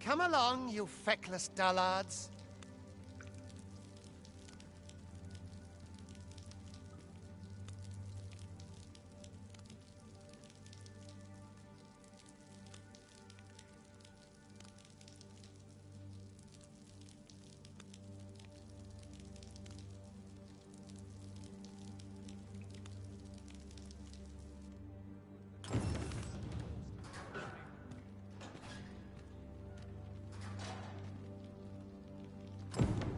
Come along, you feckless dullards.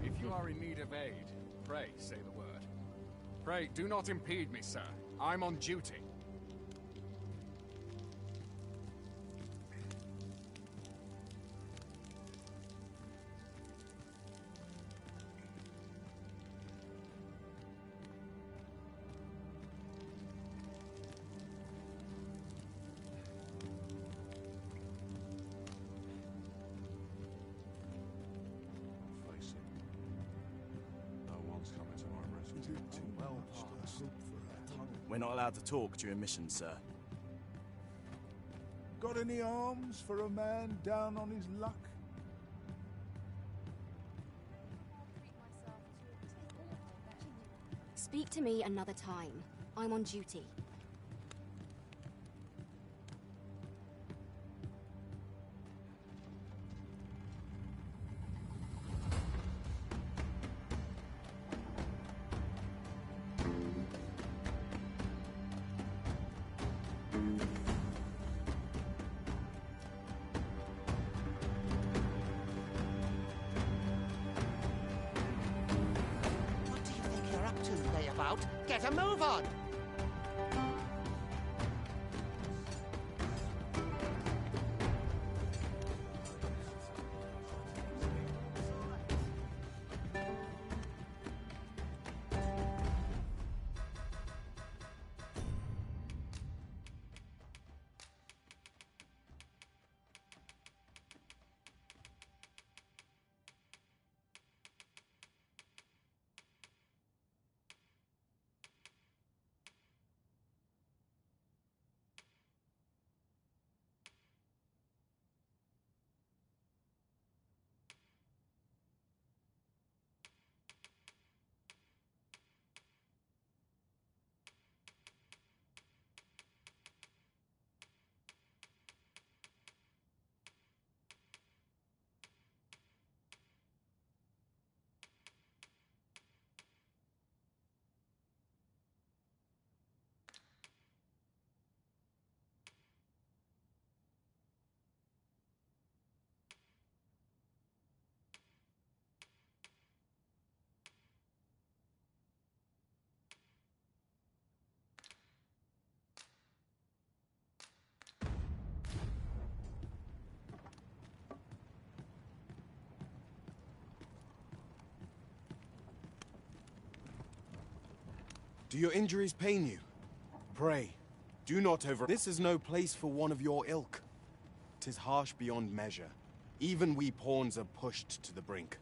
If you are in need of aid, pray say the word. Pray, do not impede me, sir. I'm on duty. We're not allowed to talk during missions, sir. Got any arms for a man down on his luck? Speak to me another time. I'm on duty. What do you think you're up to, layabout? Get a move on! Do your injuries pain you? Pray, do not over— This is no place for one of your ilk. 'Tis harsh beyond measure. Even we pawns are pushed to the brink.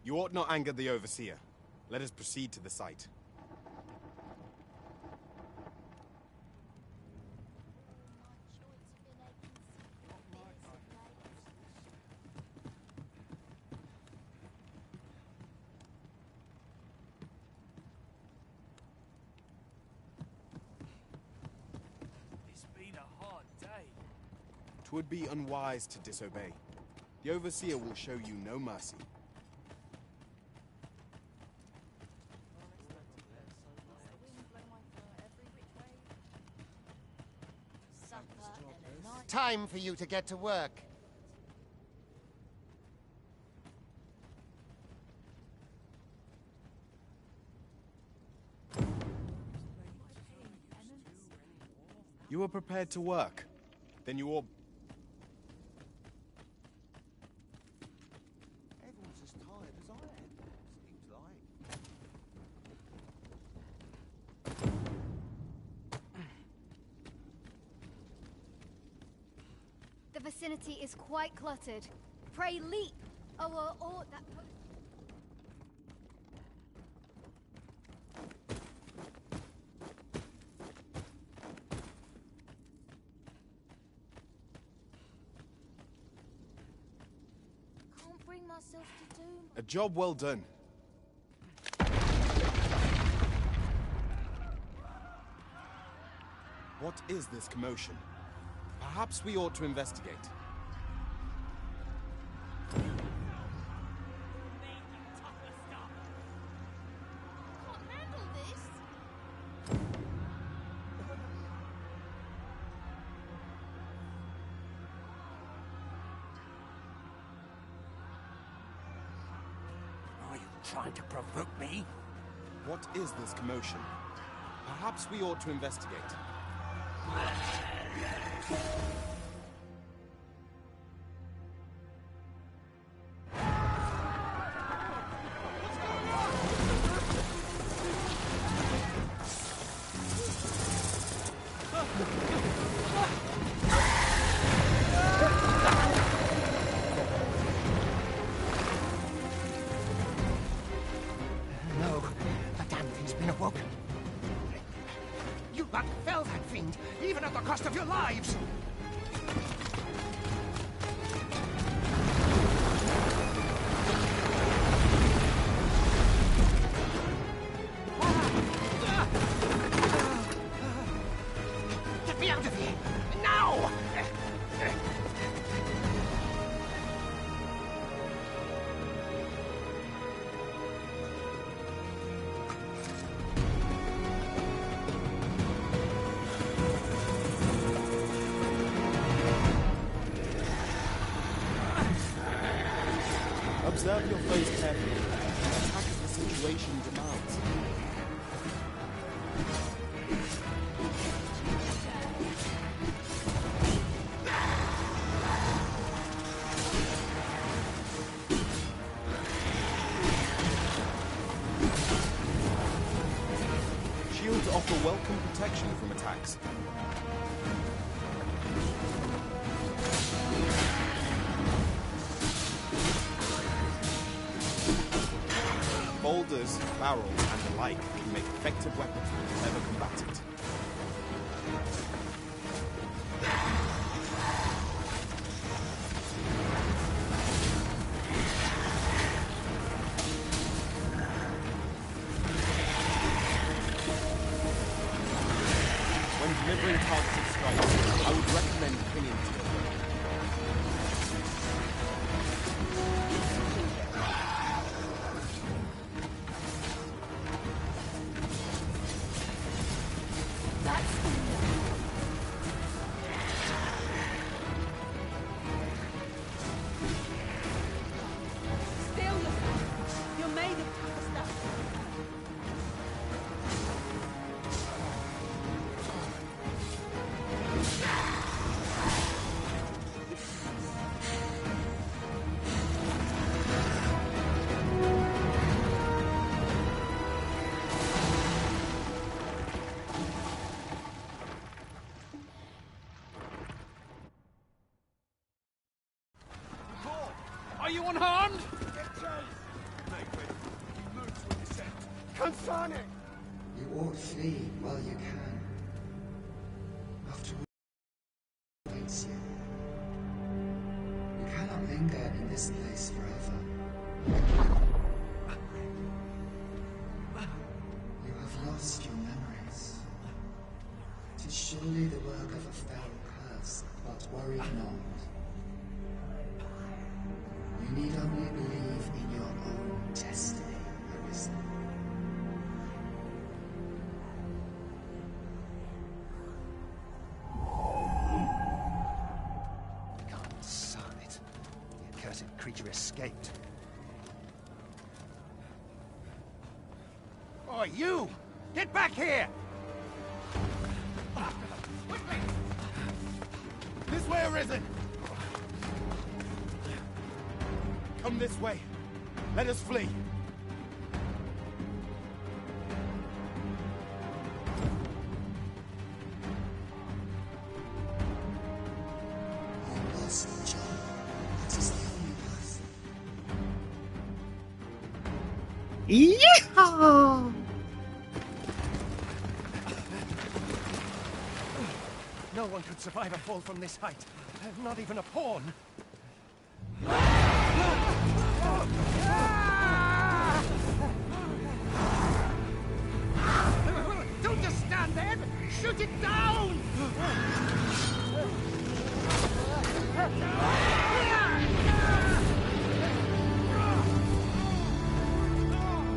You ought not anger the overseer. Let us proceed to the site. It's been a hard day. 'Twould be unwise to disobey. The overseer will show you no mercy. Time for you to get to work. You are prepared to work. Then you all— Everyone's as tired as I am, seems like. The vicinity is quite cluttered. Pray leap! Or that... myself to doom. A job well done. What is this commotion? Perhaps we ought to investigate. Can't handle this. Are you trying to provoke me? What is this commotion? Perhaps we ought to investigate. No, the damn thing's been awoken. You must fell that fiend, even at the cost of your lives! Get me out of here! Now! Observe your foes carefully. Attack as the situation demands. Shields offer welcome protection from attacks. Boulders, barrels, and the like can make effective weapons for the clever combatant. When delivering targeted strikes, I would recommend clinging to your weapon. Steel yourself. You're made of tough stuff. Are you unharmed? Concerning! You ought flee while you can. After all awaits you. You cannot linger in this place forever. You have lost your memories. It is surely the work of a fell curse, but worry not. You need only believe in your own destiny, Arisen. God son it. The accursed creature escaped. Oh, you! Get back here! This way, Arisen! Come this way. Let us flee. You lost, John. That is the only path. No one could survive a fall from this height. Not even a pawn. Don't just stand there! Shoot it down!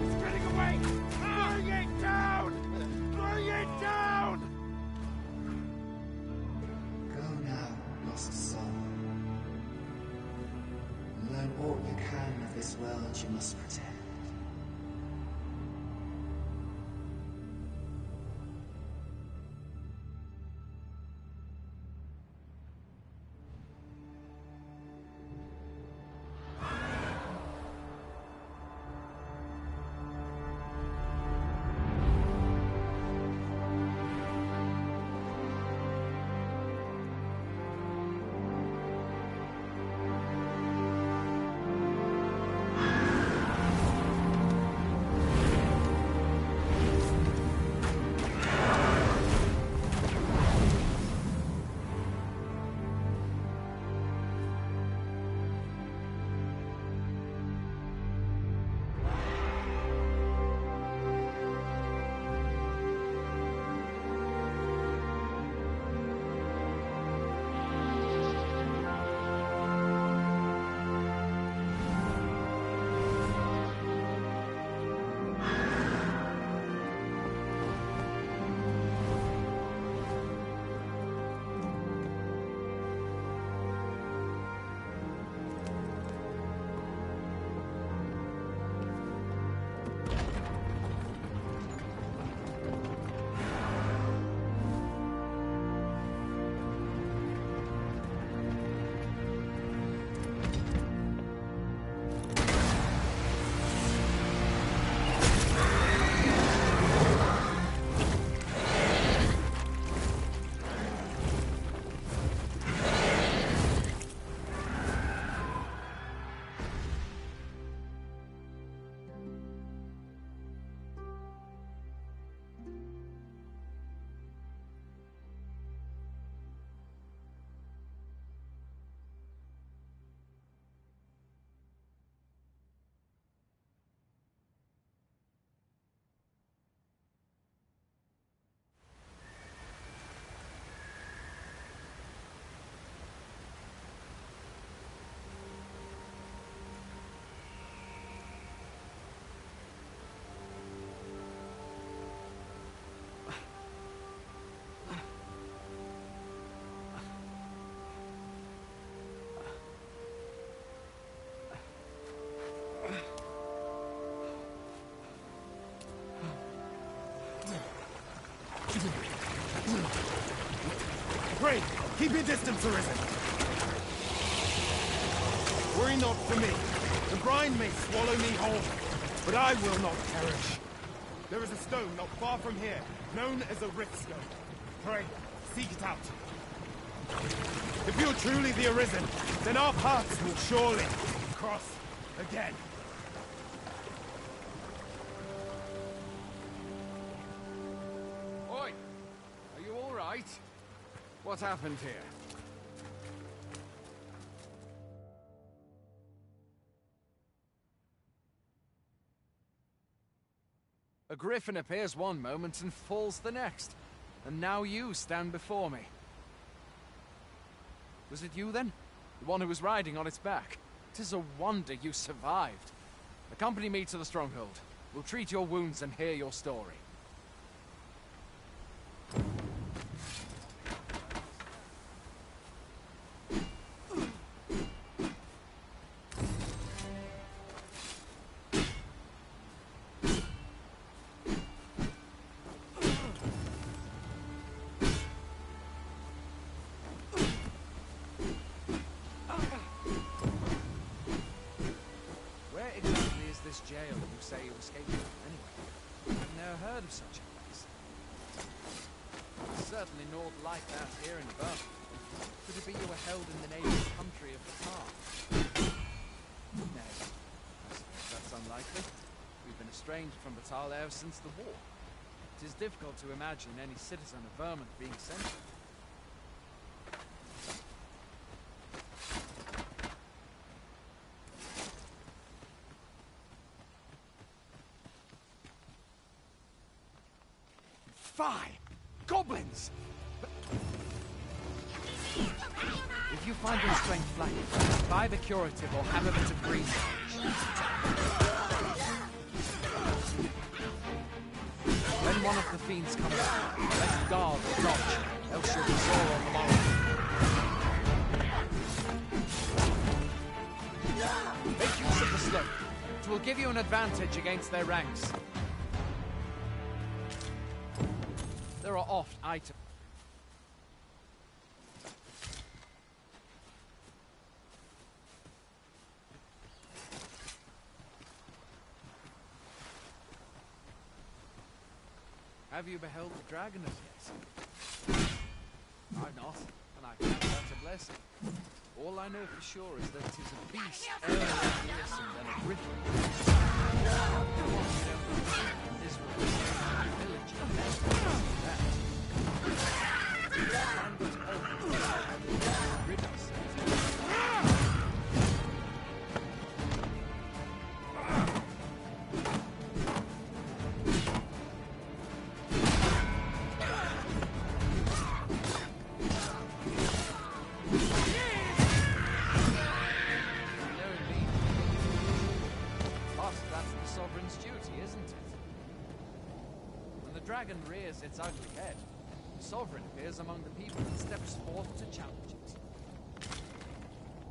It's getting away! Bring it down! Bring it down! Go now, lost soul. Learn all you can of this world you must protect. Pray, keep your distance, Arisen. Worry not for me. The brine may swallow me whole, but I will not perish. There is a stone not far from here, known as a rift stone. Pray, seek it out. If you're truly the Arisen, then our paths will surely cross again. Oi! Are you all right? What happened here? A griffin appears one moment and falls the next. And now you stand before me. Was it you then? The one who was riding on its back? 'Tis a wonder you survived. Accompany me to the stronghold. We'll treat your wounds and hear your story. Jail you say you escaped from, anyway? I've never heard of such a place. It's certainly not like that here in Burma. Could it be you were held in the native country of the Tar? No, I suppose that's unlikely. We've been estranged from Batal ever since the war. It is difficult to imagine any citizen of Vermont being sent here. defy goblins! If you find your strength lacking, buy the curative or have a bit of green. When one of the fiends comes out, let's guard or dodge, else you'll be sore on the morrow. Make use of the slope. It will give you an advantage against their ranks. There are oft items. Have you beheld the dragon as yet? I've not, and I count that a blessing. All I know for sure is that it is a beast ever more fearsome than a griffin. This will be a village of men. That. And but help rid us of it. Dragon rears its ugly head. The sovereign appears among the people and steps forth to challenge it.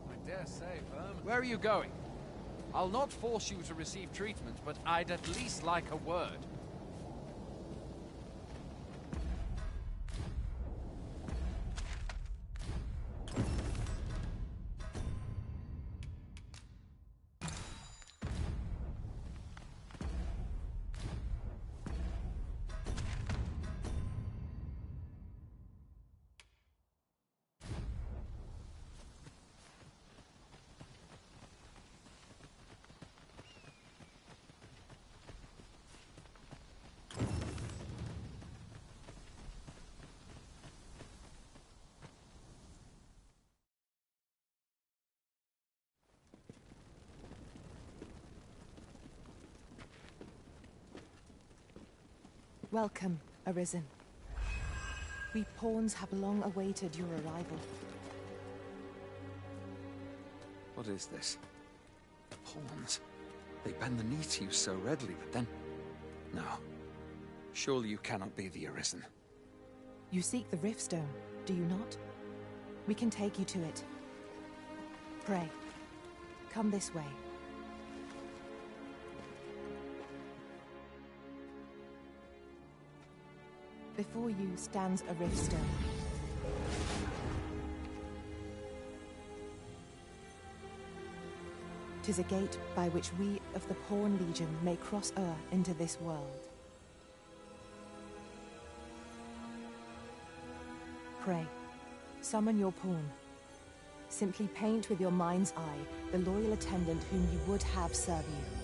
I dare say, Vermin. Where are you going? I'll not force you to receive treatment, but I'd at least like a word. Welcome, Arisen. We pawns have long awaited your arrival. What is this? Pawns? They bend the knee to you so readily, but then... No. Surely you cannot be the Arisen. You seek the Riftstone, do you not? We can take you to it. Pray, come this way. Before you stands a Riftstone. "'Tis a gate by which we of the Pawn Legion may cross into this world. Pray, summon your pawn. Simply paint with your mind's eye the loyal attendant whom you would have serve you.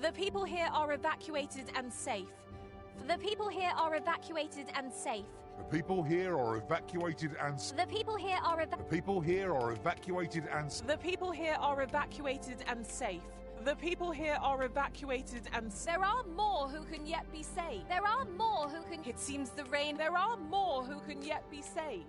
The people here are evacuated and safe. The people here are evacuated and safe. The people here are evacuated and... The people here are The people here are evacuated and... The people here are evacuated and safe. The people here are evacuated and There are more who can yet be saved. There are more who can... It seems the rain. There are more who can yet be saved.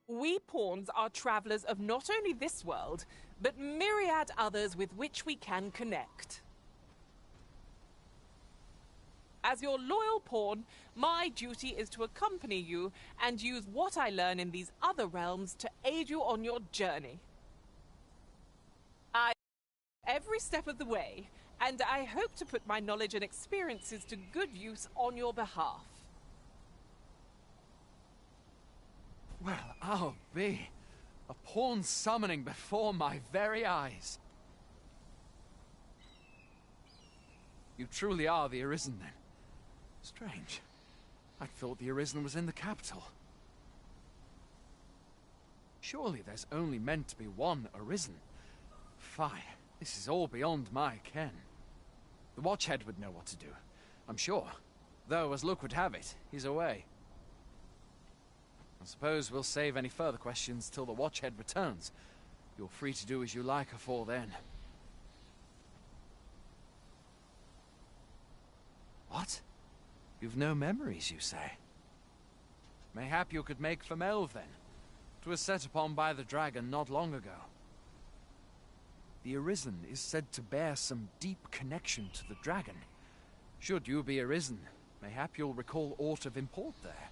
We pawns are travelers of not only this world, but myriad others with which we can connect. As your loyal pawn, my duty is to accompany you and use what I learn in these other realms to aid you on your journey. Every step of the way, and I hope to put my knowledge and experiences to good use on your behalf. Well, I'll be. A pawn summoning before my very eyes. You truly are the Arisen, then? Strange. I thought the Arisen was in the capital. Surely there's only meant to be one Arisen. Fie, this is all beyond my ken. The Watchhead would know what to do, I'm sure. Though, as luck would have it, he's away. I suppose we'll save any further questions till the Watchhead returns. You're free to do as you like afore then. What? You've no memories, you say? Mayhap you could make for Melve, then. 'Twas set upon by the dragon not long ago. The Arisen is said to bear some deep connection to the dragon. Should you be Arisen, mayhap you'll recall aught of import there.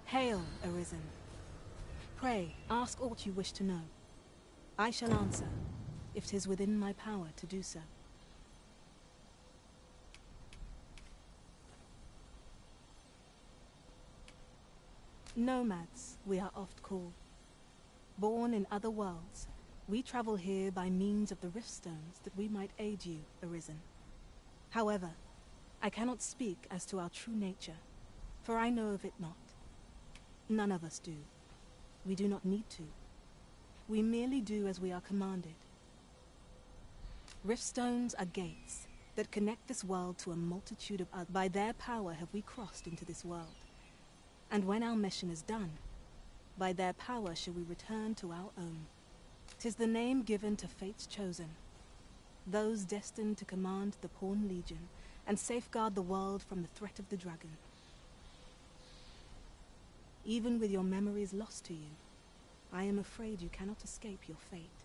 Hail, Arisen. Pray, ask aught you wish to know. I shall answer, if 'tis within my power to do so. Nomads, we are oft called. Born in other worlds, we travel here by means of the riftstones that we might aid you, Arisen. However, I cannot speak as to our true nature, for I know of it not. None of us do. We do not need to. We merely do as we are commanded. Riftstones are gates that connect this world to a multitude of others. By their power have we crossed into this world. And when our mission is done, by their power shall we return to our own. 'Tis the name given to fate's chosen, those destined to command the Pawn Legion and safeguard the world from the threat of the dragon. Even with your memories lost to you, I am afraid you cannot escape your fate.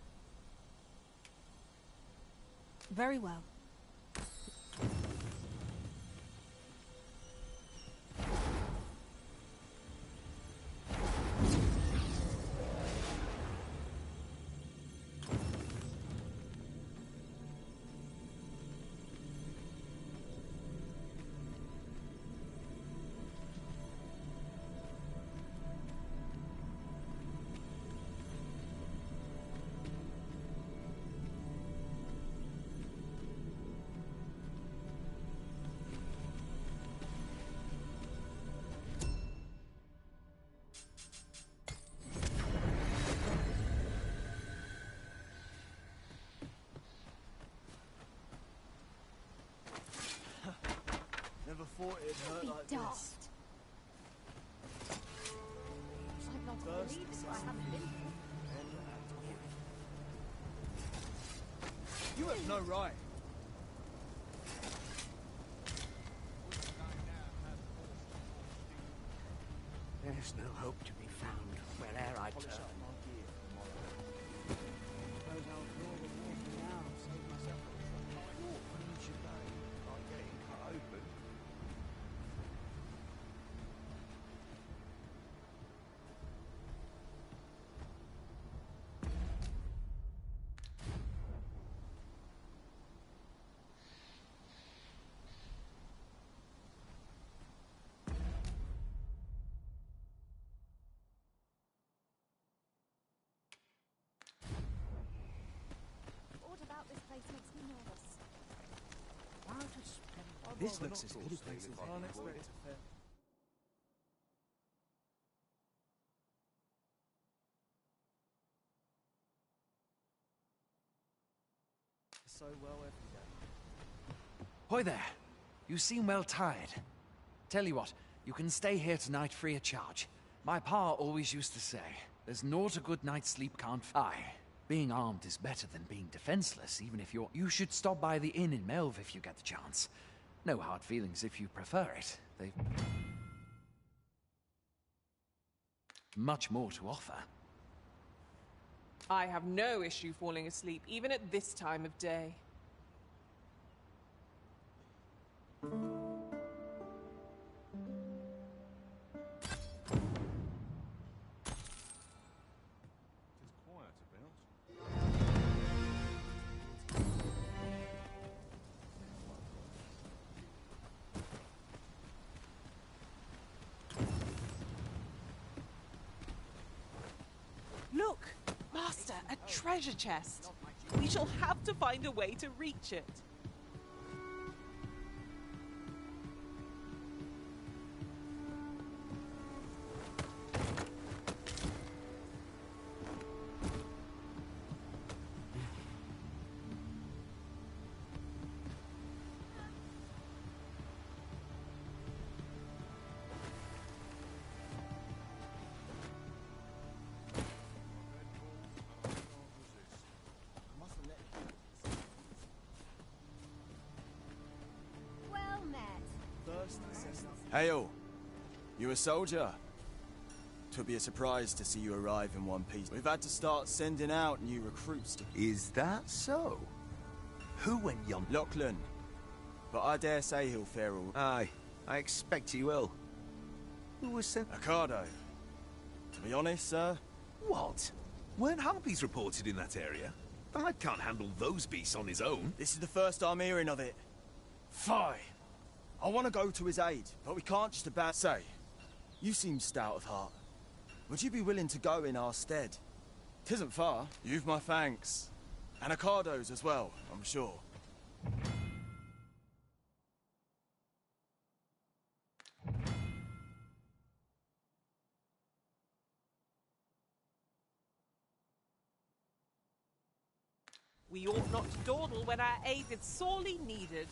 Very well. Never thought it'd hurt like this. Daft. I'd not First believe it, I haven't been here. You have no right. There's no hope to be found where'er I turn. What about this place makes me nervous? This looks as good a place as I'll any. expect a fair. So well every day. Hoy there. You seem well tired. Tell you what, you can stay here tonight free of charge. My pa always used to say, there's naught a good night's sleep can't Aye, being armed is better than being defenseless, even if you're... You should stop by the inn in Melve if you get the chance. No hard feelings if you prefer it. They've much more to offer. I have no issue falling asleep, even at this time of day. It's quiet about. Look! Master, a treasure chest! We shall have to find a way to reach it. Well met. First assessment. Hail! You a soldier? Twould be a surprise to see you arrive in one piece. We've had to start sending out new recruits to... Is that so? Who went yon? Lachlan. But I dare say he'll fare all... Aye, I expect he will. Who was sent? Ricardo. To be honest, sir... What? Weren't harpies reported in that area? The lad can't handle those beasts on his own. This is the first I'm hearing of it. Fie! I want to go to his aid, but we can't just about say. You seem stout of heart. Would you be willing to go in our stead? 'Tisn't far. You've my thanks. And Ricardo's as well, I'm sure. We ought not to dawdle when our aid is sorely needed.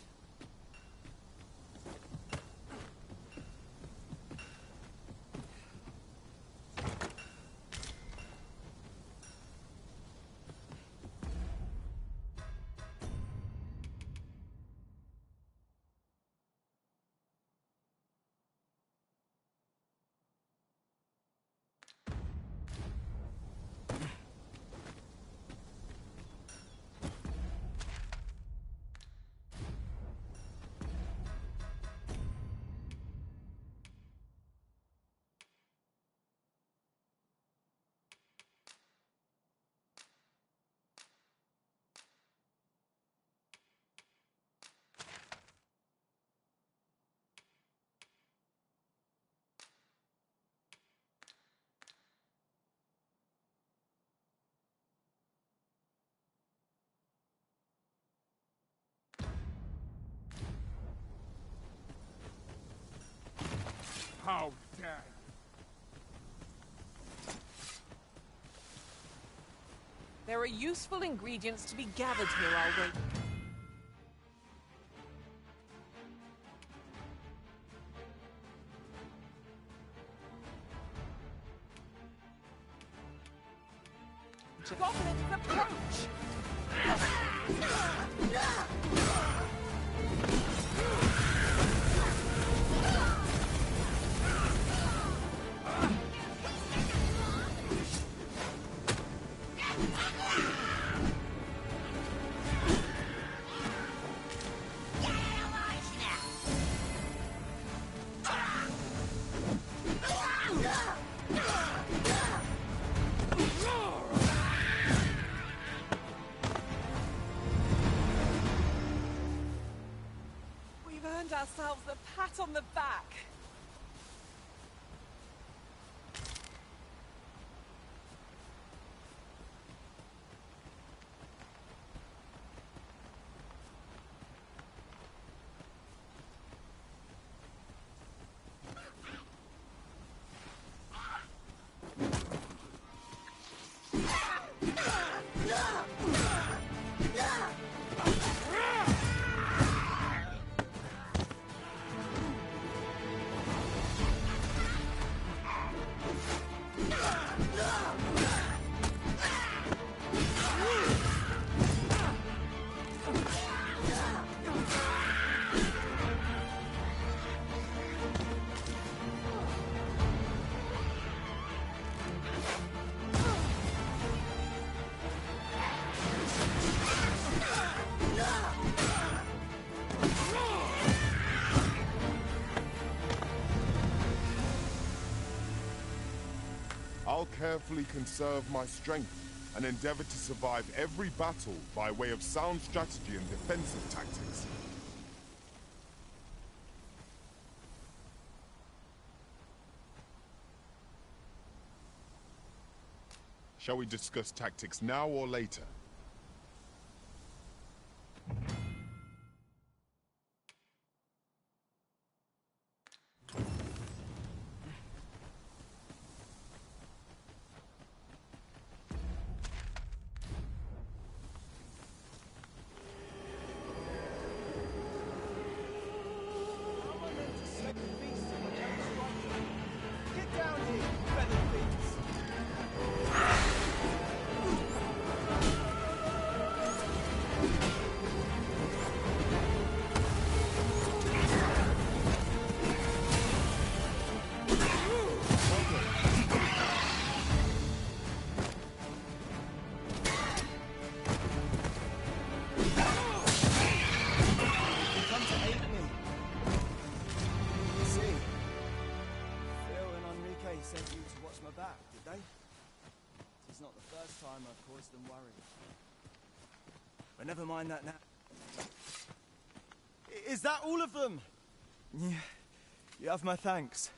How dare There are useful ingredients to be gathered here, I'll wait. Goblins approach! We've earned ourselves a pat on the back. I'll carefully conserve my strength and endeavor to survive every battle by way of sound strategy and defensive tactics. Shall we discuss tactics now or later? Get down here, feathered beasts! Come to aid me. You see, Phil and Enrique sent you to watch my back, did they? It's not the first time I've caused them worry. But never mind that now. Is that all of them? Yeah, you have my thanks.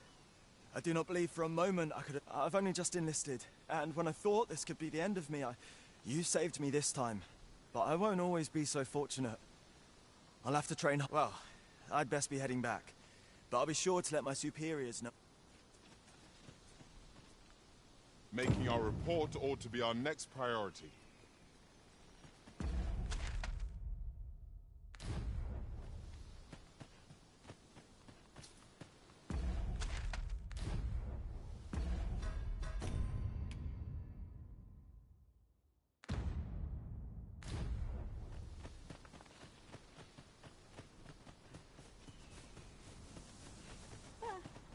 I do not believe for a moment I could. I've only just enlisted, and when I thought this could be the end of me, you saved me this time. But I won't always be so fortunate. I'll have to train. Well, I'd best be heading back, but I'll be sure to let my superiors know. Making our report ought to be our next priority.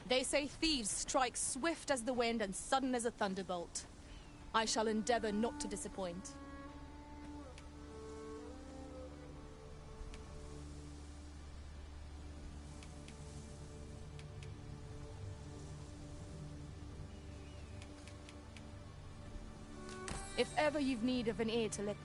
They say thieves strike swift as the wind and sudden as a thunderbolt. I shall endeavor not to disappoint. If ever you've need of an ear to let...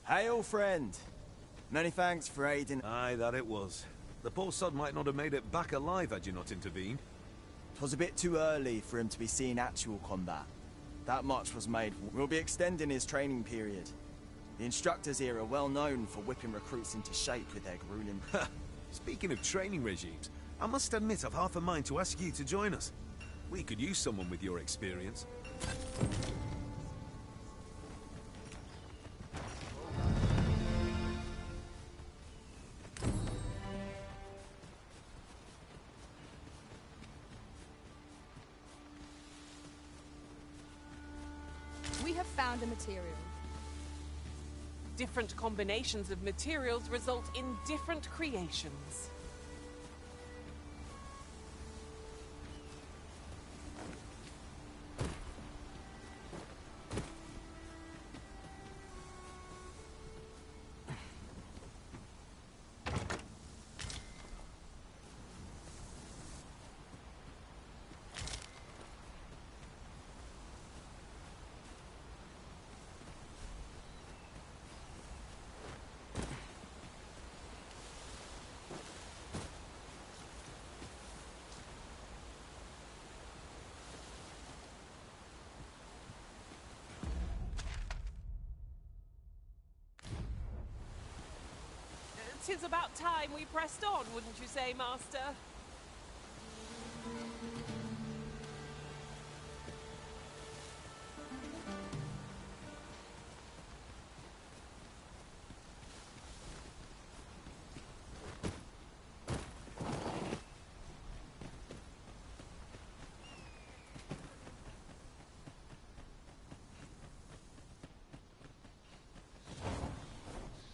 Hail, friend. Many thanks for aiding. Aye, that it was. The poor sod might not have made it back alive had you not intervened. 'Twas a bit too early for him to be seeing actual combat. That much was made. We'll be extending his training period. The instructors here are well known for whipping recruits into shape with their grueling... Speaking of training regimes, I must admit I've half a mind to ask you to join us. We could use someone with your experience. We have found a material. Different combinations of materials result in different creations. Tis about time we pressed on, wouldn't you say, Master?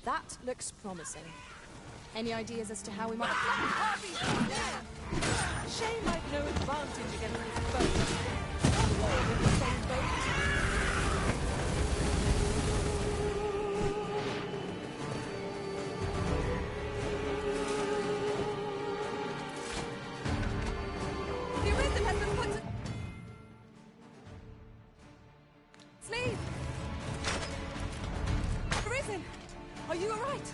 That looks promising. Any ideas as to how we might... Shame I've no advantage against this boat. All in the same boat. The Arisen has been put to... Sleeve! Arisen! Are you alright?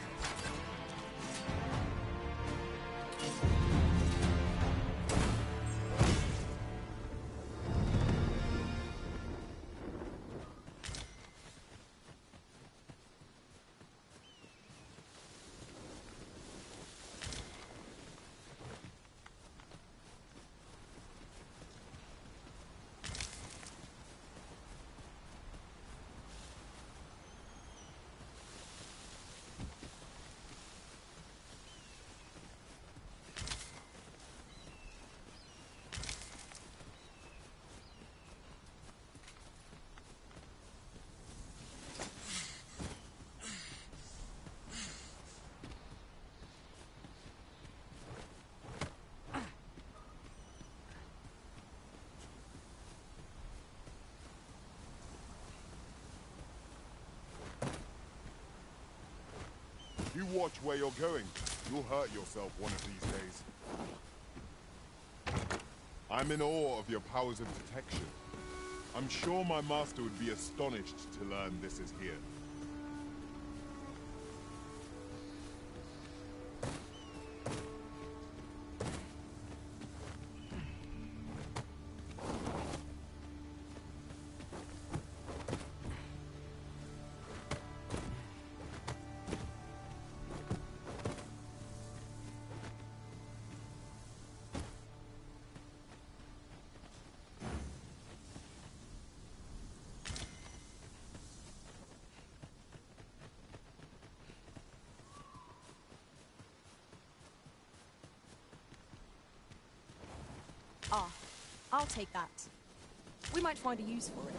You watch where you're going. You'll hurt yourself one of these days. I'm in awe of your powers of detection. I'm sure my master would be astonished to learn this is here. I'll take that. We might find a use for it.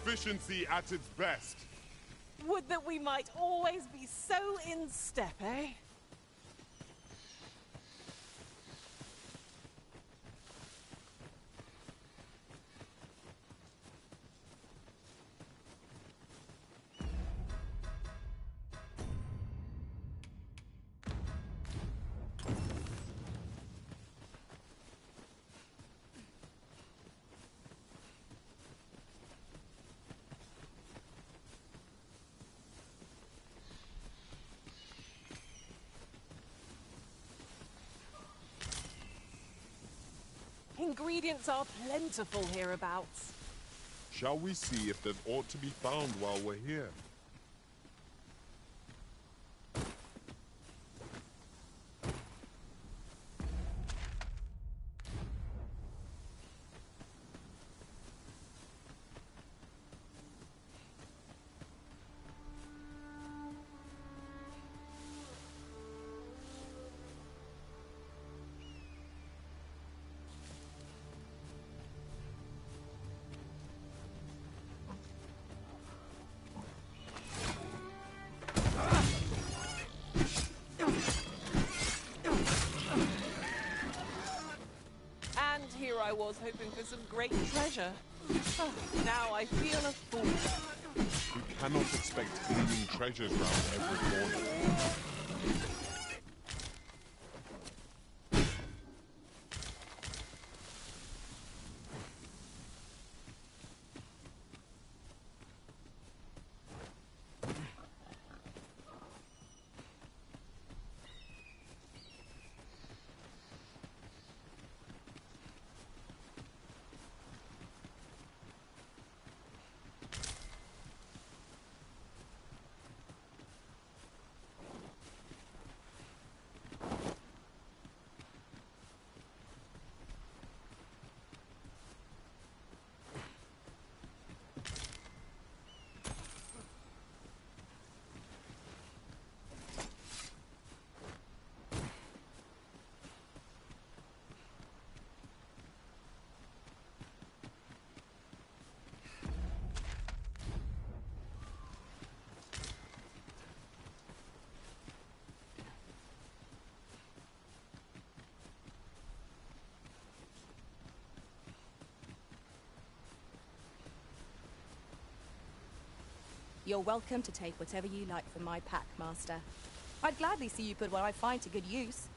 Efficiency at its best. Would that we might always be so in step, eh? Ingredients are plentiful hereabouts. Shall we see if there's aught to be found while we're here? Here I was hoping for some great treasure. Now I feel a fool. We cannot expect gleaming treasures round every corner. You're welcome to take whatever you like from my pack, Master. I'd gladly see you put what I find to good use.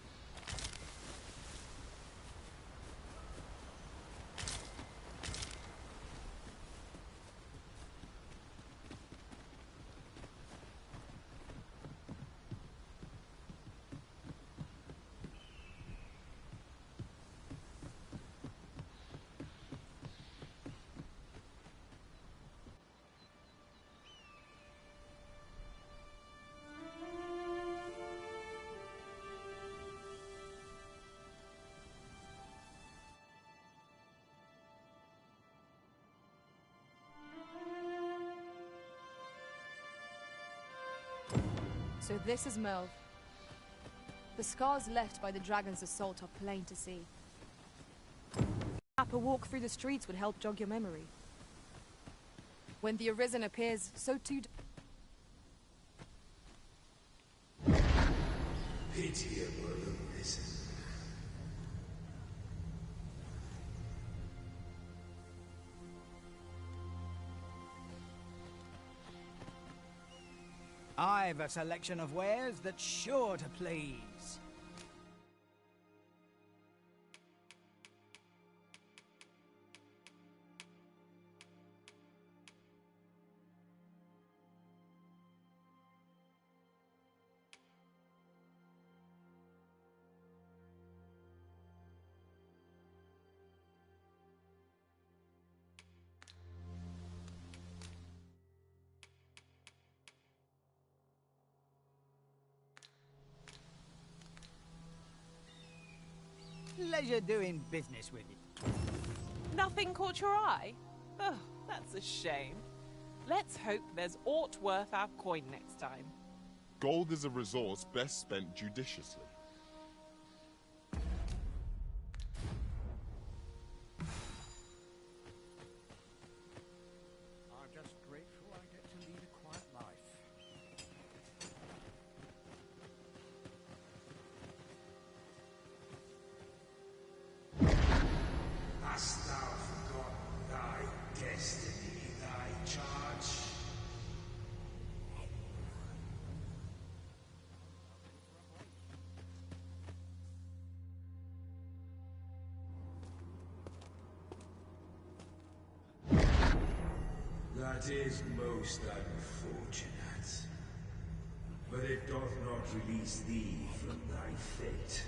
So this is Melv. The scars left by the dragon's assault are plain to see. Perhaps a walk through the streets would help jog your memory. When the Arisen appears, so too... Pitiable Arisen. I've a selection of wares that's sure to please. pleasure doing business with you. Nothing caught your eye? Oh, that's a shame. Let's hope there's aught worth our coin next time. Gold is a resource best spent judiciously. I'm just grateful I get to lead a quiet life. Hast thou forgotten thy destiny, thy charge? That is most unfortunate. But it doth not release thee from thy fate.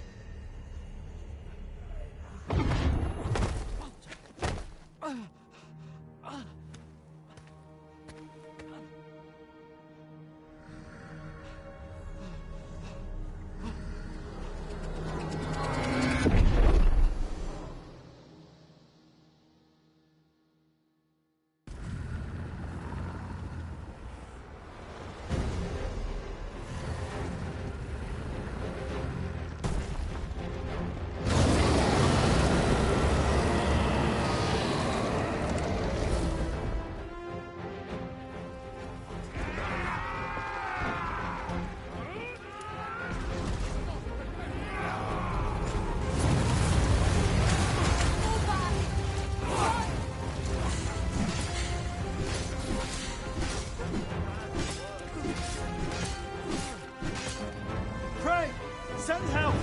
Pray! Send help!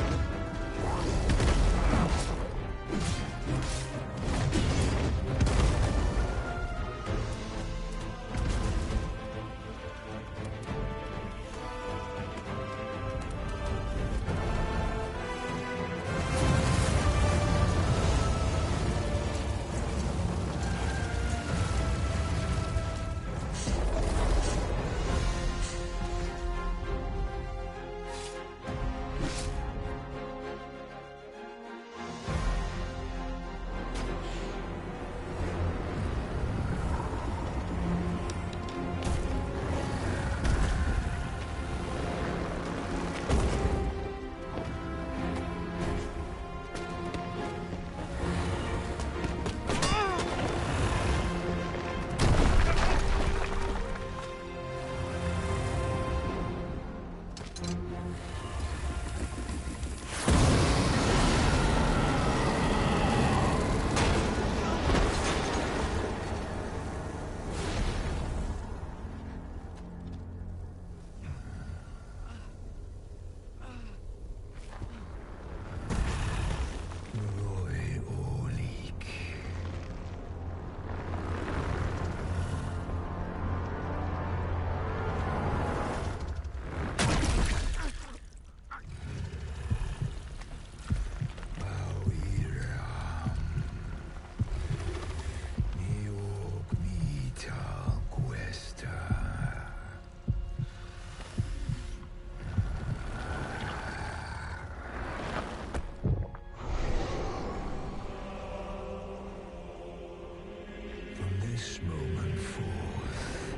This moment forth,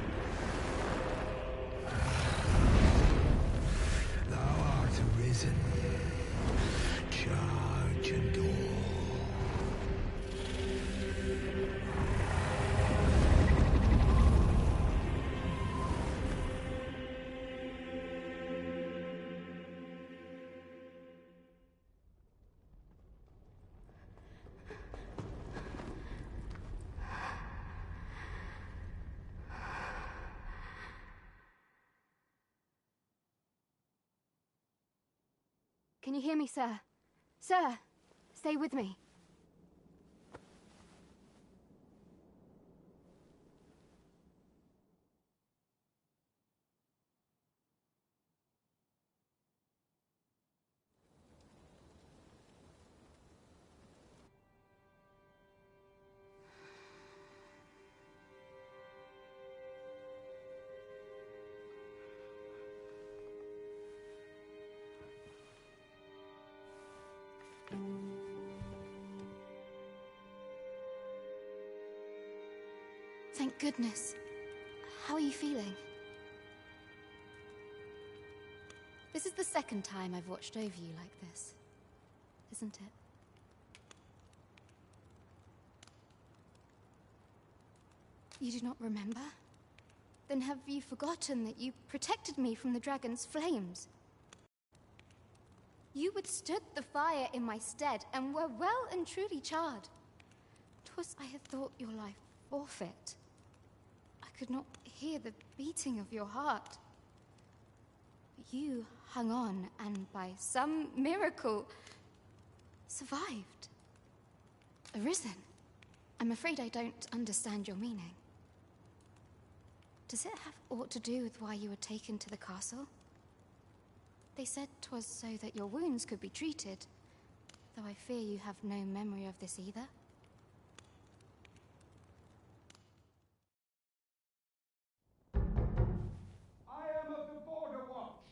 thou art arisen, charge and all. Can you hear me, sir? Sir, stay with me. goodness. How are you feeling? This is the second time I've watched over you like this, isn't it? You do not remember? Then have you forgotten that you protected me from the dragon's flames? You withstood the fire in my stead and were well and truly charred. 'Twas I had thought your life forfeit. I could not hear the beating of your heart. But you hung on and by some miracle survived. Arisen. I'm afraid I don't understand your meaning. Does it have aught to do with why you were taken to the castle? They said 'twas so that your wounds could be treated, though I fear you have no memory of this either. I am of the Border Watch.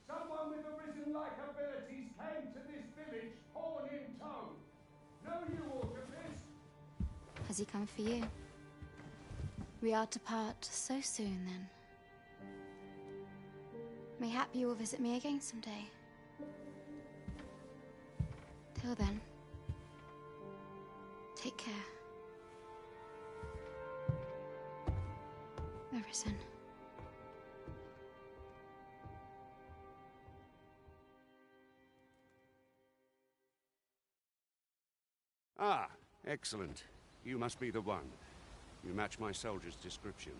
Someone with Arisen-like abilities came to this village, horn in tow. Know you aught of this? Has he come for you? We are to part so soon, then. Mayhap you will visit me again someday. Till then, take care. Arisen. Ah, excellent. You must be the one. You match my soldier's description.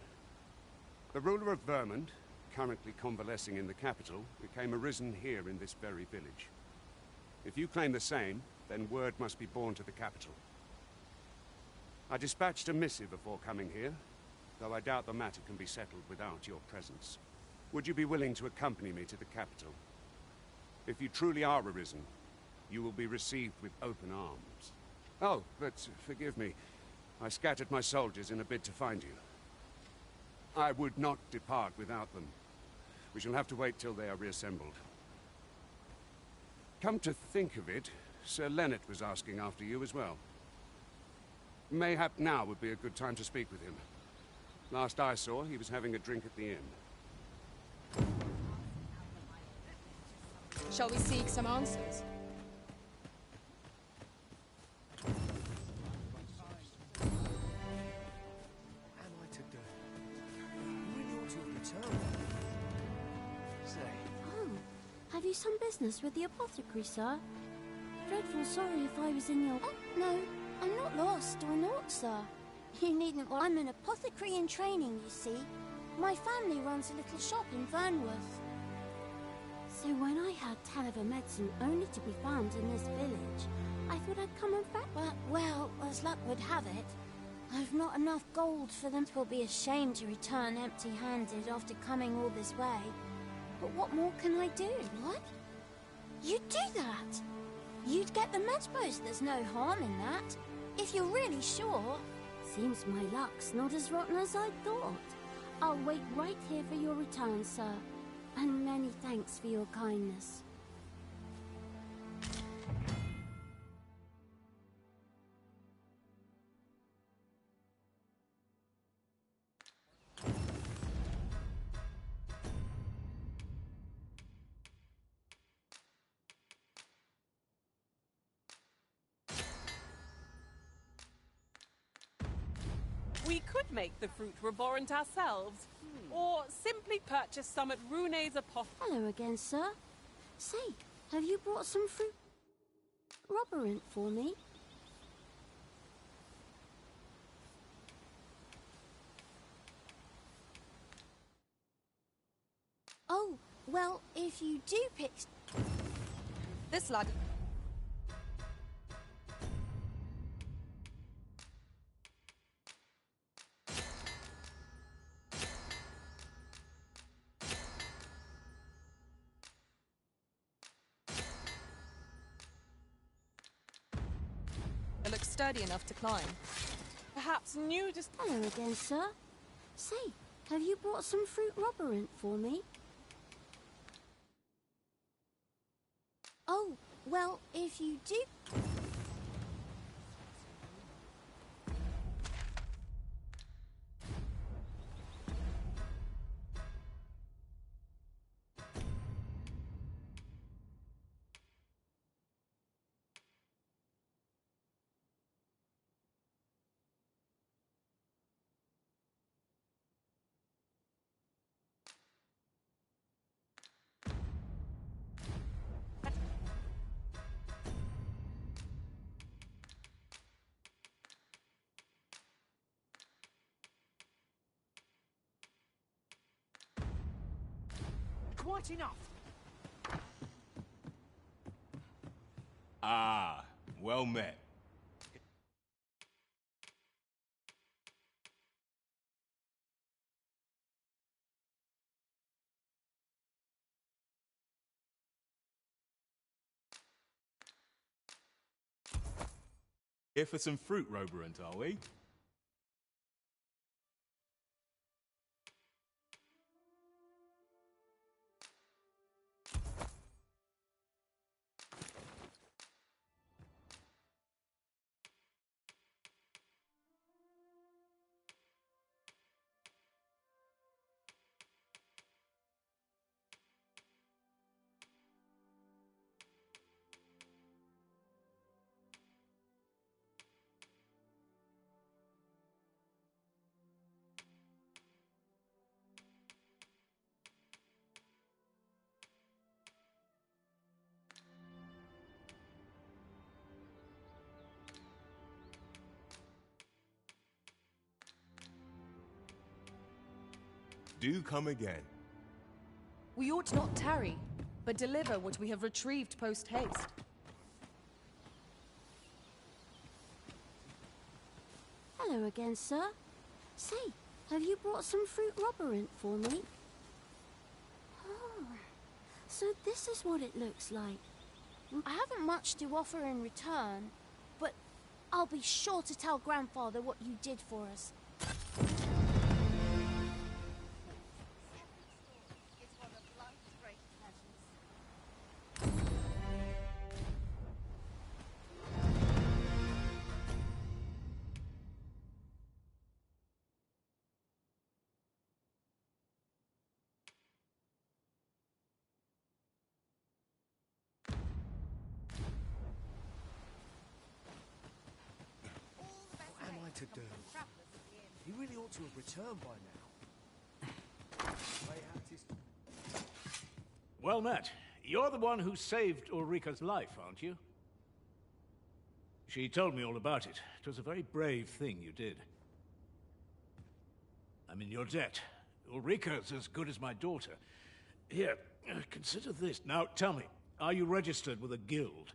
The ruler of Vermund, currently convalescing in the capital, became arisen here in this very village. If you claim the same, then word must be borne to the capital. I dispatched a missive before coming here, though I doubt the matter can be settled without your presence. Would you be willing to accompany me to the capital? If you truly are arisen, you will be received with open arms. Oh, but forgive me. I scattered my soldiers in a bid to find you. I would not depart without them. We shall have to wait till they are reassembled. Come to think of it, Sir Leonard was asking after you as well. Mayhap now would be a good time to speak with him. Last I saw, he was having a drink at the inn. Shall we seek some answers? Have you some business with the apothecary, sir? Dreadful sorry if I was in your... Oh, no. I'm not lost or naught, sir. You needn't worry. I'm an apothecary in training, you see. My family runs a little shop in Vernworth. So when I heard tell of a medicine only to be found in this village, I thought I'd come and fetch... Well, as luck would have it, I've not enough gold for them. 'Twill be a shame to return empty-handed after coming all this way. But what more can I do? What? You'd do that? You'd get the meds post. There's no harm in that. If you're really sure. Seems my luck's not as rotten as I thought. I'll wait right here for your return, sir. And many thanks for your kindness. We could make the fruit reborant ourselves, or simply purchase some at Rune's apothecary. Hello again, sir. Say, have you brought some fruit roborant for me? Oh, well, if you do pick... This lad... It looks sturdy enough to climb. Perhaps new just... Hello again, sir. Say, have you brought some fruit roborant for me? Oh, well, if you do... quite enough. Ah, well met. Here for some fruit, Roberant, are we? Do come again. We ought not tarry, but deliver what we have retrieved post-haste. Hello again, sir. Say, have you brought some fruit roberant for me? Oh, so this is what it looks like. I haven't much to offer in return, but I'll be sure to tell Grandfather what you did for us. What am I to do? He really ought to have returned by now. Well met. You're the one who saved Ulrika's life, aren't you? She told me all about it. It was a very brave thing you did. I'm in your debt. Ulrika's as good as my daughter. Here, consider this. Now, tell me, are you registered with a guild?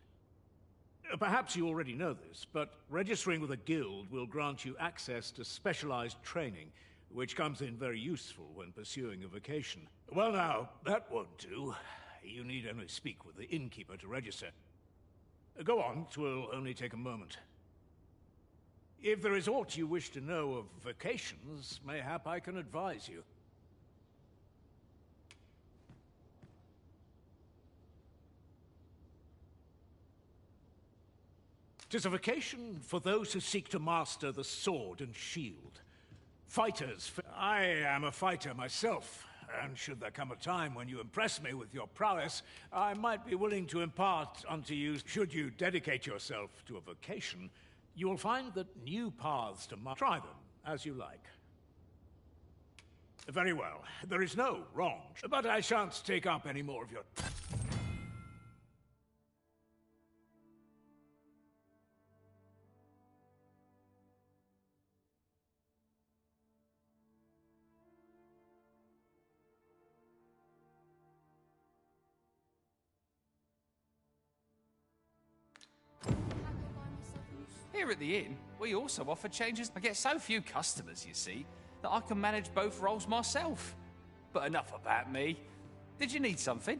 Perhaps you already know this, but registering with a guild will grant you access to specialized training, which comes in very useful when pursuing a vocation. Well now, that won't do. You need only speak with the innkeeper to register. Go on, 'twill only take a moment. If there is aught you wish to know of vocations, mayhap I can advise you. 'Tis a vocation for those who seek to master the sword and shield. Fighters. I am a fighter myself, and should there come a time when you impress me with your prowess, I might be willing to impart unto you. Should you dedicate yourself to a vocation, you will find that new paths to try them as you like. Very well. There is no wrong, but I shan't take up any more of your... Here at the inn, we also offer changes. I get so few customers, you see, that I can manage both roles myself. But enough about me. Did you need something?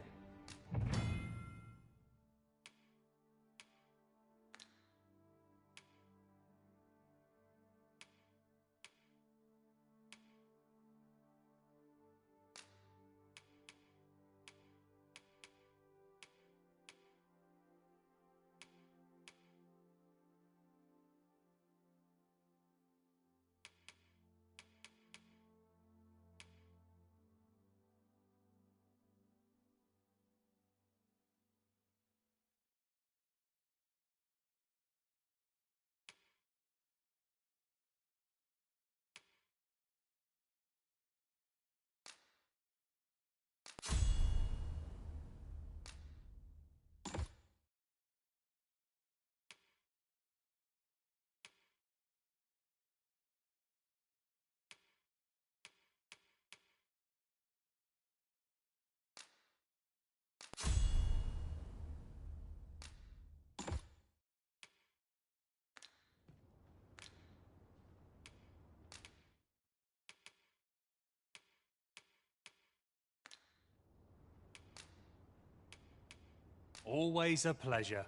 Always a pleasure.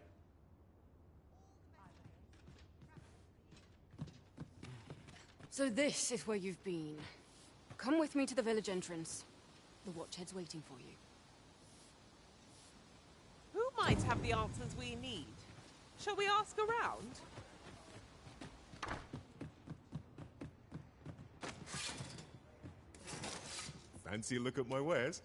So this is where you've been. Come with me to the village entrance. The Watchhead's waiting for you. Who might have the answers we need? Shall we ask around? Fancy a look at my wares?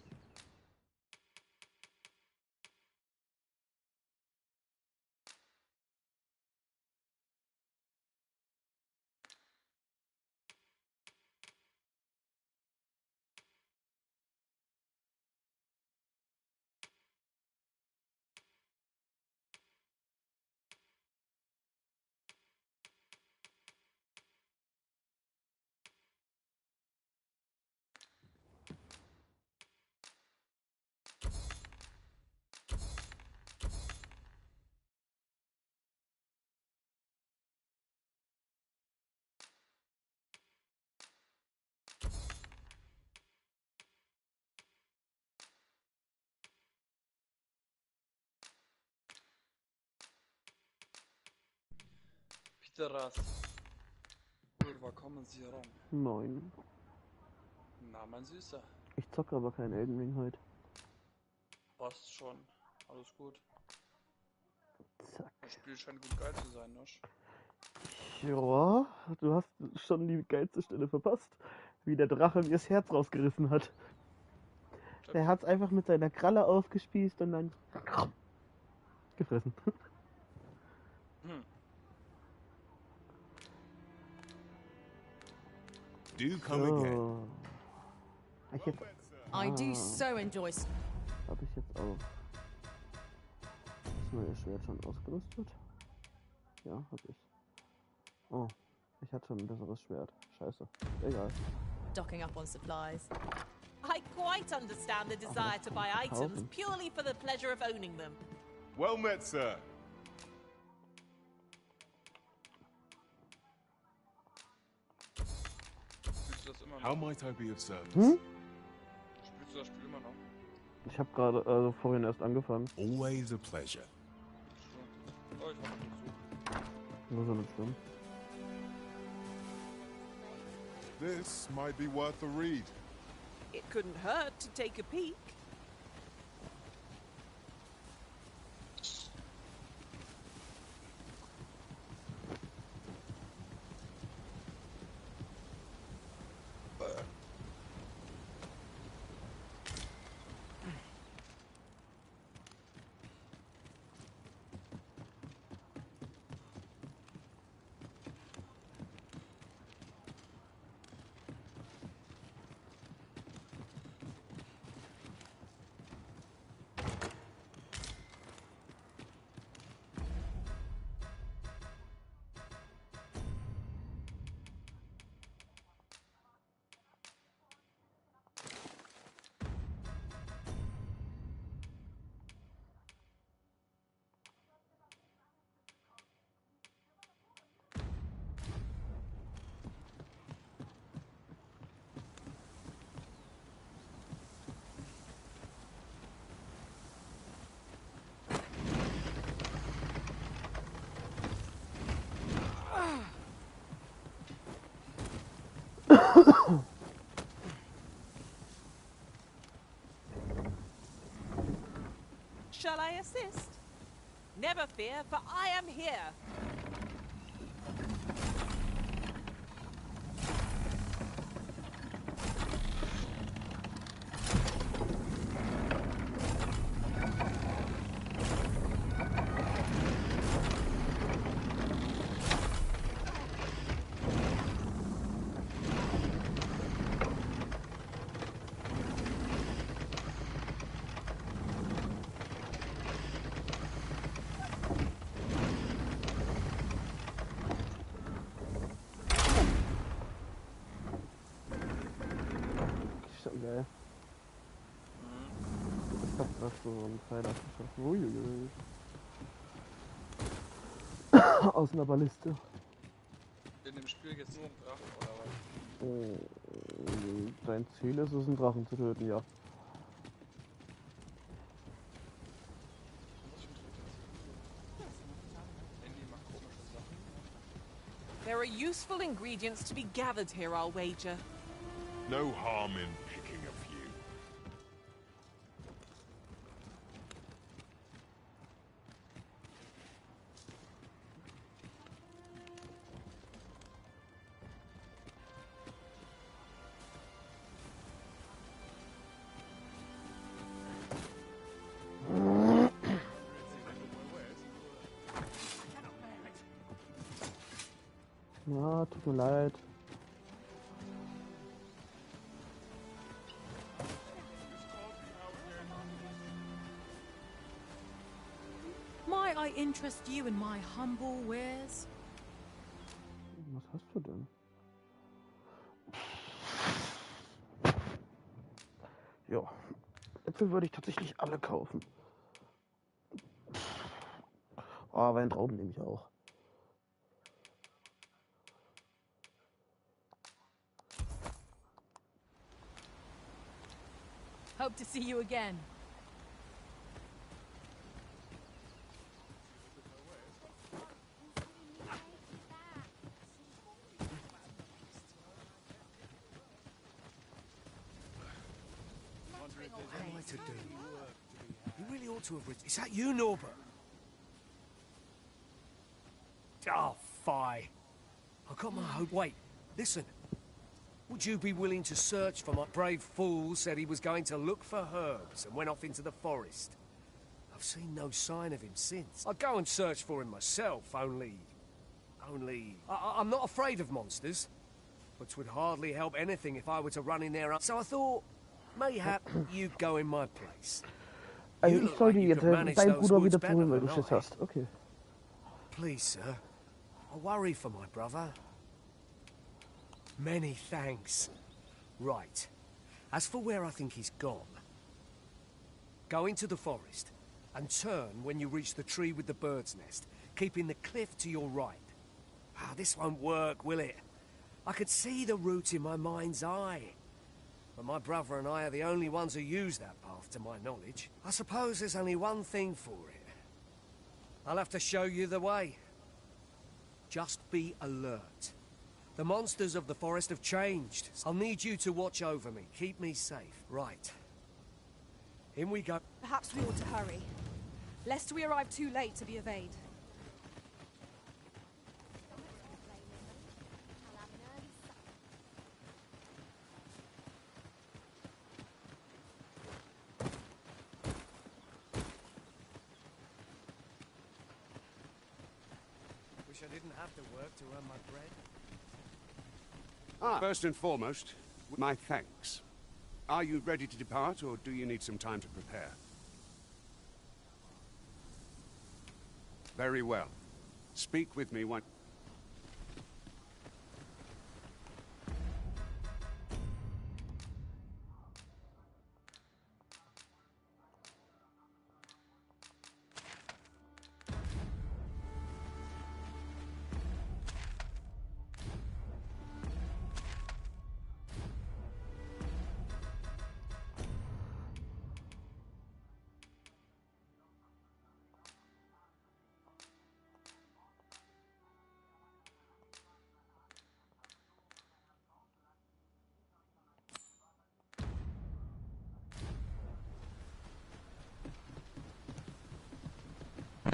Piteras. Kurwa, kommen Sie heran. Moin. Na, mein Süßer. Ich zocke aber kein Elden Ring heute. Passt schon. Alles gut. Zack. Das Spiel scheint gut geil zu sein, ne? Ja, du hast schon die geilste Stelle verpasst. Wie der Drache mir das Herz rausgerissen hat. Der hat's einfach mit seiner Kralle aufgespießt und dann gefressen. Do come again. Ich jetzt, I do so enjoy. Hab ich jetzt auch das neue Schwert schon ausgerüstet? Ja, hab ich. Oh, ich hatte schon ein besseres Schwert. Scheiße. Egal. Docking up on supplies. I quite understand the desire to buy items purely for the pleasure of owning them. Well met, sir. How might I be of service? Spielst du das Spiel immer noch? Ich habe gerade, also vorhin erst angefangen. Always a pleasure. Oh, ich hab Besuch. Nur so nicht schlimm. This might be worth a read. It couldn't hurt to take a peek. Shall I assist? Never fear, for I am here. Geil. Ich hab grad so einen Pfeil abgeschossen. Uiuiui. Aus einer Balliste. In dem Spiel geht's nur um Drachen, oder was? Dein Ziel ist es, einen Drachen zu töten, ja. Was für ein There are useful ingredients to be gathered here, I'll wager. No harm in picking a few. Ja, tut mir leid. Might I interest you in my humble wares? Was hast du denn? Ja, Äpfel würde ich tatsächlich alle kaufen. Oh, Weintrauben nehme ich auch. Hope to see you again. What am I to do? You really ought to have... Is that you, Norbert? Oh, fie. I got my hope. Wait, listen. Would you be willing to search for my brave fool said he was going to look for herbs and went off into the forest? I've seen no sign of him since. I'd go and search for him myself, only... I'm not afraid of monsters, but 'twould hardly help anything if I were to run in there. So I thought, mayhap you'd go in my place. Also ich soll dir jetzt helfen, deinen Bruder wieder zu holen, weil du Schiss hast. Okay. Please, sir. I worry for my brother. Many thanks. Right. As for where I think he's gone, go into the forest and turn when you reach the tree with the bird's nest, keeping the cliff to your right. Ah, this won't work, will it? I could see the route in my mind's eye. But my brother and I are the only ones who use that path, to my knowledge. I suppose there's only one thing for it. I'll have to show you the way. Just be alert. The monsters of the forest have changed. I'll need you to watch over me, keep me safe. Right. In we go. Perhaps we ought to hurry, lest we arrive too late to be obeyed. Wish I didn't have to work to earn my bread. First and foremost, my thanks. Are you ready to depart, or do you need some time to prepare? Very well. Speak with me one...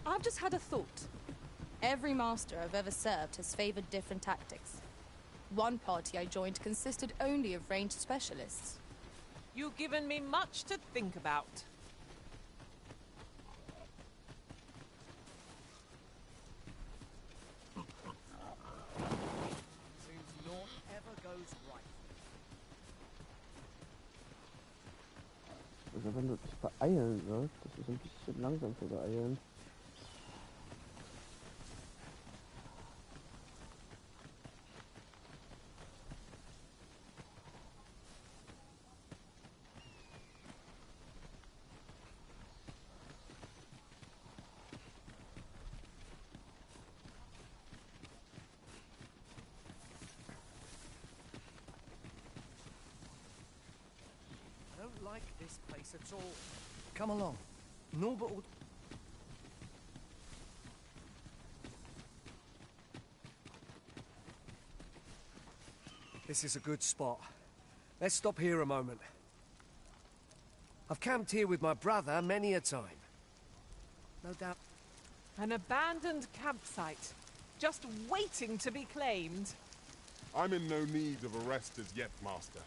I've just had a thought. Every master I've ever served has favored different tactics. One party I joined consisted only of ranged specialists. You've given me much to think about. Seems naught ever goes right. Also wenn du dich beeilen sollst, das ist ein bisschen langsam zu beeilen. I don't like this place at all. Come along. Norbert would... This is a good spot. Let's stop here a moment. I've camped here with my brother many a time. No doubt. An abandoned campsite, just waiting to be claimed. I'm in no need of a rest as yet, Master.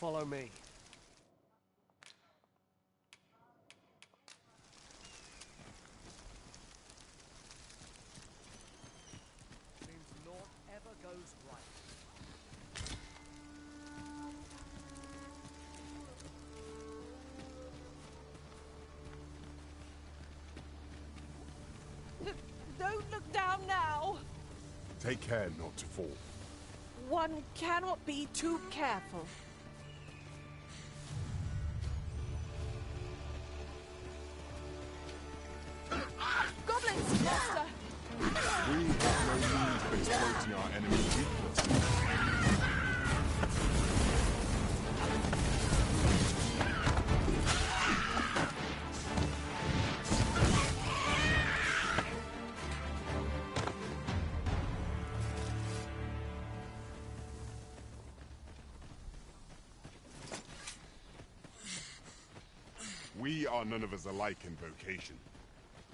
Follow me. Seems naught ever goes right. Don't look down now. Take care not to fall. One cannot be too careful. Goblins, Master! We have no need for exploiting our enemy's weakness. We are none of us alike in vocation.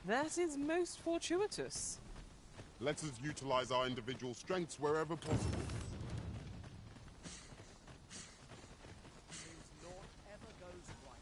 That is most fortuitous. Let us utilize our individual strengths wherever possible. Seems naught ever goes right.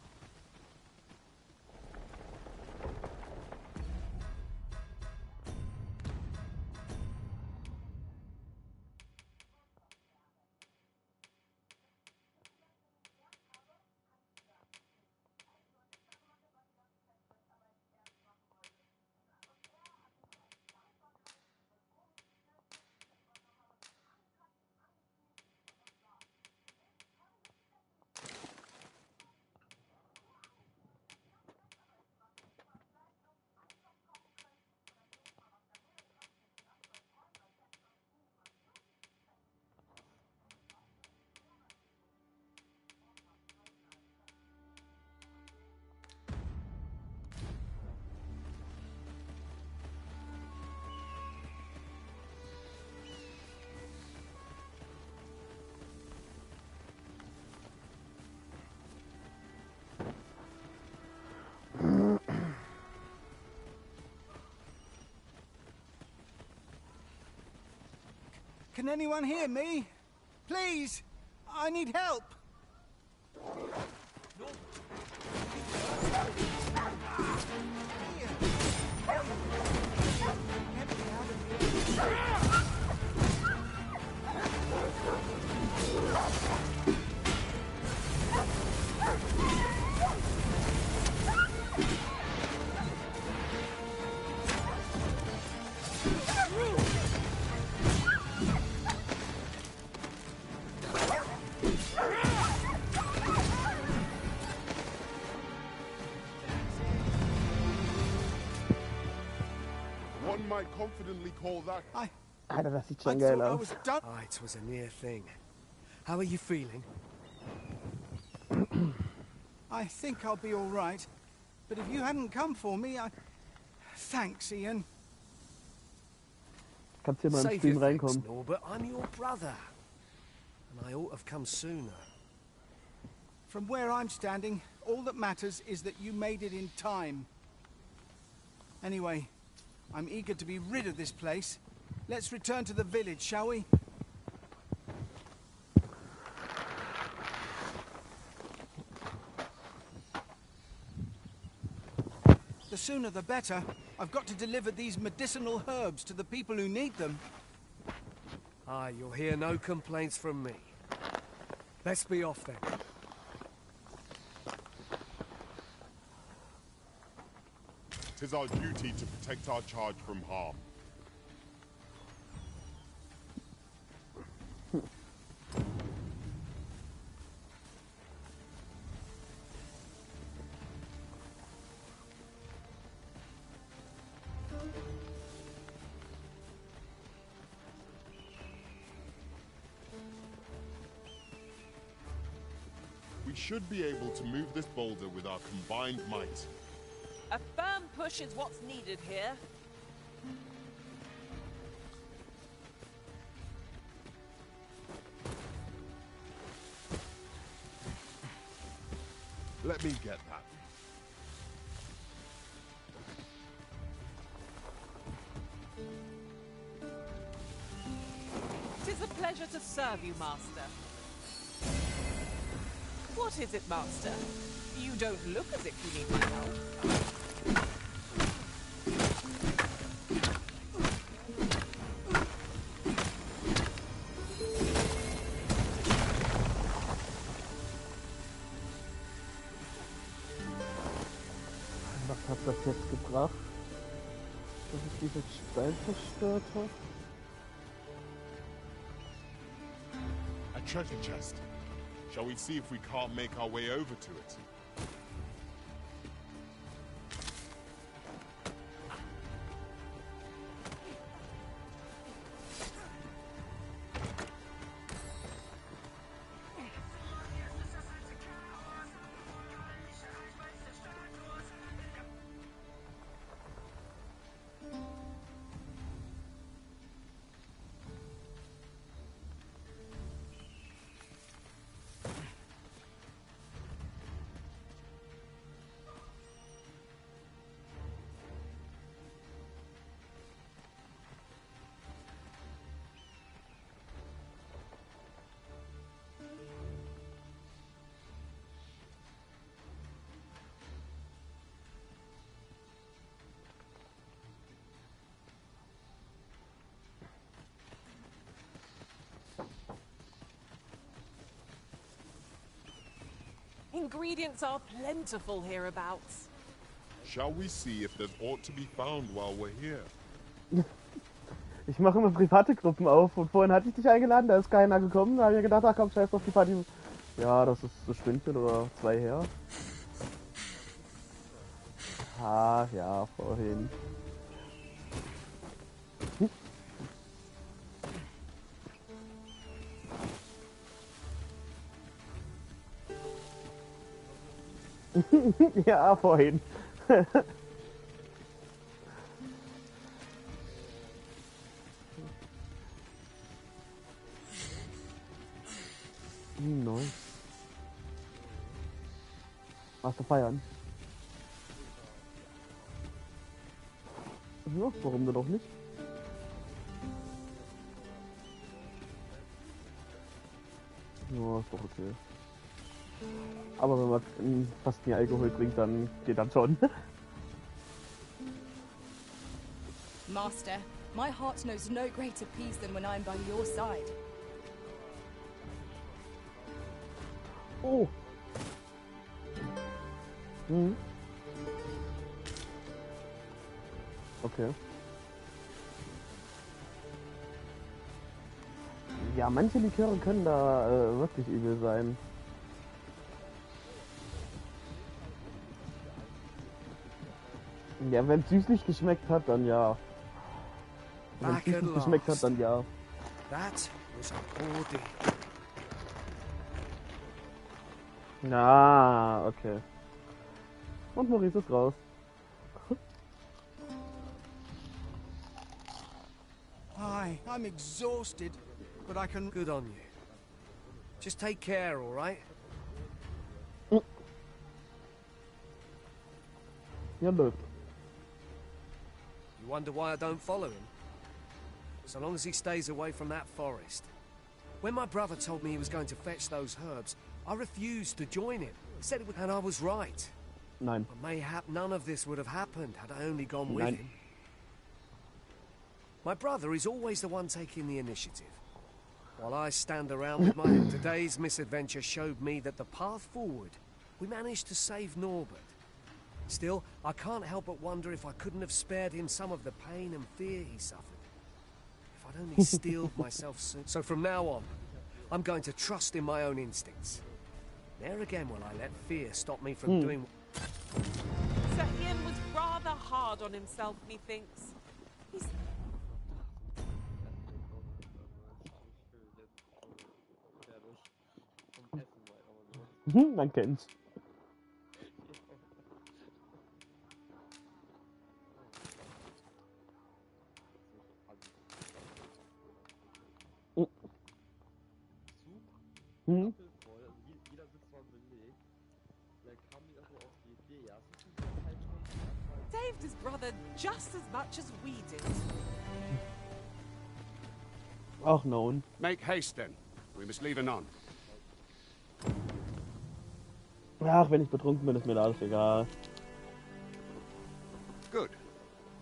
Can anyone hear me? Please! I need help! One might confidently call that... Alter, das sieht schon geil aus. Ah, it was a near thing. How are you feeling? I think I'll be all right. But if you hadn't come for me, Thanks, Ian. Kannst hier mal ins Save Stream your reinkommen. thanks, Norbert. I'm your brother. And I ought to have come sooner. From where I'm standing, all that matters is that you made it in time. Anyway, I'm eager to be rid of this place. Let's return to the village, shall we? The sooner the better. I've got to deliver these medicinal herbs to the people who need them. Ah, you'll hear no complaints from me. Let's be off then. Tis our duty to protect our charge from harm. We should be able to move this boulder with our combined might. A firm push is what's needed here. Let me get that. Tis a pleasure to serve you, Master. What is it, Master? You don't look as if you need my help. Was hat das jetzt gebracht? Dass ich diesen Stein zerstört habe? A treasure chest. Shall we see if we can't make our way over to it? Ingredients are plentiful hereabouts. Shall we see if there's aught to be found while we're here? Ich mache immer private Gruppen auf und vorhin hatte ich dich eingeladen, da ist keiner gekommen, da habe ich mir gedacht, ach komm, scheiß auf die Party. Ja, das ist so Stündchen oder 2 her. Ah, ja, vorhin. Ja, vorhin. Nice. Machst du feiern? Ja, warum denn doch nicht? Ja, ist doch okay. Aber wenn man fast nie Alkohol trinkt, dann geht das schon. Master, my heart knows no greater peace than when I'm by your side. Oh. Mhm. Okay. Ja, manche Liköre können da wirklich übel sein. Ja, wenn es süßlich geschmeckt hat, dann ja. Wenn es süßlich geschmeckt hat, dann ja. That was a ordeal. Ah, okay. Und Maurice ist raus. Hi, I'm exhausted, but I can... Good on you. Just take care, all right? Ja, läuft. You wonder why I don't follow him? So long as he stays away from that forest. When my brother told me he was going to fetch those herbs, I refused to join him. Said it would, and I was right. Nein. But mayhap none of this would have happened had I only gone with him. My brother is always the one taking the initiative. While I stand around with my... Today's misadventure showed me that the path forward, we managed to save Norbert. Still, I can't help but wonder if I couldn't have spared him some of the pain and fear he suffered. If I'd only steeled myself soon. So from now on, I'm going to trust in my own instincts. Ne'er again will I let fear stop me from doing... Sir Ian was rather hard on himself, methinks. He's... Man kennt's. Hm? Saved his brother just as much as we did. Ach, nun. Make haste then. We must leave anon. Ach, wenn ich betrunken bin, ist mir alles egal. Good.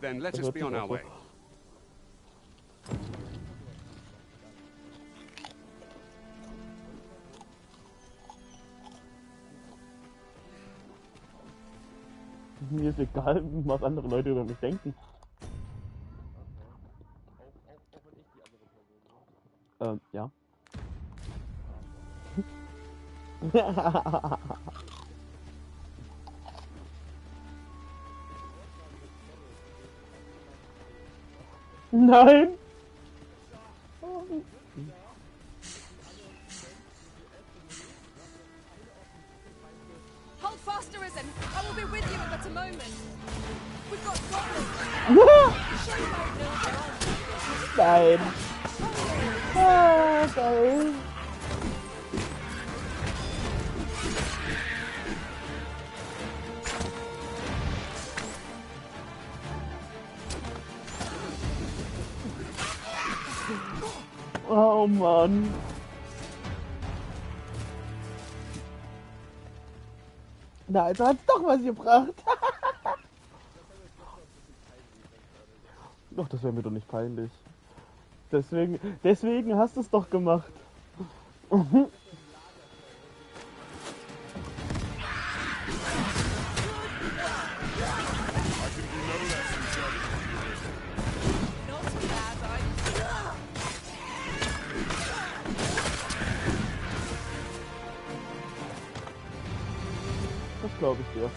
Then let Das us hört be sich on auch our so. way. Mir ist egal, was andere Leute über mich denken. Ja. Nein! Hold fast, Arisen. I will be with you in but a moment. We've got goblins. Nein! Ah, geil! Oh Mann! Na, also hat's doch was gebracht! Doch, das wäre mir doch nicht peinlich. Deswegen hast du es doch gemacht. Das glaube ich dir.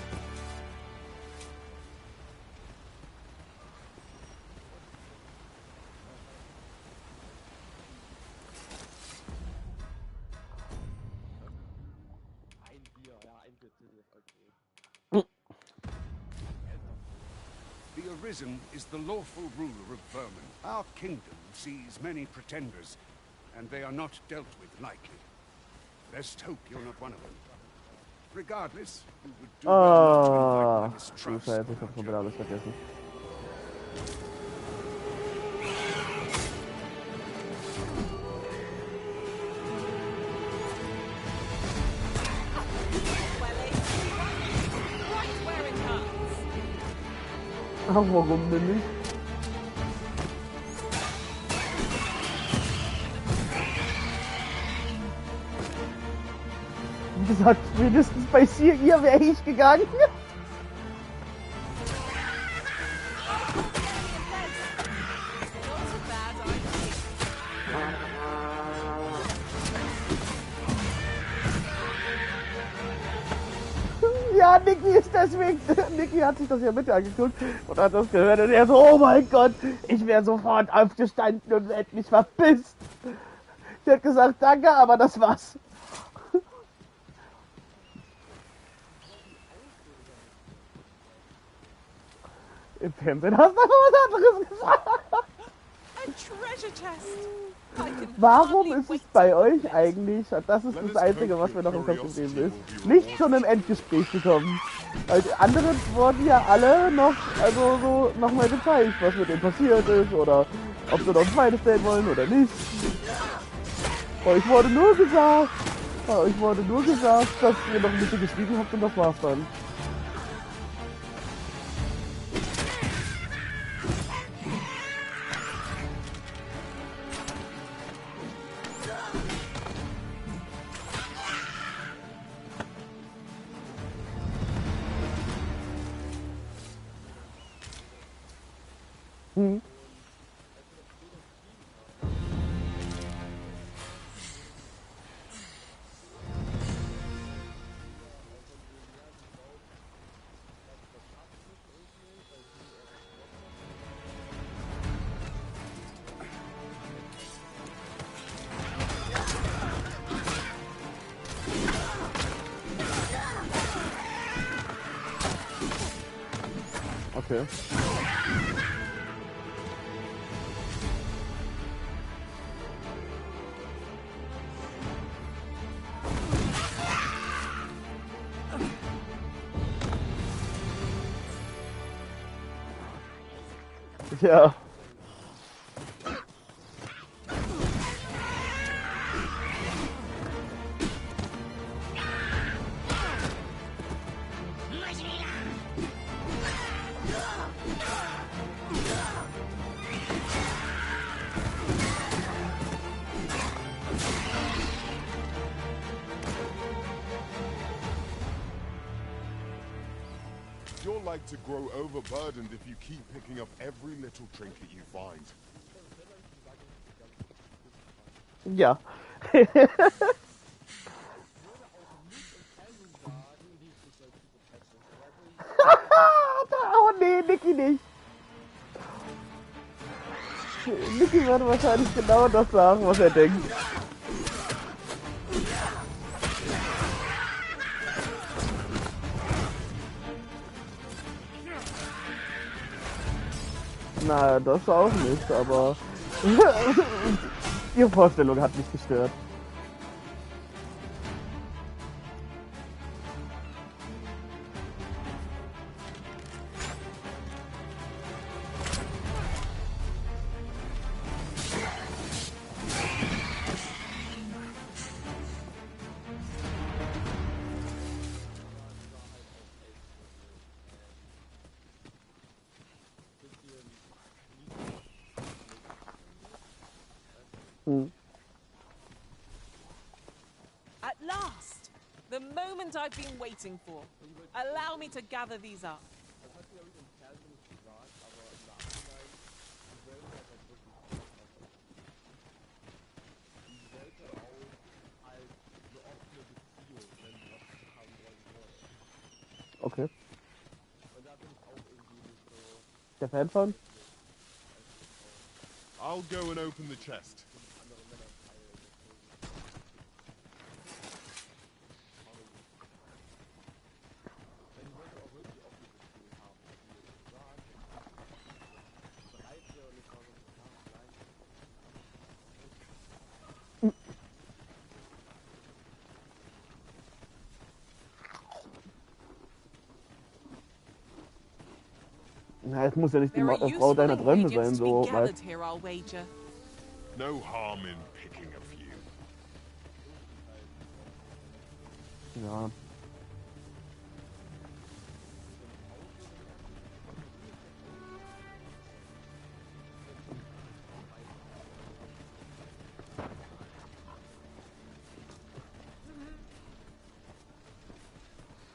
The Arisen is the lawful ruler of Vermin. Our kingdom sees many pretenders, and they are not dealt with lightly. Best hope you're not one of them. Regardless, you would do well not to invite my Du mistrust. Scheiße, ich hab schon wieder alles vergessen. Ach, warum denn nicht? Wie gesagt, wenigstens bei ihr wäre ich gegangen. Ja, Niki ist deswegen. Niki hat sich das ja mit angeguckt und hat das gehört und er so, oh mein Gott, ich wäre sofort aufgestanden und hätte mich verpisst. Ich hätte gesagt, danke, aber das war's. Im Fernsehen hast du aber was anderes gesagt. A treasure chest. Warum ist es bei euch eigentlich, das ist das Einzige, was mir noch im Kopf geblieben ist, nicht schon im Endgespräch gekommen? Weil die anderen wurden ja alle noch, also so nochmal gezeigt, was mit denen passiert ist oder ob sie noch ein zweites stellen wollen oder nicht. Euch wurde nur gesagt, dass ihr noch ein bisschen geschwiegen habt und das war's dann. Hm. Okay. Ja. You're like to grow overburdened if you keep picking up every little trinket you find. Ja. Oh nee, Niki nicht. Niki wird wahrscheinlich genau das sagen, was er denkt. Na, das auch nicht, aber ihre Vorstellung hat mich gestört. At last! The moment I've been waiting for. Allow me to gather these up. Okay. Der Fan von? I'll go and open the chest. Na, es muss ja nicht die There are Frau useful deiner Träume sein, ingredients to so, be weißt gathered here, I'll wager. No harm in picking a few. Ja.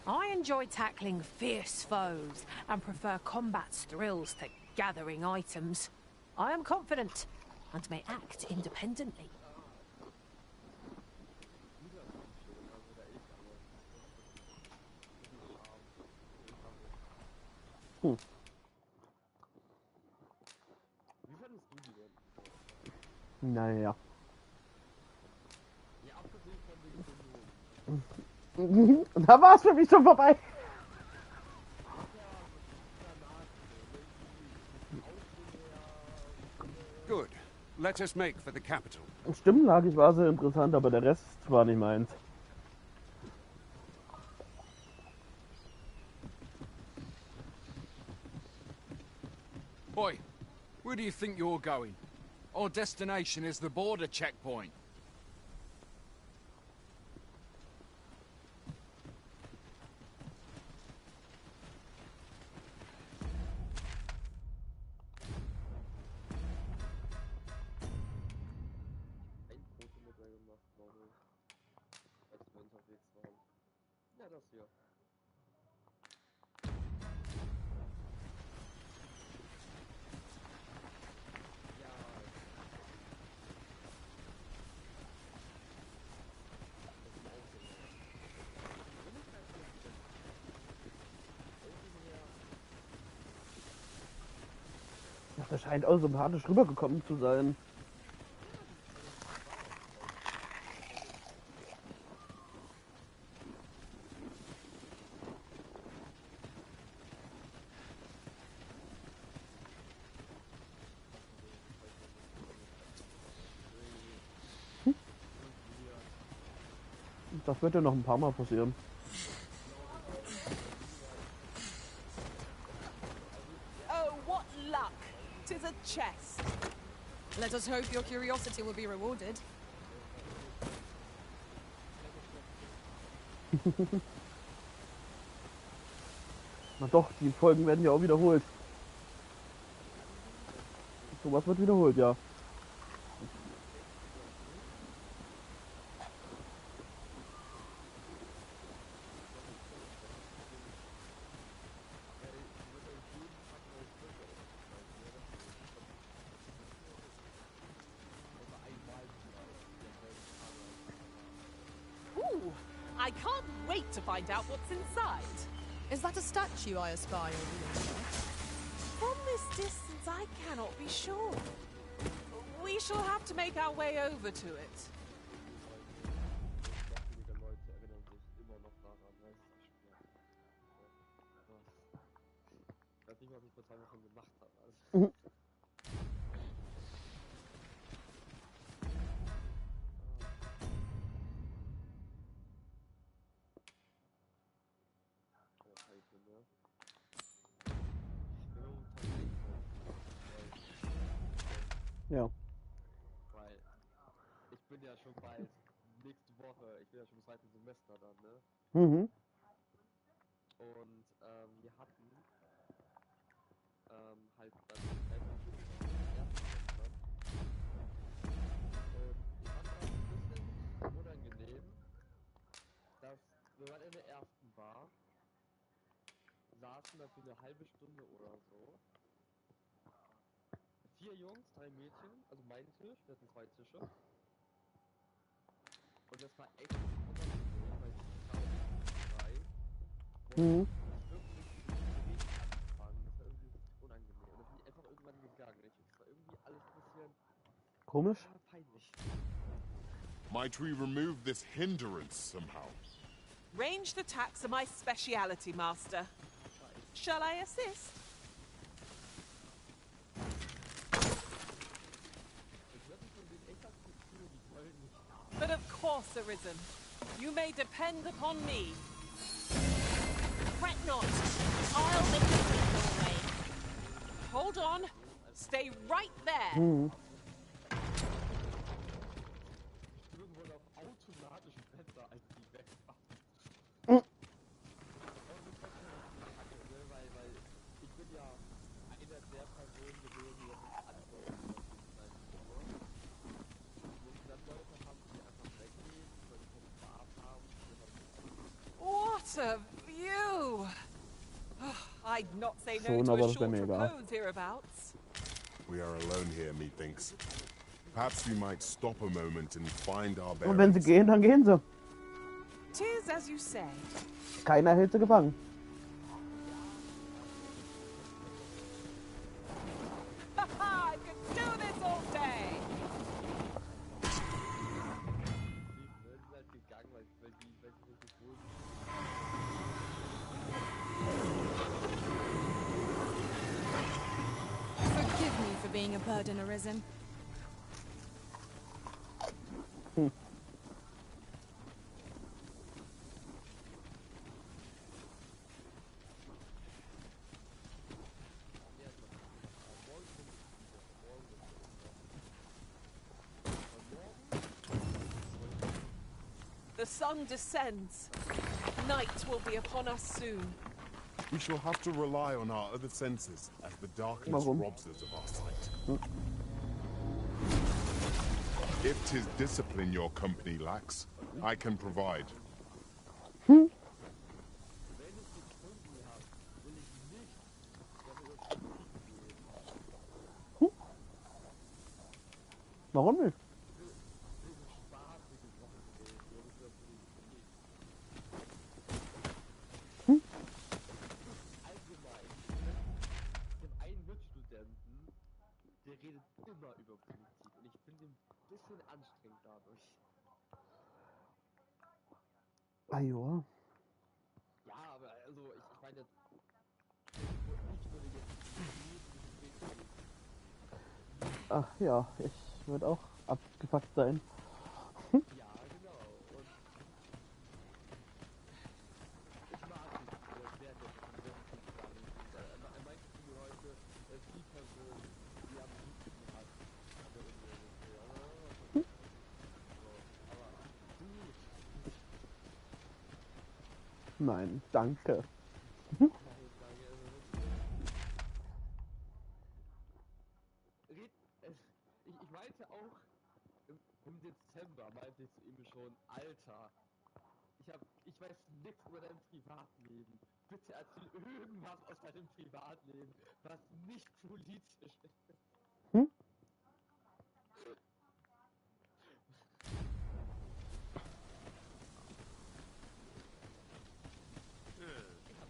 I enjoy tackling fierce foes and prefer combat's thrills to gathering items. I am confident and may act independently. Naja. Da war es für mich schon vorbei. Good. Let us make for the capital. Stimmenlagig war sehr interessant, aber der Rest war nicht meins. Boy, where do you think you're going? Our destination is the border checkpoint. Ach, der scheint auch sympathisch rübergekommen zu sein. Das wird ja noch ein paar Mal passieren. Oh, what luck! 'Tis a chest. Let us hope your curiosity will be rewarded. Na doch, die Folgen werden ja auch wiederholt. Sowas wird wiederholt, ja. Ooh, I can't wait to find out what's inside. Is that a statue I espy over yonder? From this distance, I cannot be sure. We shall have to make our way over to it. Mhm. Ja. Weil ich bin ja schon bald nächste Woche, ich bin ja schon im zweiten Semester dann, ne? Mhm. Und wir hatten halt dann ersten Semester. Und ich fand das ein bisschen unangenehm, dass wenn man in der ersten war, saßen da für eine halbe Stunde oder so 4 Jungs, 3 Mädchen, also mein Tisch, wir hatten 2 Tische. Und das war echt ein bisschen unangenehm, weil die Frauen 3 Mhm. wirklich Gespräch anfangen. Das war irgendwie unangenehm. Und dann bin ich einfach irgendwann gegangen. Ich finde, das war irgendwie alles ein bisschen Komisch. peinlich. Might we remove this hindrance somehow? Ranged attacks are my speciality, Master. Shall I assist? But of course, Arisen. You may depend upon me. Fret not. I'll make it your way. Hold on. Stay right there. Mhm. Wohl auch automatisch besser als die Wegfahrt. Mhm. Weil ich bin ja einer der Personen gewesen, die das verantwortlich war für die Zeit. Wo dann Leute haben, die einfach weggehen, weil die keinen Spaß haben. What a view! I'd not say no Schon, to aber a das wäre short mir egal. repose hereabouts. We are alone here, methinks. Perhaps we might stop a moment and find our Und wenn sie bearings. gehen, dann gehen sie. 'Tis as you say. Keiner hält sie gefangen. I could do this all day! Forgive me for being a burden, Arisen. The sun descends. Night will be upon us soon. We shall have to rely on our other senses as the darkness Warum? robs us of our sight. If 'tis discipline your company lacks, I can provide. Warum nicht? Der redet immer über Politik und ich finde ihn ein bisschen anstrengend dadurch. Ah ja. Ja, aber also ich meine jetzt, ich würde jetzt Ach ja, ich würde auch abgefuckt sein. ja, genau. Und Nein, danke. Nein, danke, ich meinte auch, im Dezember meinte ich zu ihm schon, Alter, ich weiß nichts über dein Privatleben. Bitte erzähl irgendwas aus deinem Privatleben, was nicht politisch ist. Hm?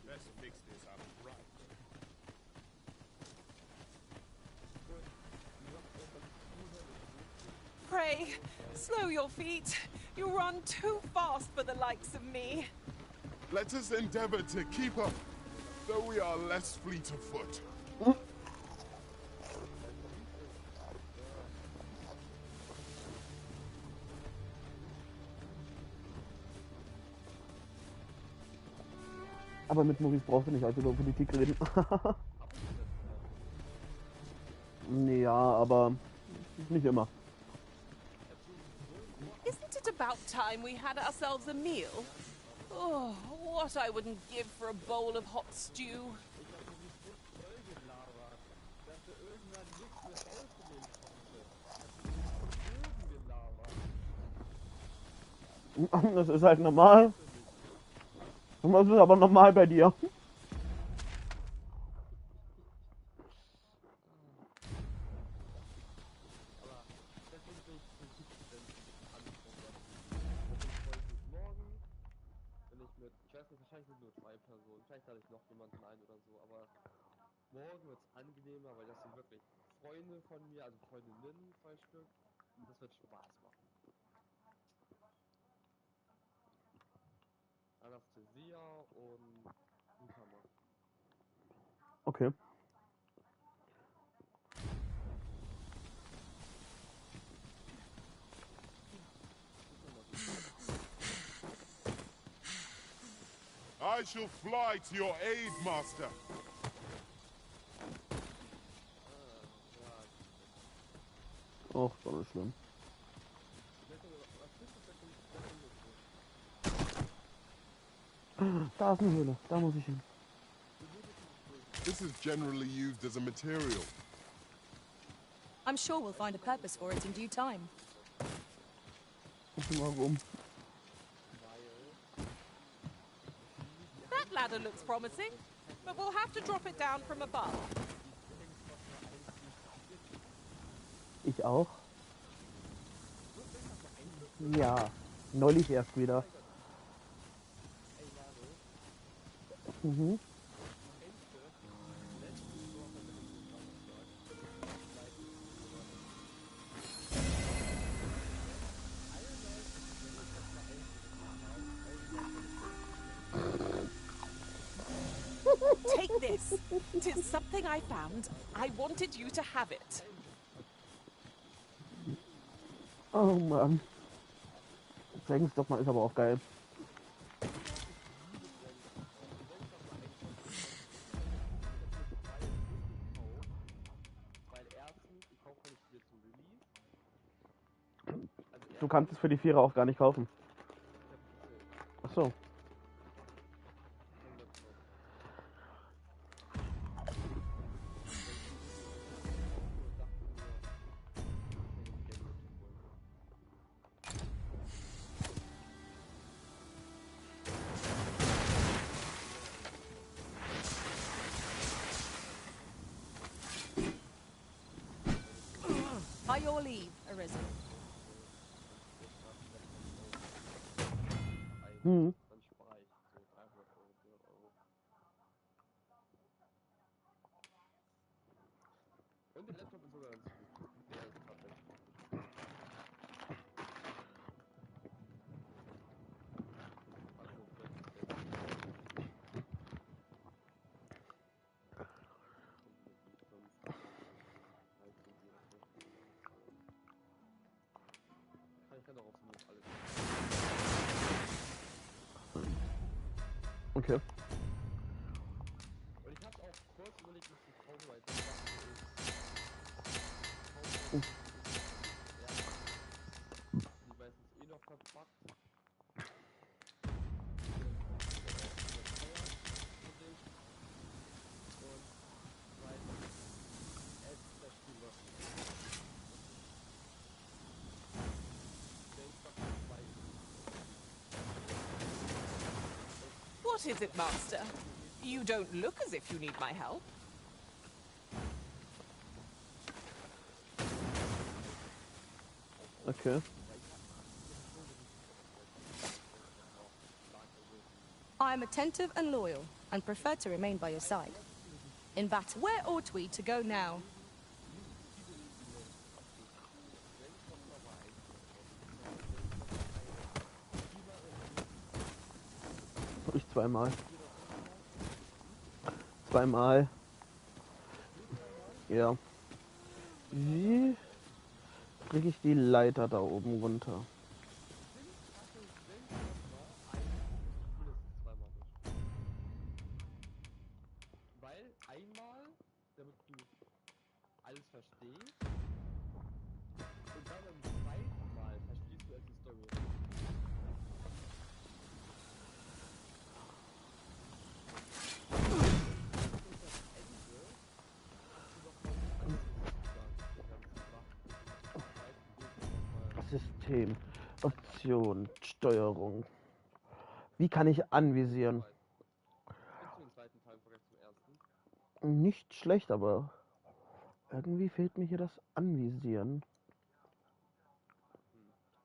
Best fix this up right. Pray, slow your feet. You run too fast for the likes of me. Let us endeavor to keep up, though we are less fleet of foot. Aber mit Maurice brauchst du nicht allzu über Politik reden. Ja, aber nicht immer. Isn't it about time we had ourselves a meal? Oh, what I wouldn't give for a bowl of hot stew. Das ist halt normal. Das ist aber normal bei dir. Ich weiß nicht, wahrscheinlich sind nur 2 Personen, vielleicht lade ich noch jemanden ein oder so, aber morgen wird es angenehmer, weil das sind wirklich Freunde von mir, also Freundinnen, 2 Stück, und das wird Spaß machen. Anastasia und Newcomer. Okay. I shall fly to your aid, Master. Och, gar nicht schlimm. Da ist eine Höhle, da muss ich hin. This is generally used as a material. I'm sure we'll find a purpose for it in due time. Warum? That ladder looks promising, but we'll have to drop it down from above. Ich auch. Ja, neulich erst wieder. Mhm. Take this. 'Tis something I found. I wanted you to have it. Oh Mann. Dragon's Dogma ist aber auch geil. Du kannst es für die Vierer auch gar nicht kaufen. Ach so. By your leave, Arisen. Hm. Dann spare ich so 300 Euro, 400 Euro. Und der Laptop ist sogar ganz gut. Der ist tatsächlich gut. Ich kann darauf zumindest alles. Okay. Und ich habe auch kurz überlegt, mich zu kaufen, weil ich dachte, die meistens eh noch verpackt. What is it, Master? You don't look as if you need my help. Okay. I am attentive and loyal, and prefer to remain by your side. In battle, where ought we to go now? Ich zweimal. Zweimal. Ja. Wie kriege ich die Leiter da oben runter? Weil einmal, damit du alles verstehst, und dann beim zweiten Mal verstehst du erst die Story. System. Option. Steuerung. Wie kann ich anvisieren? Findest du den zweiten Teil im Vergleich zum ersten? Nicht schlecht, aber irgendwie fehlt mir hier das Anvisieren.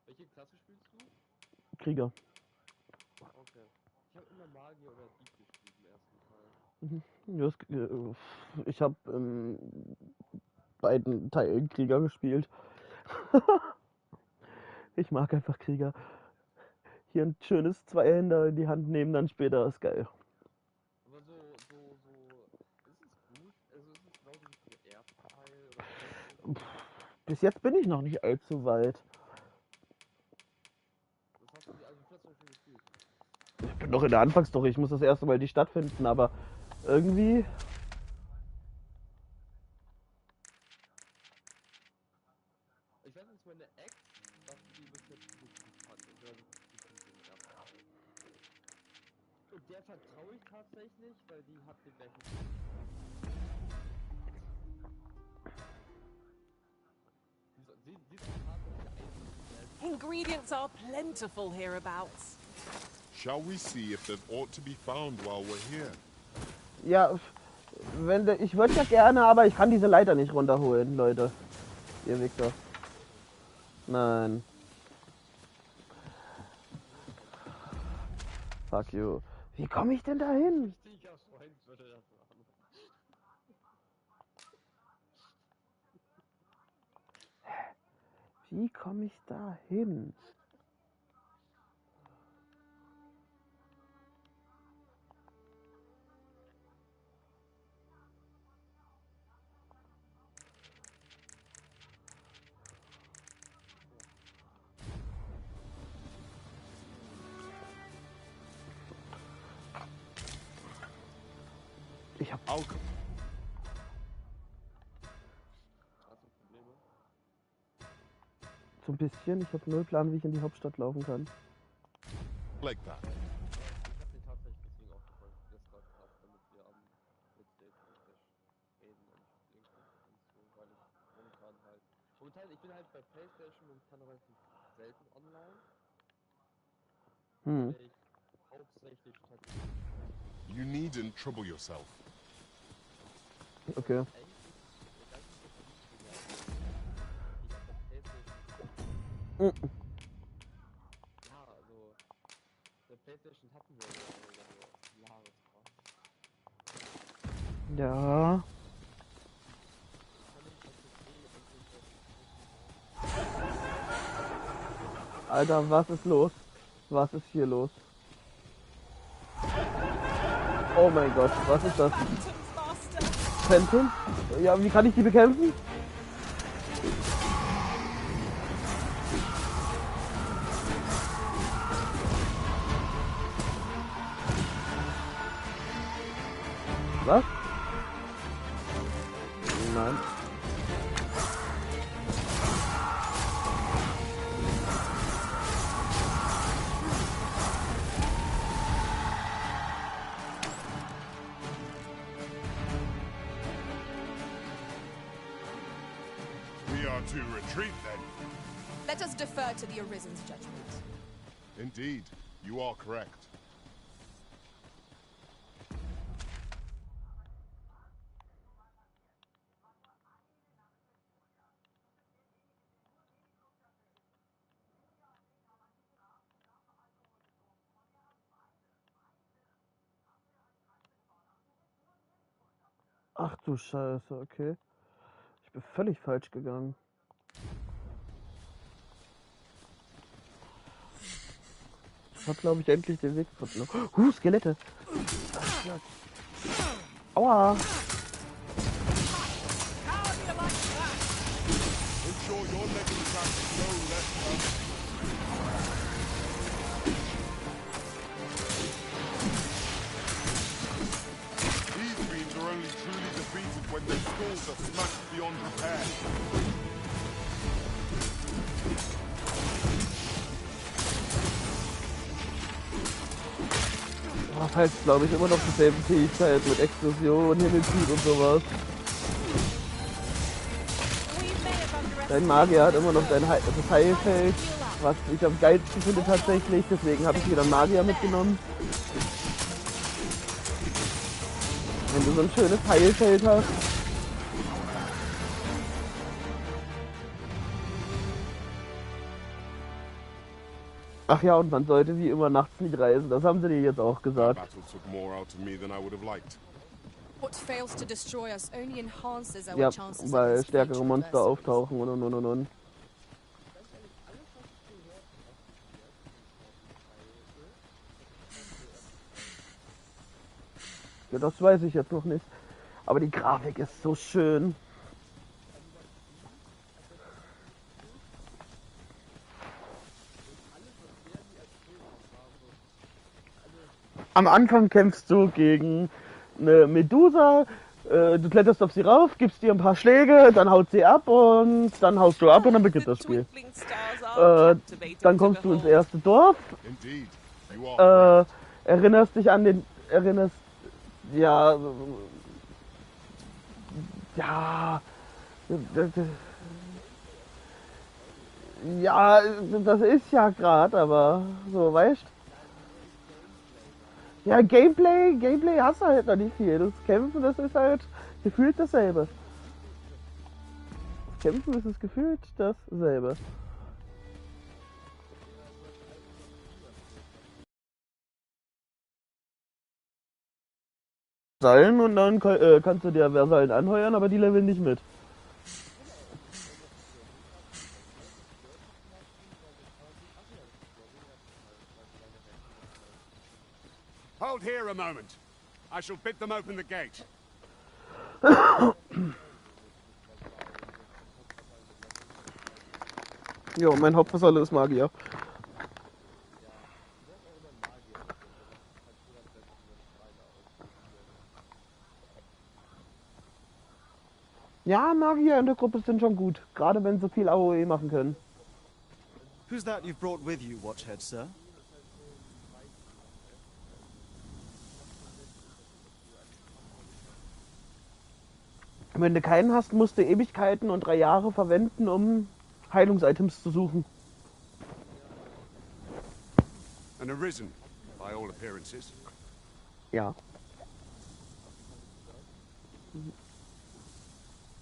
Welche Klasse spielst du? Krieger. Okay. Ich habe immer Magier oder Dieb gespielt im ersten Teil. Ich habe beiden Teilen Krieger gespielt. Ich mag einfach Krieger. Hier ein schönes Zweihänder in die Hand nehmen, dann später ist geil. Aber ist es gut? Also ist es genauso wie der erste Teil? Oder Bis jetzt bin ich noch nicht allzu weit. das hast du schon gespielt? Ich bin noch in der Anfangsstory, ich muss das erste Mal die Stadt finden, aber irgendwie... Ich weiß nicht, meine Ex, was die bis jetzt nicht gut fand. Und der den ersten Teil. Und der vertraue ich tatsächlich, weil die hat den gleichen. Ingredients are plentiful hereabouts. Shall we see if there's aught to be found while we're here? Ja, ich würde ja gerne, aber ich kann diese Leiter nicht runterholen, Leute. Ihr Wichser. Nein. Fuck you. Wie komme ich denn da hin? Wie komme ich da hin? Ich hab auch. So ein bisschen. Ich habe null Plan, wie ich in die Hauptstadt laufen kann. Like that. Ich hab den tatsächlich deswegen auch gefolgt, damit wir am Midday technisch reden und irgendwie und so, weil ich ich bin halt bei PlayStation momentan relativ selten online. Weil ich hauptsächlich You needn't trouble yourself. Okay. Ja, also der PlayStation hatten wir Ja. Alter, was ist los? Was ist hier los? Oh mein Gott, was ist das? Phantom? Ja, wie kann ich die bekämpfen? Was? Nein. We are to retreat then. Let us defer to the Arisen's judgment. Indeed, you are correct. Ach du Scheiße, okay. Ich bin völlig falsch gegangen. Ich hab, glaube ich, endlich den Weg gefunden. Skelette! Aua! These fiends are only truly defeated when their skulls are smashed beyond repair. Das heißt, glaube ich, immer noch dieselben Fähigkeiten mit Explosion, Himmelszug und sowas. Dein Magier hat immer noch das Heilfeld, was ich am geilsten finde tatsächlich, deswegen habe ich wieder einen Magier mitgenommen. Wenn du so ein schönes Heilfeld hast. Ach ja, und man sollte wie immer nachts nicht reisen, das haben sie dir jetzt auch gesagt. Ja, weil stärkere Monster auftauchen und. Ja, das weiß ich jetzt noch nicht. Aber die Grafik ist so schön. Am Anfang kämpfst du gegen eine Medusa, du kletterst auf sie rauf, gibst ihr ein paar Schläge, dann haut sie ab und dann haust du ab und dann beginnt das Spiel. Dann kommst du ins erste Dorf, erinnerst dich an den, ja, das ist ja gerade, aber so, weißt du? Ja, Gameplay hast du halt noch nicht viel. Das Kämpfen, das ist halt gefühlt dasselbe. Das Kämpfen ist es gefühlt dasselbe. Vasallen und dann kannst du dir Vasallen anheuern, aber die leveln nicht mit. Hold here a moment. I shall bid them open the gate. Jo, mein Hauptvasalle ist Magier. Ja, Magier in der Gruppe sind schon gut, gerade wenn sie viel AOE machen können. Who's that you've brought with you, Watchhead, sir? Wenn du keinen hast, musst du Ewigkeiten und 3 Jahre verwenden, um Heilungsitems zu suchen. And arisen, by all appearances. Ja.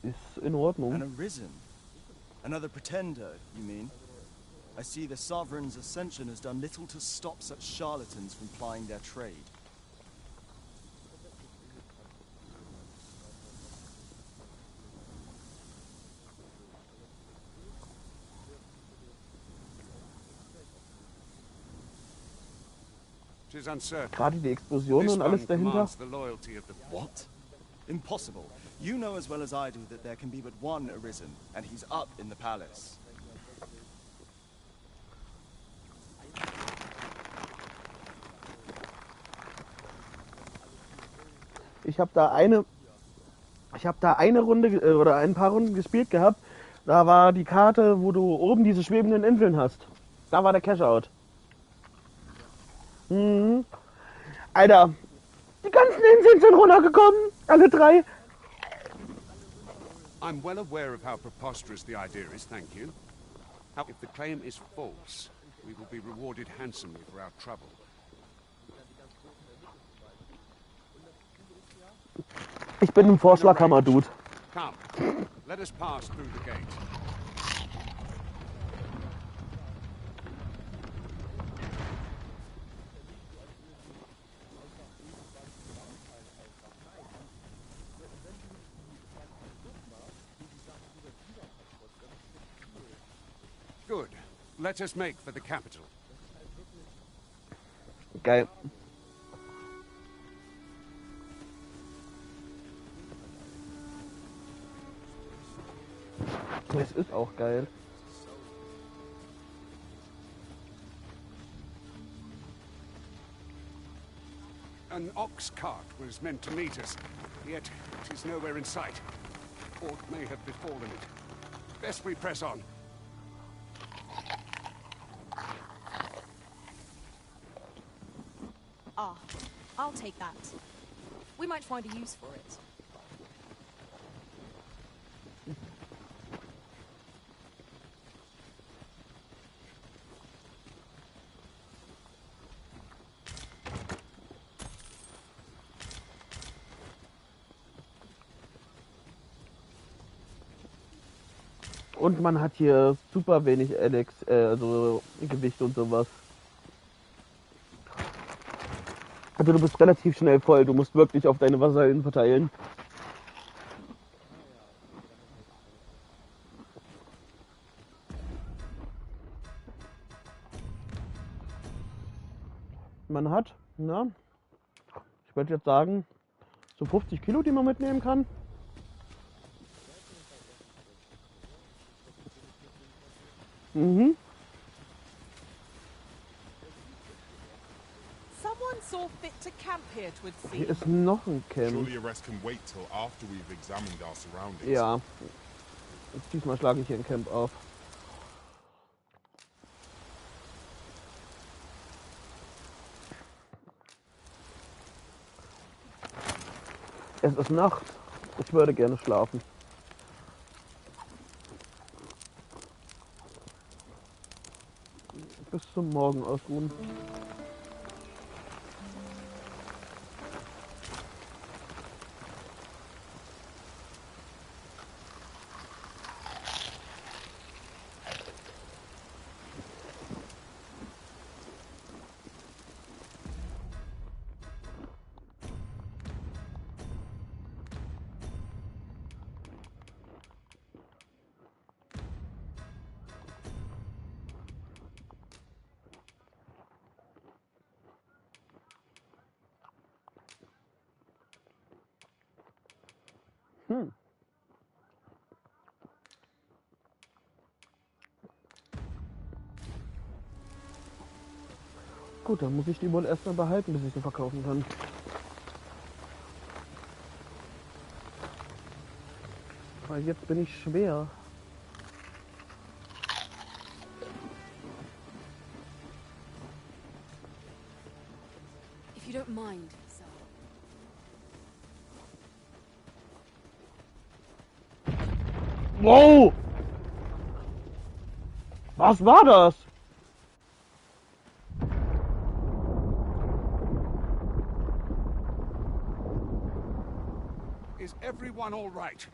Ist in Ordnung. And arisen? Another pretender, you mean? I see the Sovereign's ascension has done little to stop such charlatans from plying their trade. Gerade die Explosionen und alles dahinter. What? Impossible. You know as well as I do that there can be but one Arisen, and he's up in the palace. Ich habe da eine Runde oder ein paar Runden gespielt gehabt. Da war die Karte, wo du oben diese schwebenden Inseln hast. Da war der Cash-Out. Mhm. Alter, die ganzen Inseln sind runtergekommen. Alle 3. I'm well aware of how preposterous the idea is, thank you. How, if the claim is false, we will be rewarded handsomely for our trouble. Ich bin im Vorschlaghammer-Dude. Come, let us pass through the gate. let us make for the capital. Geil. Es ist auch geil. An ox cart was meant to meet us, yet it is nowhere in sight. Aught may have befallen it. Best we press on. Ah, I'll take that. We might find a use for it. Und man hat hier super wenig also Gewicht und sowas. Also du bist relativ schnell voll, du musst wirklich auf deine Vasallen verteilen. Man hat, na, ich würde jetzt sagen, so 50 Kilo, die man mitnehmen kann. Mhm. Someone saw fit to camp here, 'twould seem. Hier ist noch ein Camp. Surely a rest can wait till after we've examined our surroundings. Ja. Diesmal schlage ich hier ein Camp auf. Es ist Nacht. Ich würde gerne schlafen. Bis zum Morgen ausruhen. Gut, dann muss ich die wohl erstmal behalten, bis ich sie verkaufen kann. Weil jetzt bin ich schwer. If you don't mind, sir. Wow! Was war das? Is everyone all right?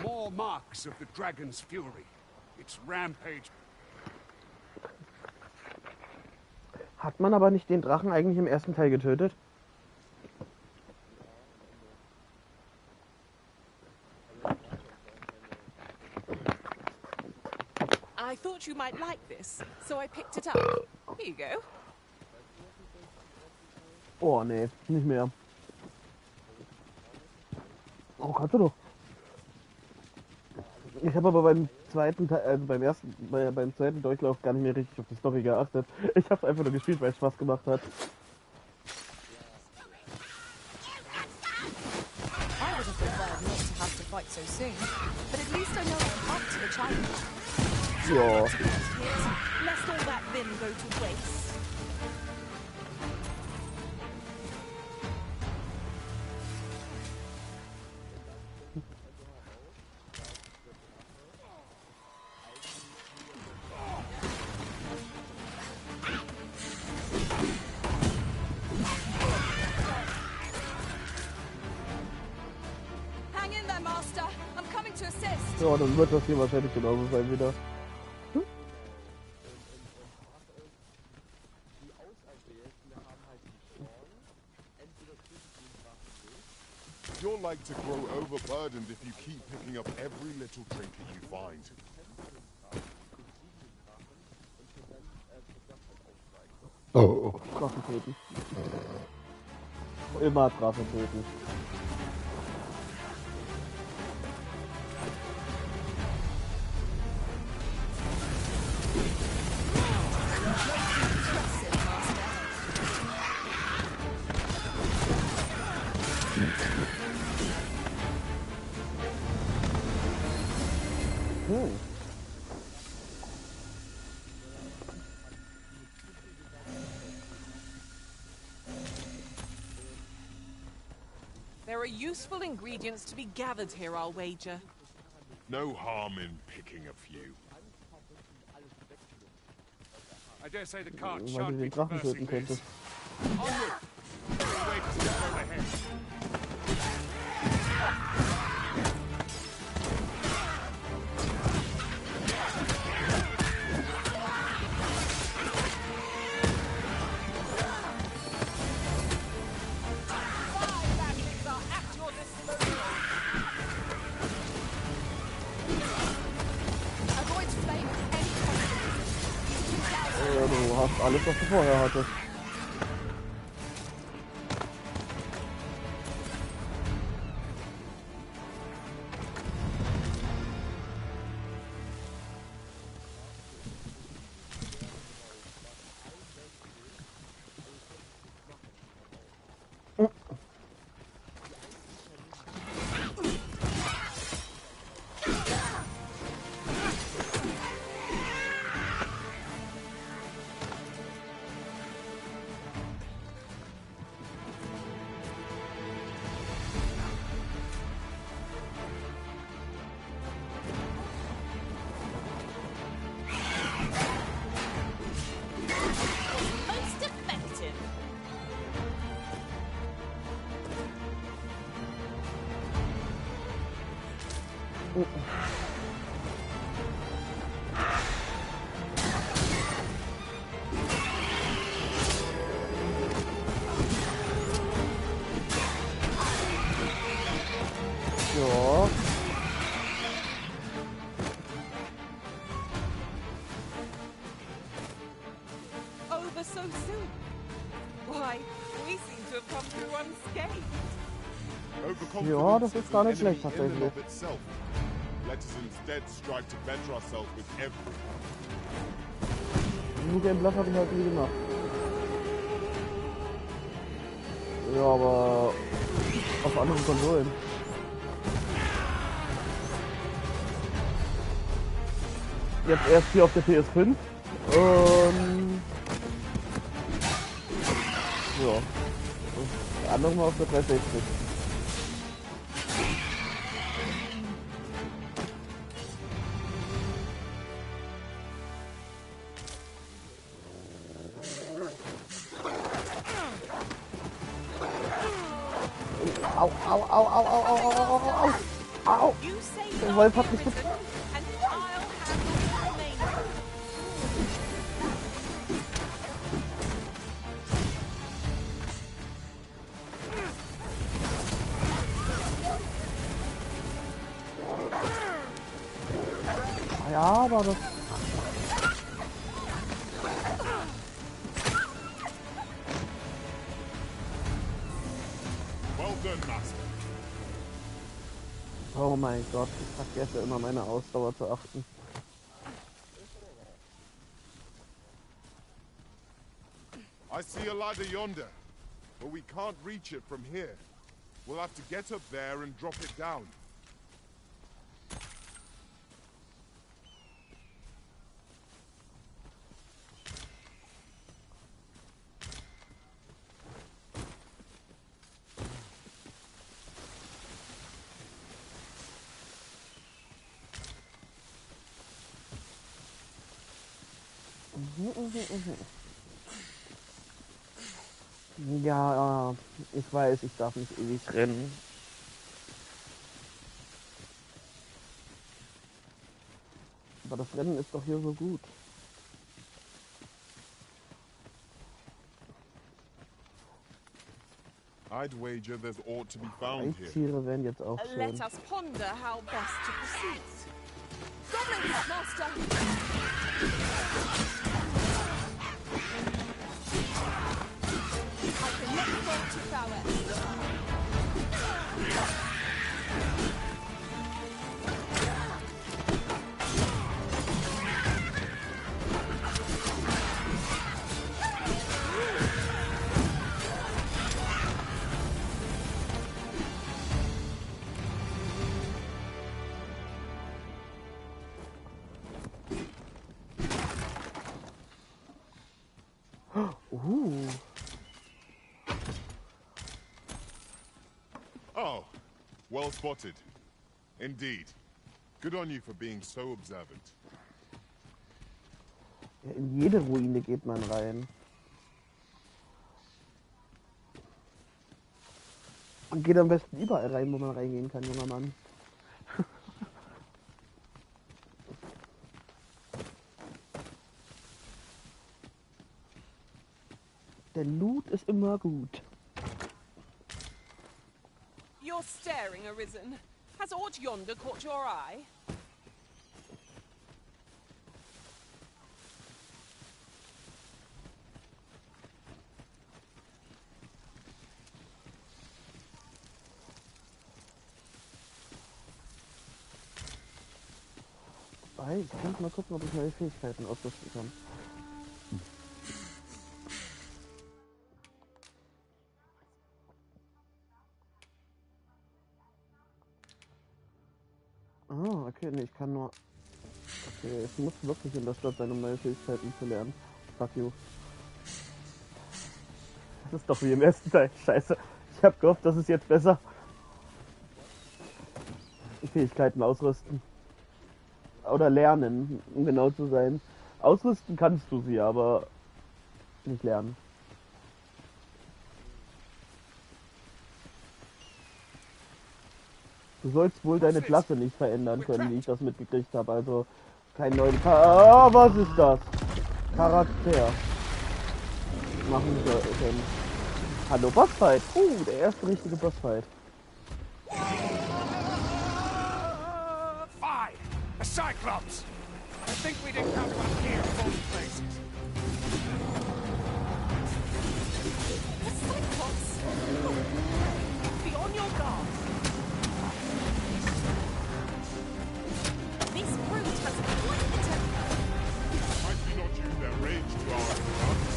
More marks of the dragon's fury. Its rampage. Hat man aber nicht den Drachen eigentlich im ersten Teil getötet? I thought you might like this, so I picked it up. Here you go. Oh nee, nicht mehr. Oh, kannst du doch. Ich habe aber beim zweiten Teil, also beim zweiten Durchlauf gar nicht mehr richtig auf die Story geachtet. Ich habe einfach nur gespielt, weil es Spaß gemacht hat. I would have preferred not to have to fight so soon, but at least I know I'm up to the challenge. Ja. Lest all that vim go to waste. Hang in there, Master. I'm coming to assist. Ja, dann wird das hier wahrscheinlich genauso sein wieder. You're like to grow overburdened if you keep picking up every little trinket you find. Oh. Drachen töten. Immer Drachen töten. There are useful ingredients to be gathered here, I'll wager. No harm in picking a few. I dare say the cart Weil du shan't be den Drachen traversing töten könntest. this. Onward! Wait to step overhead. Du hast alles, was du vorher hattest. Most effective. Ja. Over so soon. Why, we seem to have come through unscathed. Ja, das ist gar nicht schlecht In and tatsächlich. of itself. Let us instead strive to better ourselves with everything. New Game Plus habe ich halt nie gemacht. Ja, aber auf anderen Konsolen. Jetzt erst hier auf der PS5. Ja. Das andere mal auf der 360. Au, au, au, au, au, au, au, au, au, au. Der Wolf hat mich getroffen. Ja, aber das... Well done, Master. Oh mein Gott, ich vergesse immer meine Ausdauer zu achten. I see a ladder yonder, but we can't reach it from here. We'll have to get up there and drop it down. Ja, ich weiß, ich darf nicht ewig rennen. Aber das Rennen ist doch hier so gut. I'd wager there's ought to be found here. Tiere wären jetzt auch Let schön. us ponder how best to proceed. Goblins, Master! Oh, well spotted. Indeed. Good on you for being so observant. Ja, in jede Ruine geht man rein. Man geht am besten überall rein, wo man reingehen kann, junger Mann. Der Loot ist immer gut. You're staring, Arisen. Has aught yonder caught your eye? Ich könnte mal gucken, ob ich neue Fähigkeiten ausrüsten kann. Ah, okay, nee, ich kann nur... Okay, ich muss wirklich in der Stadt sein, um neue Fähigkeiten zu lernen. Fuck you. Das ist doch wie im ersten Teil. Scheiße. Ich hab gehofft, das ist jetzt besser. Fähigkeiten ausrüsten. Oder lernen, um genau zu sein. Ausrüsten kannst du sie, aber nicht lernen. Du sollst wohl deine Klasse nicht verändern können, wie ich das mitgekriegt habe. Also kein neuen was ist das? Charakter. Machen können. Hallo, Bossfight. Der erste richtige Bossfight. Fine! A Cyclops! I think we'd encounter up here of all places. A Cyclops? Be on your guard. This brute has quite a temper. Might we not use their rage to our advantage?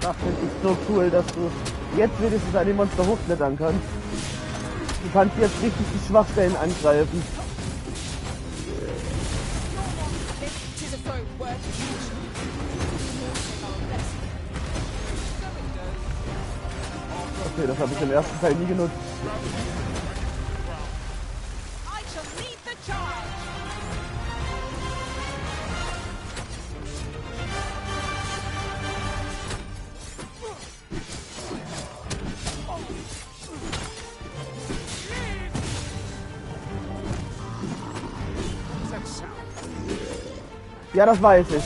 Das finde ich so cool, dass du jetzt wenigstens an die Monster hochklettern kannst. Du kannst jetzt richtig die Schwachstellen angreifen. Okay, das habe ich im ersten Teil nie genutzt. Ja, das weiß ich.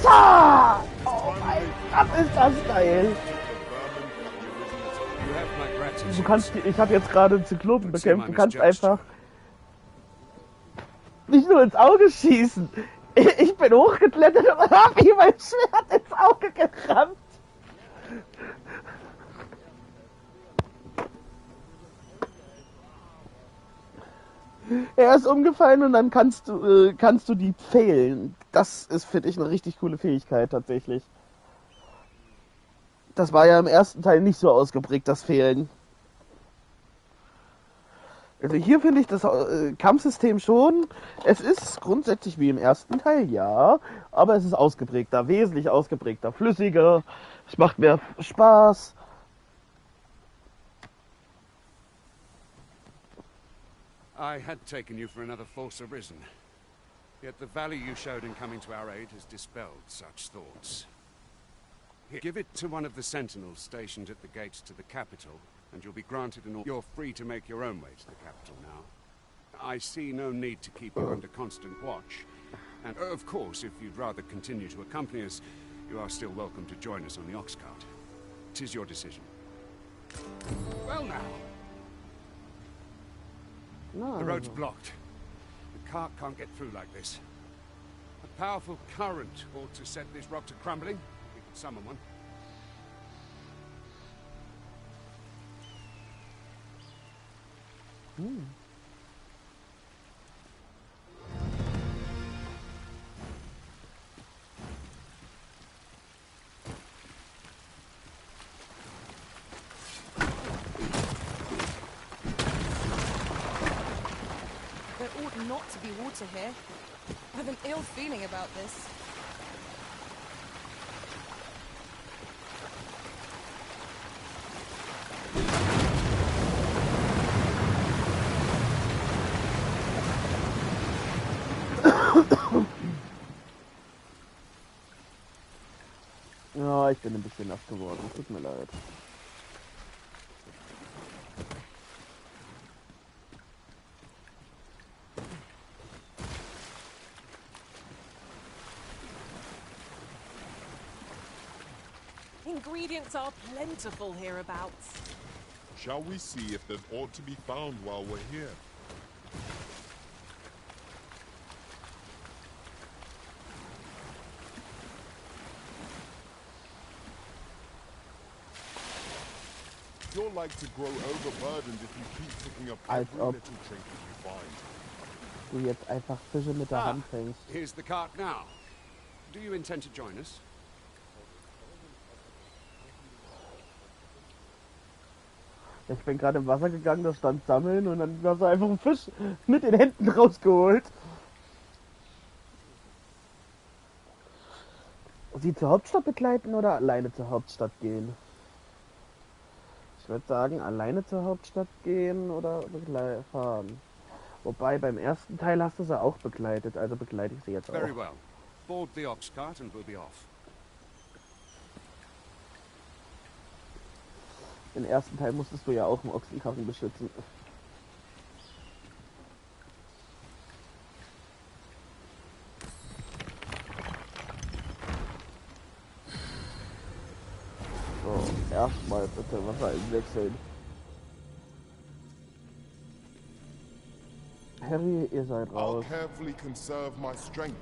Ah! Oh mein Gott, ist das geil! Du kannst, ich habe jetzt gerade einen Zyklopen bekämpft, du kannst einfach nicht nur ins Auge schießen. Ich bin hochgeklettert und habe ihm mein Schwert ins Auge gerammt. Er ist umgefallen und dann kannst du die pfählen. Das ist, finde ich, eine richtig coole Fähigkeit tatsächlich. Das war ja im ersten Teil nicht so ausgeprägt, das Fehlen. Also hier finde ich das Kampfsystem schon, es ist grundsätzlich wie im ersten Teil, ja, aber es ist ausgeprägter, wesentlich ausgeprägter, flüssiger, es macht mehr Spaß. I had taken you for another false arisen. Yet the value you showed in coming to our aid has dispelled such thoughts. Here, give it to one of the sentinels stationed at the gates to the capital, and you'll be granted an order. You're free to make your own way to the capital now. I see no need to keep you under constant watch. And, of course, if you'd rather continue to accompany us, you are still welcome to join us on the ox cart. 'Tis your decision. Well now. No. The road's blocked. The cart can't get through like this. A powerful current ought to set this rock to crumbling. We could summon one. There ought not to be water here. I have an ill feeling about this. Ja, ich bin ein bisschen nass geworden, tut mir leid. Ingredients are plentiful hereabouts. Shall we see if there's aught to be found while we're here? You're like to grow overburdened if you keep picking up Als every ob little trinket you find. du jetzt einfach Fische mit der Hand fängst. Here's the cart now. Do you intend to join us? Ich bin gerade im Wasser gegangen, da stand Sammeln und dann hast du einfach einen Fisch mit den Händen rausgeholt. Sie zur Hauptstadt begleiten oder alleine zur Hauptstadt gehen? Ich würde sagen, alleine zur Hauptstadt gehen oder fahren. Wobei, beim ersten Teil hast du sie auch begleitet, also begleite ich sie jetzt Very auch. well. Board the ox cart and we'll be off. Den ersten Teil musstest du ja auch im Ochsenkarren beschützen. So, erstmal bitte Wasser einwechseln. Harry, ihr seid I'll raus. carefully conserve my strength.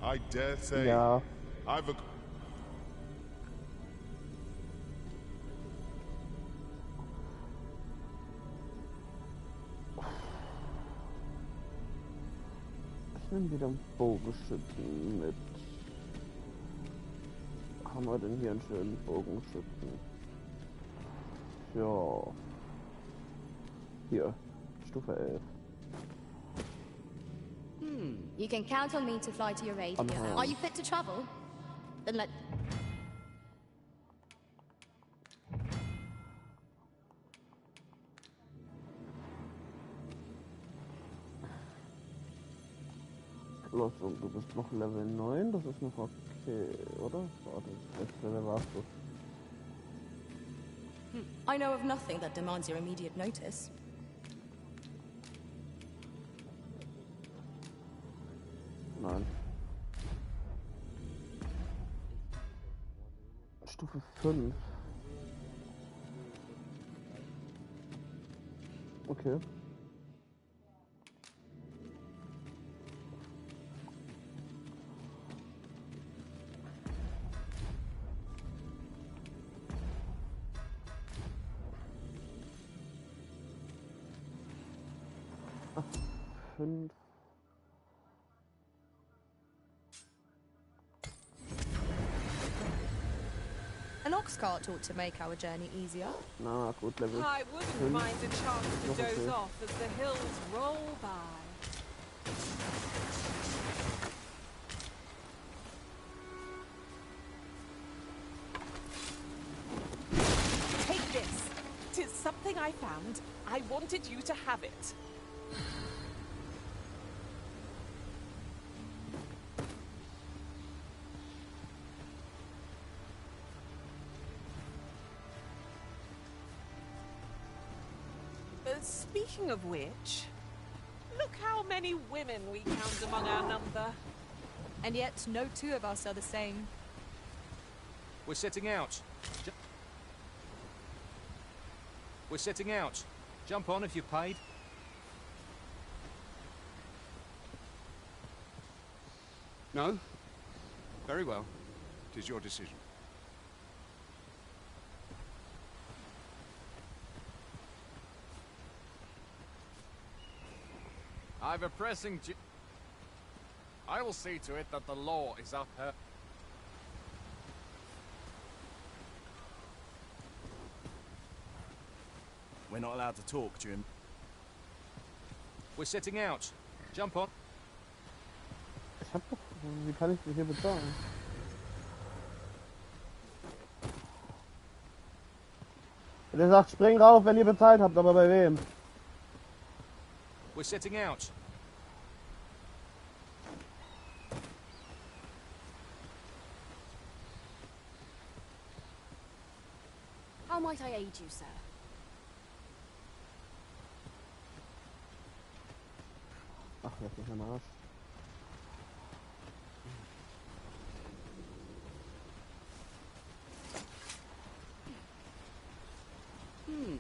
I dare say, Ja. I've a... Ich nehme wieder einen Bogenschützen mit. Haben wir denn hier einen schönen Bogenschützen? Ja. Hier, Stufe 11. You can count on me to fly to your aid. I'm home. Are you fit to travel? Then let... Los, und du bist noch Level 9, das ist noch okay, oder? Warte, welches Level warst du? I know of nothing that demands your immediate notice. Nein. Stufe 5. Okay. 5. An ox cart ought to make our journey easier. Na gut, Level I wouldn't 5. mind a chance to Noch doze okay. off as the hills roll by. Take this. 'Tis something I found. I wanted you to have it. Speaking of which, look how many women we count among our number. And yet, no two of us are the same. We're setting out. We're setting out. Jump on if you're paid. No? Very well. It is your decision. I've a pressing I will see to it that the law is upheld. We're not allowed to talk, Jim. We're setting out. Jump on. Ich hab doch... Wie kann ich mich hier bezahlen? Der sagt, spring rauf, wenn ihr bezahlt habt, aber bei wem? We're setting out. How might I aid you, sir? Ach, leck mich am Arsch.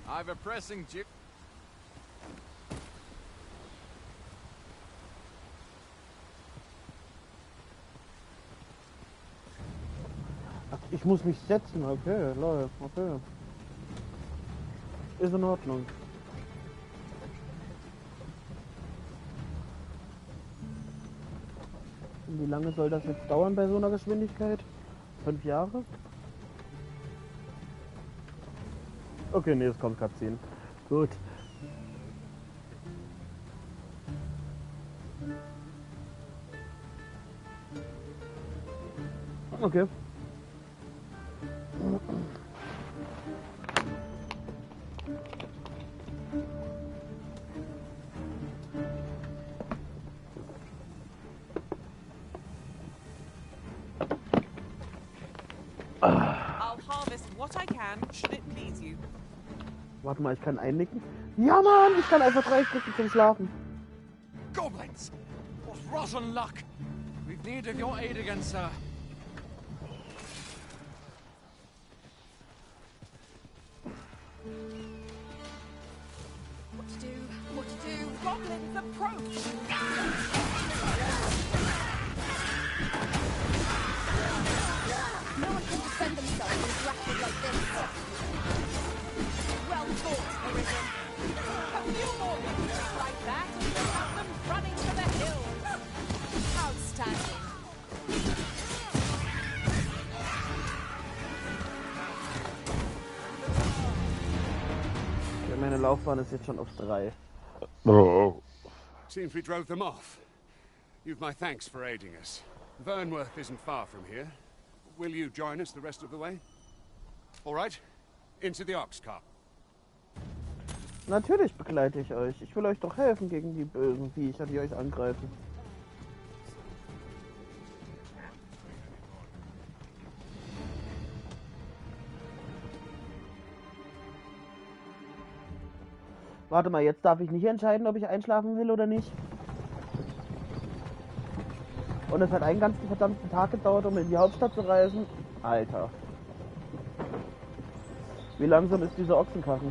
I've a pressing Ach, ich muss mich setzen, okay, Leute, okay. Ist in Ordnung. Und wie lange soll das jetzt dauern bei so einer Geschwindigkeit? 5 Jahre? Okay, nee, es kommt Cutscene. Gut. Okay. I'll harvest what I can, should it please you. Warte mal, ich kann einnicken. Ja, Mann, ich kann einfach 3 drücken zum Schlafen. Goblins! What rotten luck! We've need of your aid again, sir. What to do? What to do? Goblins approach! No one can defend themselves when grappled like this. Well fought, Arisen. A few more victories like that, and we'll have them running to the hills. Outstanding. Ja, meine Laufbahn ist jetzt schon auf 3. Oh. Seems we drove them off. You've my thanks for aiding us. Vernworth isn't far from here. Will you join us the rest of the way? All right. Into the ox cart. Natürlich begleite ich euch. Ich will euch doch helfen gegen die bösen Viecher, die euch angreifen. Warte mal, jetzt darf ich nicht entscheiden, ob ich einschlafen will oder nicht. Und es hat einen ganzen verdammten Tag gedauert, um in die Hauptstadt zu reisen. Alter. Wie langsam ist dieser Ochsenkarren?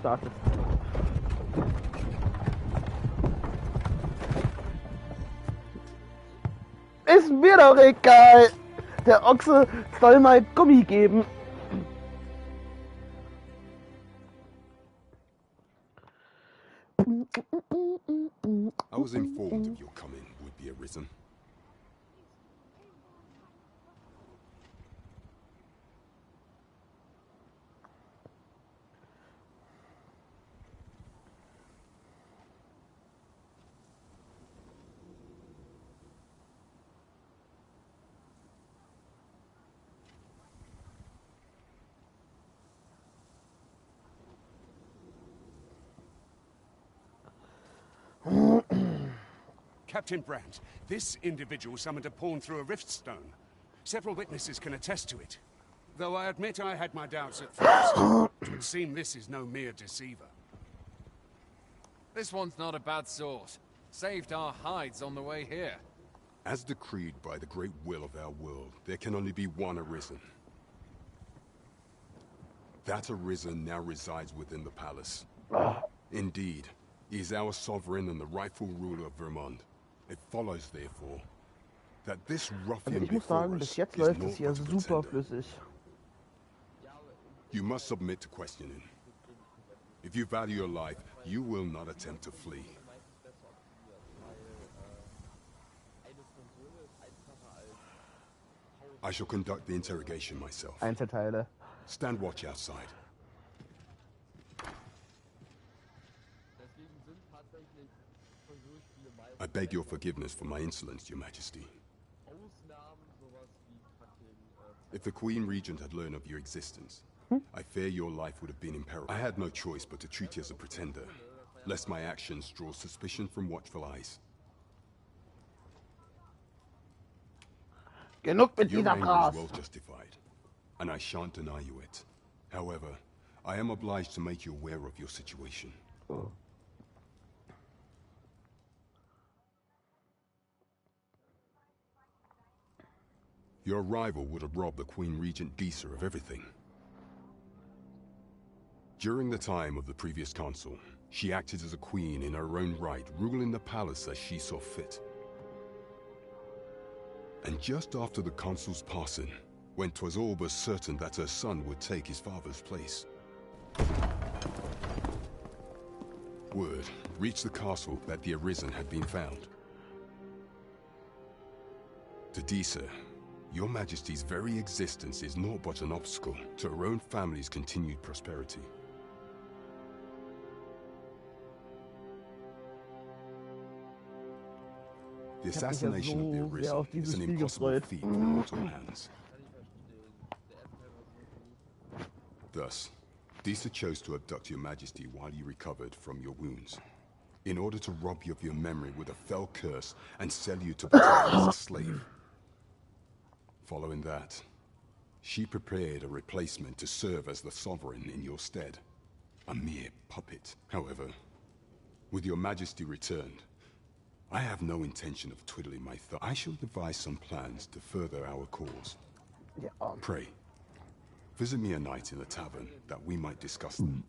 Startet. ist mir doch egal. Der Ochse soll mal Gummi geben. I was informed of your coming, would-be Arisen. Captain Brandt, this individual summoned a pawn through a rift stone. Several witnesses can attest to it. Though I admit I had my doubts at first. It would seem this is no mere deceiver. This one's not a bad sort. Saved our hides on the way here. As decreed by the great will of our world, there can only be one Arisen. That Arisen now resides within the palace. Indeed, he is our sovereign and the rightful ruler of Vermont. It follows, therefore, that this ruffian Ich muss sagen, bis jetzt läuft es hier super flüssig. You must submit to questioning. If you value your life, you will not attempt to flee. I shall conduct the interrogation myself. Einzelteile. Stand watch outside. I beg your forgiveness for my insolence, Your Majesty. If the Queen Regent had learned of your existence, I fear your life would have been in peril. I had no choice but to treat you as a pretender, lest my actions draw suspicion from watchful eyes. Genug mit Your dieser anger Brass. is well justified, and I shan't deny you it. However, I am obliged to make you aware of your situation. Your arrival would have robbed the Queen Regent Disa of everything. During the time of the previous consul, she acted as a queen in her own right, ruling the palace as she saw fit. And just after the consul's passing, when 'twas all but certain that her son would take his father's place, word reached the castle that the Arisen had been found. To Disa, Your Majesty's very existence is naught but an obstacle to her own family's continued prosperity. The assassination of the Arisen is an impossible feat for mortal hands. Thus, Disa chose to abduct Your Majesty while you recovered from your wounds, in order to rob you of your memory with a fell curse and sell you to Battalion as a slave. Following that, she prepared a replacement to serve as the sovereign in your stead. A mere puppet. However, with Your Majesty returned, I have no intention of twiddling my thumb. I shall devise some plans to further our cause. Pray, visit me a night in the tavern that we might discuss them.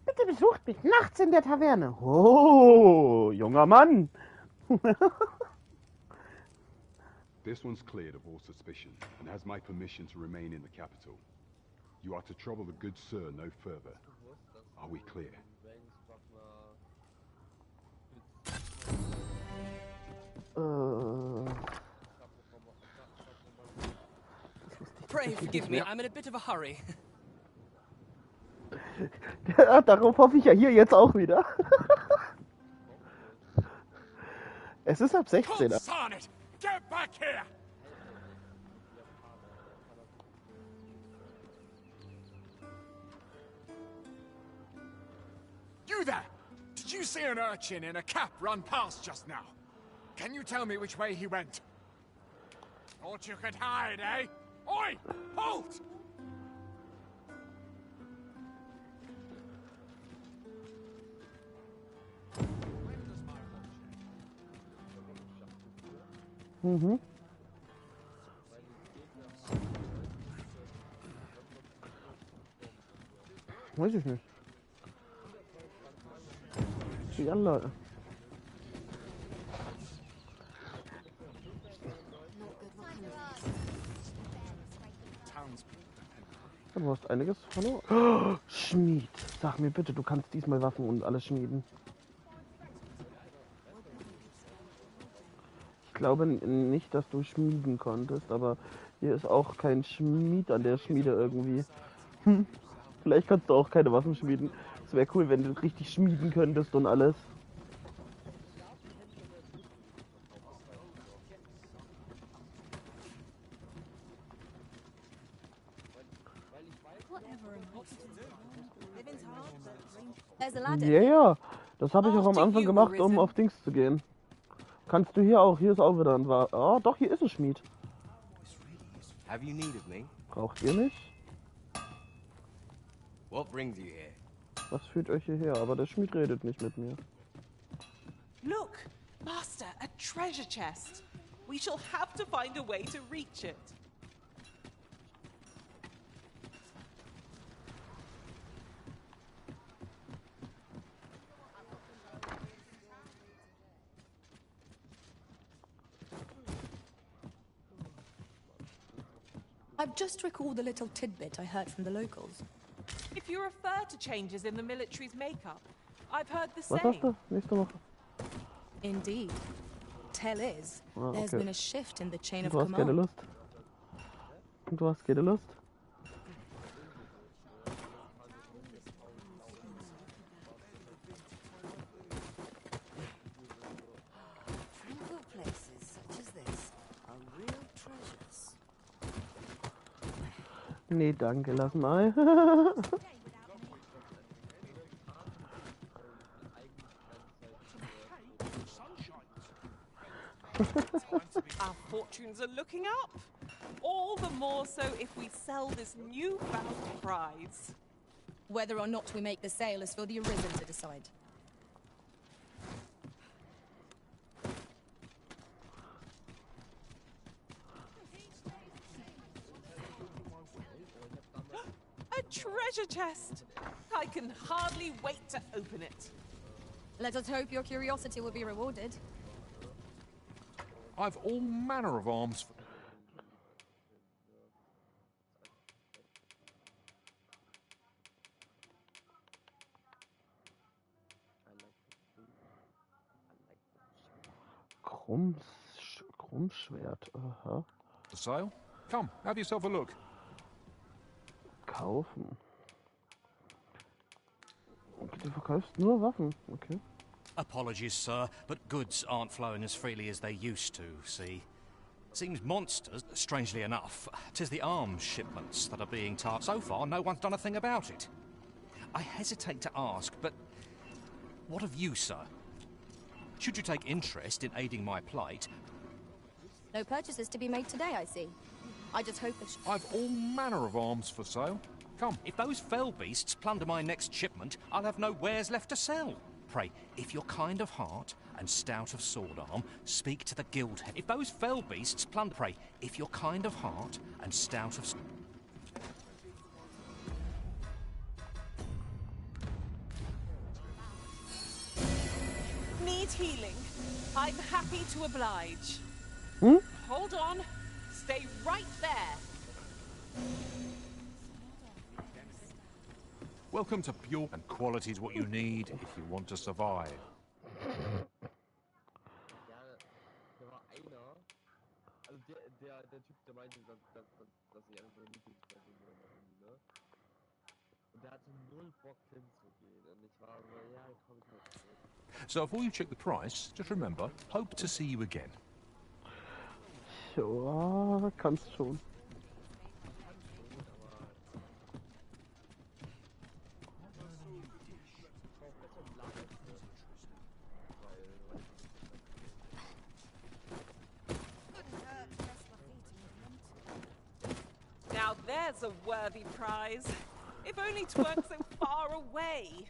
Bitte besucht mich nachts in der Taverne. Oh, junger Mann. This one's cleared of all suspicion and has my permission to remain in the capital. You are to trouble the good sir no further. Are we clear? Pray forgive me, I'm in a bit of a hurry. Ja, darauf hoffe ich ja hier jetzt auch wieder. Es ist ab 16. Get back here! You there! Did you see an urchin in a cap run past just now? Can you tell me which way he went? Thought you could hide, eh? Oi! Halt! Mhm. Weiß ich nicht. Yalla. Du hast einiges verloren. Oh, Schmied. Sag mir bitte, du kannst diesmal Waffen und alles schmieden. Ich glaube nicht, dass du schmieden konntest, aber hier ist auch kein Schmied an der Schmiede irgendwie. Vielleicht kannst du auch keine Waffen schmieden. Es wäre cool, wenn du richtig schmieden könntest und alles. Ja, ja. Das habe ich auch am Anfang gemacht, um auf Dings zu gehen. Kannst du hier auch. Hier ist auch wieder ein War. Oh, doch, hier ist ein Schmied. Have you need of me? Braucht ihr nicht? What brings you here? Was führt euch hierher? Aber der Schmied redet nicht mit mir. Look, Master, a treasure chest. We shall have to find a way to reach it. I've just recalled a little tidbit I heard from the locals. If you refer to changes in the military's makeup, I've heard the Was same. hast du? Nächste Woche. Indeed. Tell is, there's been a shift in the chain of Du hast keine command. Lust. Du hast keine Lust. Tranquil places such as this are real treasures. Nee, danke, lass mal. Our fortunes are looking up. All the more so if we sell this newfound prize. Whether or not we make the sale is for the Arisen to decide. A treasure chest! I can hardly wait to open it. Let us hope your curiosity will be rewarded. I've all manner of arms. Krummschwert, aha. For sale? Come, have yourself a look. Kaufen. Okay, du verkaufst nur Waffen, okay. Apologies, sir, but goods aren't flowing as freely as they used to, see? Seems monsters, strangely enough, 'tis the arms shipments that are being targeted. So far, no one's done a thing about it. I hesitate to ask, but what of you, sir? Should you take interest in aiding my plight? No purchases to be made today, I see. I just hope the I've all manner of arms for sale. Come. If those fell beasts plunder my next shipment, I'll have no wares left to sell. Pray, if you're kind of heart and stout of sword arm, speak to the guild head. If those fell beasts plunder... Pray, if you're kind of heart and stout of... Need healing? I'm happy to oblige. Hold on. Stay right there. Welcome to Pure, and quality's what you need if you want to survive. Ja, da war einer, also der Typ, der meinte, dass ich einfach so eine Lieblingsperson bin oder irgendwie, ne? Und der hatte null Bock hinzugehen. Und ich war so, ja, komm ich halt zurück. So before you check the price, just remember, hope to see you again. Ja, kannst schon. Now there's a worthy prize. If only it weren't so far away.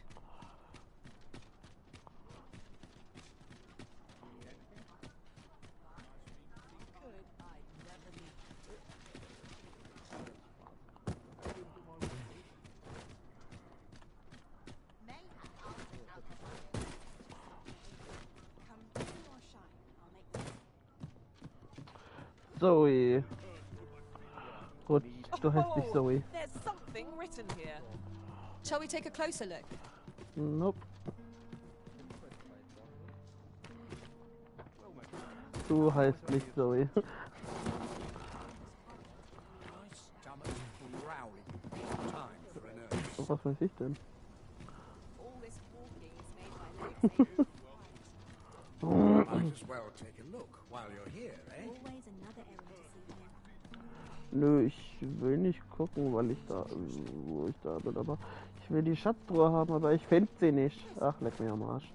Zoe. Gut, du heißt nicht Zoe. There's something written here. Shall we take a closer look? Nope. Du heißt nicht Zoe. Was weiß ich denn? Might as well take a look while you're here, eh? Nö, ich will nicht gucken, weil ich da, wo ich da bin, aber ich will die Schatztruhe haben, aber ich finde sie nicht. Ach, leck mir am Arsch.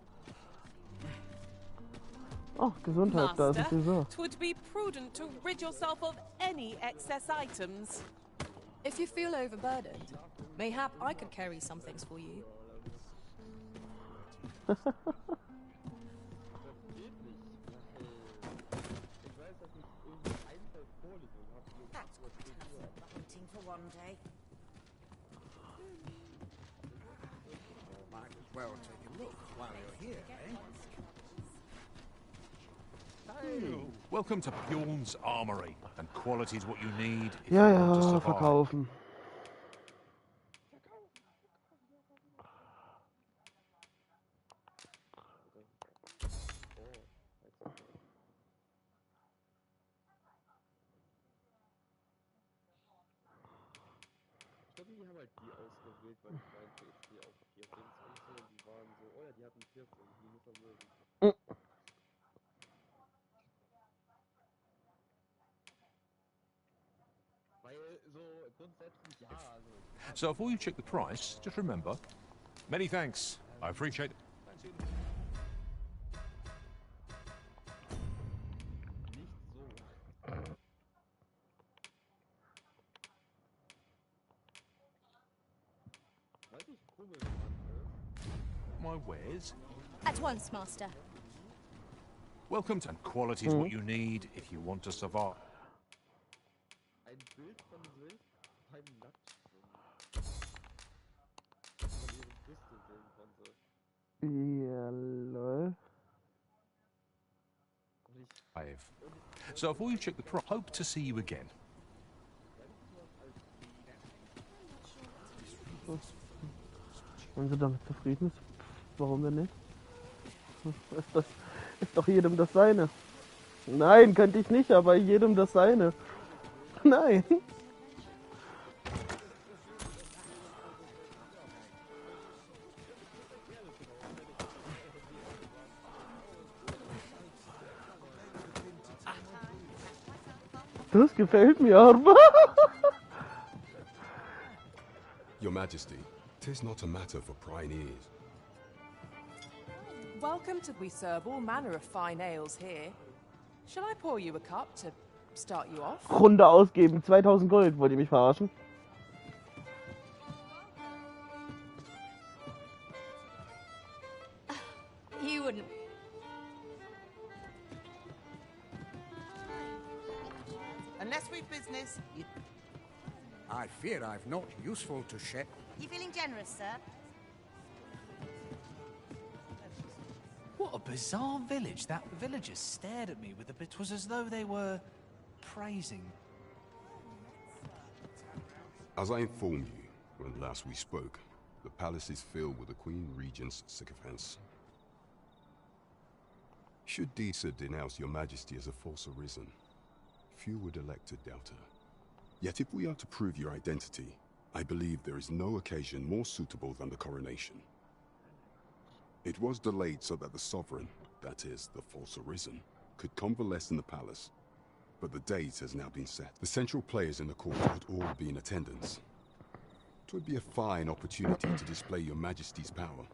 Ach, Gesundheit, da ist es so. It would be prudent to rid yourself of any excess items. If you feel overburdened, mayhap I could carry some things for you. For one day. Might as well take a look while you're here, eh? Welcome to Bjorn's Armory, and quality's what you need if Ja, you want to ja, survive. verkaufen. Ich glaube, die haben halt die ausgewählt, weil ich meinte, ich gehe auf Piercings und so, und die waren so, oh ja, die hatten Piercings, die muss man mögen. Weil so grundsätzlich ja, also. So before you check the price, just remember, many thanks. I appreciate it. My wares. At once, Master. Welcome to and quality's what you need if you want to survive. Ein Bild von Sylph beim Nacktschwimmen. Wo man ihre Brüste sehen konnte. Ja, lol. So before you check the price, hope to see you again. Wenn sie damit zufrieden ist, warum denn nicht? Ist doch jedem das Seine. Nein, könnte ich nicht, aber jedem das Seine. Nein. Das gefällt mir aber. Your Majesty, 'tis not a matter for prying ears. Welcome to. We serve all manner of fine ales here. Shall I pour you a cup to start you off? Runde ausgeben, 2000 Gold, wollt ihr mich verarschen? You wouldn't. Unless we've business, I fear I've not useful to share. You feeling generous, sir? What a bizarre village. That villager stared at me with a bit. It was as though they were praising. As I informed you when last we spoke, the palace is filled with the Queen Regent's sycophants. Should Disa denounce your Majesty as a false arisen, few would elect to doubt her. Yet if we are to prove your identity, I believe there is no occasion more suitable than the coronation. It was delayed so that the sovereign, that is, the false arisen, could convalesce in the palace. But the date has now been set. The central players in the court would all be in attendance. It would be a fine opportunity to display your Majesty's power.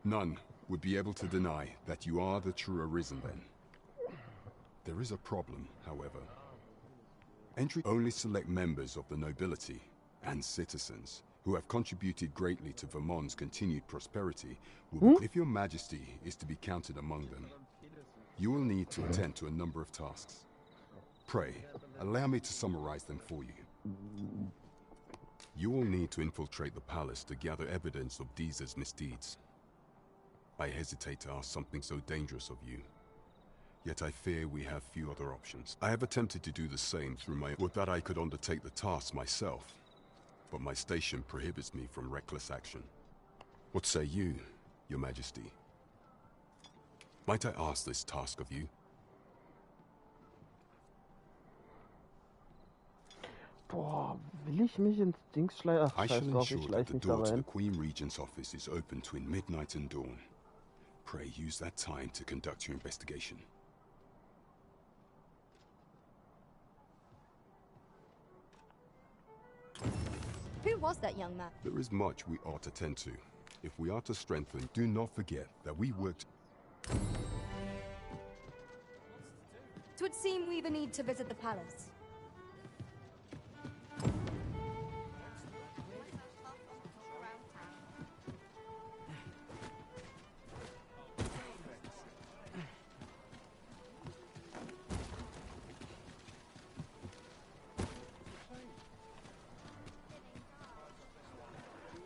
None would be able to deny that you are the true arisen then. There is a problem, however. Entry only select members of the nobility and citizens who have contributed greatly to Vermont's continued prosperity. If your Majesty is to be counted among them, you will need to attend to a number of tasks. Pray, allow me to summarize them for you. You will need to infiltrate the palace to gather evidence of Disa's misdeeds. I hesitate to ask something so dangerous of you. Yet I fear we have few other options. I have attempted to do the same through my... Would that I could undertake the task myself, but my station prohibits me from reckless action. What say you, Your Majesty? Might I ask this task of you? Boah, will ich mich ins Dings schleichen? Ach, I shall scheiß drauf, ich ensure that schleich the mich da door to the rein. Queen Regent's office is open between midnight and dawn. Pray use that time to conduct your investigation. Who was that young man? There is much we ought to tend to. If we are to strengthen, do not forget that we worked... Twould seem we've a need to visit the palace.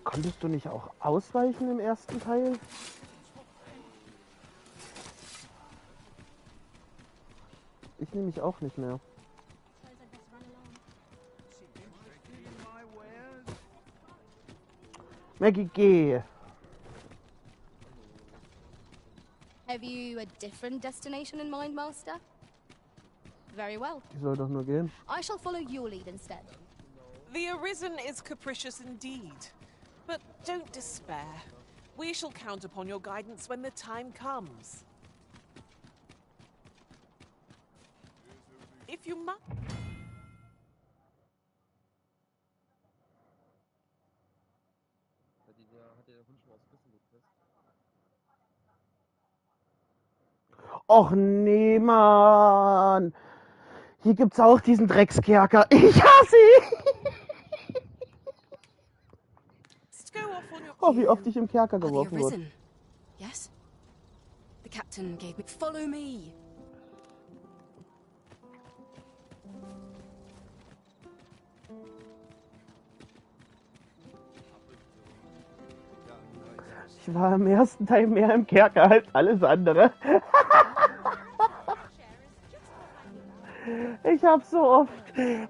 Konntest du nicht auch ausweichen im ersten Teil? Ich nehme mich auch nicht mehr. Maggie, geh! Have you a different destination in mind, Master? Very well. Die soll doch nur gehen. I shall follow your lead instead. The Arisen is capricious indeed. But don't despair. We shall count upon your guidance when the time comes. If you must... Hat der Hund schon mal aufs Kissen gekriegt? Och nee, Mann! Hier gibt's auch diesen Dreckskerker. Ich hasse ihn! Oh, wie oft ich im Kerker geworfen wurde. Yes? The captain gave me... Follow me! Ich war im ersten Teil mehr im Kerker als alles andere. Ich habe so oft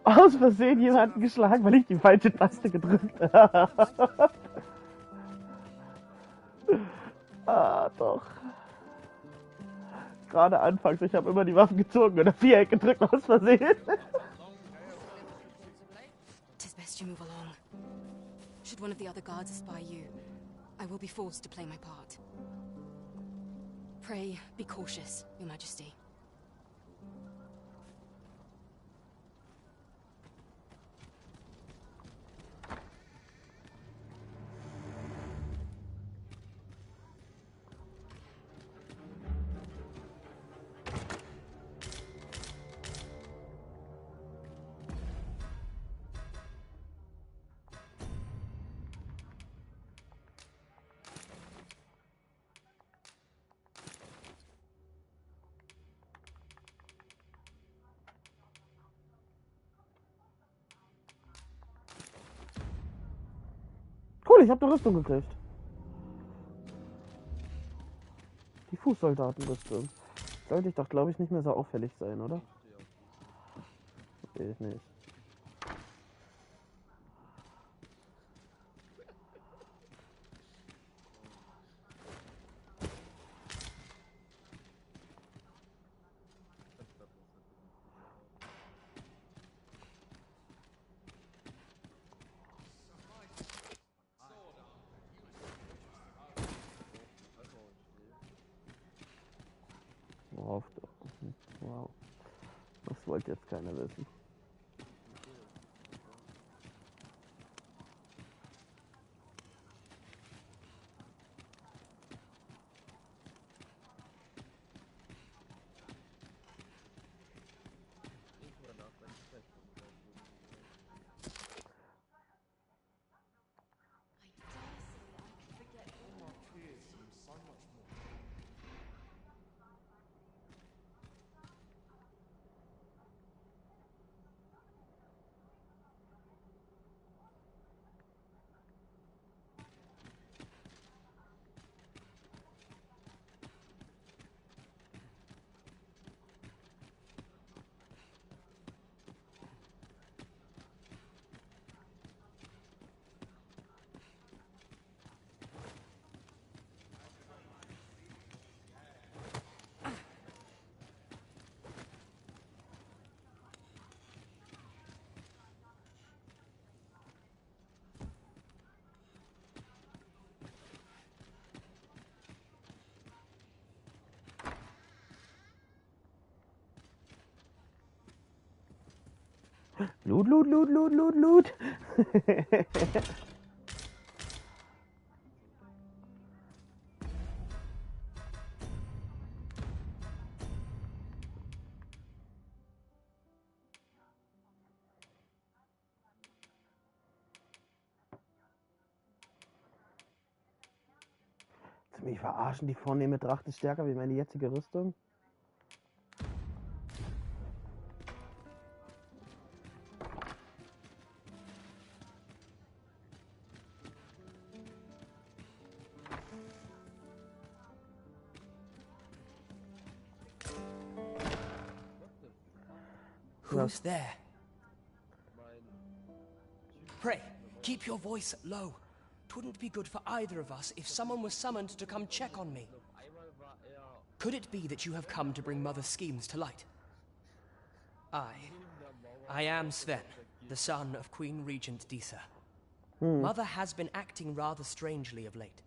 aus Versehen jemanden geschlagen, weil ich die falsche Taste gedrückt habe. Ah, doch. Gerade anfangs, ich habe immer die Waffen gezogen oder Viereck gedrückt aus Versehen. Tis best you move along. Should one of the other guards espy you, I will be forced to play my part. Pray, be cautious, Your Majesty. Cool, ich habe eine Rüstung gekriegt. Die Fußsoldatenrüstung. Sollte ich doch, glaube ich, nicht mehr so auffällig sein, oder? Okay, nicht. Worauf doch? Wow. Das wollte jetzt keiner wissen. Loot, loot, loot, loot, loot, loot. Mich verarschen, die vornehme Tracht ist stärker wie meine jetzige Rüstung. Who's there? Pray, keep your voice low. 'Twouldn't be good for either of us if someone was summoned to come check on me. Could it be that you have come to bring Mother's schemes to light? I am Sven, the son of Queen Regent Disa. Mother has been acting rather strangely of late.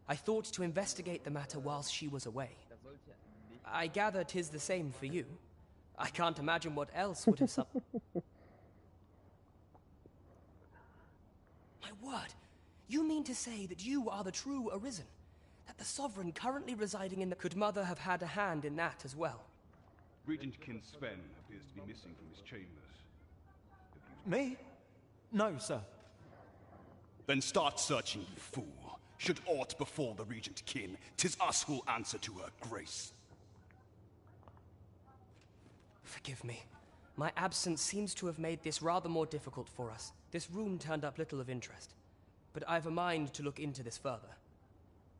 I thought to investigate the matter whilst she was away. I gather 'tis the same for you. I can't imagine what else would have My word! You mean to say that you are the true Arisen? That the Sovereign currently residing in the... Could Mother have had a hand in that as well? Regent Kin Sven appears to be missing from his chambers. Me? No, sir. Then start searching, you fool. Should aught befall the Regent Kin, 'tis us who'll answer to her grace. Forgive me. My absence seems to have made this rather more difficult for us. This room turned up little of interest. But I've a mind to look into this further.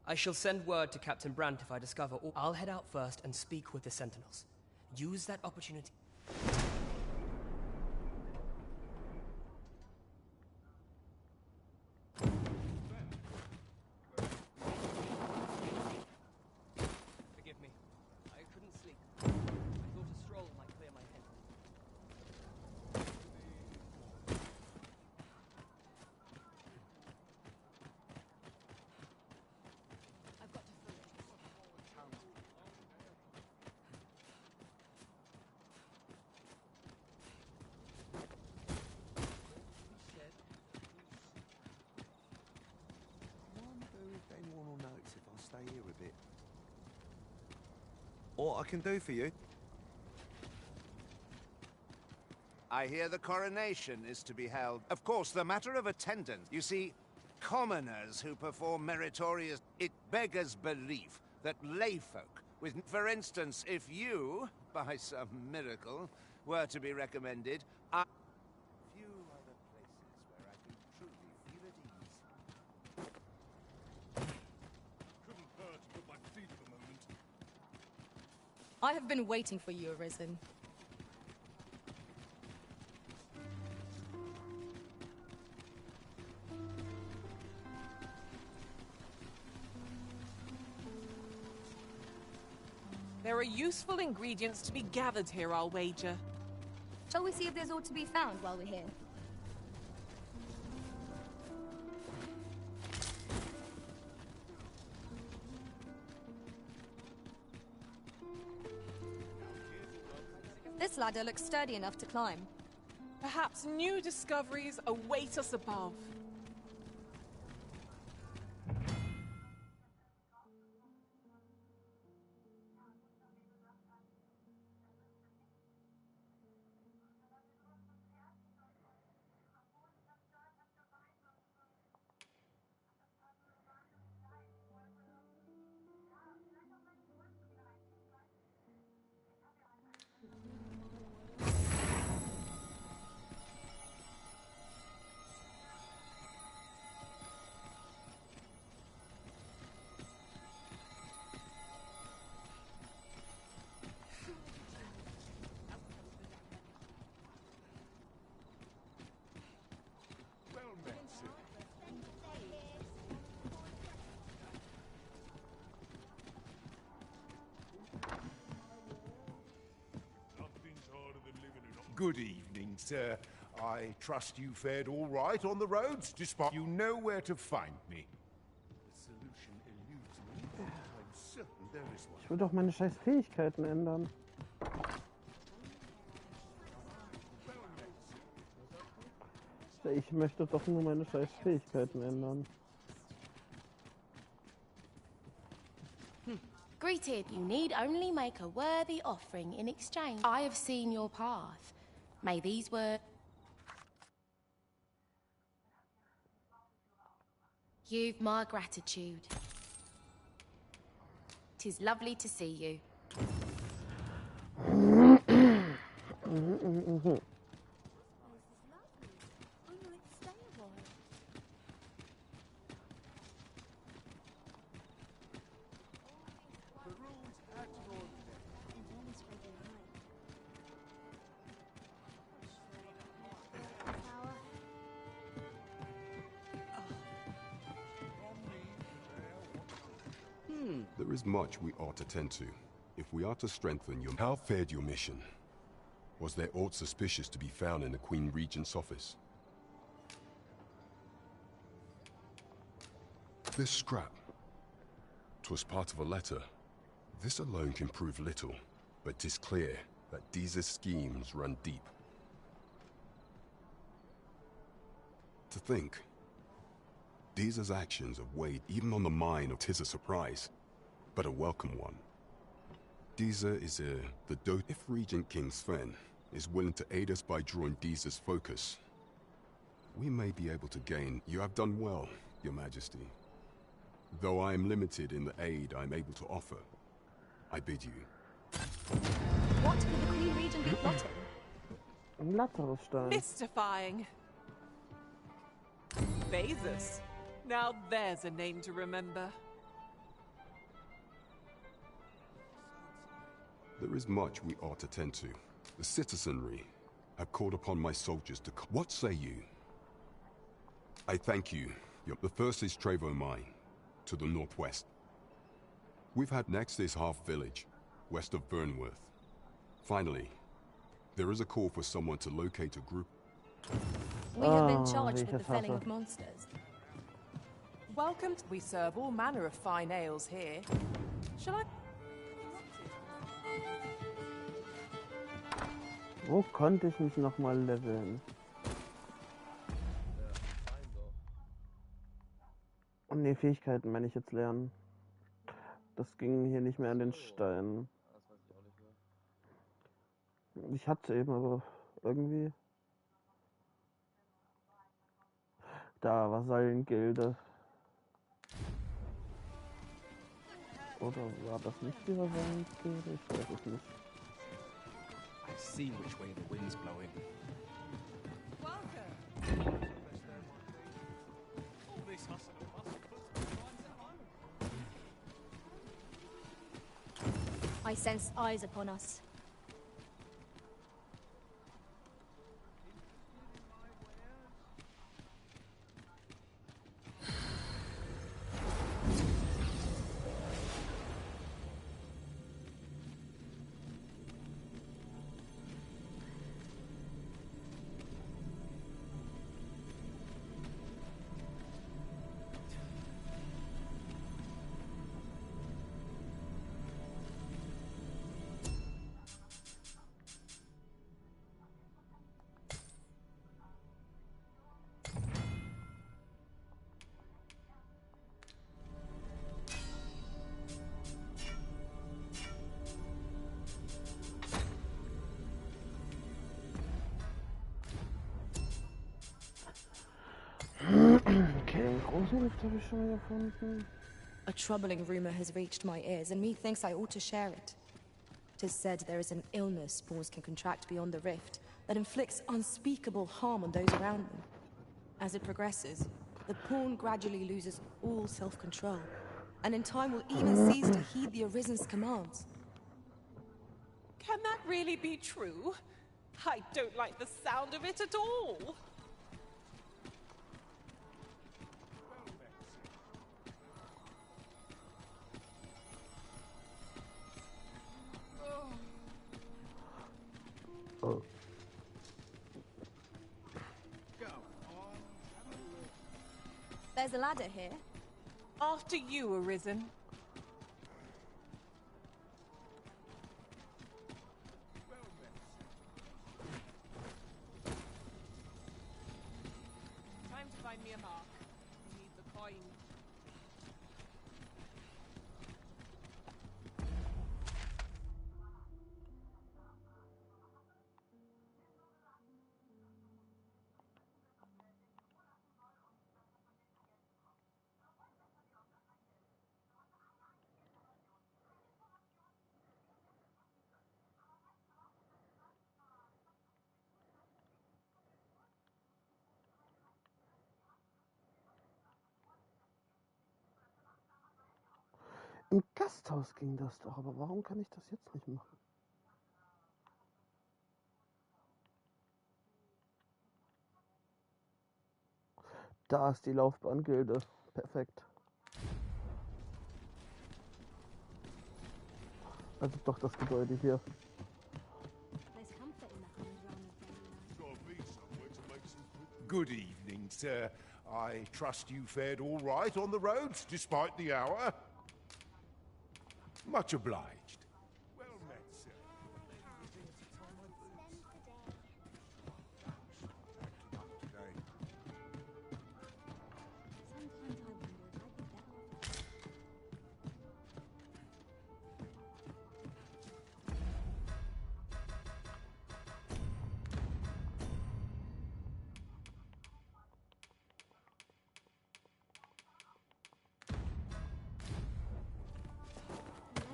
I shall send word to Captain Brandt if I discover all. I'll head out first and speak with the Sentinels. Use that opportunity. Forgive me. I couldn't sleep. I thought a stroll might clear my head. Anyone will notice if I stay here a bit. What I can do for you? I hear the coronation is to be held. Of course, the matter of attendance. You see, commoners who perform meritorious... It beggars belief that layfolk with... For instance, if you, by some miracle, were to be recommended, I... Few other places where I can truly feel at ease. Couldn't hurt to put my feet up a moment. I have been waiting for you, Arisen. There are useful ingredients to be gathered here, I'll wager. Shall we see if there's aught to be found while we're here? This ladder looks sturdy enough to climb. Perhaps new discoveries await us above. Good evening, sir. I trust you fared all right on the roads, despite you know where to find me. The solution eludes me, but I'm certain there is one. Ich will doch meine scheiß Fähigkeiten ändern. Ich möchte doch nur meine scheiß Fähigkeiten ändern. Greeted, you need only make a worthy offering in exchange. I have seen your path. May these words... You've my gratitude. 'Tis lovely to see you. There is much we ought to tend to. If we are to strengthen your... How fared your mission? Was there aught suspicious to be found in the Queen Regent's office? This scrap. 'Twas part of a letter. This alone can prove little, but 'tis clear that these schemes run deep. To think, Deeza's actions have weighed even on the mind of... 'Tis a surprise, but a welcome one. Deeza is the dote. If Regent King Sven is willing to aid us by drawing Deeza's focus, we may be able to gain... You have done well, Your Majesty. Though I am limited in the aid I am able to offer, I bid you. What could the Queen Regent be plotting? Mystifying. Vasus. Now there's a name to remember. There is much we ought to tend to. The citizenry have called upon my soldiers to... What say you? I thank you. The first is Trevo Mine, to the northwest. We've had... Next is Half Village, west of Burnworth. Finally, there is a call for someone to locate a group... We have been charged with the felling of monsters. Welcome. We serve all manner of fine ales here. Shall I... Wo konnte ich mich noch mal leveln? Und ne, Fähigkeiten meine ich jetzt lernen. Das ging hier nicht mehr an den Stein. Ich hatte eben, aber irgendwie... Da, Vasallengilde. Oder war das nicht die Vasallengilde? Ich weiß es nicht. I see which way the wind's blowing. I sense eyes upon us. A troubling rumor has reached my ears, and methinks I ought to share it. 'Tis said there is an illness spawns can contract beyond the rift that inflicts unspeakable harm on those around them. As it progresses, the pawn gradually loses all self-control, and in time will even cease to heed the Arisen's commands. Can that really be true? I don't like the sound of it at all. Oh. There's a ladder here. After you, Arisen. find me a mark. I need the coin. Im Gasthaus ging das doch, aber warum kann ich das jetzt nicht machen? Da ist die Laufbahngilde. Perfekt. Also doch das Gebäude hier. Good evening, sir. I trust you fared all right on the roads, despite the hour. Much obliged. Well met, sir.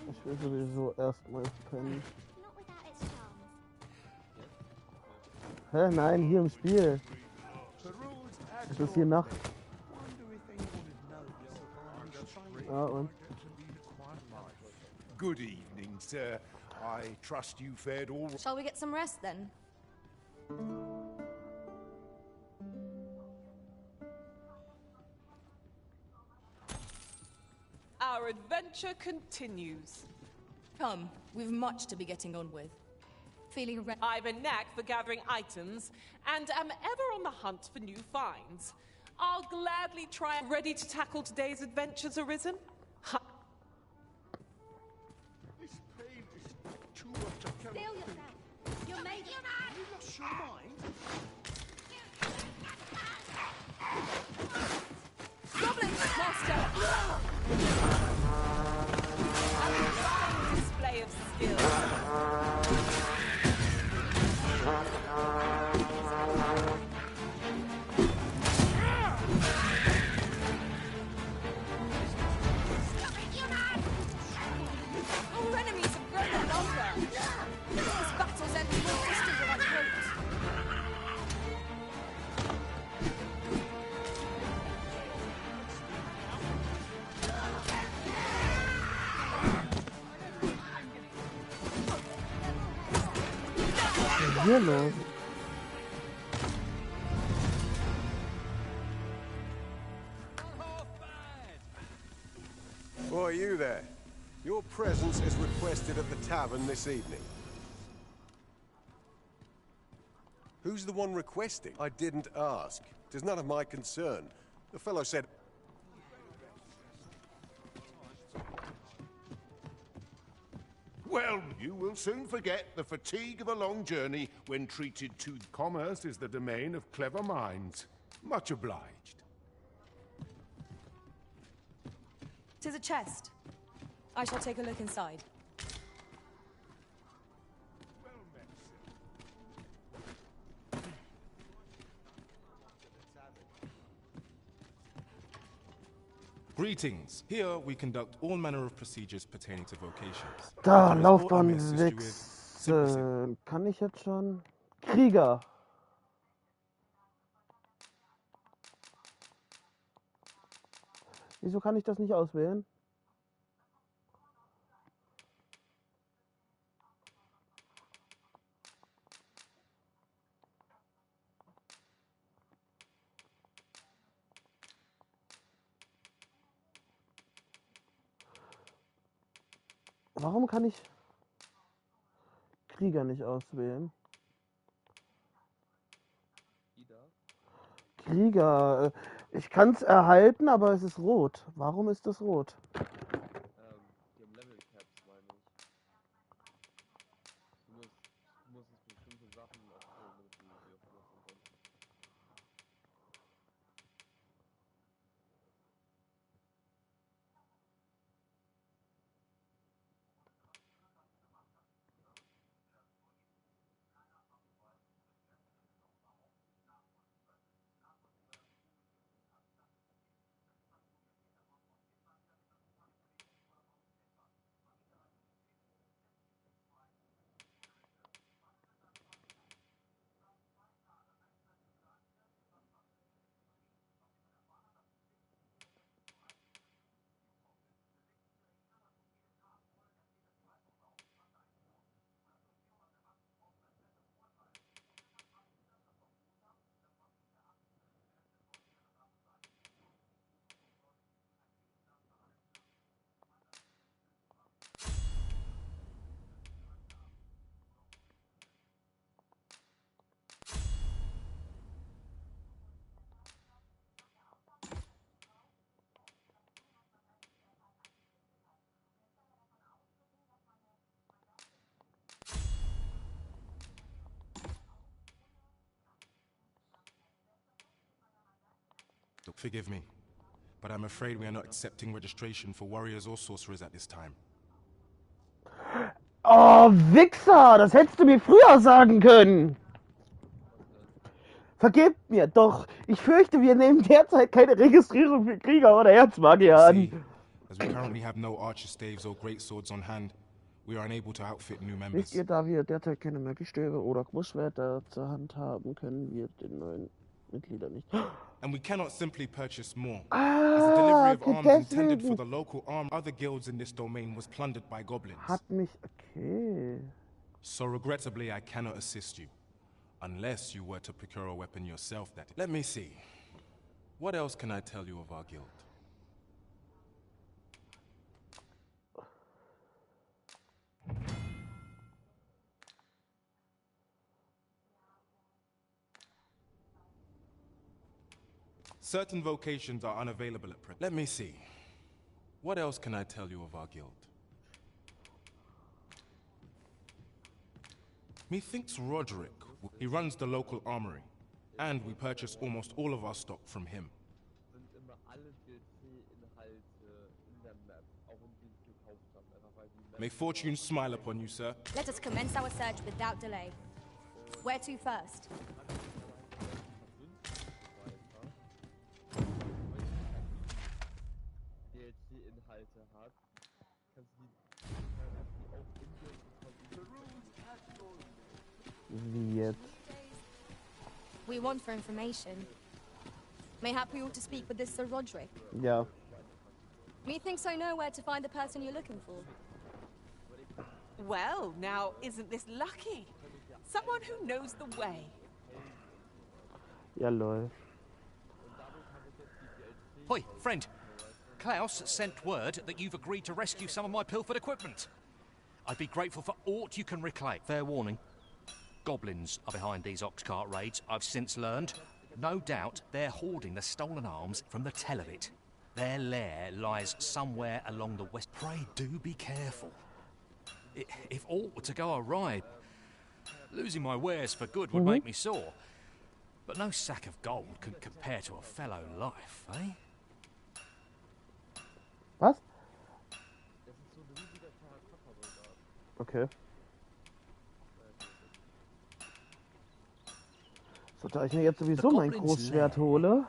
Ich will sowieso erstmal pennen. Hä? Nein, hier im Spiel. Es ist hier Nacht. Ja, und? Good evening, sir. I trust you fared all right. Shall we get some rest then? Our adventure continues. Come, we've much to be getting on with. Feeling ready? I've a knack for gathering items, and am ever on the hunt for new finds. I'll gladly try. Ready to tackle today's adventures, Arisen? This pain is too much. I cannot Still yourself. You're made it. You lost your mind? Goblin Master! A display of skill. Our enemies have grown in number. This battle's ending more distant than I'd hoped. Hier los. Why, you there? Your presence is requested at the tavern this evening. Who's the one requesting? I didn't ask. It is none of my concern. The fellow said... Well, you will soon forget the fatigue of a long journey when treated to commerce is the domain of clever minds. Much obliged. 'Tis a chest. I shall take a look inside. Greetings. Here we conduct all manner of procedures pertaining to vocations. Da, To restore Laufbahn our assist you with wechseln. Kann ich jetzt schon? Krieger. Wieso kann ich das nicht auswählen? Warum kann ich Krieger nicht auswählen? Krieger. Ich kann es erhalten, aber es ist rot. Warum ist das rot? Die haben Level Caps, meine ich. Du musst es bestimmte Sachen erfüllen, damit du die auch benutzen kannst. Forgive me, but I'm afraid we are not accepting registration for warriors or sorcerers at this time. Oh, Wichser! Das hättest du mir früher sagen können! Vergebt mir doch! Ich fürchte, wir nehmen derzeit keine Registrierung für Krieger oder Erzmagier an. As we currently have no archer staves or greatswords on hand, we are unable to outfit new members. Wisst ihr, da wir derzeit keine Magiestäbe oder Großschwerter zur Hand haben, können wir den neuen Mitglieder nicht. And we cannot simply purchase more. As the delivery of arms intended for the local other guilds in this domain was plundered by goblins. Okay. So regrettably, I cannot assist you. Unless you were to procure a weapon yourself, that is. Let me see. What else can I tell you of our guild? Certain vocations are unavailable at present. Let me see. What else can I tell you of our guild? Methinks Roderick. He runs the local armory, and we purchase almost all of our stock from him. May fortune smile upon you, sir. Let us commence our search without delay. Where to first? Wie jetzt? We want for information. Mayhap we ought to speak with this Sir Roderick. Ja. Methinks I know where to find the person you're looking for. Well, now, isn't this lucky? Someone who knows the way. Ja, lol. Hoi, friend. Klaus sent word that you've agreed to rescue some of my pilfered equipment. I'd be grateful for aught you can reclaim. Fair warning. Goblins are behind these oxcart raids, I've since learned. No doubt they're hoarding the stolen arms from the tell of it. Their lair lies somewhere along the west. Pray do be careful. If aught were to go awry, losing my wares for good would make me sore. But no sack of gold can compare to a fellow life, eh? Was? Okay. So, da ich mir jetzt sowieso mein Großschwert hole,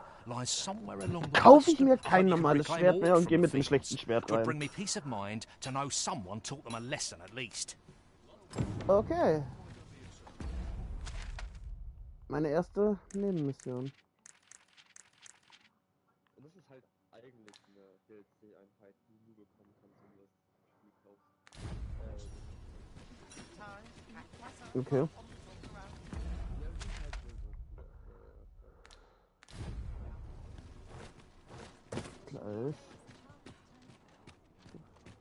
kaufe ich mir kein normales Schwert mehr und gehe mit dem schlechten Schwert rein. Okay. Meine erste Nebenmission. Das ist halt eigentlich eine DLC-Einheit, die du bekommen kannst, wenn du das Spiel kaufst. Okay. Gleich.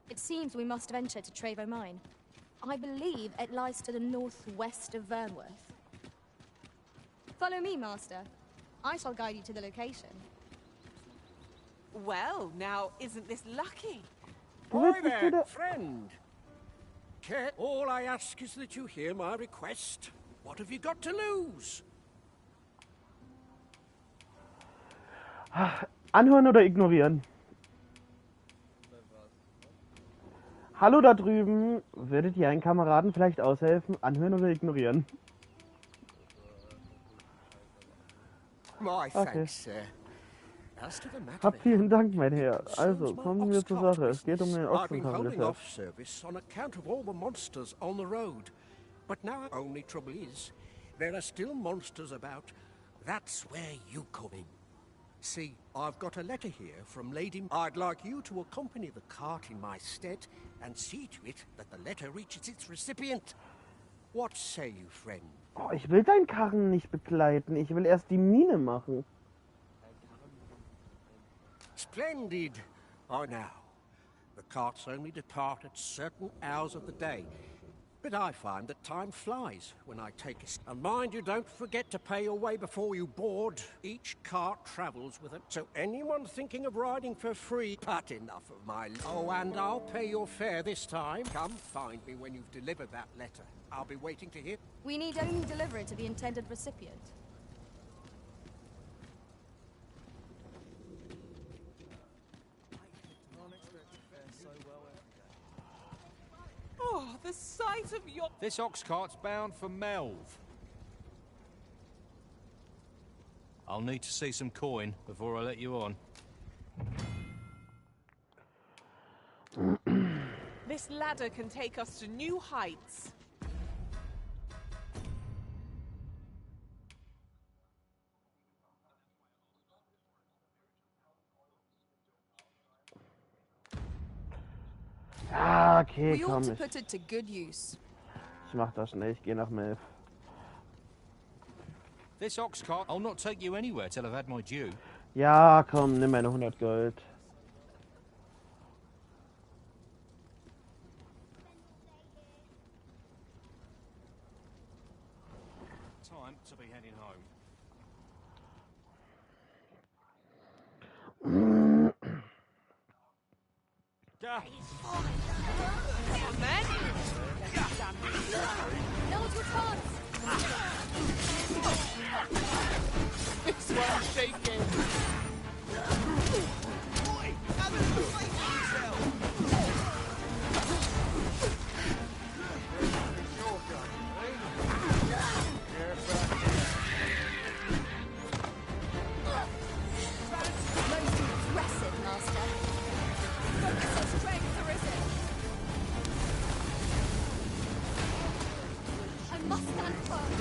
It seems we must venture to Trevo Mine. I believe it lies to the northwest of Vernworth. Follow me, Master. I shall guide you to the location. Well, now, isn't this lucky? Hi there, friend. All I ask is that you hear my request. What have you got to lose? Anhören oder ignorieren? Hallo da drüben. Würdet ihr einen Kameraden vielleicht aushelfen? Anhören oder ignorieren? Okay. Hab vielen Dank, mein Herr. Also, kommen wir zur Sache. Es geht um den Ochsenkarrengeschäft. But now only trouble is, there are still monsters about. That's where you come in. See, I've got a letter here from Lady... I'd like you to accompany the cart in my stead and see to it that the letter reaches its recipient. What say you, friend? Oh, ich will deinen Karren nicht begleiten. Ich will erst die Mine machen. Splendid. Oh, now, the carts only depart at certain hours of the day. But I find that time flies when I take a... And mind you, don't forget to pay your way before you board. Each cart travels with it. So anyone thinking of riding for free, but enough of my... Oh, and I'll pay your fare this time. Come find me when you've delivered that letter. I'll be waiting to hear... We need only deliver it to the intended recipient. height of your... This ox cart's bound for Melv. I'll need to see some coin before I let you on. This ladder can take us to new heights. Ah, okay, We ought komm. to put it to good use. Ich mach das schnell, ich gehe nach Melv. This ox cart, I'll not take you anywhere till I've had my due. Ja, komm, nimm meine 100 Gold. Time to be heading home. Now's your chance! This one's shaking. Most impressive, Master. Focus on strength, Arisen. I must stand firm.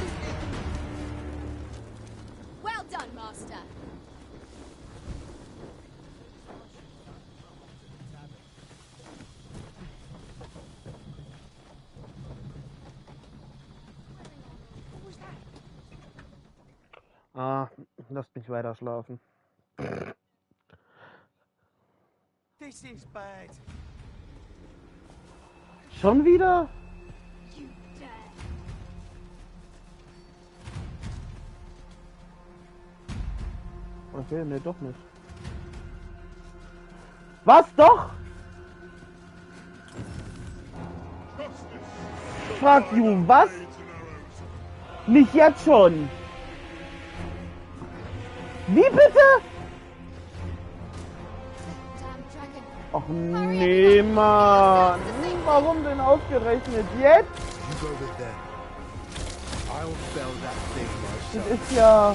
Well done, Master. Ah, lasst mich weiter schlafen. This is bad. Schon wieder? You dare. Okay, ne, doch nicht. Was, doch? Fuck you, was? Nicht jetzt schon. Wie bitte? Ach nee, Mann. Warum denn ausgerechnet jetzt? You go with them. I'll fell that thing myself. Das ist ja...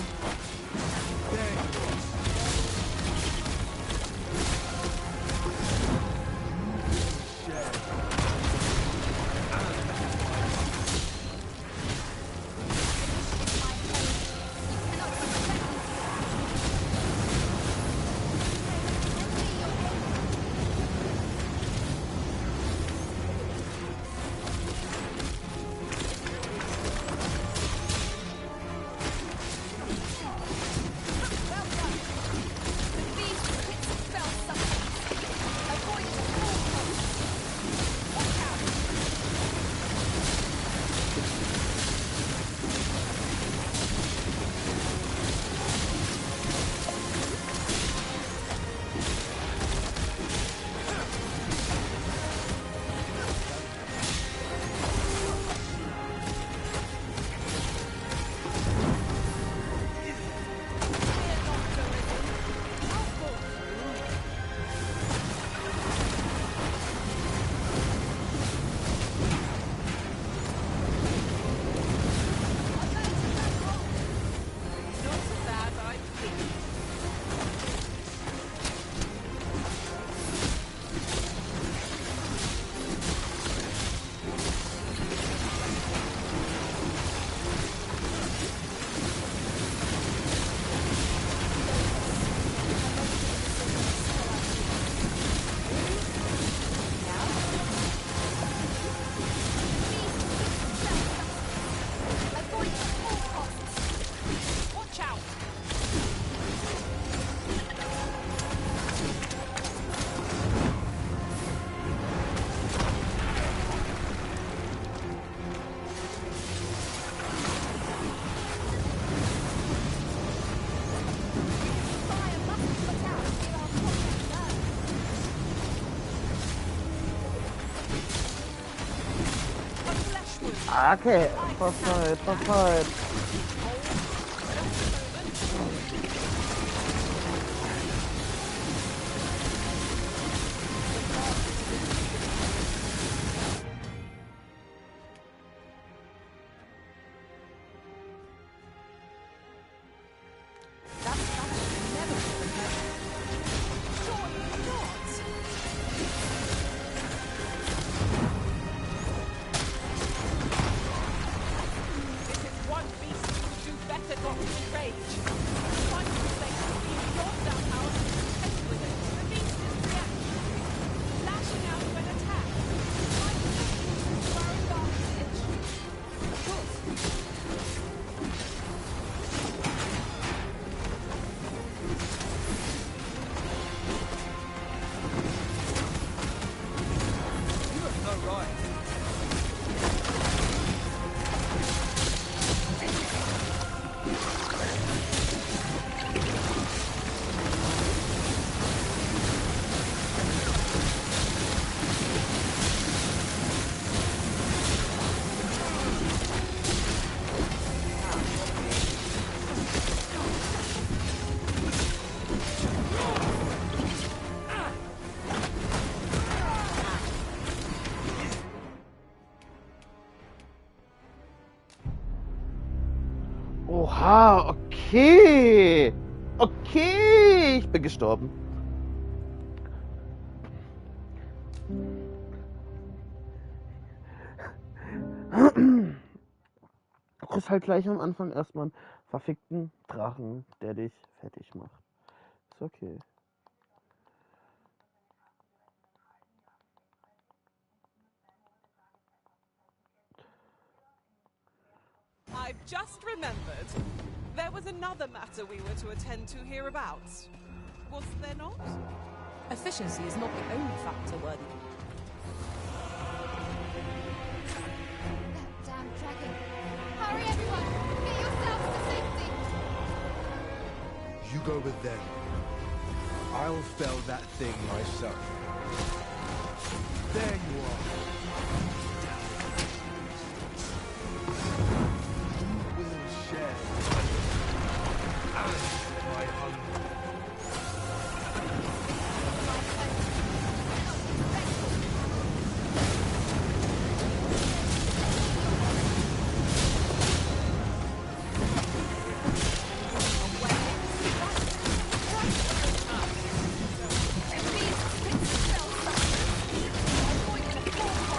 Okay, pass halt. Oha, okay. Okay, ich bin gestorben. Du kriegst halt gleich am Anfang erstmal einen verfickten Drachen, der dich fertig macht. Ist okay. I've just remembered. There was another matter we were to attend to hereabouts. Was there not? Efficiency is not the only factor worthy. That damn dragon. Hurry, everyone! Get yourselves to safety! You go with them. I'll fell that thing myself. There you are. You will share my hunger. These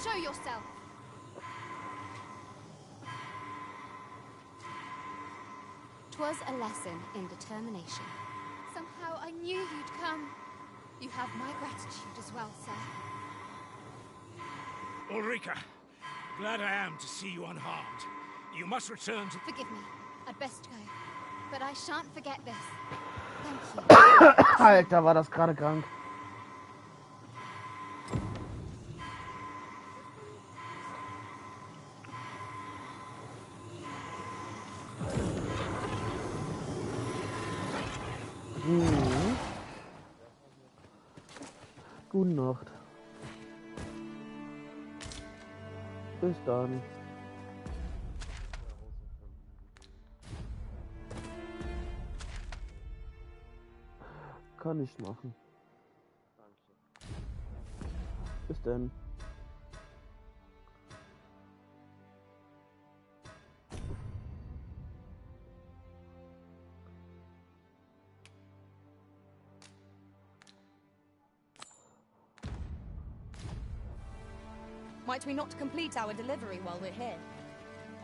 Show yourself. 'Twas a lesson in determination. Somehow I knew you'd come. You have my gratitude as well, sir. Ulrika, glad I am to see you unharmed. You must return to... Forgive me. I'd best go. But I shan't forget this. Thank you. Alter, war das gerade krank. Gute Nacht. Bis dann. Kann ich machen. Bis dann. Might we not complete our delivery while we're here?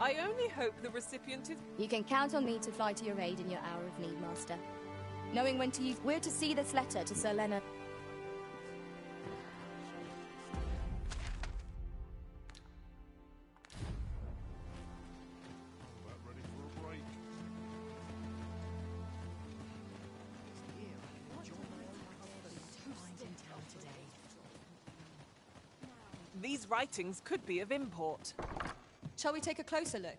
I only hope the recipient is... You can count on me to fly to your aid in your hour of need, Master. Knowing when to use... We're to see this letter to Sir Leonard. These writings could be of import. Shall we take a closer look?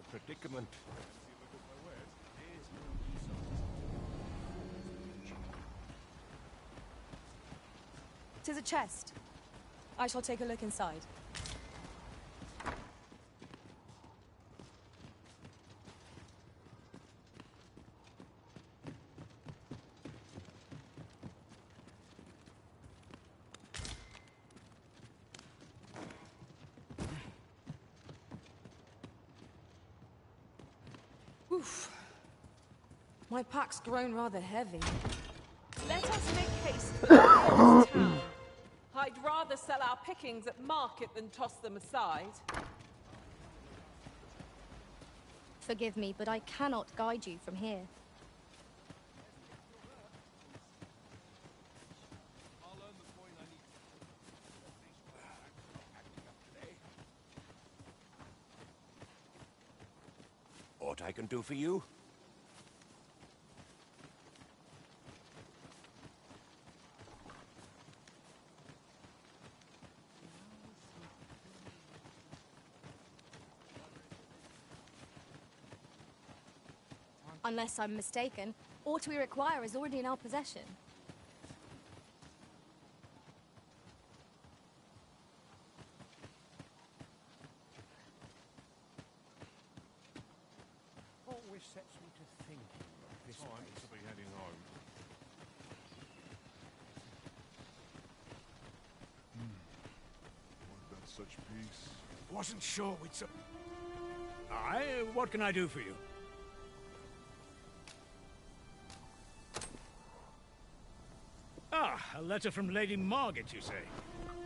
Predicament. 'Tis a chest. I shall take a look inside. Oof. My pack's grown rather heavy. Let us make haste for the nearest town. I'd rather sell our pickings at market than toss them aside. Forgive me, but I cannot guide you from here. Aught I can do for you? Unless I'm mistaken, aught we require is already in our possession. Always sets me to thinking of this Time to be heading home. What about such peace? Wasn't sure we'd... Aye, what can I do for you? Ah, a letter from Lady Margaret, you say?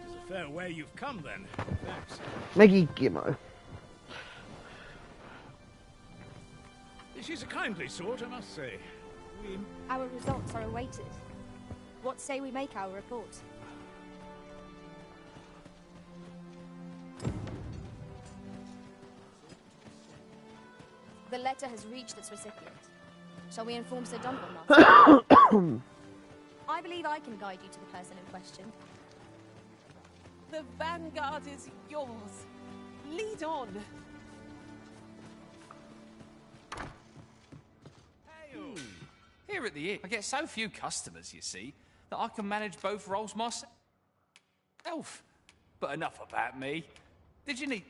It's a fair way you've come, then. Thanks. Maggie, geh mal. She's a kindly sort, I must say. Our results are awaited. What say we make our report? The letter has reached its recipient. Shall we inform Sir Dogma, Master? I believe I can guide you to the person in question. The vanguard is yours. Lead on. Here at the inn, I get so few customers, you see, that I can manage both roles myself. But enough about me. Did you need...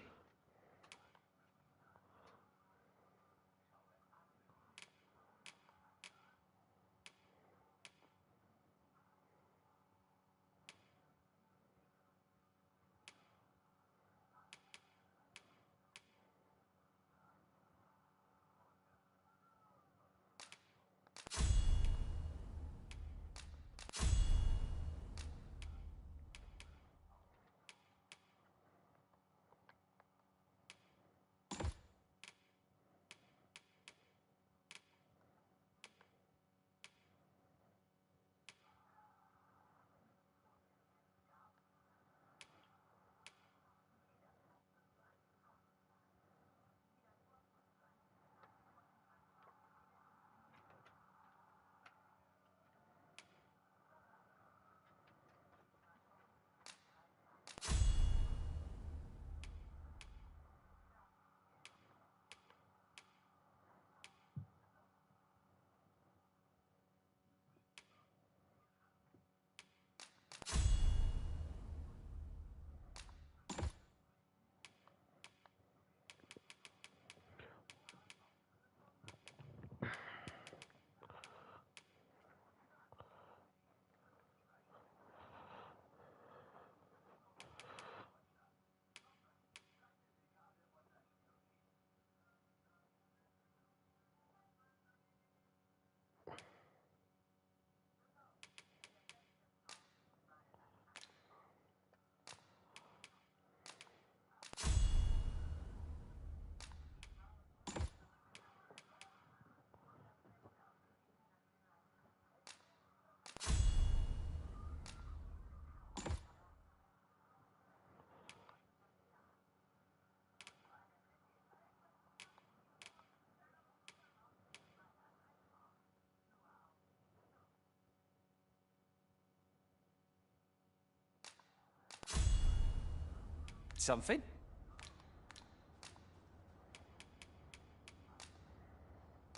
Something?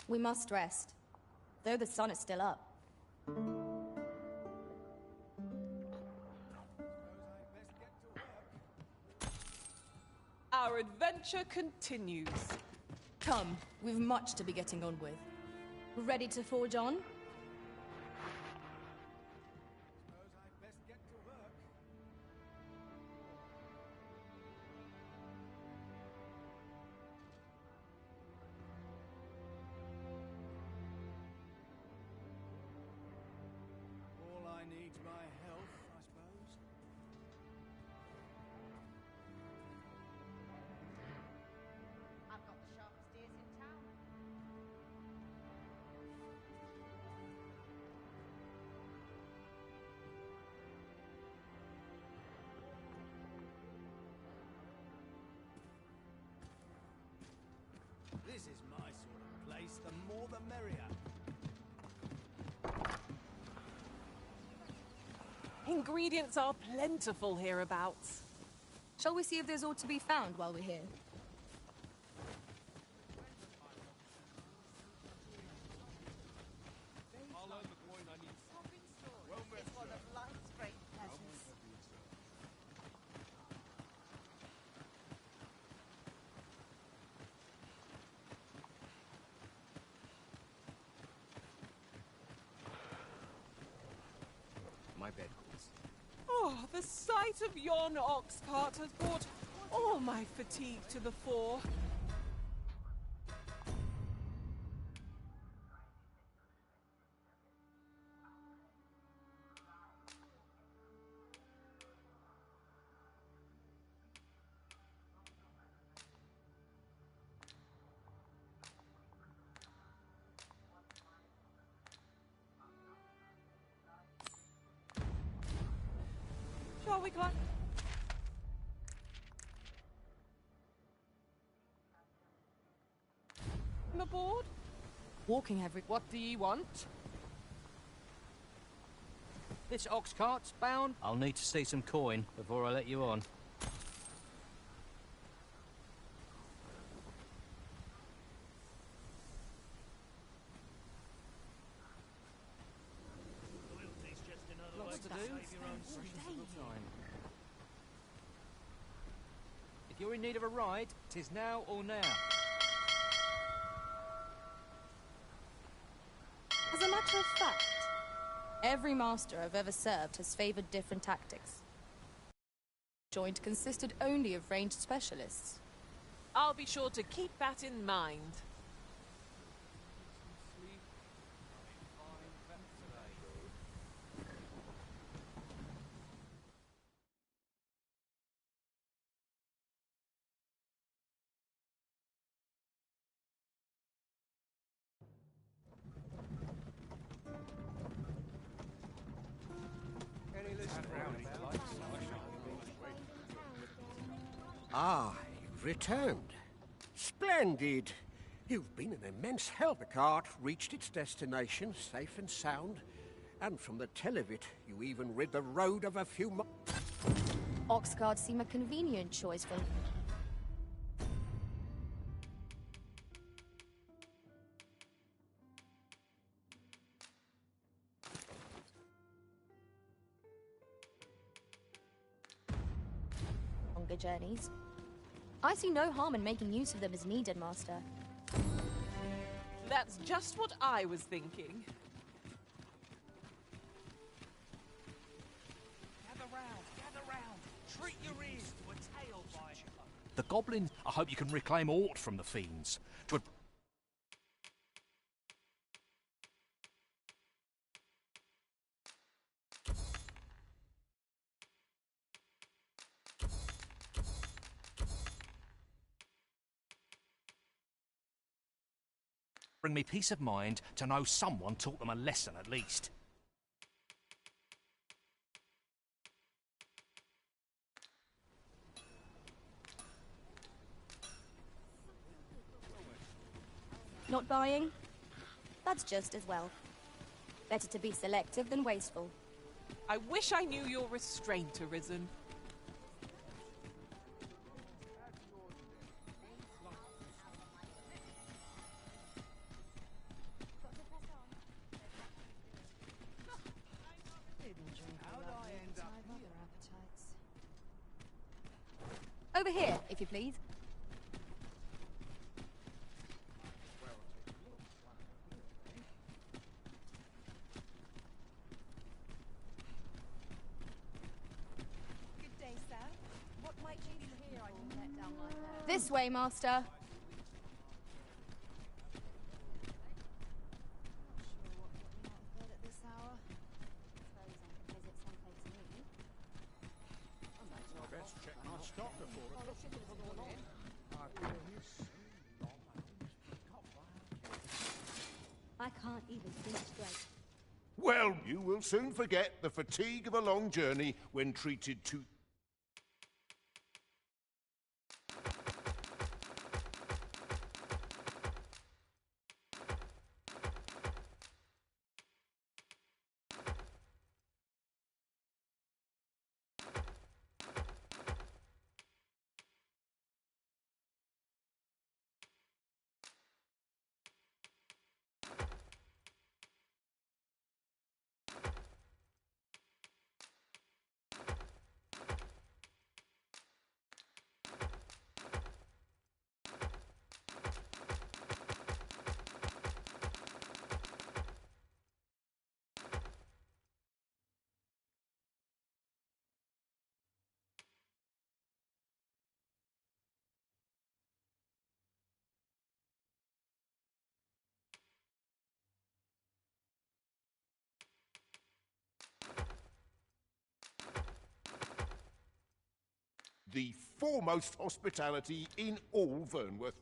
We must rest, though the sun is still up. Our adventure continues. Come, we've much to be getting on with. Ready to forge on? All I need's my health, I suppose. I've got the sharpest ears in town. This is my sort of place. The more the merrier. Ingredients are plentiful hereabouts. Shall we see if there's aught to be found while we're here? It's one of life's great pleasures. My bed calls. Oh, the sight of yon ox cart has brought all my fatigue to the fore. Shall we climb? Aboard? Walking every... What do ye want? This ox cart's bound. I'll need to see some coin before I let you on. Lots to do. If you're in need of a ride, 'tis now or now. As a matter of fact, every master I've ever served has favored different tactics. Joint consisted only of ranged specialists. I'll be sure to keep that in mind. Ah, you've returned. Splendid. You've been an immense help. The cart reached its destination safe and sound, and from the tell of it, you even rid the road of a few Ox carts seem a convenient choice for... longer journeys. I see no harm in making use of them as needed, Master. That's just what I was thinking. Gather round. Treat your ears to a tale by... The goblins... I hope you can reclaim aught from the fiends. Bring me peace of mind to know someone taught them a lesson at least. Not buying? That's just as well. Better to be selective than wasteful. I wish I knew your restraint, Arisen. here, if you please. Good day, sir. What might you be here I can let down my hair? This way, master. Best check my stock before I can't even think straight. Well, you will soon forget the fatigue of a long journey when treated to... the foremost hospitality in all Vernworth.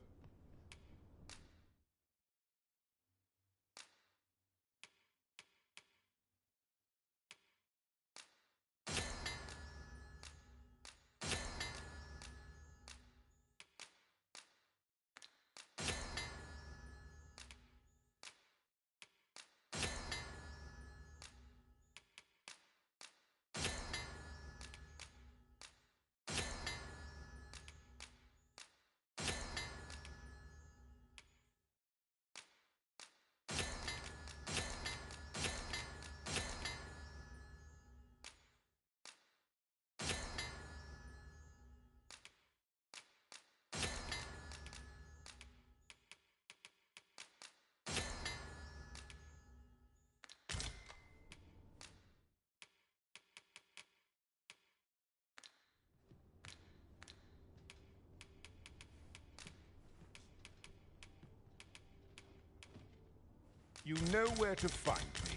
You know where to find me.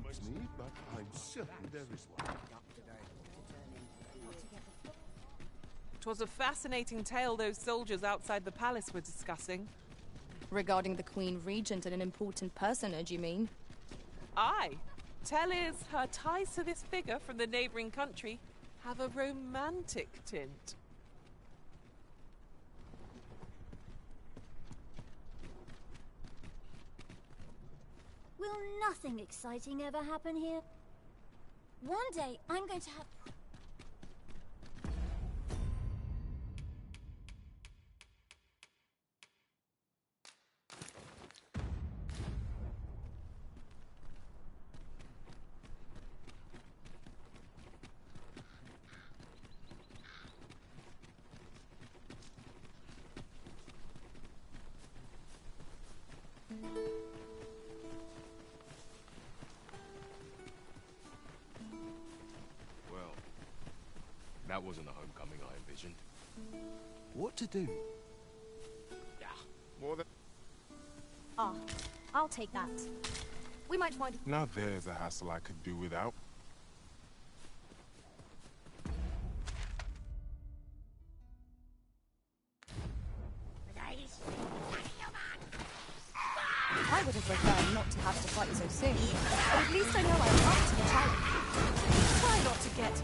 It's me, but I'm certain there is one. 'Twas a fascinating tale those soldiers outside the palace were discussing. Regarding the Queen Regent and an important personage, you mean? Aye. Tell is her ties to this figure from the neighbouring country have a romantic tint. Will nothing exciting ever happen here? One day, I'm going to have... Well, that wasn't the homecoming I envisioned. What to do? Yeah, more than... Ah, I'll take that. We might find... Now there's a hassle I could do without. I would have preferred not to have to fight so soon, but at least I know I'm up to the challenge. Try not to get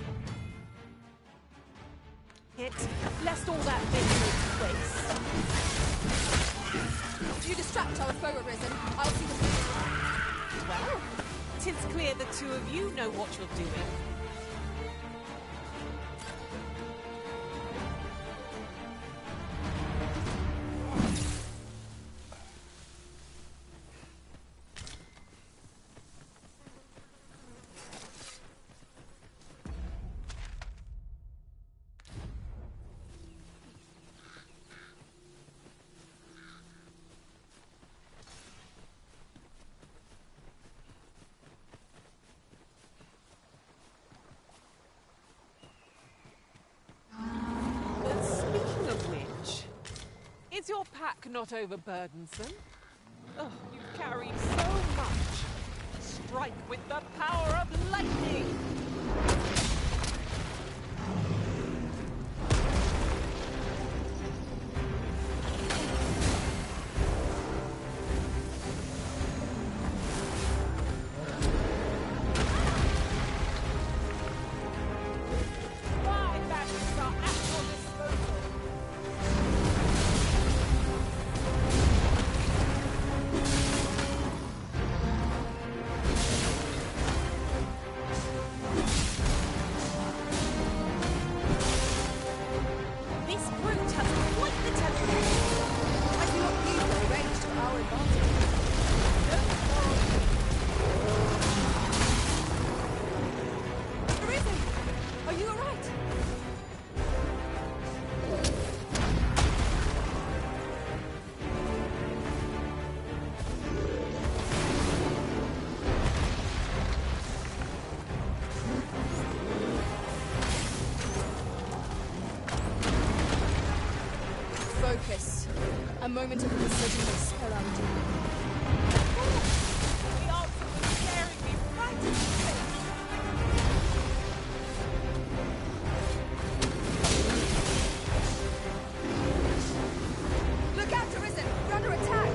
hit, lest all that victory waste. Do you distract our foe, Arisen? I'll see the... Well, 'tis clear the two of you know what you're doing. pack not overburdensome? Oh, you carry so much. Strike with the power of lightning! My magics are at your disposal. This brute has quite the temper. I do not use their range to our advantage. Arisen! Are you alright? Focus. A moment of precision will spell out doom. The answer was staring me right in the face. Look out, Arisen! We're under attack!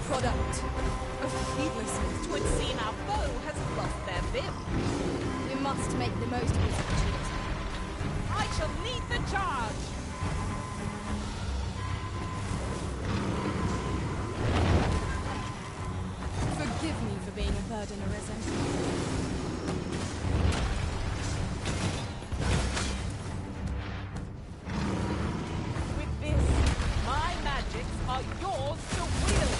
Product of heedlessness. It would seem our foe has lost their vim. We must make the most of this opportunity. I shall lead the charge. Forgive me for being a burden, Arisen. With this, my magics are yours to wield.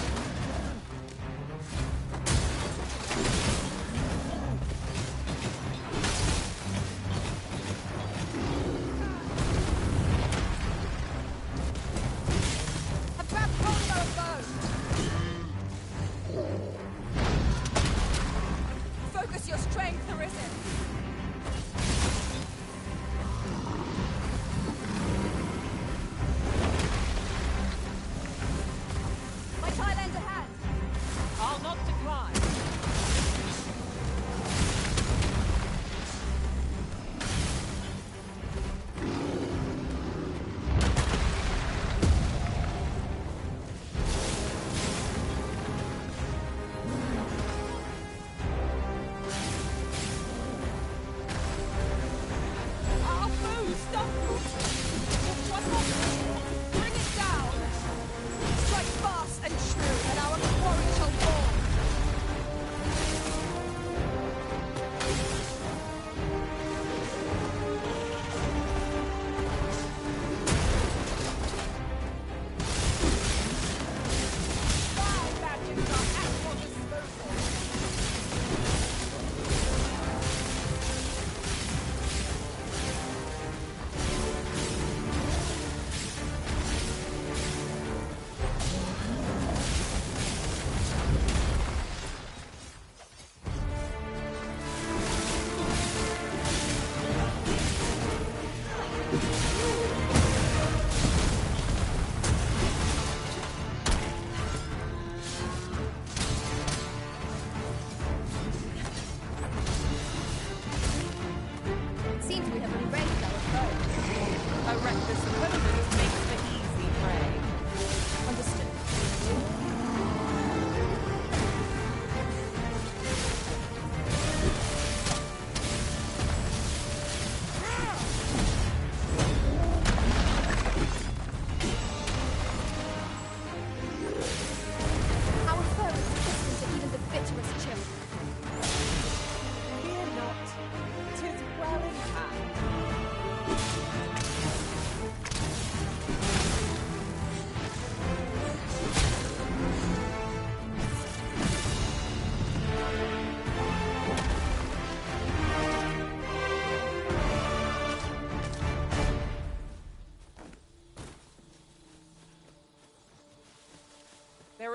A trap crossbow bow!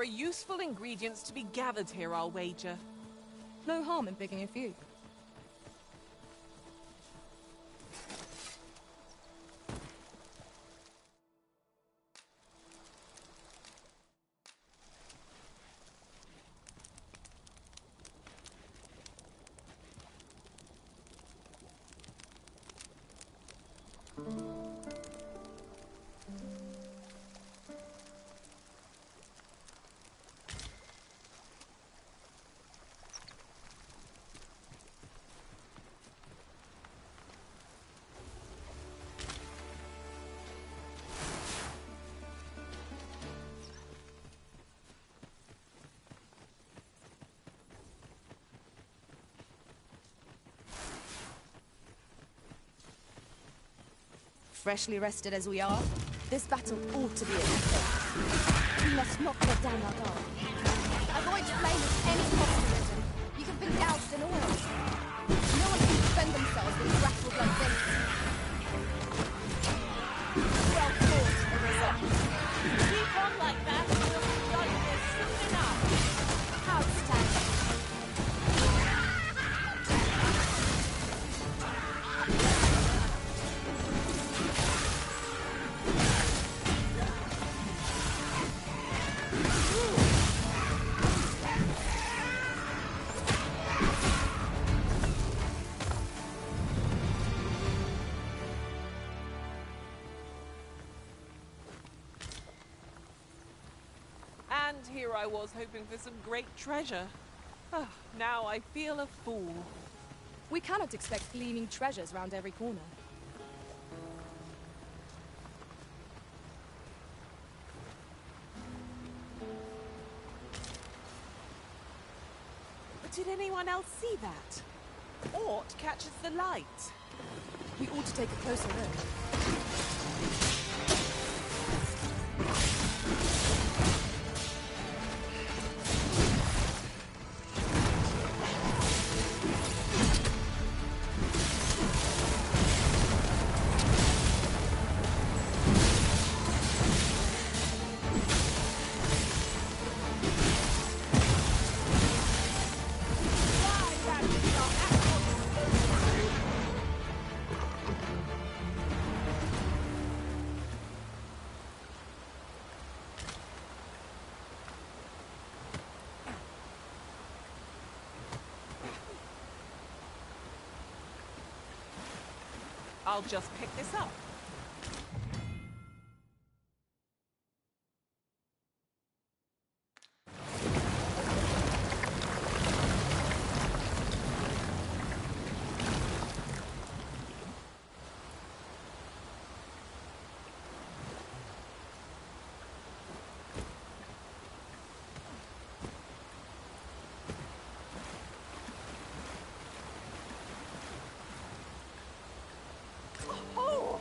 are useful ingredients to be gathered here, I'll wager. No harm in picking a few. Freshly rested as we are, this battle ought to be a success. We must not let down our guard. Avoid flame at any cost, Risen. You have been doused in oil. No one can defend themselves when grappled like this. Well fought, Arisen. Keep on like that, and we'll be done here soon enough. Outstanding. And here I was hoping for some great treasure. Ah, now I feel a fool. We cannot expect gleaming treasures round every corner. But did anyone else see that? Ort catches the light. We ought to take a closer look. I'll just pick this up. Oh!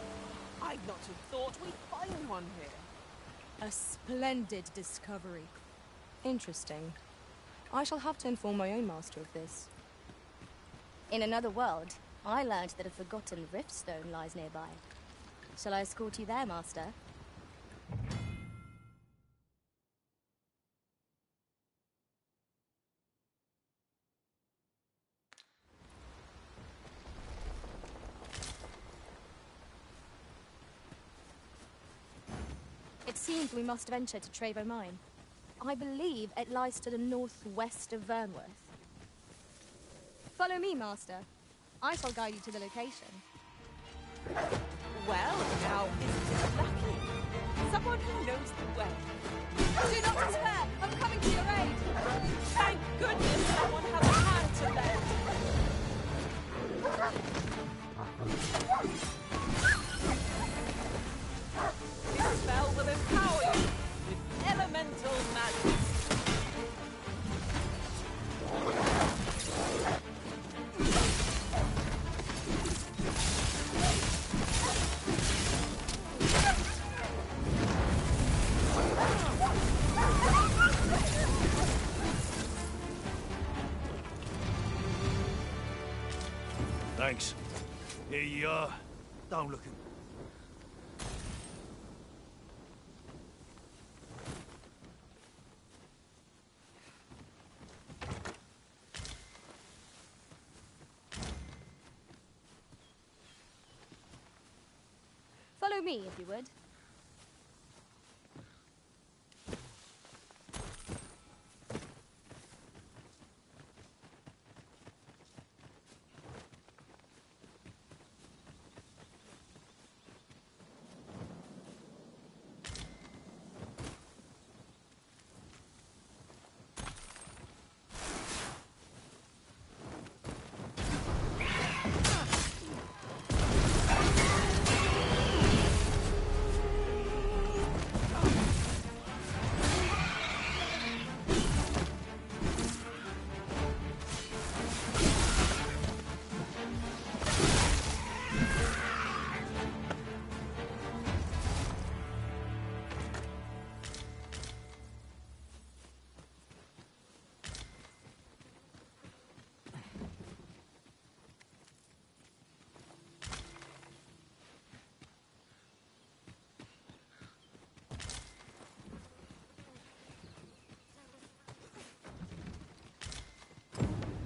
I'd not have thought we'd find one here. A splendid discovery. Interesting. I shall have to inform my own master of this. In another world, I learned that a forgotten riftstone lies nearby. Shall I escort you there, Master? It seems we must venture to Trevo Mine. I believe it lies to the northwest of Vernworth. Follow me, Master. I shall guide you to the location. Well, now isn't it lucky? Someone who knows the way. Do not despair! I'm coming to your aid! Thank goodness someone has a hand to lend. This spell will empower you with elemental magic. Thanks. Here you are. Don't look at... Follow me, if you would.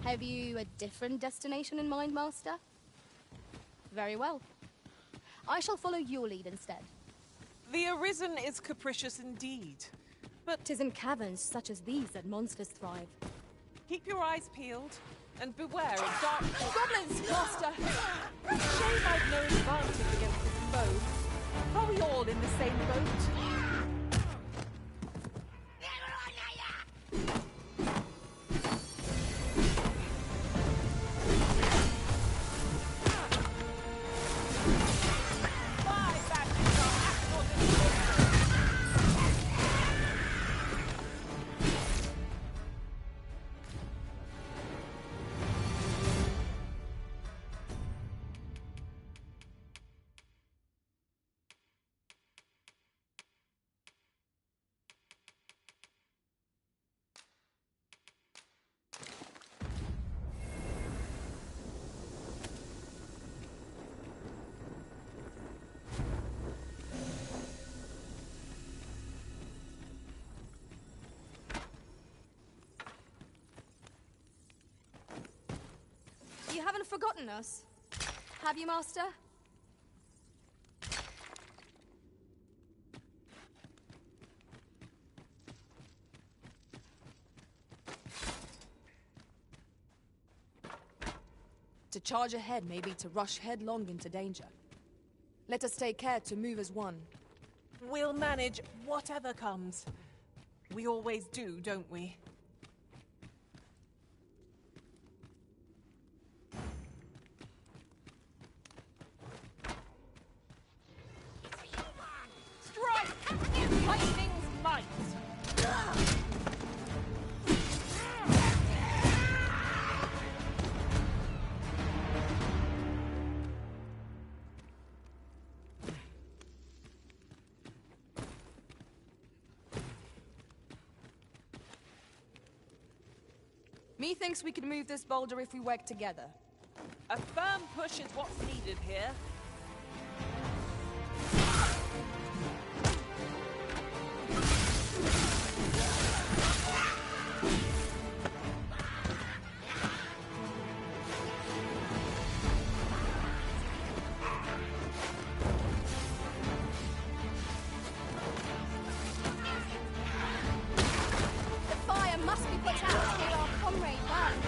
Have you a different destination in mind, Master? Very well. I shall follow your lead instead. The Arisen is capricious indeed, but 'tis in caverns such as these that monsters thrive. Keep your eyes peeled, and beware of dark... Goblins, Master! Shame I've no advantage against this foe. Are we all in the same boat? You haven't forgotten us, have you, Master? To charge ahead may be to rush headlong into danger. Let us take care to move as one. We'll manage whatever comes. We always do, don't we? Strike! Lightning's might! Methinks we can move this boulder if we work together. A firm push is what's needed here. The fire must be put out till our comrade burns.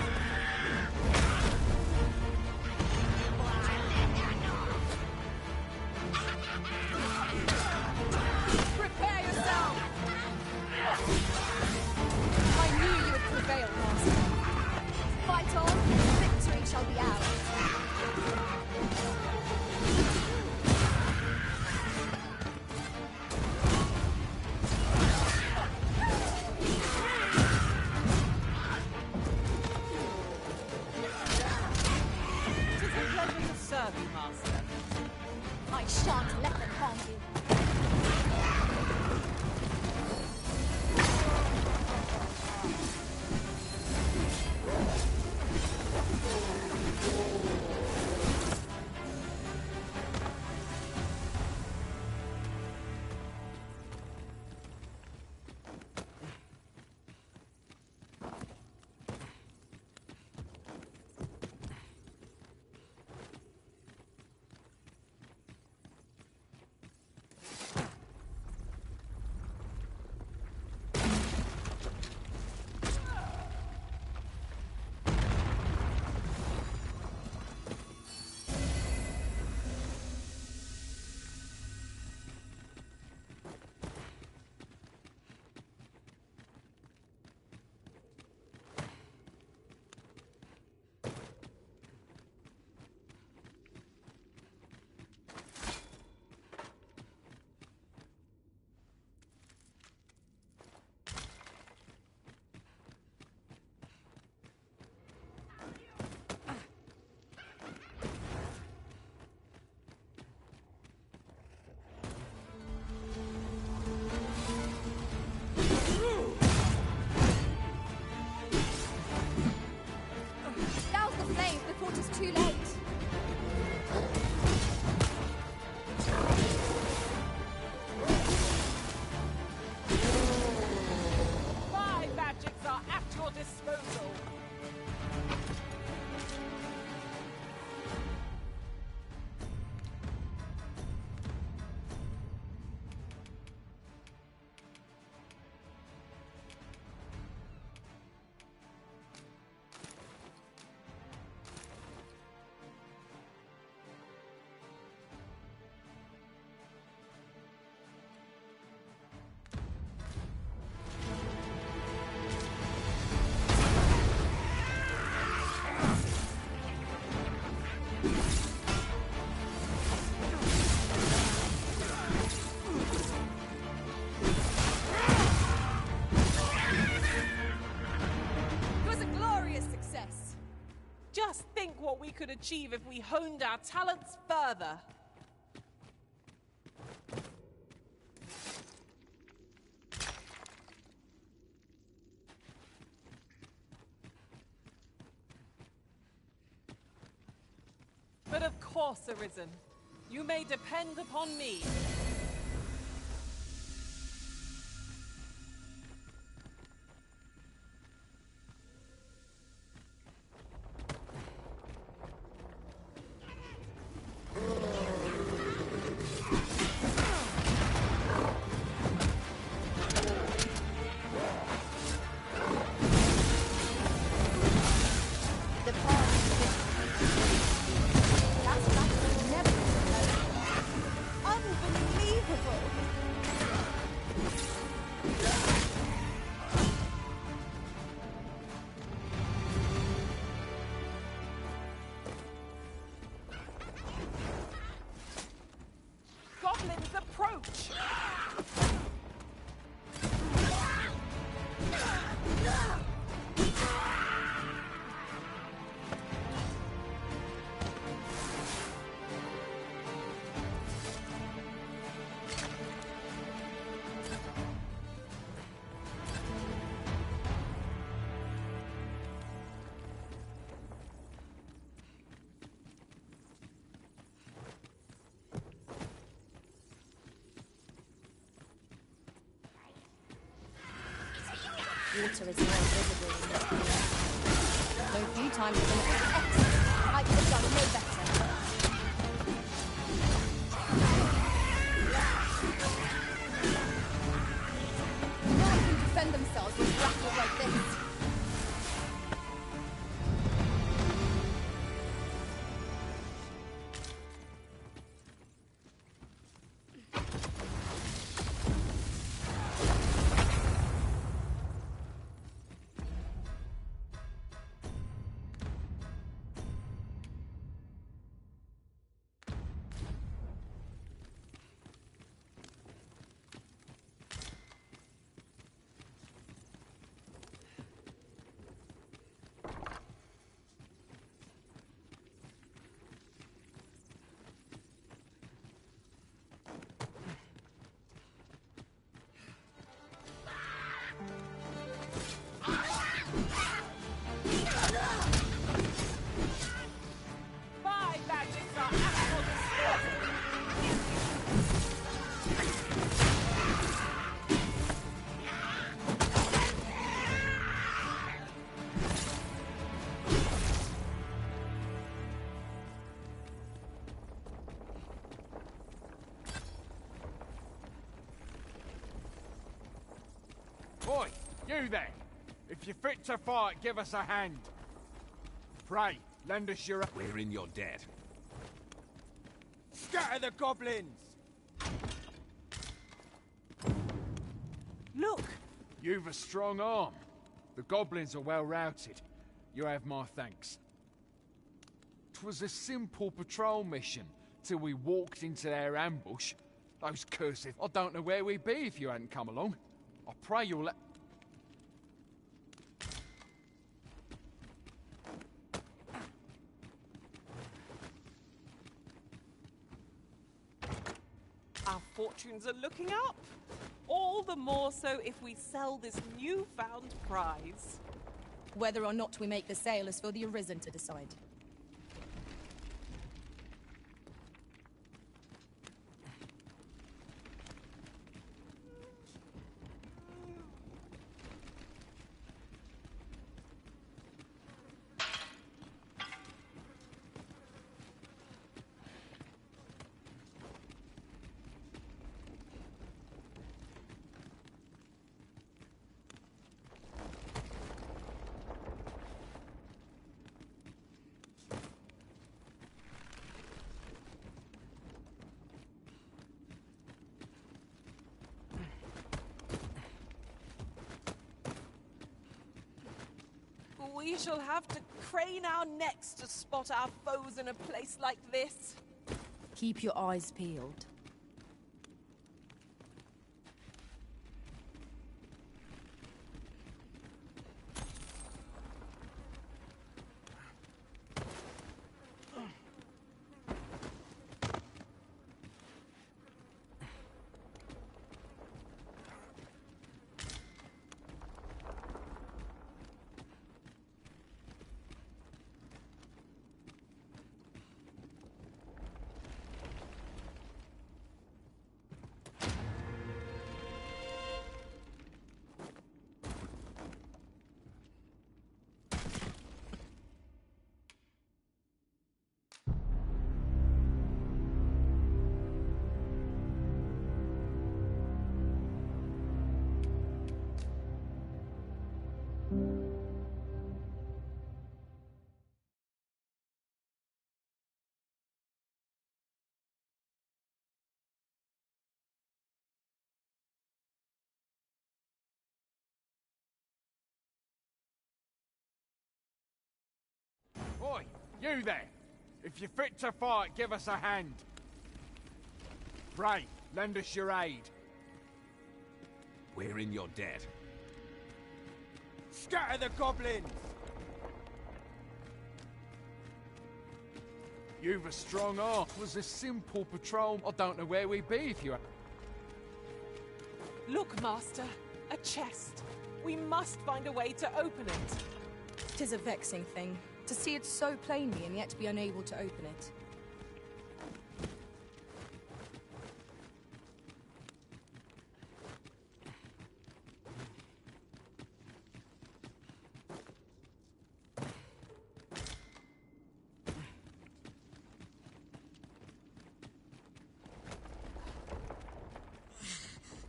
Just think what we could achieve if we honed our talents further. But of course, Arisen. You may depend upon me. Goblins approach! Water is more visible in this place. Though a few times when it was excellent, I could have done no better. No one can defend themselves when rattled like this. Boy, you there! If you're fit to fight, give us a hand. Pray, lend us your... We're in your debt. Scatter the goblins! Look! You've a strong arm. The goblins are well routed. You have my thanks. 'Twas a simple patrol mission, till we walked into their ambush. Those cursed... I don't know where we'd be if you hadn't come along. I pray you'll let... Our fortunes are looking up. All the more so if we sell this newfound prize. Whether or not we make the sale is for the Arisen to decide. We shall have to crane our necks to spot our foes in a place like this. Keep your eyes peeled. You there! If you're fit to fight, give us a hand. Bray, lend us your aid. We're in your debt. Scatter the goblins! You've a strong arm. It was a simple patrol. I don't know where we'd be if you... Look, Master. A chest. We must find a way to open it. 'Tis a vexing thing, to see it so plainly and yet be unable to open it.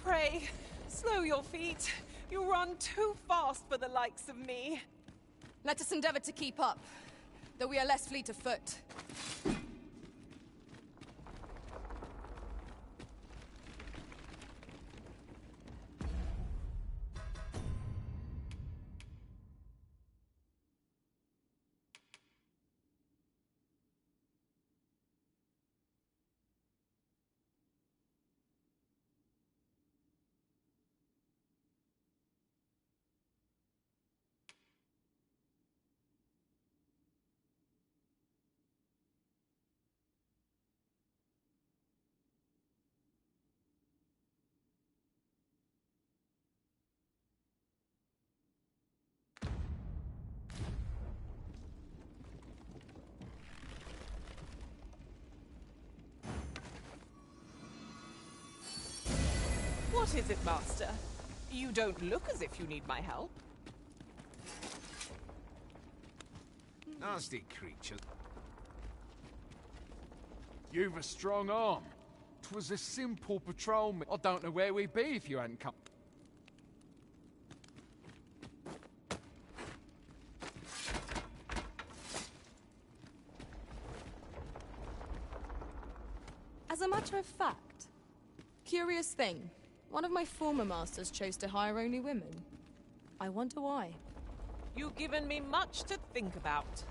Pray, slow your feet. You run too fast for the likes of me. Let us endeavor to keep up, though we are less fleet of foot. What is it, Master? You don't look as if you need my help. Nasty creature. You've a strong arm. 'Twas a simple patrol. I don't know where we'd be if you hadn't come. As a matter of fact, curious thing, one of my former masters chose to hire only women. I wonder why. You've given me much to think about.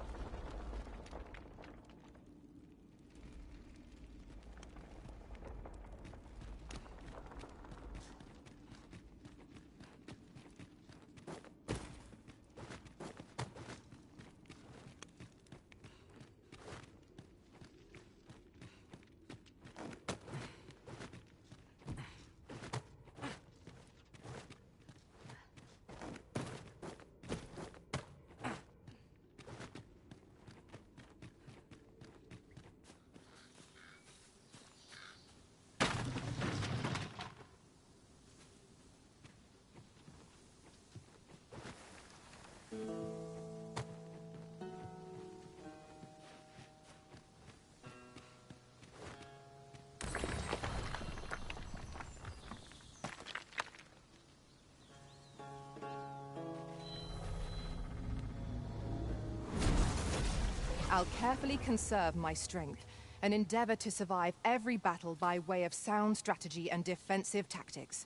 I'll carefully conserve my strength and endeavor to survive every battle by way of sound strategy and defensive tactics.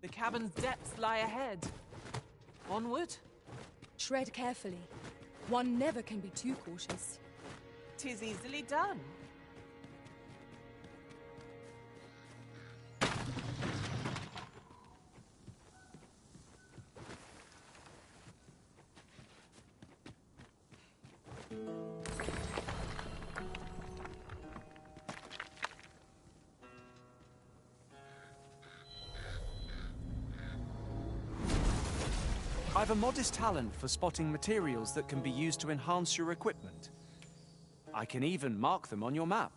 The cavern's depths lie ahead. Onward? Tread carefully. One never can be too cautious. 'Tis easily done. I've a modest talent for spotting materials that can be used to enhance your equipment. I can even mark them on your map.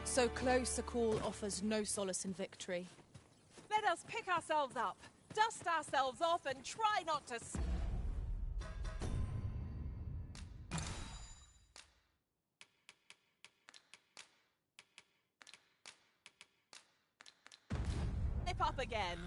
So close a call offers no solace in victory. Let us pick ourselves up, dust ourselves off, and try not to... slip up again.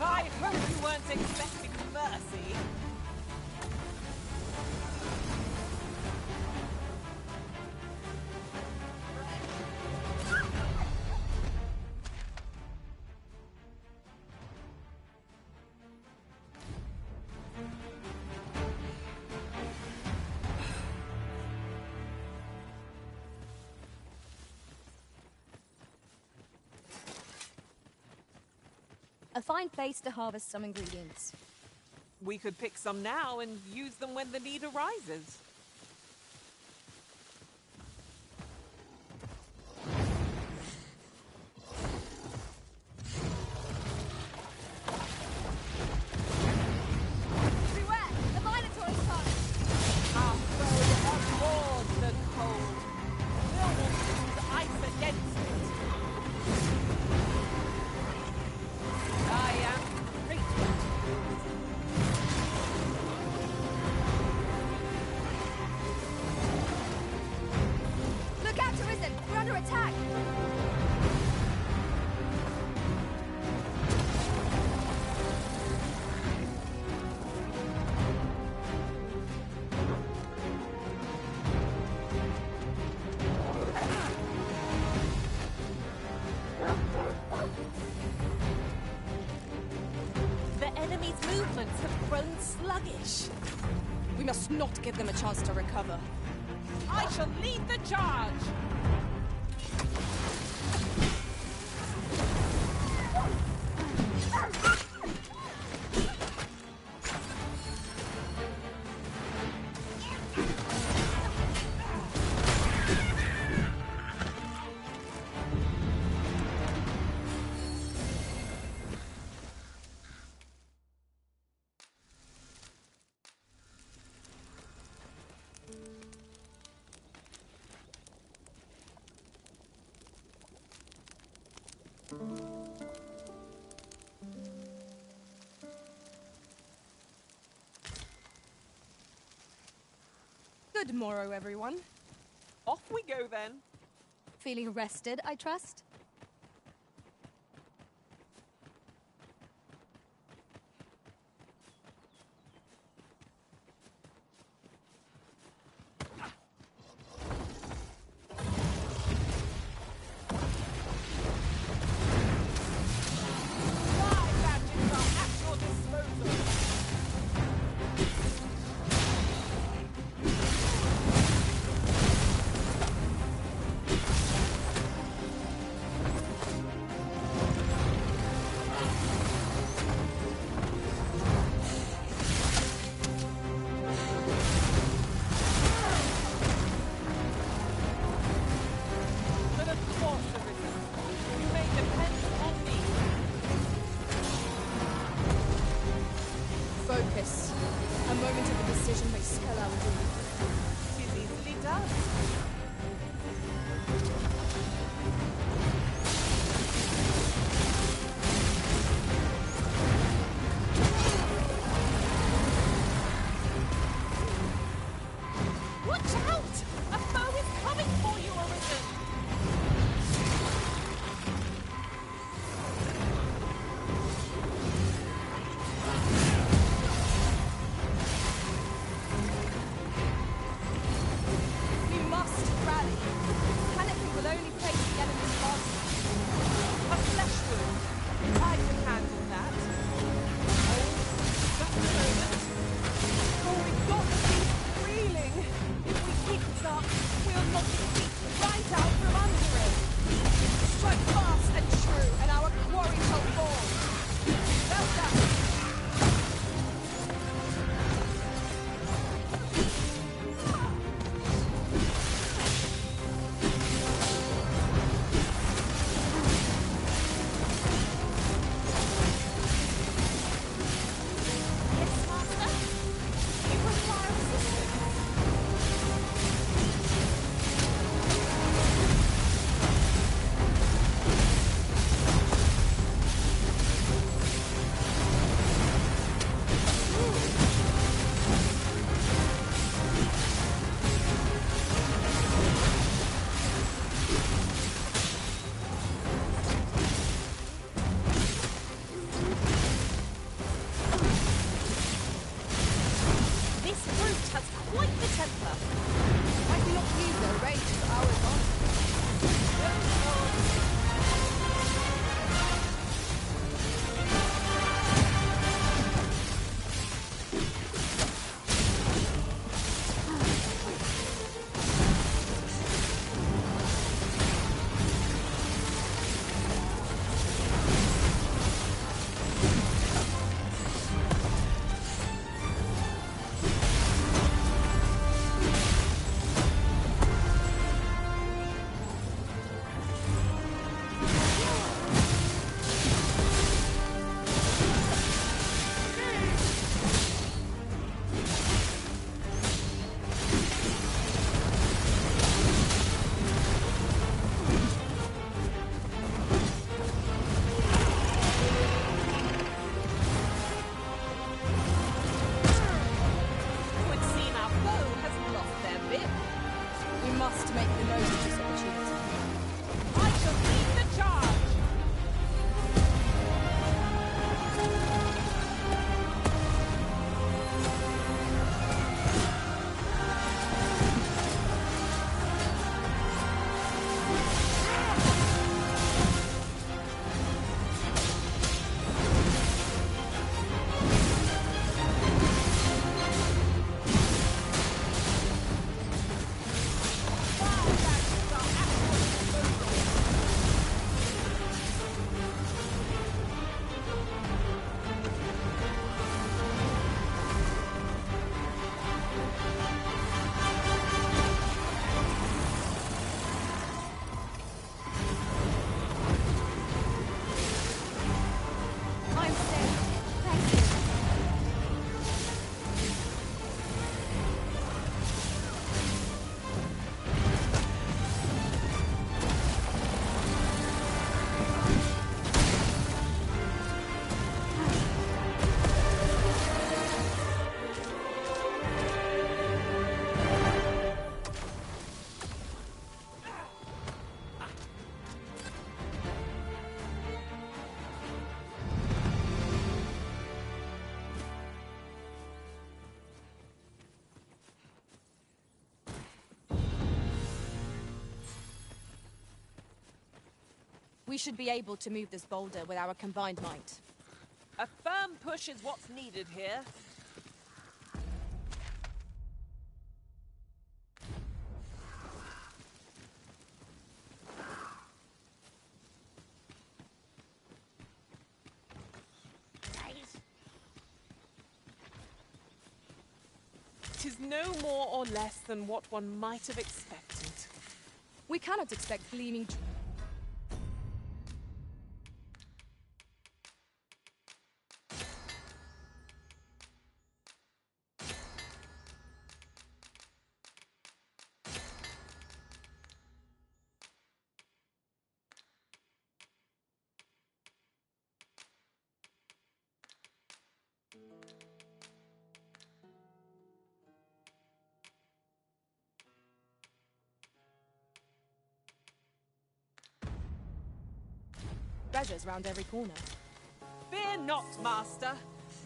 I hope you weren't expecting mercy. A fine place to harvest some ingredients. We could pick some now and use them when the need arises. Beware! The Minotaur's coming! Our foe abhors the cold. Will use ice against it. I am grateful. give them a chance to recover. I shall lead the charge! Good morrow, everyone. Off we go, then. Feeling rested, I trust? Focus. A moment of indecision may spell our doom. It easily does. Watch out! A foe is coming for you, Arisen! We must rally. Panicking will only place the enemy's advantage. A flesh wound. I can handle that. Oh, just a moment. Oh, we've got to keep reeling. If we keep this up, we'll knock the feet right out from under it. Strike fast and true, and our quarry shall fall. Well done. Yes, Master? You require assistance. We should be able to move this boulder with our combined might. A firm push is what's needed here. Tis no more or less than what one might have expected. We cannot expect gleaming... treasures round every corner. Fear not, Master.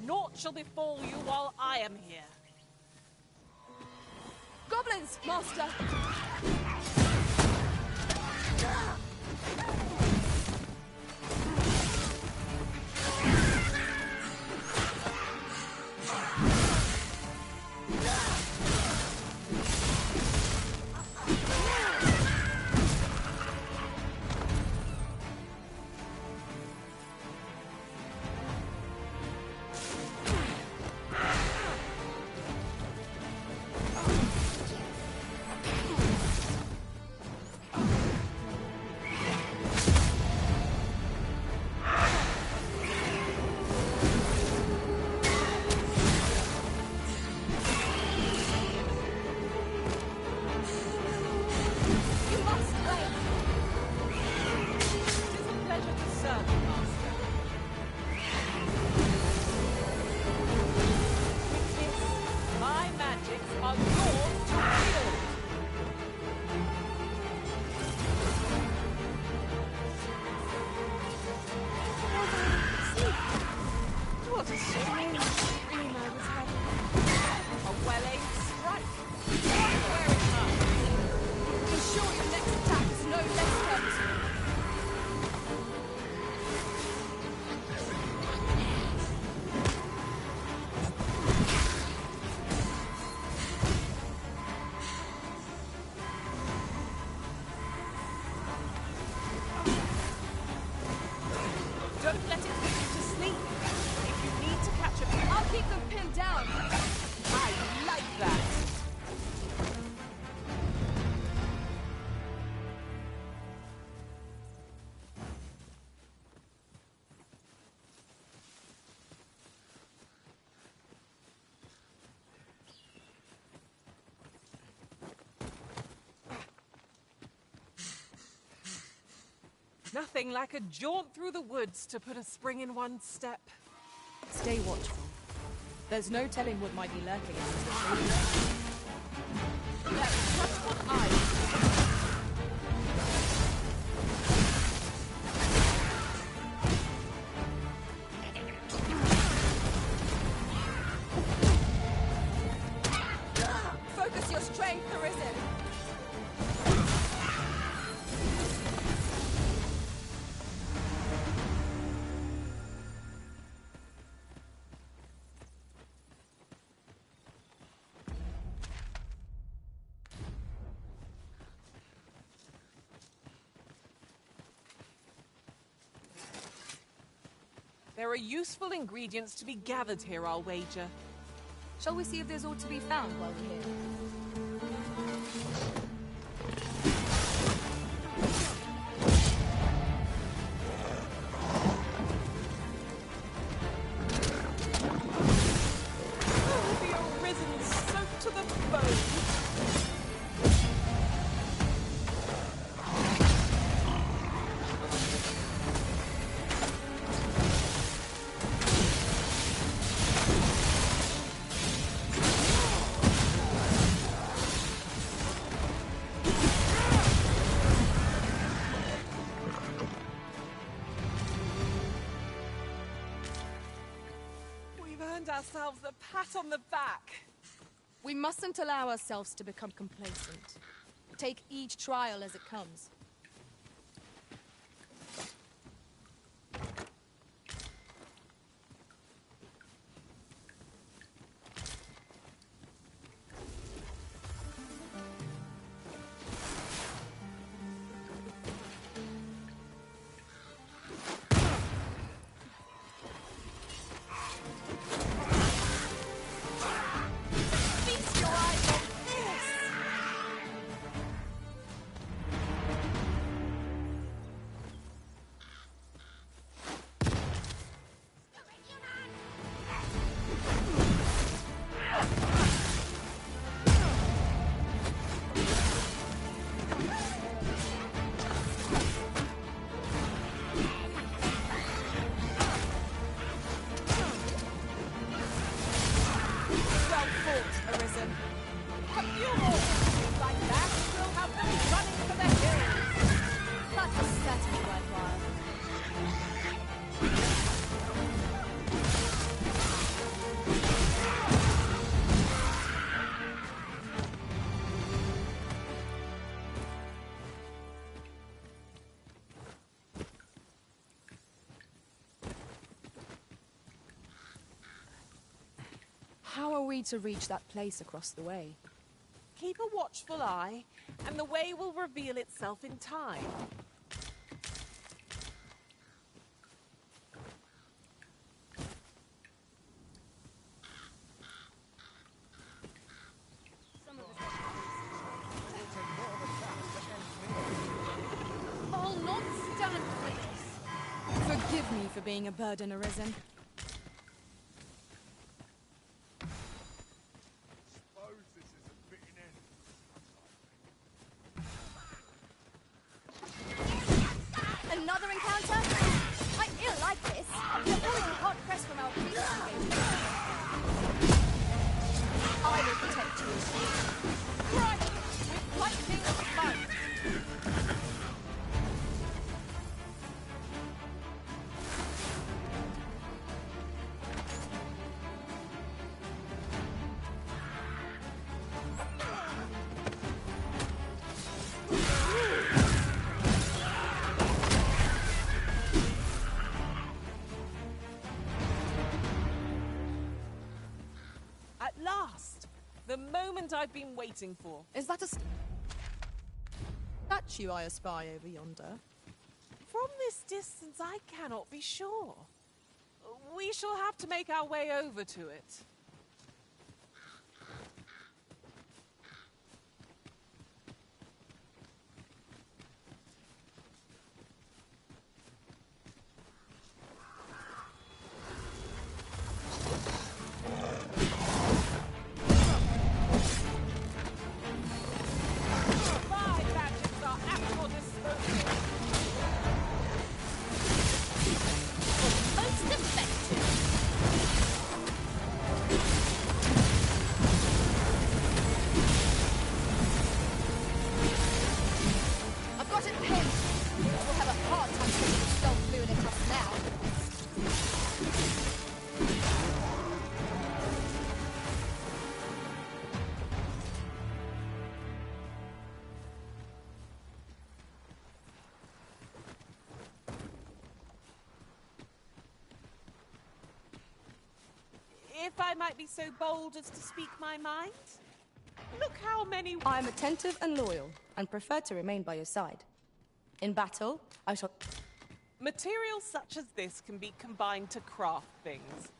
Naught shall befall you while I am here. Goblins, Master! Don't let it put you to sleep. If you need to catch a... I'll keep them pinned down. I like that. Nothing like a jaunt through the woods to put a spring in one's step. Stay watchful. There's no telling what might be lurking in this tree. That's just what I... Focus your strength, Arisen! There are useful ingredients to be gathered here, I'll wager. Shall we see if there's aught to be found while we're here? Oh, the Arisen soaked to the bone. Ourselves a pat on the back. We mustn't allow ourselves to become complacent. Take each trial as it comes. How are we to reach that place across the way? Keep a watchful eye, and the way will reveal itself in time. I'll not stand for this. Forgive me for being a burden, Arisen. Another encounter? I ill like this. You're falling hard pressed from our previous engagement. I will protect you. Right! With lightning might! At last! The moment I've been waiting for. Is that a statue I espy over yonder? From this distance, I cannot be sure. We shall have to make our way over to it. My badges are at your disposal. Most effective. I've got it pinned. We'll have a hard time putting the stone fluid at us now. If I might be so bold as to speak my mind, look how many... I'm attentive and loyal, and prefer to remain by your side. In battle, I shall... Materials such as this can be combined to craft things.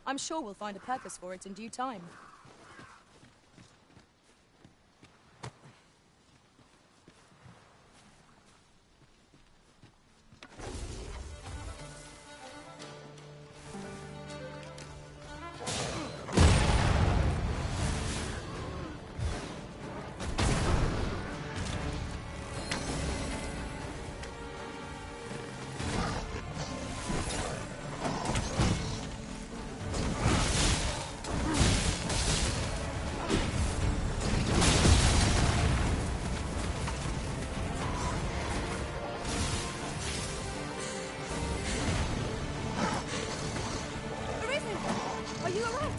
I'm sure we'll find a purpose for it in due time. Arisen! Are you alright?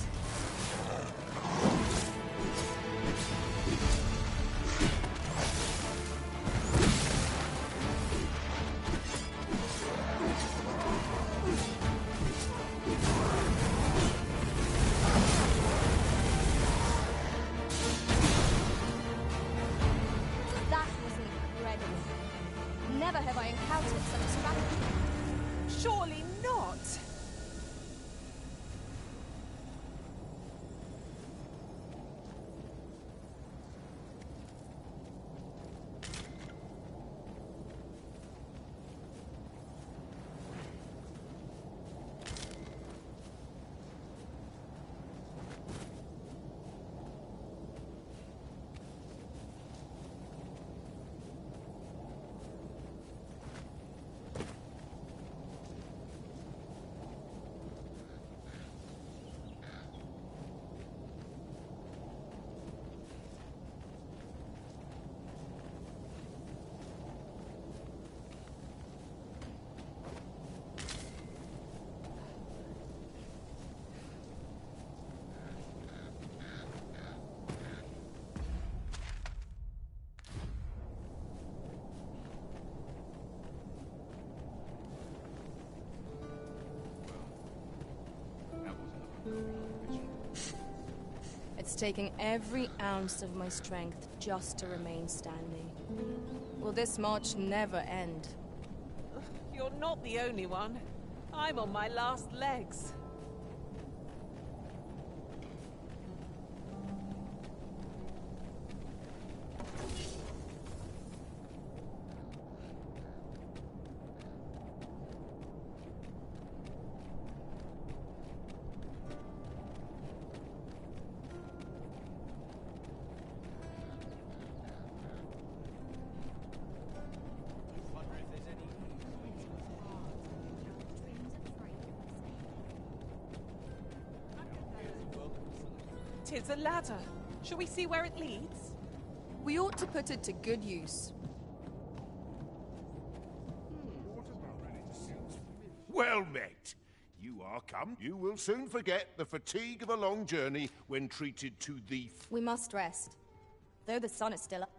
That was incredible. Never have I encountered such a strategy. Surely not! taking every ounce of my strength just to remain standing. Will this march never end? You're not the only one. I'm on my last legs. Tis a ladder. Shall we see where it leads? We ought to put it to good use. Well met. You are come. You will soon forget the fatigue of a long journey when treated to the... We must rest, though the sun is still up.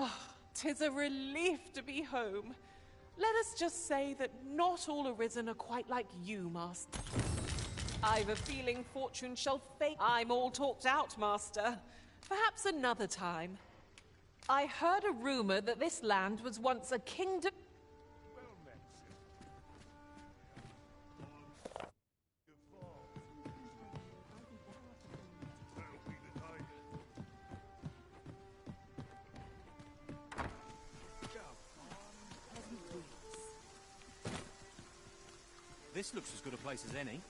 Oh, 'tis a relief to be home. Let us just say that not all Arisen are quite like you, Master. I've a feeling fortune shall fade. I'm all talked out, Master. Perhaps another time. I heard a rumor that this land was once a kingdom. This looks as good a place as any.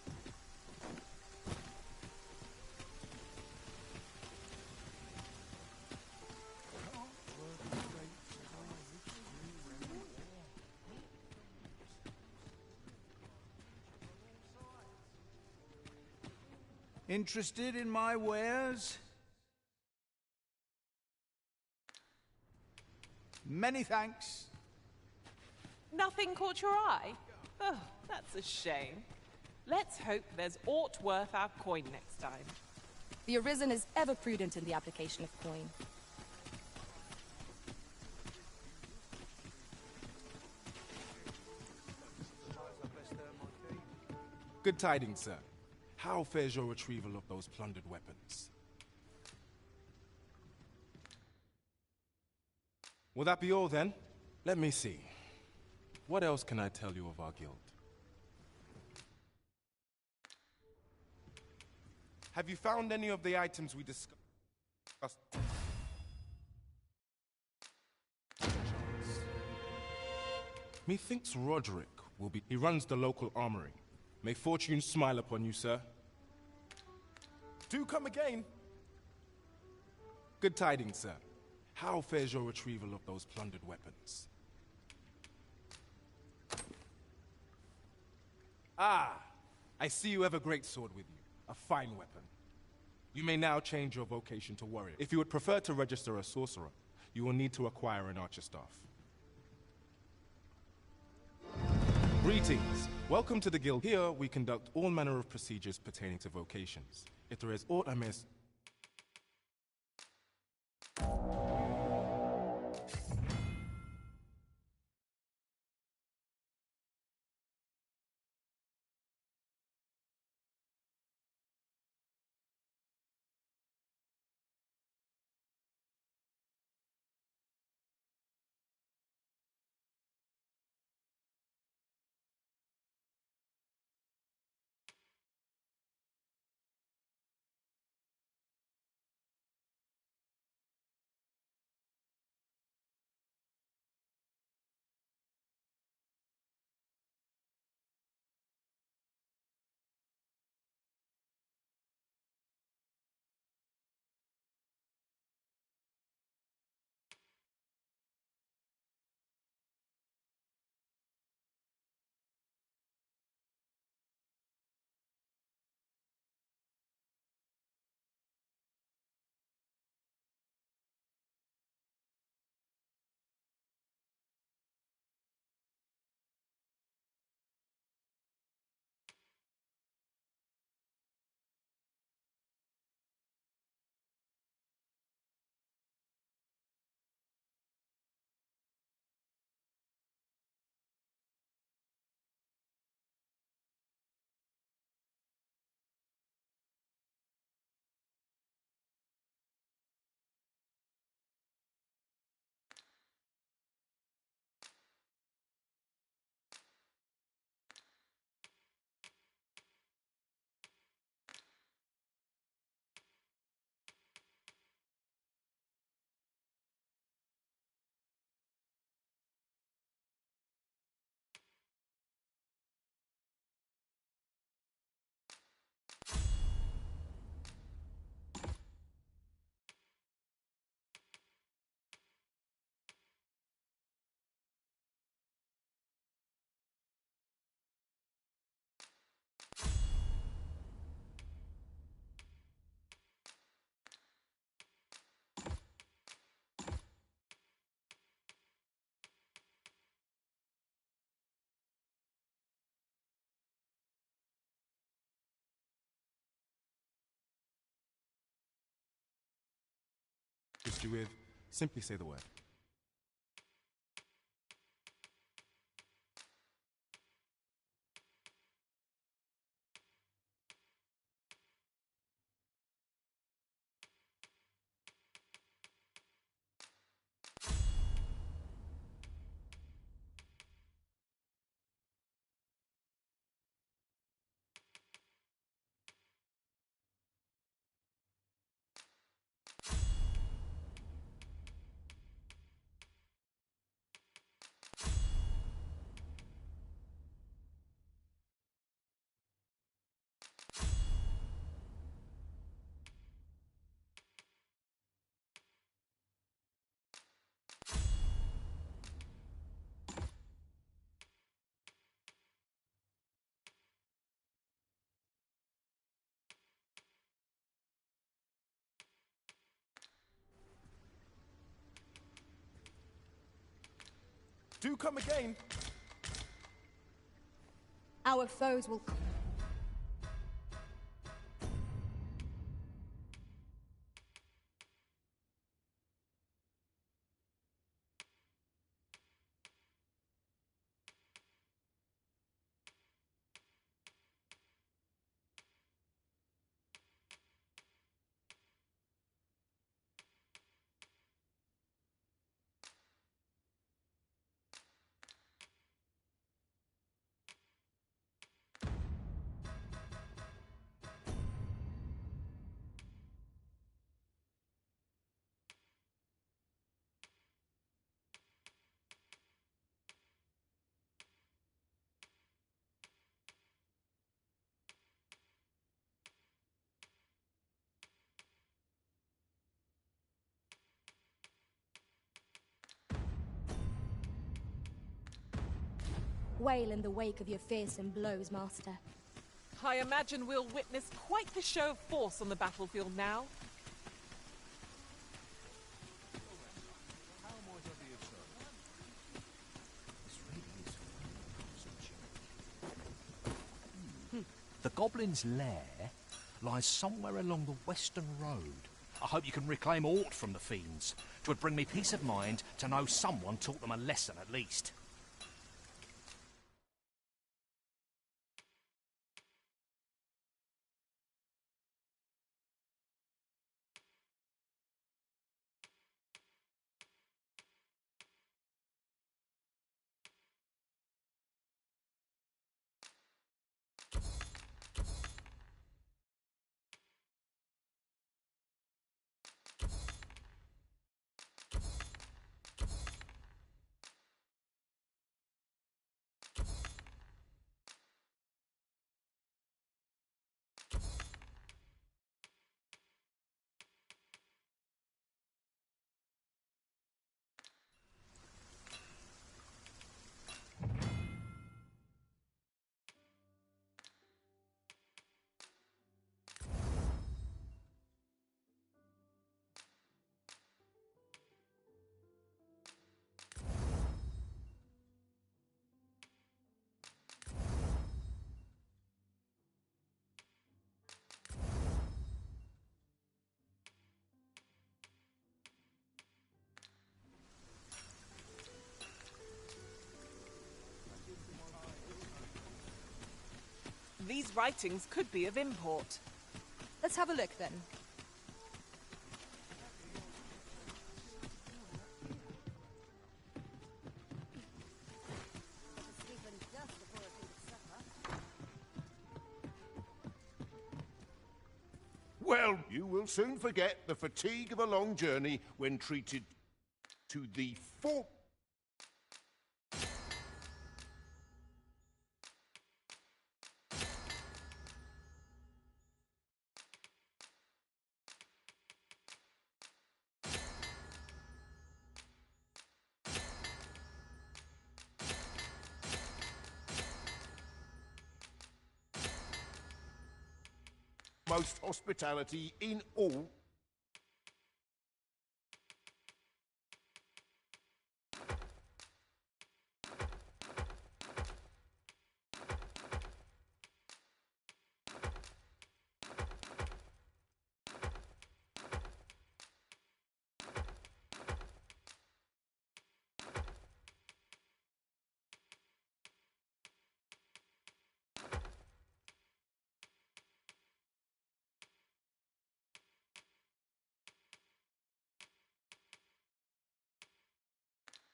Interested in my wares? Many thanks. Nothing caught your eye? Oh, that's a shame. Let's hope there's aught worth our coin next time. The Arisen is ever prudent in the application of coin. Good tidings, sir. How fares your retrieval of those plundered weapons? Will that be all, then? Let me see. What else can I tell you of our guild? Have you found any of the items we discussed? Methinks Roderick will be... He runs the local armory. May fortune smile upon you, sir. Do come again. Good tidings, sir. How fares your retrieval of those plundered weapons? Ah, I see you have a great sword with you. A fine weapon. You may now change your vocation to warrior. If you would prefer to register a sorcerer, you will need to acquire an archer staff. Greetings. Welcome to the guild. Here, we conduct all manner of procedures pertaining to vocations. If there is aught amiss... assist you with, simply say the word. Do come again. Our foes will... wail in the wake of your fearsome blows, Master. I imagine we'll witness quite the show of force on the battlefield now. The Goblin's lair lies somewhere along the Western Road. I hope you can reclaim aught from the fiends. 'Twould bring me peace of mind to know someone taught them a lesson at least. These writings could be of import. Let's have a look then. Well, you will soon forget the fatigue of a long journey when treated to the full... most hospitality in all.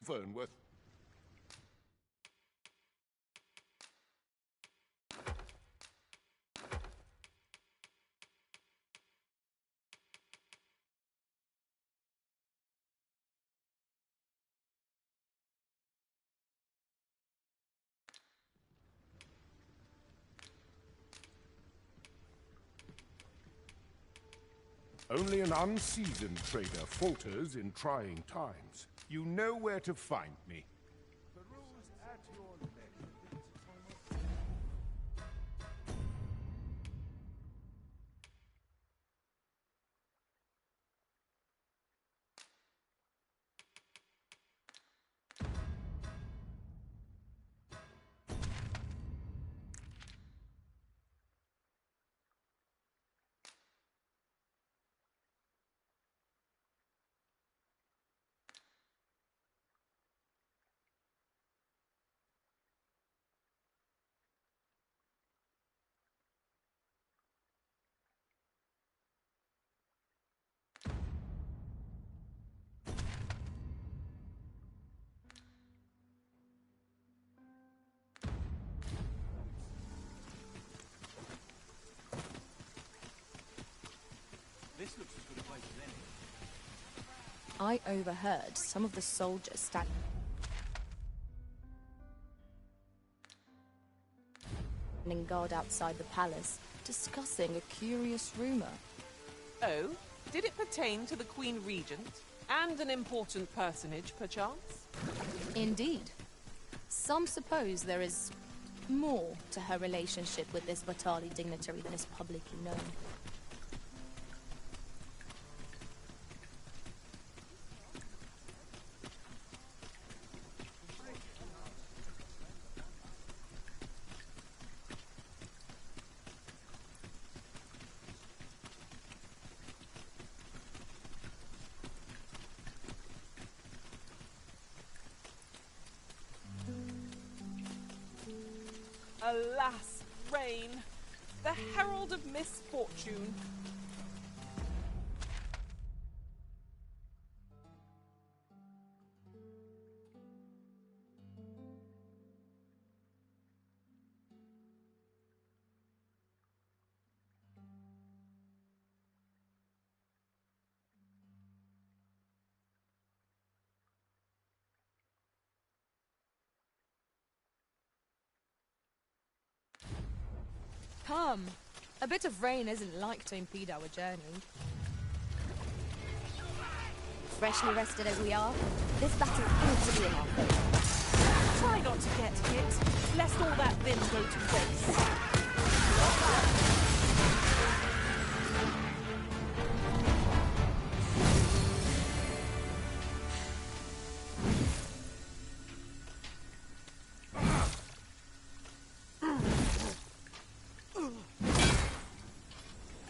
Fernworth. Only an unseasoned trader falters in trying times. You know where to find me. Peruse at your leisure. This looks as good a place as any. I overheard some of the soldiers standing guard outside the palace, discussing a curious rumor. Oh? Did it pertain to the Queen Regent? And an important personage, perchance? Indeed. Some suppose there is more to her relationship with this Batali dignitary than is publicly known. Alas, Rain, the herald of misfortune. Come. A bit of rain isn't like to impede our journey. Freshly rested as we are, this battle ought to be in our favour. Try not to get hit, lest all that vim go to waste.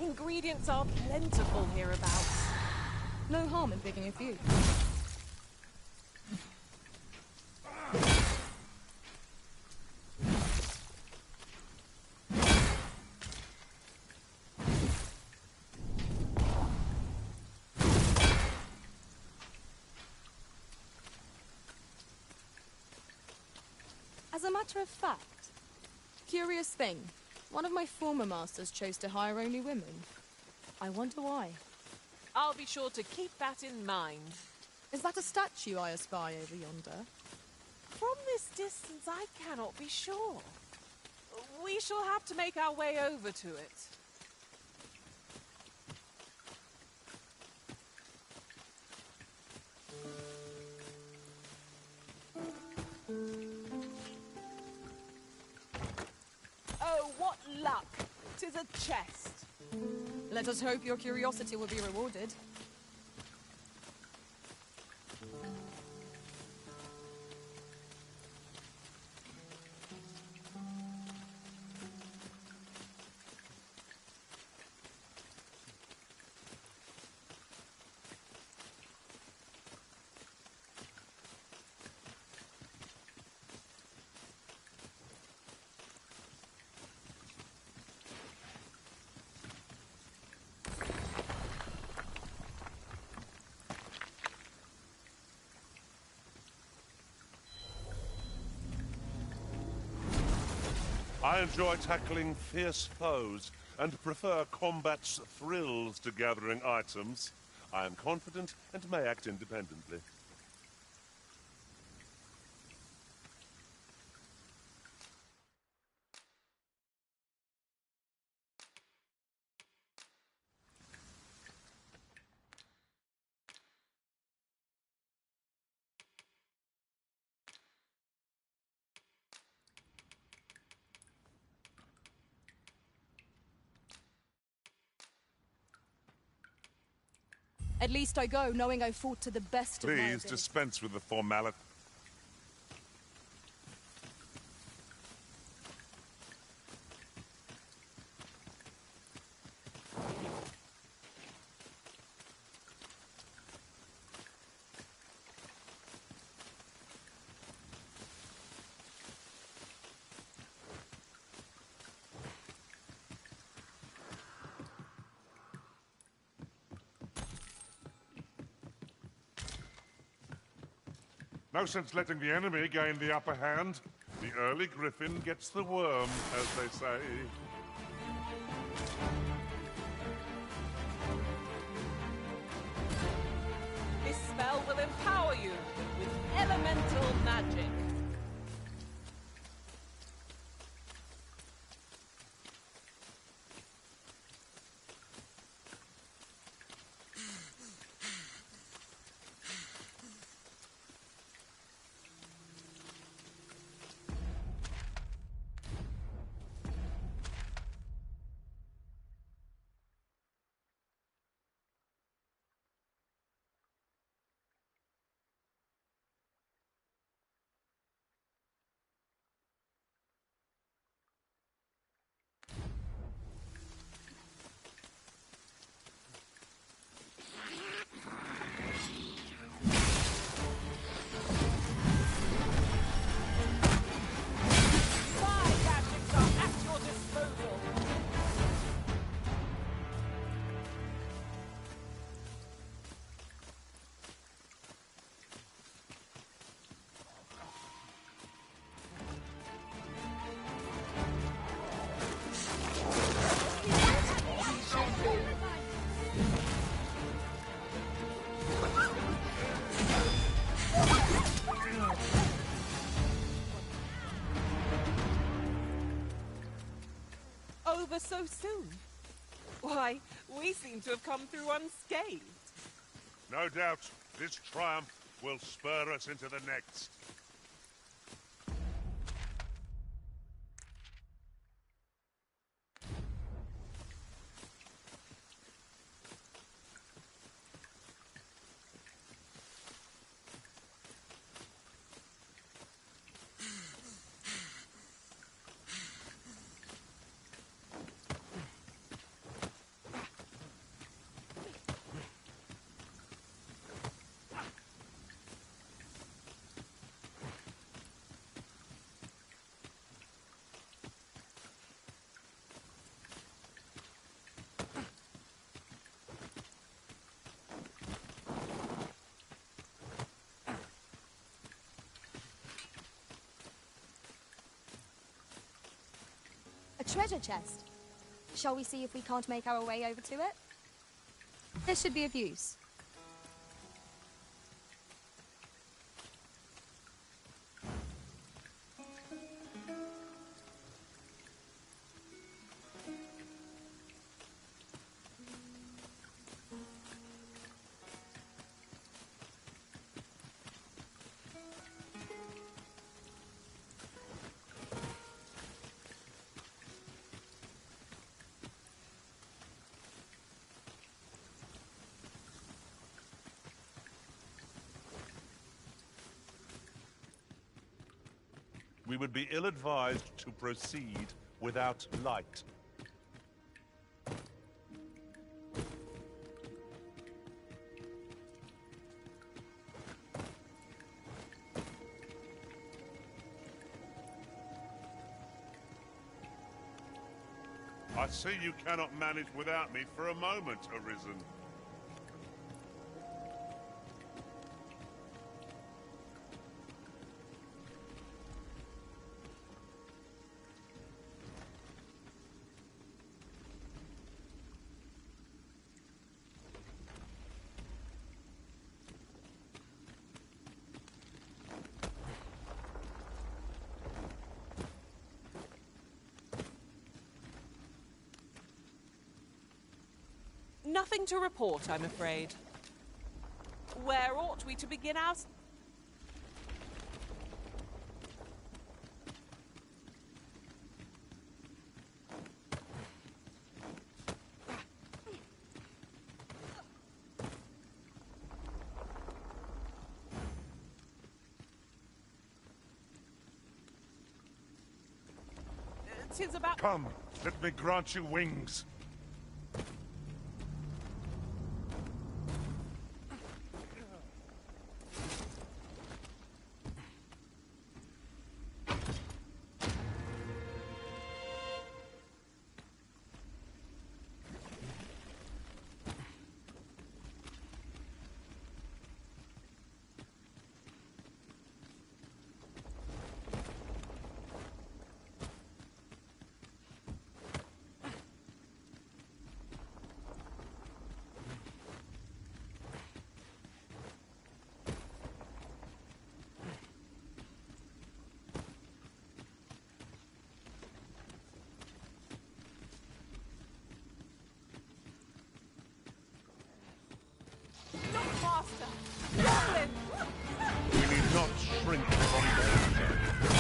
Ingredients are plentiful hereabouts. No harm in picking a few. As a matter of fact, curious thing, one of my former masters chose to hire only women. I wonder why. I'll be sure to keep that in mind. Is that a statue I espy over yonder? From this distance, I cannot be sure. We shall have to make our way over to it. Oh, what luck! 'Tis a chest. Let us hope your curiosity will be rewarded. I enjoy tackling fierce foes and prefer combat's thrills to gathering items. I am confident and may act independently. At least I go knowing I fought to the best of my Please ability. dispense with the formality. No sense letting the enemy gain the upper hand. The early griffin gets the worm, as they say. This spell will empower you with elemental magic. Over so soon? Why, we seem to have come through unscathed. No doubt, this triumph will spur us into the next. A treasure chest. Shall we see if we can't make our way over to it? This should be of use. We would be ill-advised to proceed without light. I see you cannot manage without me for a moment, Arisen. Nothing to report, I'm afraid. Where ought we to begin our... Tis about... Come, let me grant you wings. We need not shrink from danger.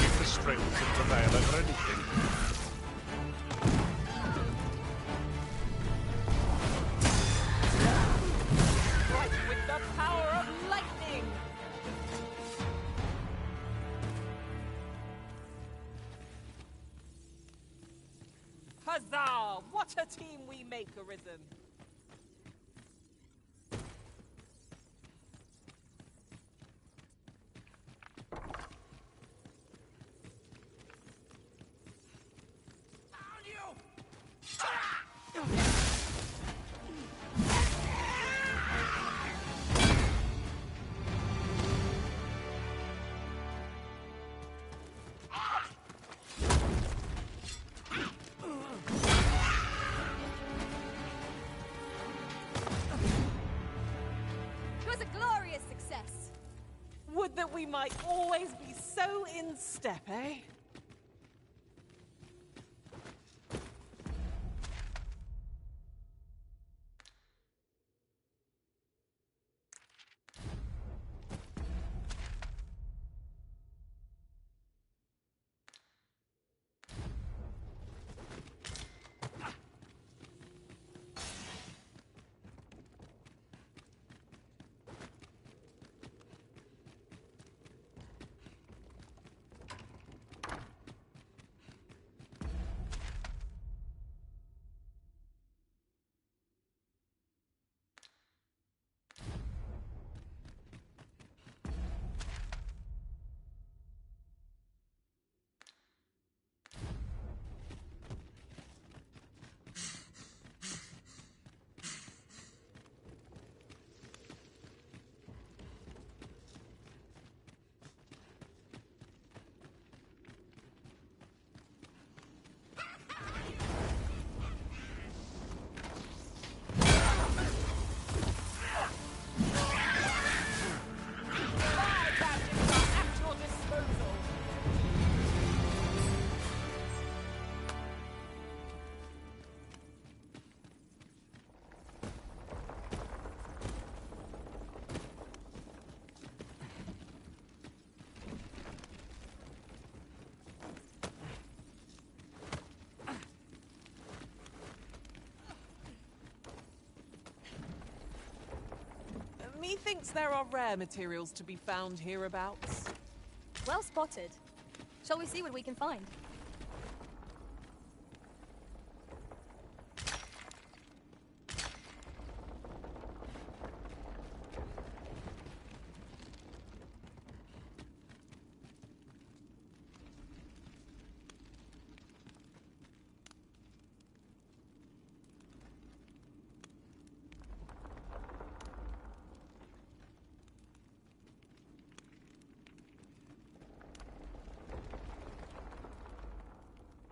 Keep the strength to prevail over anything. Right with the power of lightning! Huzzah! What a team we make, Arisen! Would that we might always be so in step, eh? Methinks there are rare materials to be found hereabouts. Well spotted. Shall we see what we can find?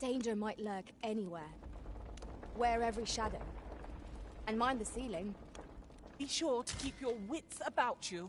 Danger might lurk anywhere. Wear every shadow. And mind the ceiling. Be sure to keep your wits about you.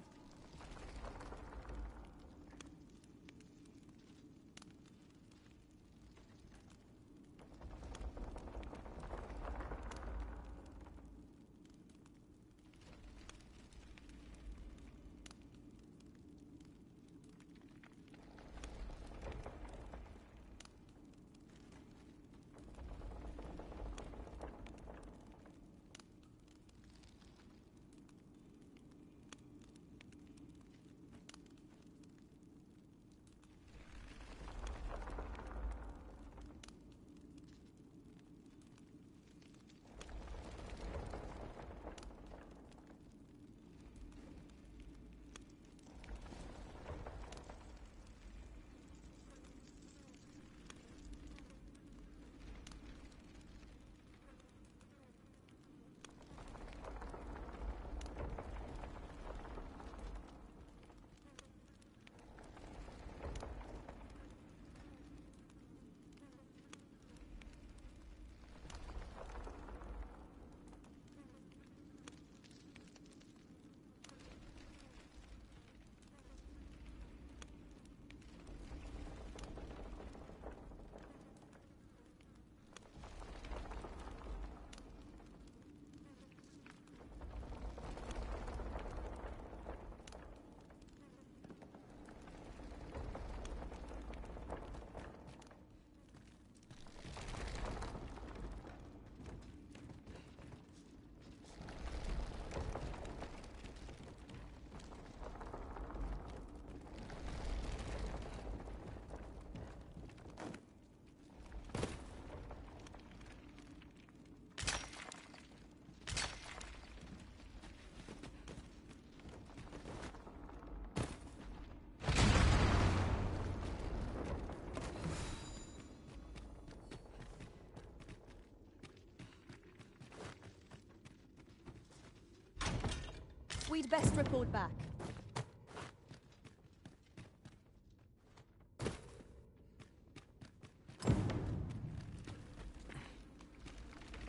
We'd best report back.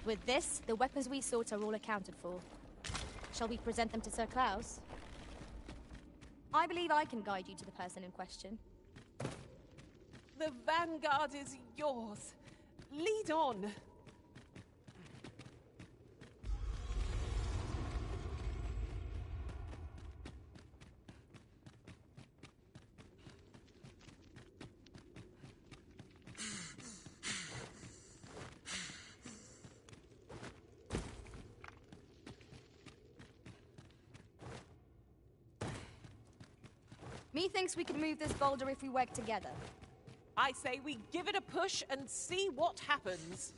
With this, the weapons we sought are all accounted for. Shall we present them to Sir Klaus? I believe I can guide you to the person in question. The vanguard is yours. Lead on. Methinks we can move this boulder if we work together. I say we give it a push and see what happens.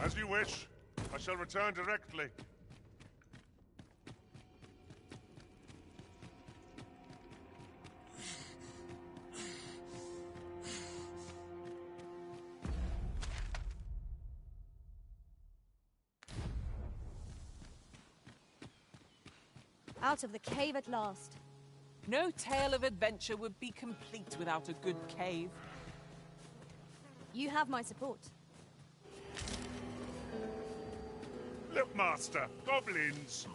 As you wish. I shall return directly. Out of the cave at last. No tale of adventure would be complete without a good cave. You have my support. Look, Master! Goblins!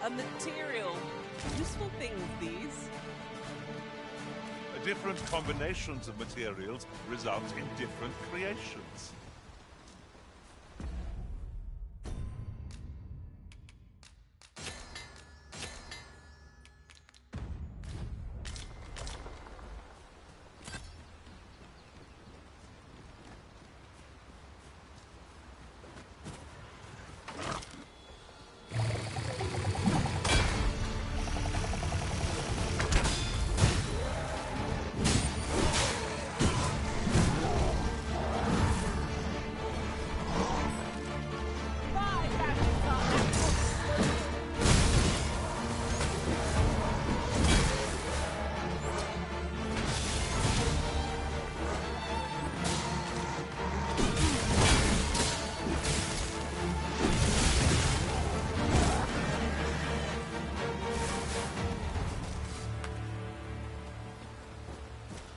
A material. Useful things, these. Different combinations of materials result in different creations.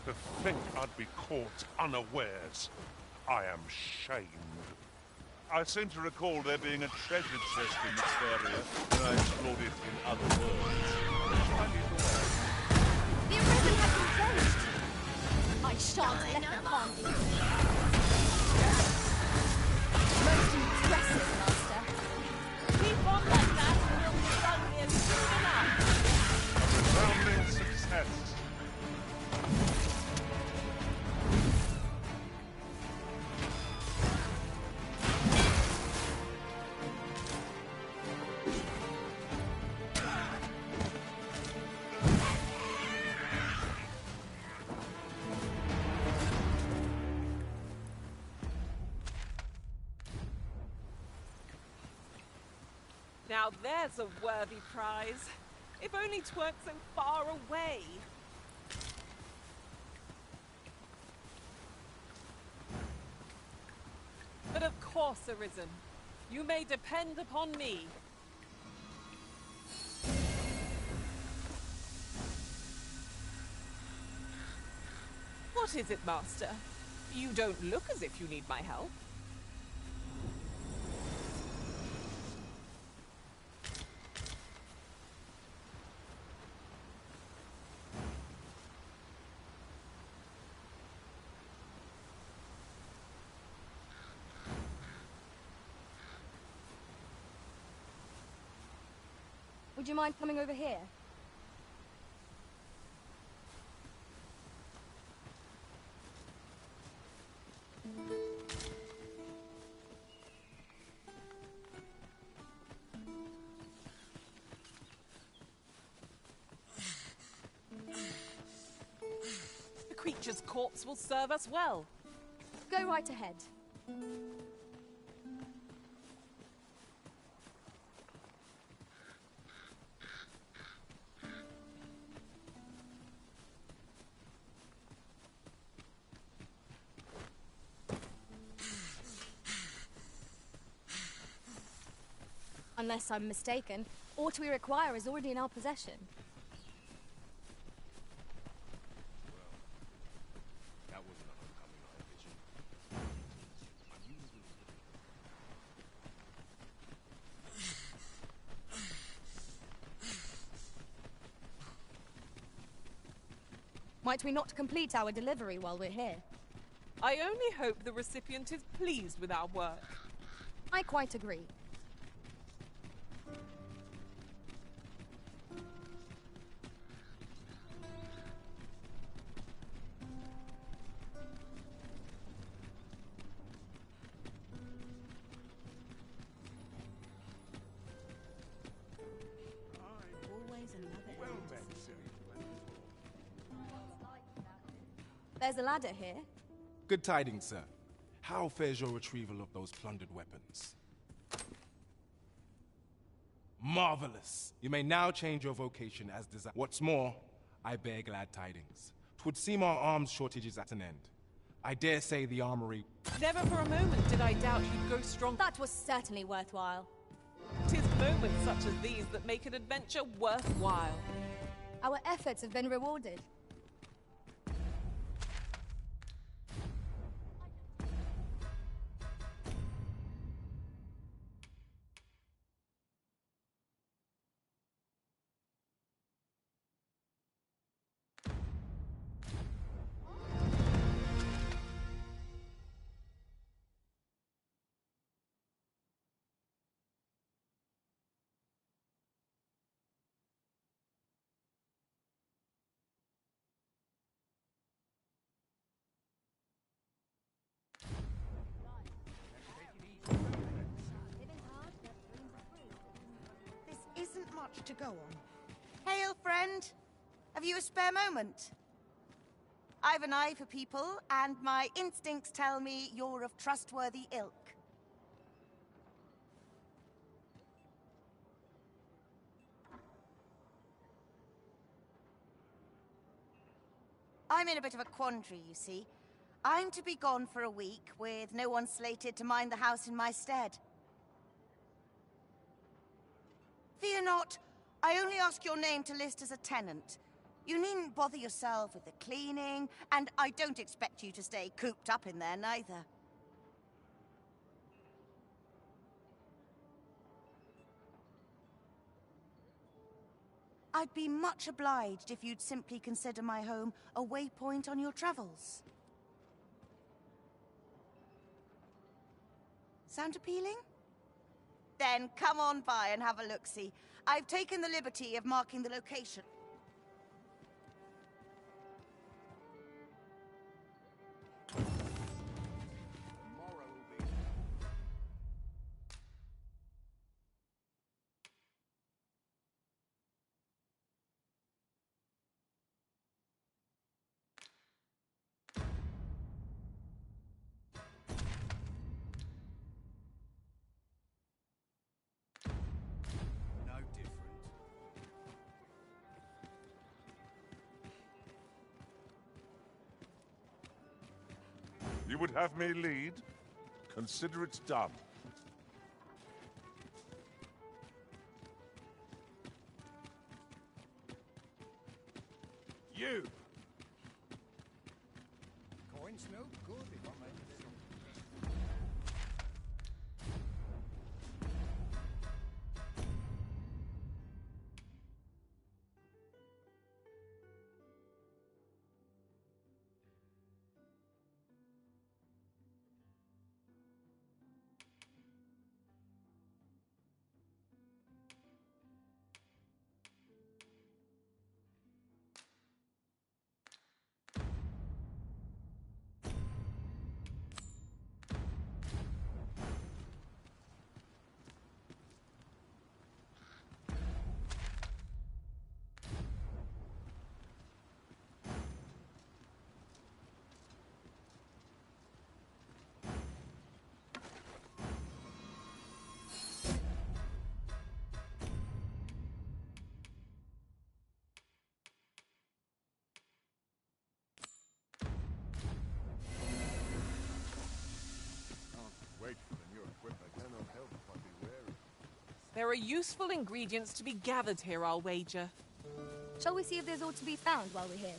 To think I'd be caught unawares. I am shamed. I seem to recall there being a treasure chest in this area when I explored it in other worlds. The arisen has been closed. I shan't let them harm you. Most impressive, Master. Keep on like that and we'll be done here soon enough. Rounding success. Now there's a worthy prize. If only 'tweren't so far away. But of course, Arisen. You may depend upon me. What is it, Master? You don't look as if you need my help. Would you mind coming over here? The creature's corpse will serve us well. Go right ahead. Unless I'm mistaken, aught we require is already in our possession. That wasn't a homecoming I envisioned. Might we not complete our delivery while we're here? I only hope the recipient is pleased with our work. I quite agree. There's a ladder here. Good tidings, sir. How fares your retrieval of those plundered weapons? Marvelous! You may now change your vocation as desired. What's more, I bear glad tidings. 'Twould seem our arms shortage is at an end. I dare say the armory... Never for a moment did I doubt you'd go strong. That was certainly worthwhile. 'Tis moments such as these that make an adventure worthwhile. Our efforts have been rewarded. This isn't much to go on. Hail, friend. Have you a spare moment? I've an eye for people, and my instincts tell me you're of trustworthy ilk. I'm in a bit of a quandary, you see. I'm to be gone for a week, with no one slated to mind the house in my stead. Fear not. I only ask your name to list as a tenant. You needn't bother yourself with the cleaning, and I don't expect you to stay cooped up in there, neither. I'd be much obliged if you'd simply consider my home a waypoint on your travels. Sound appealing? Then come on by and have a look-see. I've taken the liberty of marking the location. No different. You would have me lead? Consider it done. You! Coin's no good if I make it. There are useful ingredients to be gathered here, I'll wager. Shall we see if there's aught to be found while we're here?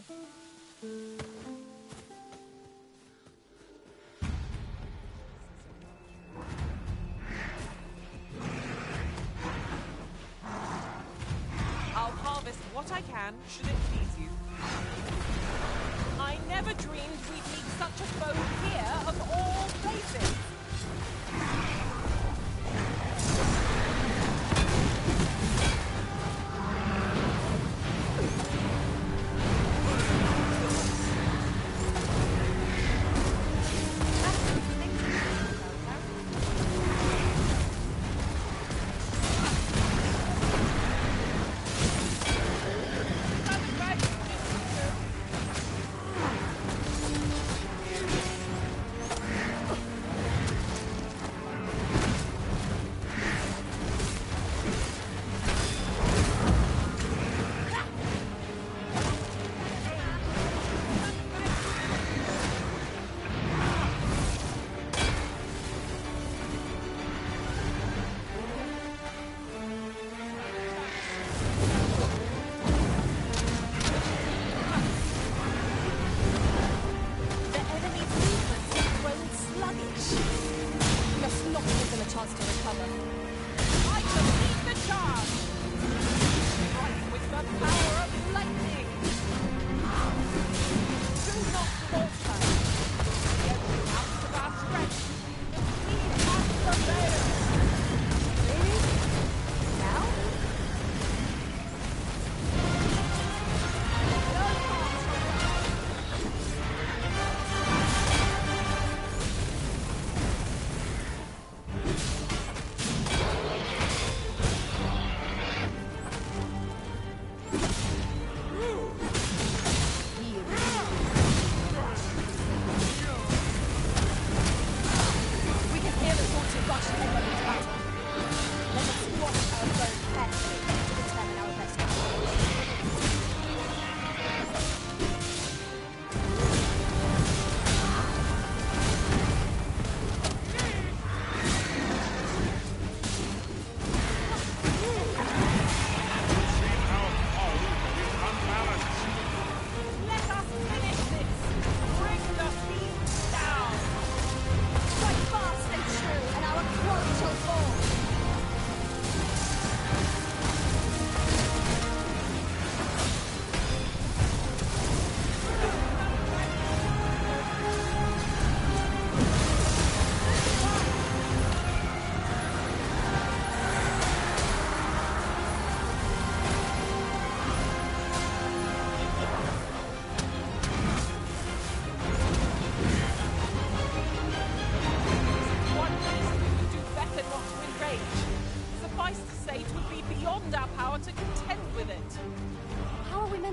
I'll harvest what I can, should it please you. I never dreamed we'd meet such a foe here, of all places!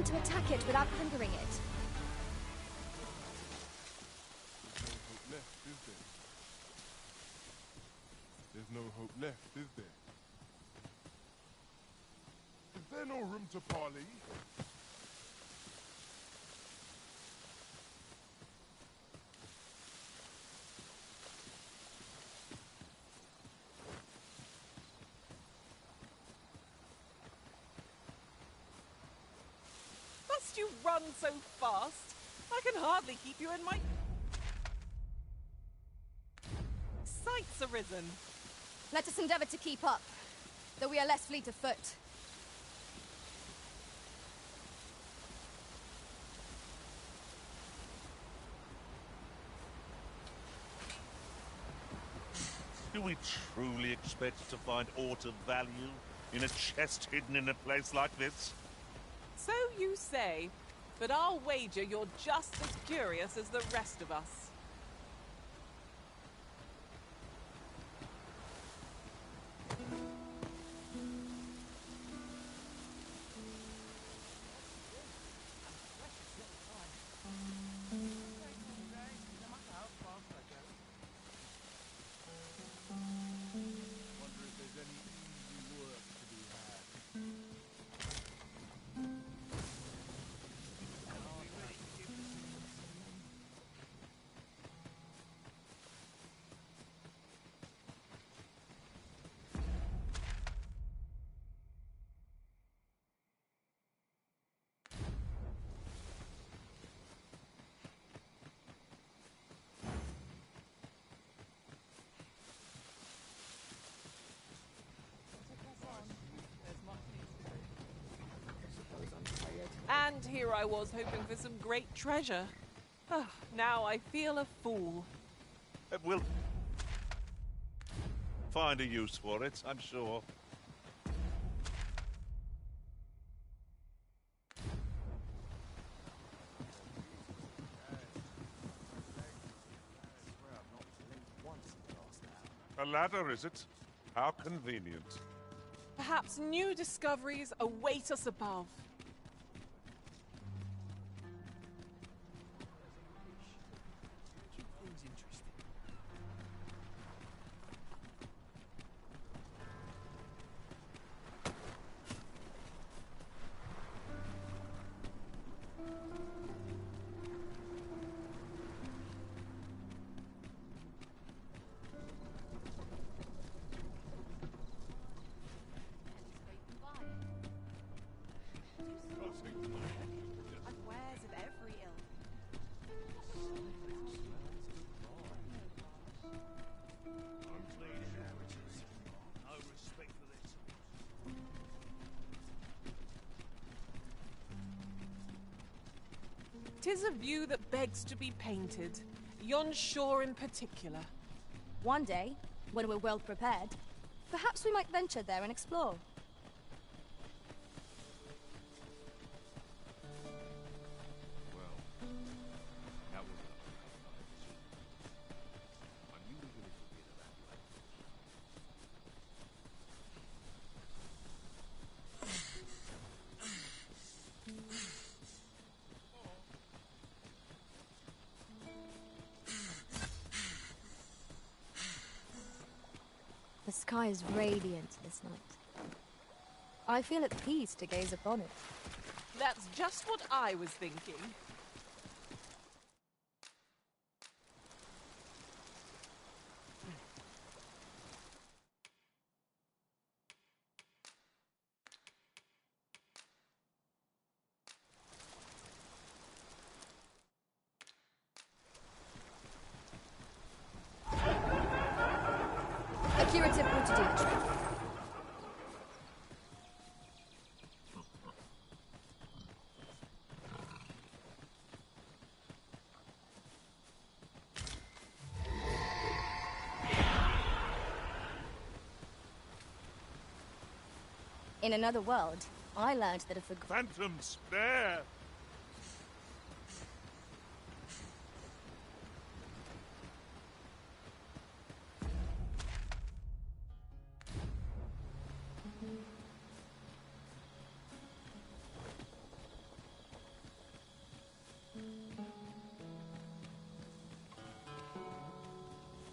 To attack it without hindering it. There's no hope left, is there? Is there no room to parley? You run so fast, I can hardly keep you in my... Sights arisen. Let us endeavor to keep up, though we are less fleet of foot. Do we truly expect to find aught of value in a chest hidden in a place like this? So you say, but I'll wager you're just as curious as the rest of us. And here I was hoping for some great treasure. Oh, now I feel a fool. We'll find a use for it, I'm sure. A ladder, is it? How convenient. Perhaps new discoveries await us above. Tis a view that begs to be painted, yon shore in particular. One day, when we're well prepared, perhaps we might venture there and explore. The sky is radiant this night. I feel at peace to gaze upon it. That's just what I was thinking. A curative antidote. In another world, I learned that if a Phantom spare!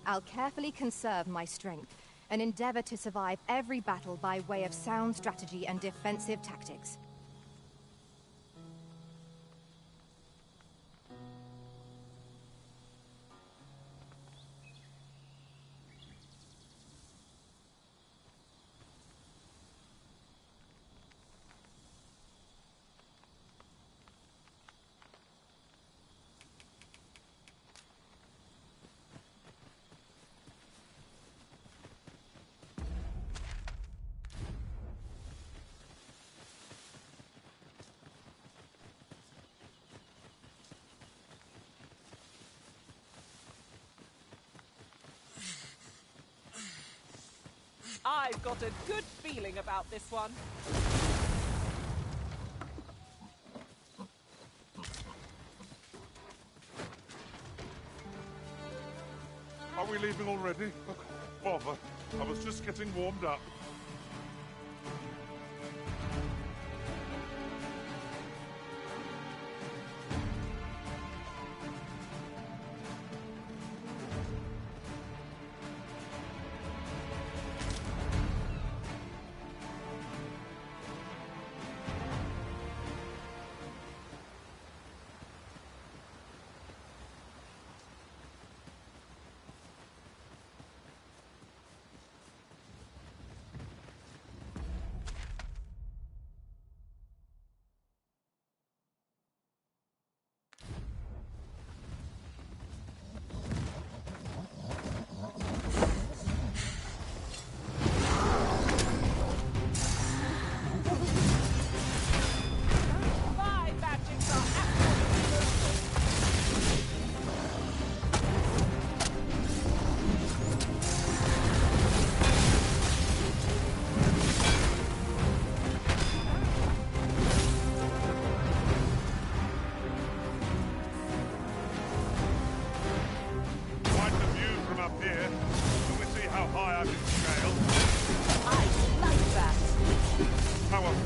I'll carefully conserve my strength and endeavor to survive every battle by way of sound strategy and defensive tactics. I've got a good feeling about this one. Are we leaving already? Oh, bother. I was just getting warmed up.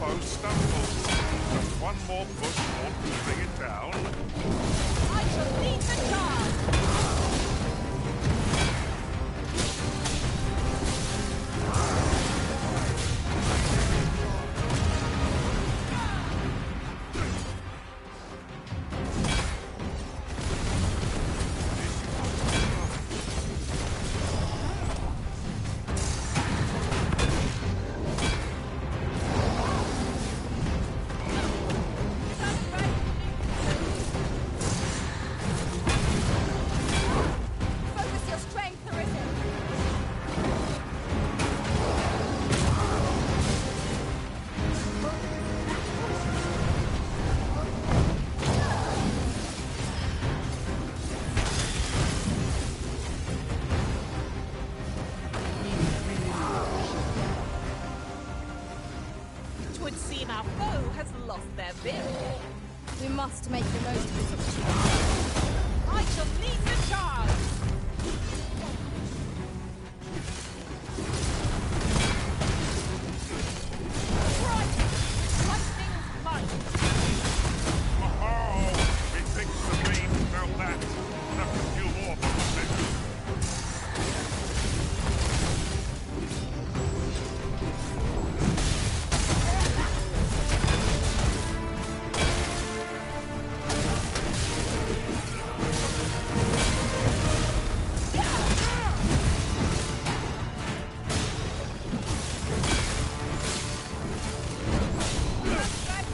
foe stumbles. Just one more push ought to bring it down. I shall lead the charge! Focus your strength, Arisen. Twould seem our foe has lost their bill. We must make the most of this opportunity. I shall lead the charge! Right! Lightning's light! Oh, methinks the rain felt that. Just a few more for the next.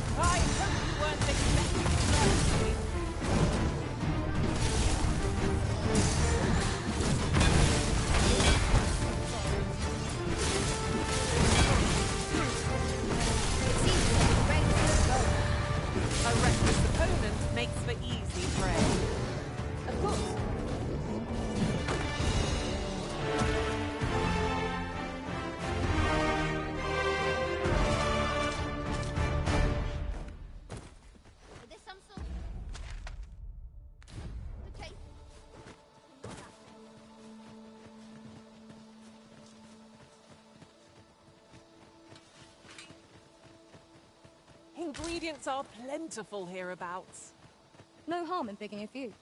I hope you weren't expecting me. It's easy to be rain to go. A reckless opponent makes for easy prey. Of course. Is this some sort okay. Ingredients are plentiful hereabouts. No harm in picking a few.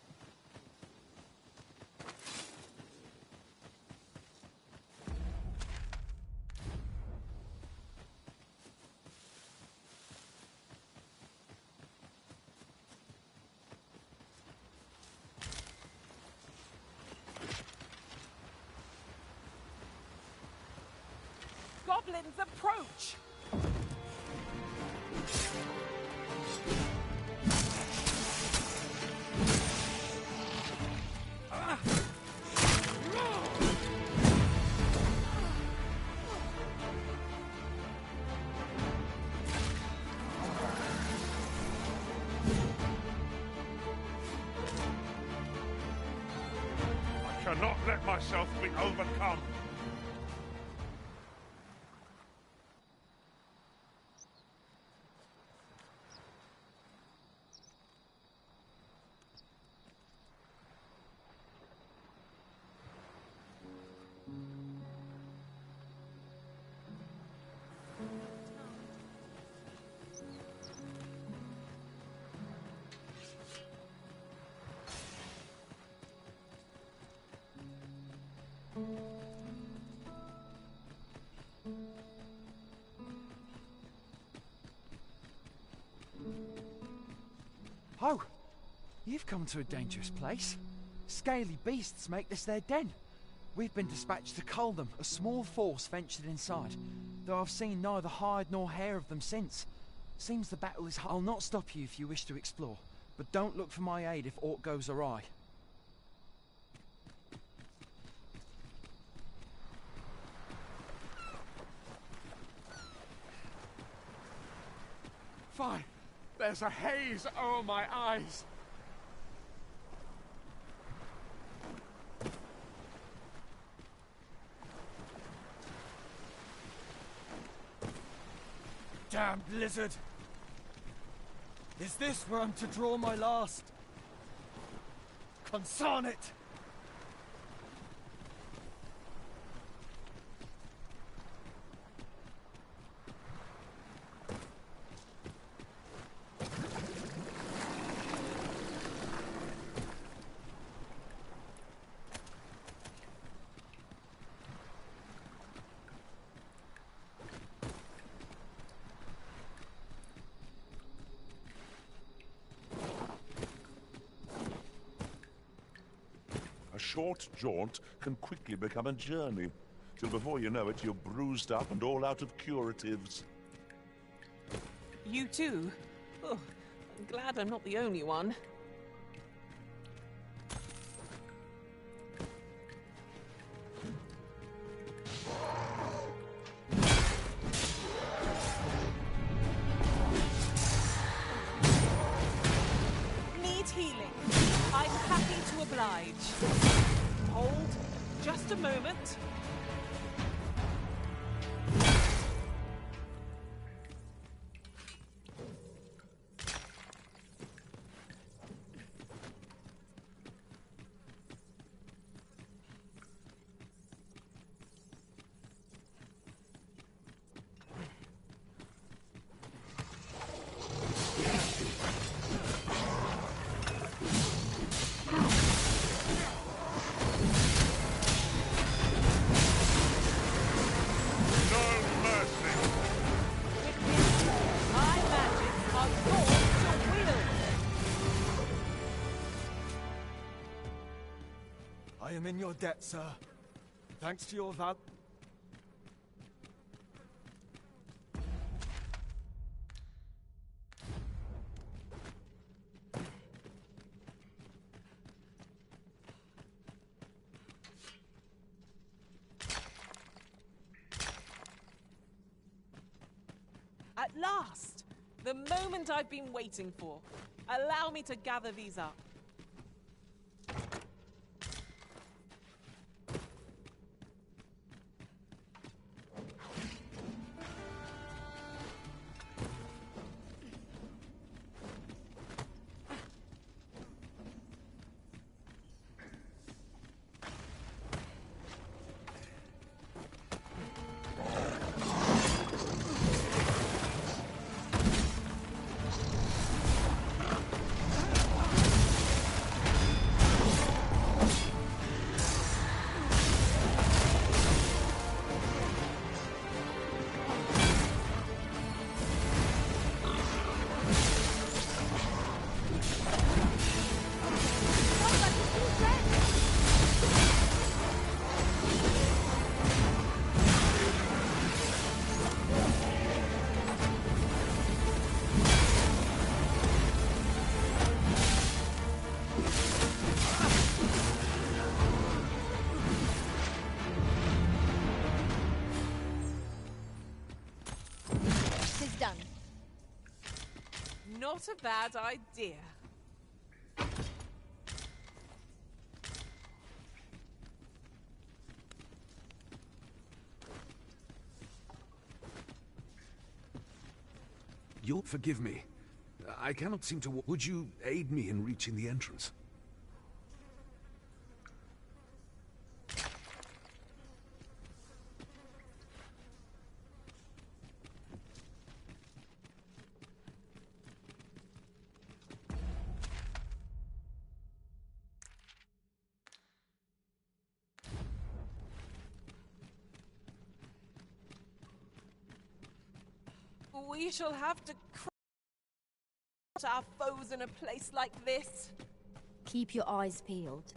Goblins approach! I cannot let myself be overcome. Oh, you've come to a dangerous place. Scaly beasts make this their den. We've been dispatched to cull them. A small force ventured inside, though I've seen neither hide nor hair of them since. Seems the battle is hard. I'll not stop you if you wish to explore, but don't look for my aid if aught goes awry. Fine. There's a haze over my eyes. Damned lizard! Is this where I'm to draw my last? Consign it! short jaunt can quickly become a journey. Till before you know it, you're bruised up and all out of curatives. You too? Oh, I'm glad I'm not the only one. Need healing. I'm happy to oblige. Hold just a moment. I am in your debt, sir. Thanks to your val... At last! The moment I've been waiting for. Allow me to gather these up. Not a bad idea. You'll forgive me. I cannot seem to... Would you aid me in reaching the entrance? We shall have to crush our foes in a place like this. Keep your eyes peeled.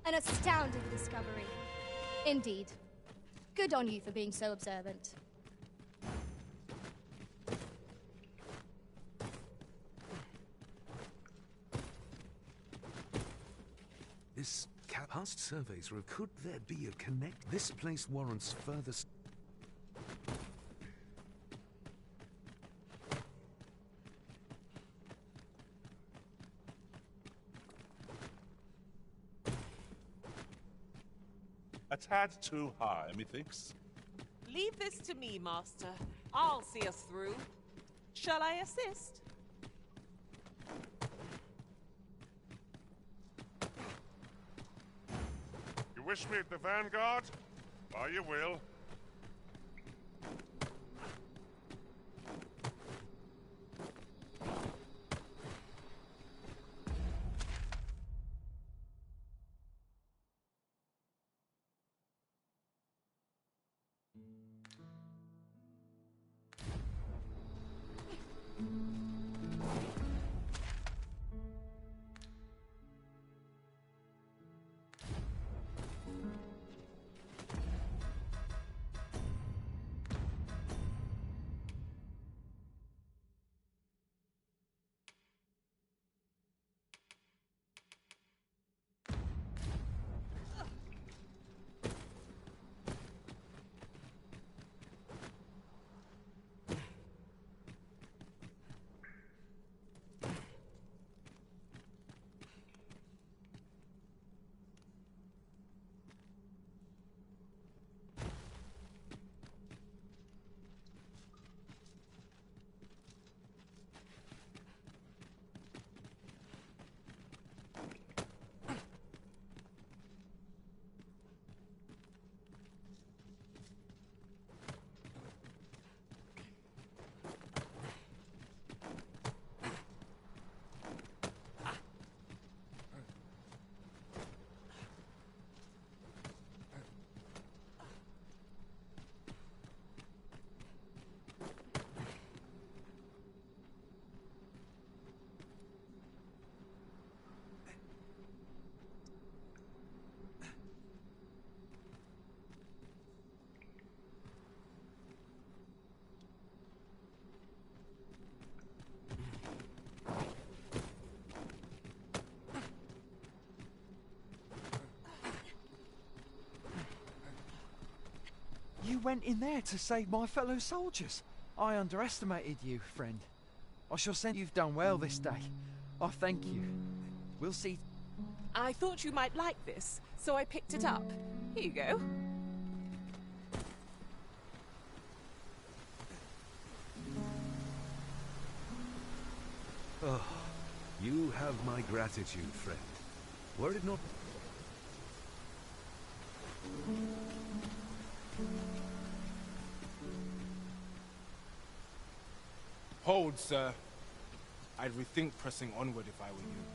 An astounding discovery. Indeed. Good on you for being so observant. This past surveys could there be a connect? This place warrants further... A tad too high, methinks. Leave this to me, Master. I'll see us through. Shall I assist? You wish me at the vanguard? Why, you will. went in there to save my fellow soldiers. I underestimated you, friend. I shall send you've done well this day. I thank you. We'll see. I thought you might like this, so I picked it up. Here you go. Oh, you have my gratitude, friend. Were it not... Hold, sir. I'd rethink pressing onward if I were you.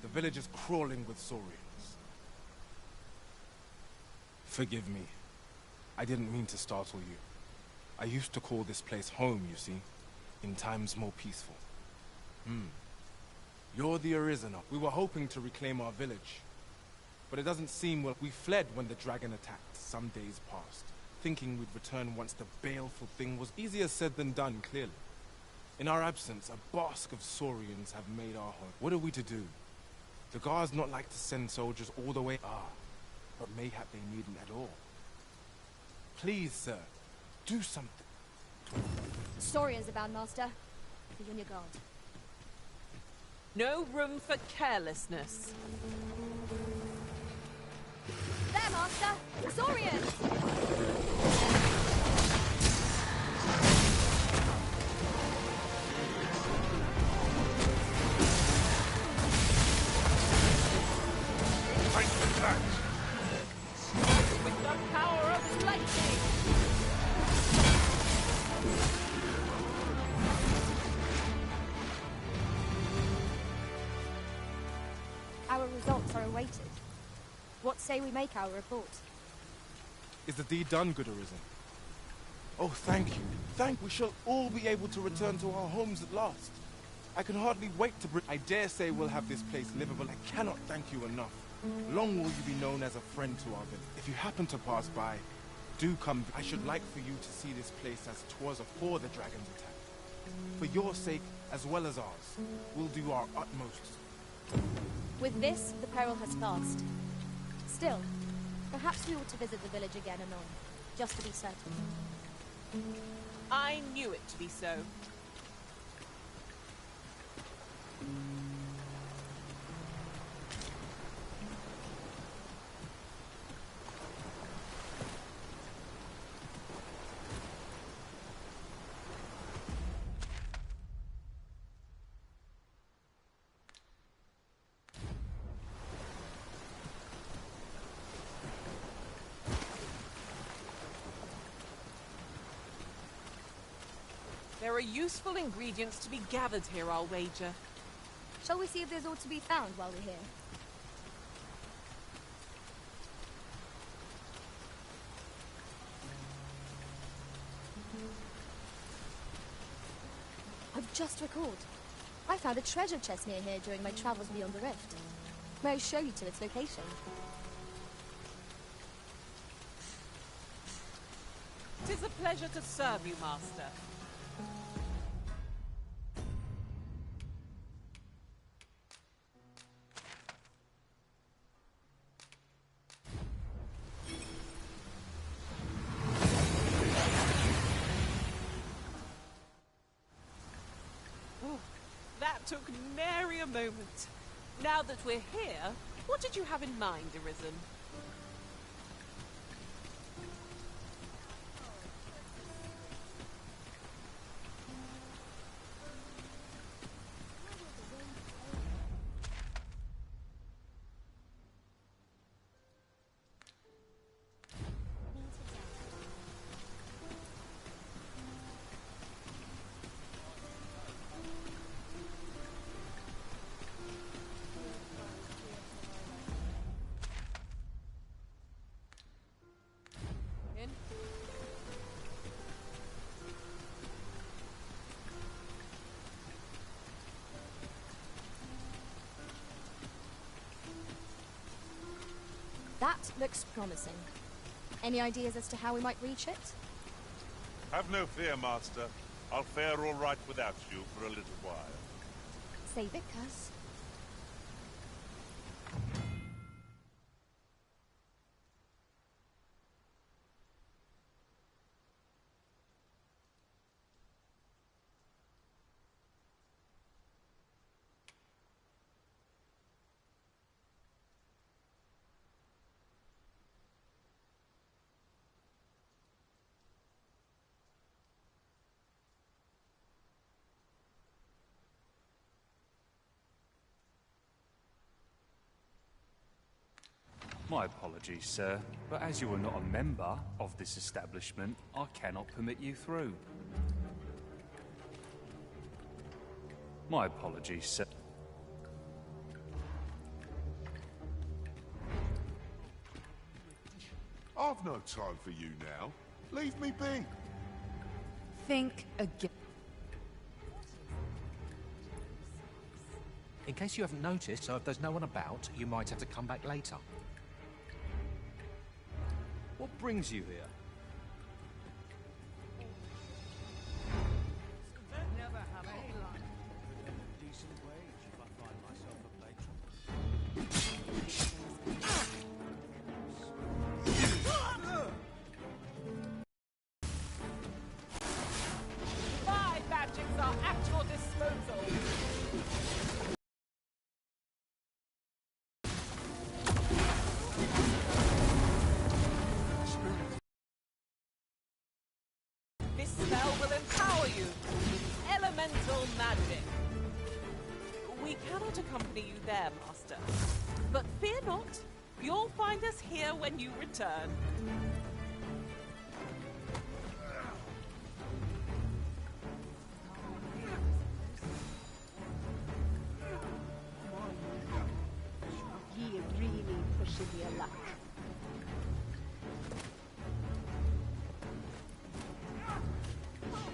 The village is crawling with saurians. Forgive me. I didn't mean to startle you. I used to call this place home, you see, in times more peaceful. You're the Arisen. We were hoping to reclaim our village. But it doesn't seem well. We fled when the dragon attacked some days past, thinking we'd return once the baleful thing was easier said than done, clearly. In our absence, a bask of saurians have made our home. What are we to do? The guards not like to send soldiers all the way. But mayhap they needn't at all. Please, sir, do something. Saurians abound, Master. Be on your guard. No room for carelessness. There, Master! Saurians! With the power of lightning! Our results are awaited. What say we make our report? Is the deed done, good Arisen? Oh, thank you. We shall all be able to return to our homes at last. I can hardly wait to I dare say we'll have this place livable. I cannot thank you enough. Long will you be known as a friend to our village. If you happen to pass by, do come. I should like for you to see this place as 'twas afore the dragon's attack. For your sake, as well as ours, we'll do our utmost. With this, the peril has passed. Still, perhaps we ought to visit the village again anon, just to be certain. I knew it to be so. There are useful ingredients to be gathered here, I'll wager. Shall we see if there's aught to be found while we're here? I've just recalled. I found a treasure chest near here during my travels beyond the rift. May I show you to its location? 'Tis a pleasure to serve you, Master. That took nary a moment. Now that we're here, what did you have in mind, Arisen? That looks promising. Any ideas as to how we might reach it? Have no fear, Master. I'll fare all right without you for a little while. Save it, Cuz. My apologies, sir, but as you are not a member of this establishment, I cannot permit you through. My apologies, sir. I've no time for you now. Leave me be. Think again. In case you haven't noticed, so if there's no one about, you might have to come back later. What brings you here? Never have any luck. Decent wage if I find myself a patron. My magics are at your disposal. This spell will empower you. Elemental magic. We cannot accompany you there, Master. But fear not. You'll find us here when you return. Ye really pushing your luck.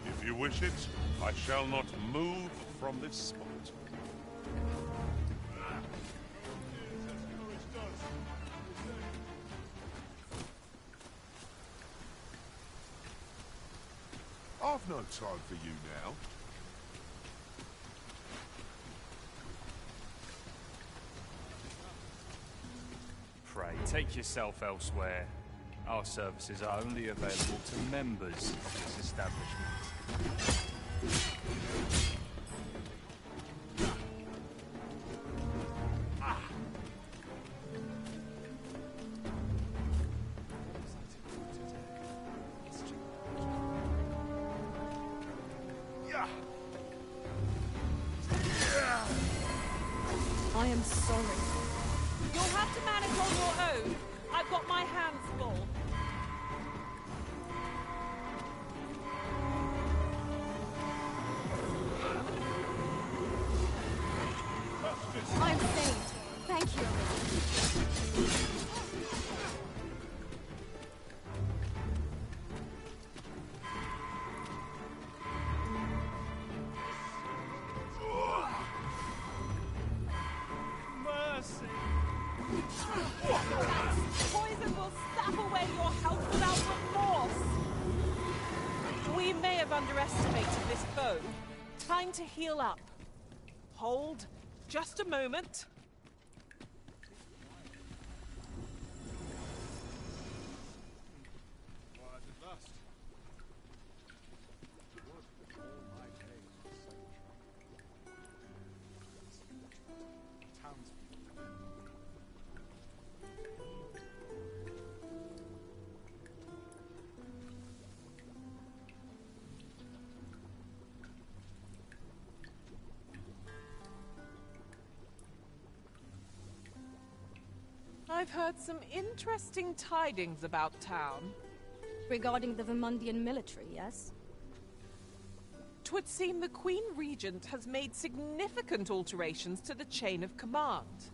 If you wish it, I shall not move from this spot. I've no time for you now. Pray, take yourself elsewhere. Our services are only available to members of this establishment. I am sorry. You'll have to manage on your own. I've got my hands full. I'm saved. Thank you. Mercy. Poison will sap away your health without remorse. We may have underestimated this foe. Time to heal up. Hold just a moment. I've heard some interesting tidings about town. Regarding the Vermundian military, yes? 'Twould seem the Queen Regent has made significant alterations to the chain of command.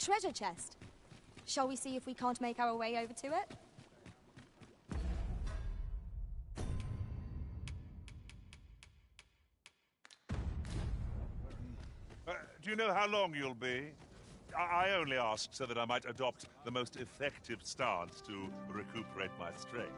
treasure chest. Shall we see if we can't make our way over to it? Do you know how long you'll be? I only asked so that I might adopt the most effective stance to recuperate my strength.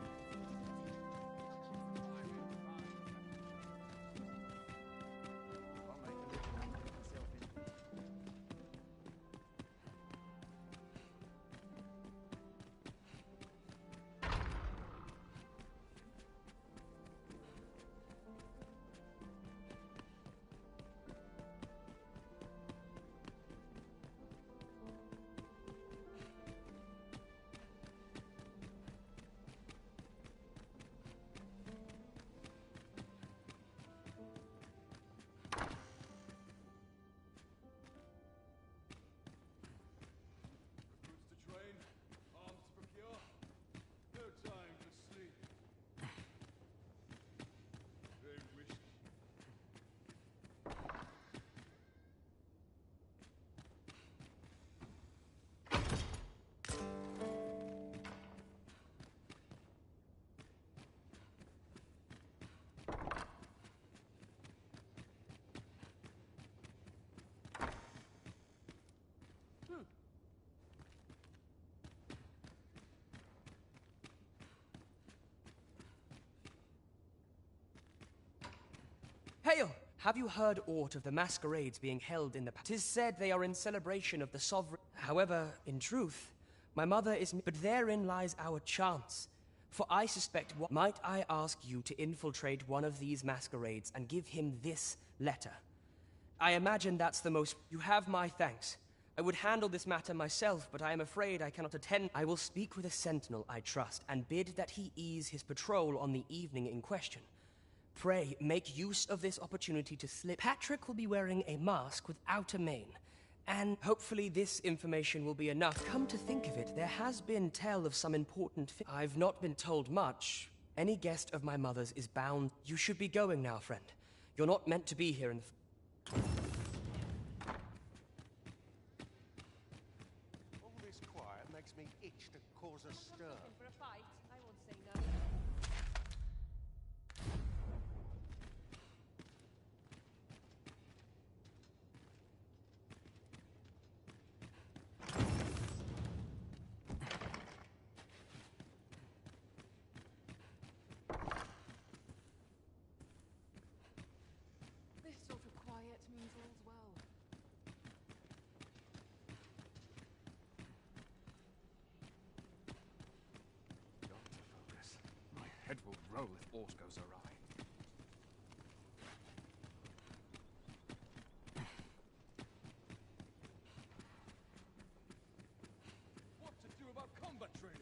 Hail! Have you heard aught of the masquerades being held in the... 'Tis said they are in celebration of the sovereign... However, in truth, my mother is... But therein lies our chance. For I suspect what... Might I ask you to infiltrate one of these masquerades and give him this letter? I imagine that's the most... You have my thanks. I would handle this matter myself, but I am afraid I cannot attend. I will speak with a sentinel I trust and bid that he ease his patrol on the evening in question. Pray, make use of this opportunity to slip. Patrick will be wearing a mask without a mane, and hopefully this information will be enough. Come to think of it, there has been tell of some important I've not been told much. Any guest of my mother's is bound. You should be going now, friend. You're not meant to be here in the... All this quiet makes me itch to cause a stir. For a fight, I won't say no. This sort of quiet means all's well. Got to focus. My head will roll if aught goes awry. What to do about combat training?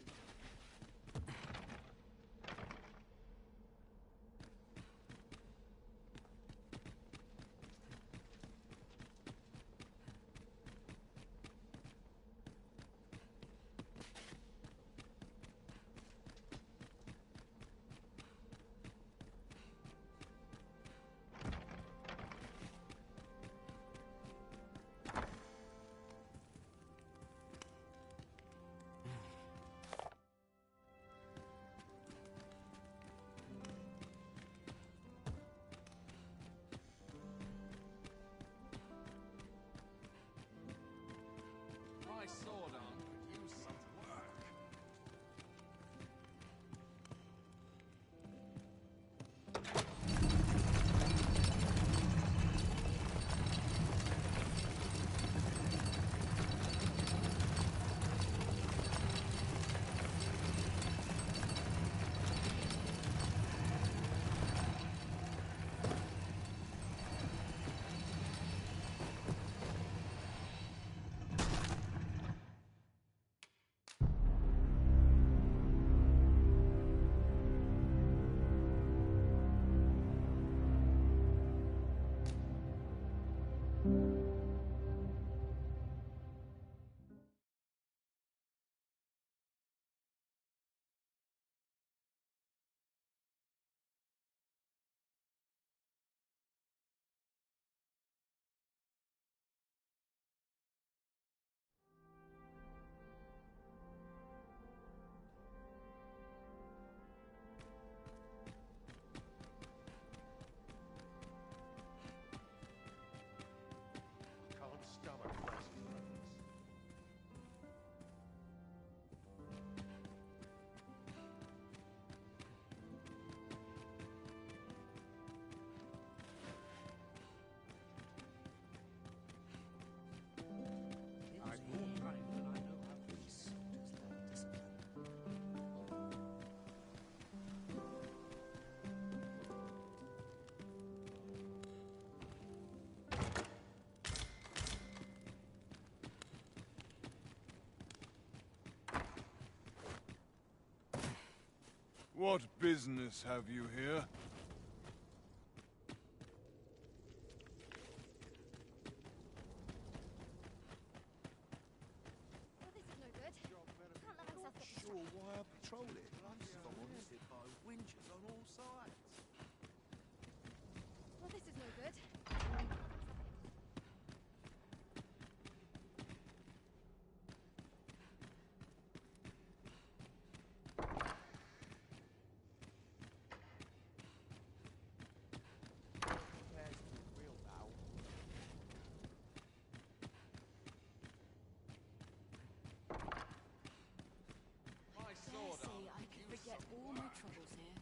What business have you here? Well, this is no good. Can't let myself get Sure why I patrol it. If I'm honest, by winches on all sides. Well, this is no good. Dare say I could forget all my troubles here.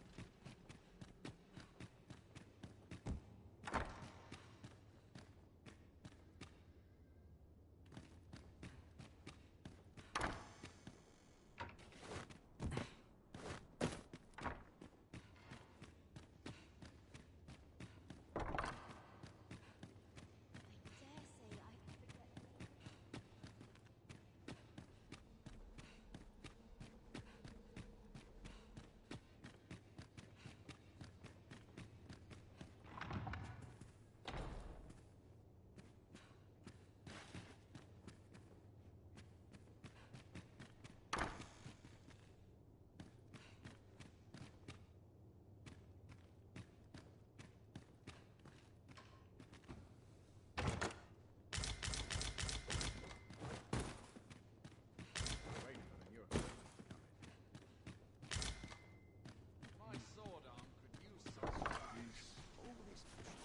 My sword arm could use some sort of peace.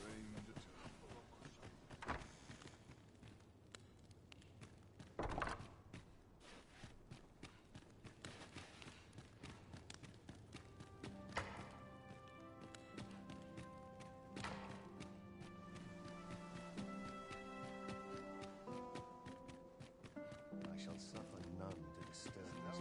Trained to I shall suffer none to disturb us.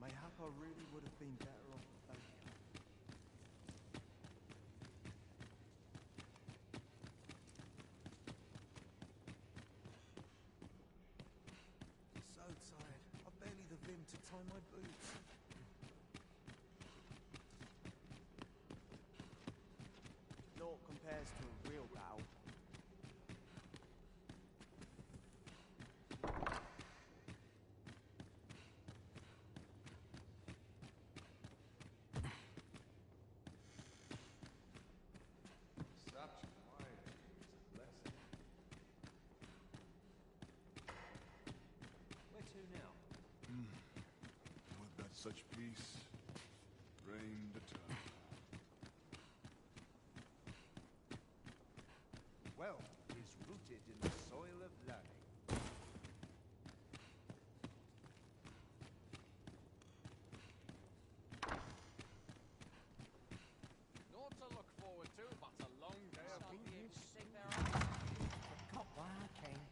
Mayhap I really would have been better off without you. So tired. I've barely the vim to tie my boots. Naught compares to a real battle. Such piety is a blessing. Where to now? Would that such peace reigned eternal. Wealth is rooted in the soil of learning. Naught to look forward to, but a long day of Forgot why I came.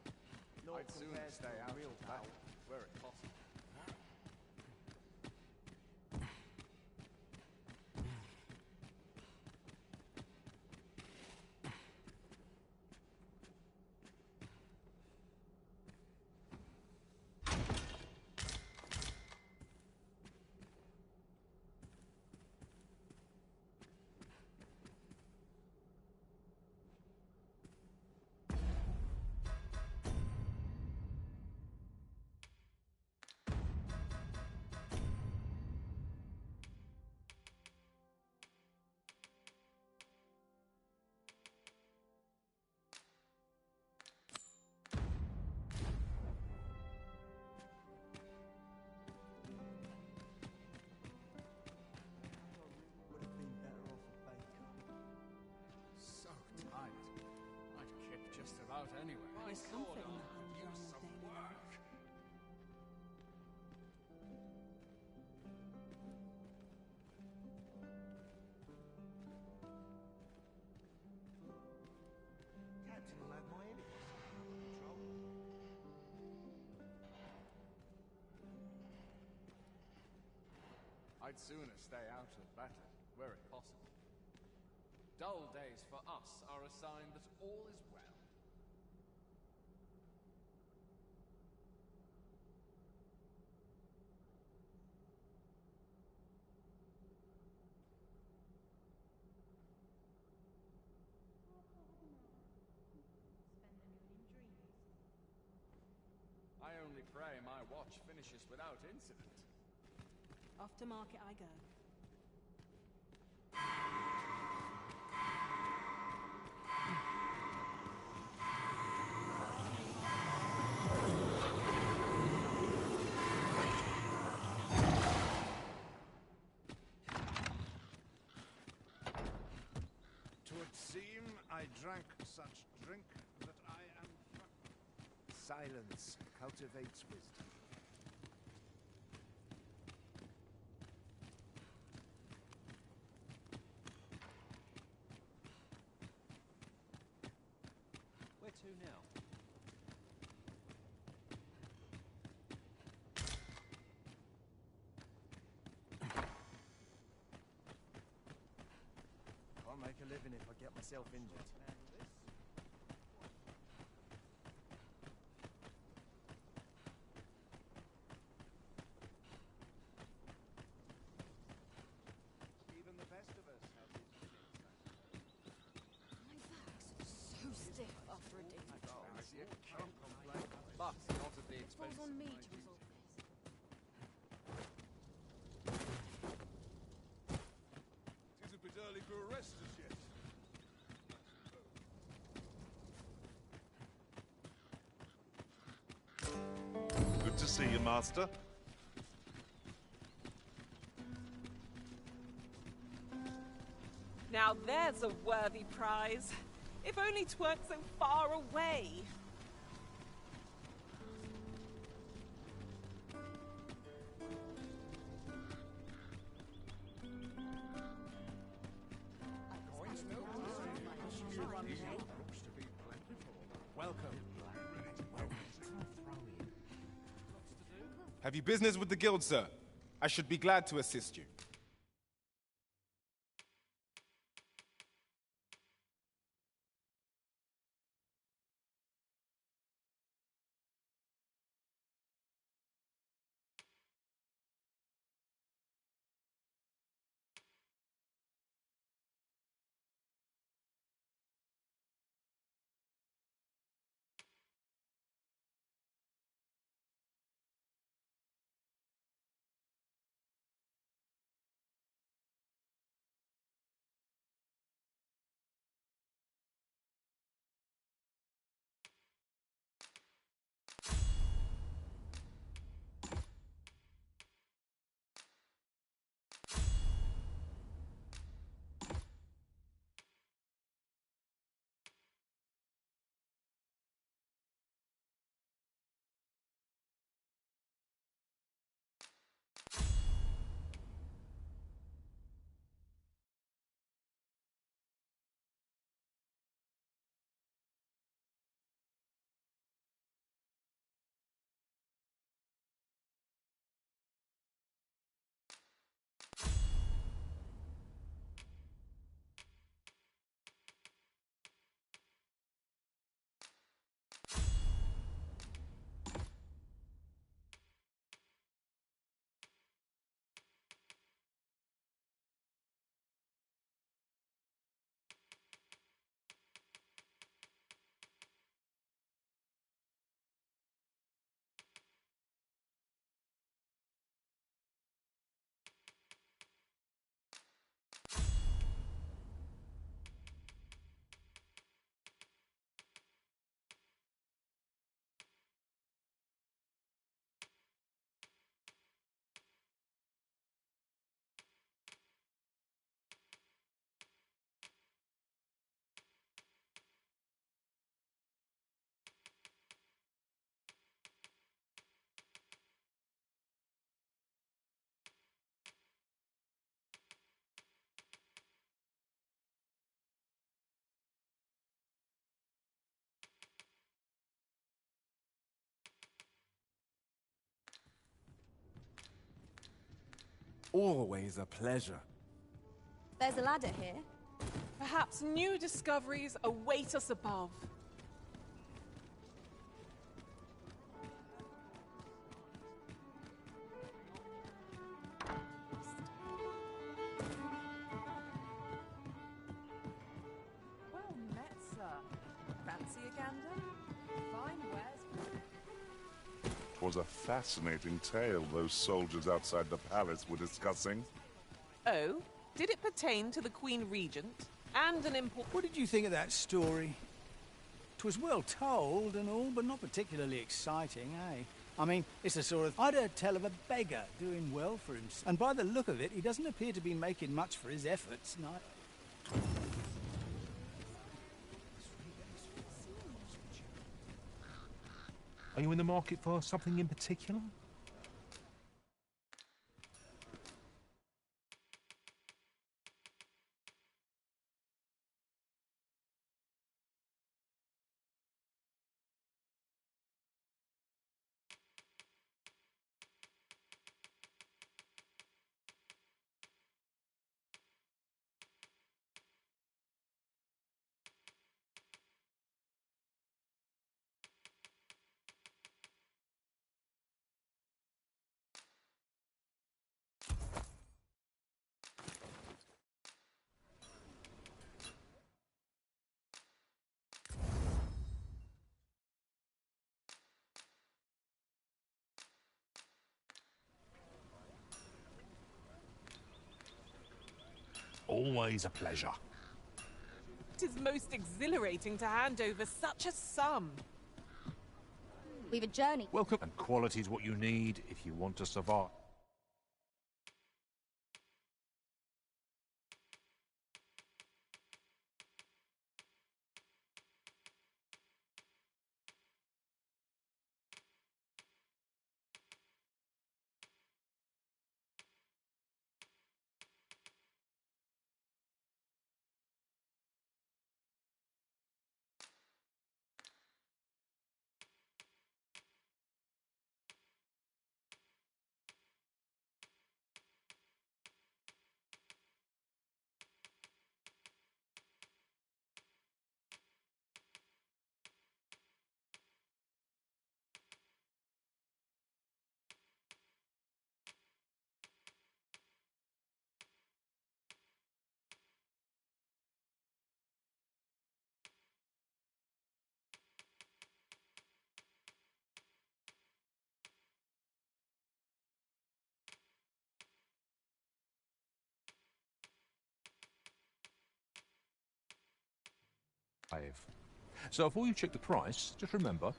Naught I'd sooner compares to stay a out real of battle. battle, were it possible. about anyway? There's comfort in the humdrum of daily life. Captain will have my enemies. Control. I'd sooner stay out of battle, were it possible. Dull days for us are a sign that all is well. I only pray my watch finishes without incident. Off to market I go. Twould seem I drank such drink that I am drunk. Silence cultivates wisdom. Where to now? Can't make a living if I get myself injured. Even the best of us have these limits. My back's so stiff after a day. I see a can't complain, but not at the It expense falls on of me my to duty. resolve this. It is a bit early to arrest us yet. Good to see you, Master. Now there's a worthy prize. If only 'tweren't so far away. Looks to be plentiful. Welcome. Have you business with the guild, sir? I should be glad to assist you. Always a pleasure. There's a ladder here. Perhaps new discoveries await us above. Well met, sir. Fancy a gander? Fine wares. 'Twas a fascinating tale those soldiers outside the palace were discussing. Oh? Did it pertain to the Queen Regent? And an important... What did you think of that story? 'Twas well told and all, but not particularly exciting, eh? I mean, it's the sort of... I'd heard tell of a beggar doing well for himself. And by the look of it, he doesn't appear to be making much for his efforts, neither. Are you in the market for something in particular? Always a pleasure. It is most exhilarating to hand over such a sum. We've a journey. Welcome. And quality's what you need if you want to survive. So before you check the price, just remember,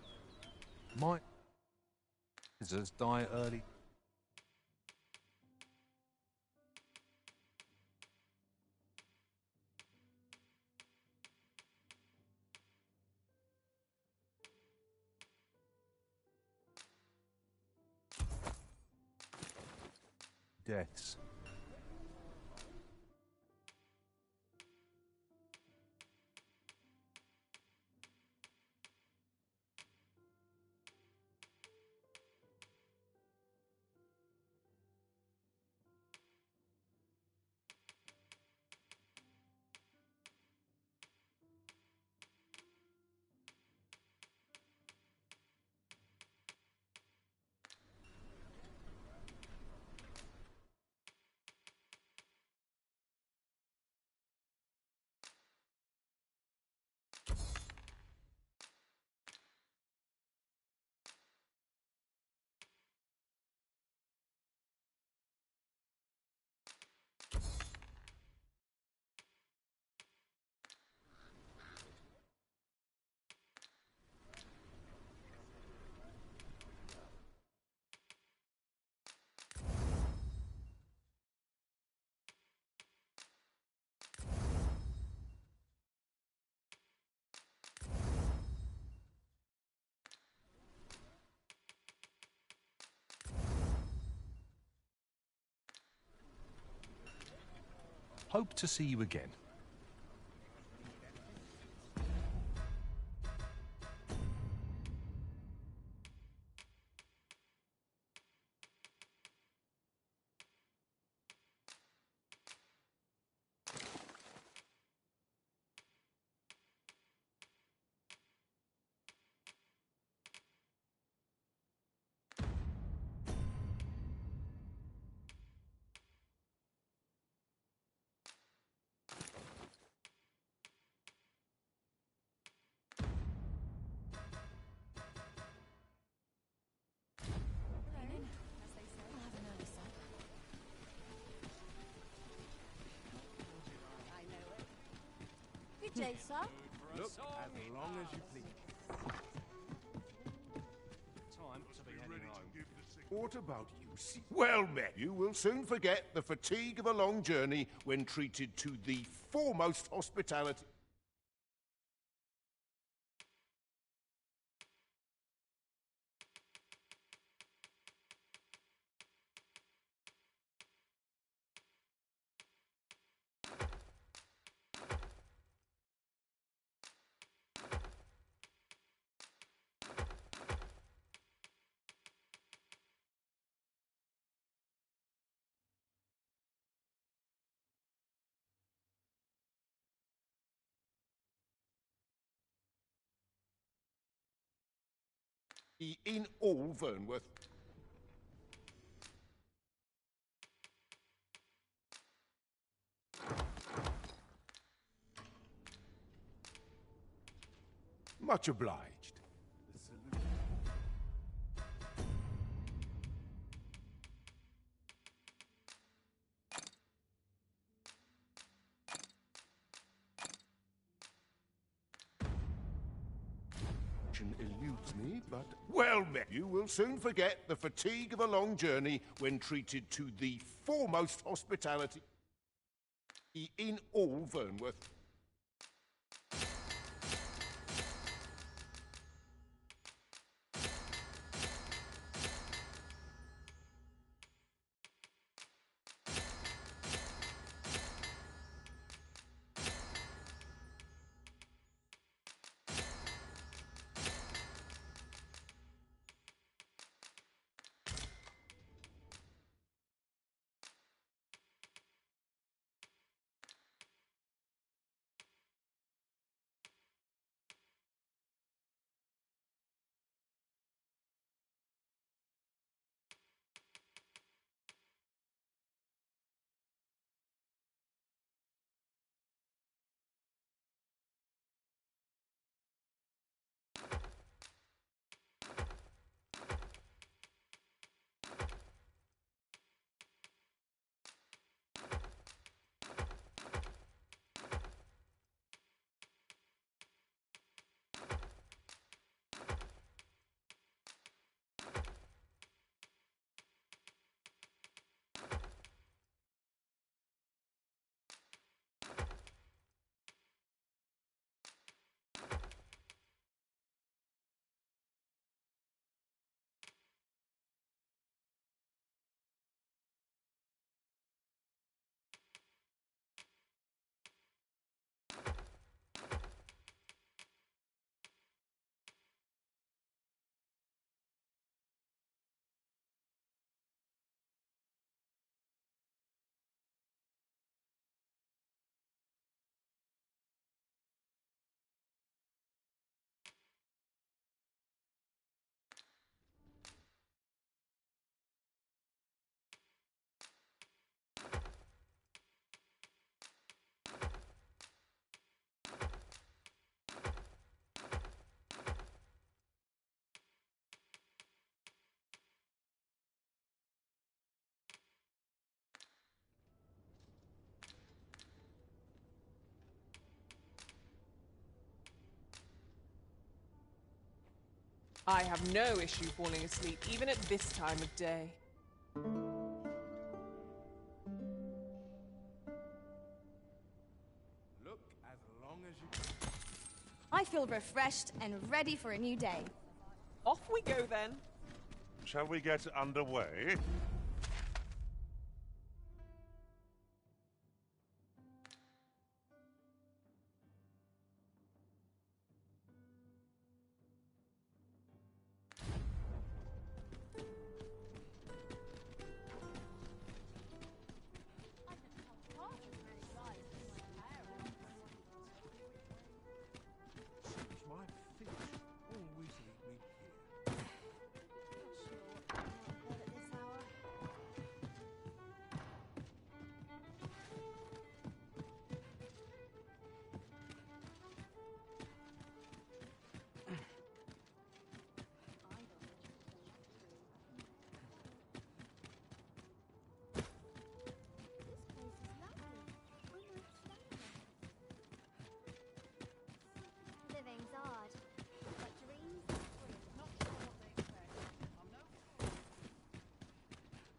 my visitors die early. Deaths. Hope to see you again. say, sir? Look as long as you please. Time to be heading home. What about you? Well met. You will soon forget the fatigue of a long journey when treated to the foremost hospitality. In all Vernworth. Much obliged. Eludes me, but well met. You will soon forget the fatigue of a long journey when treated to the foremost hospitality in all Vernworth. I have no issue falling asleep, even at this time of day. Look as long as you... I feel refreshed and ready for a new day. Off we go then. Shall we get underway? My feet always lead me here. Not sure what I'm not good at this hour.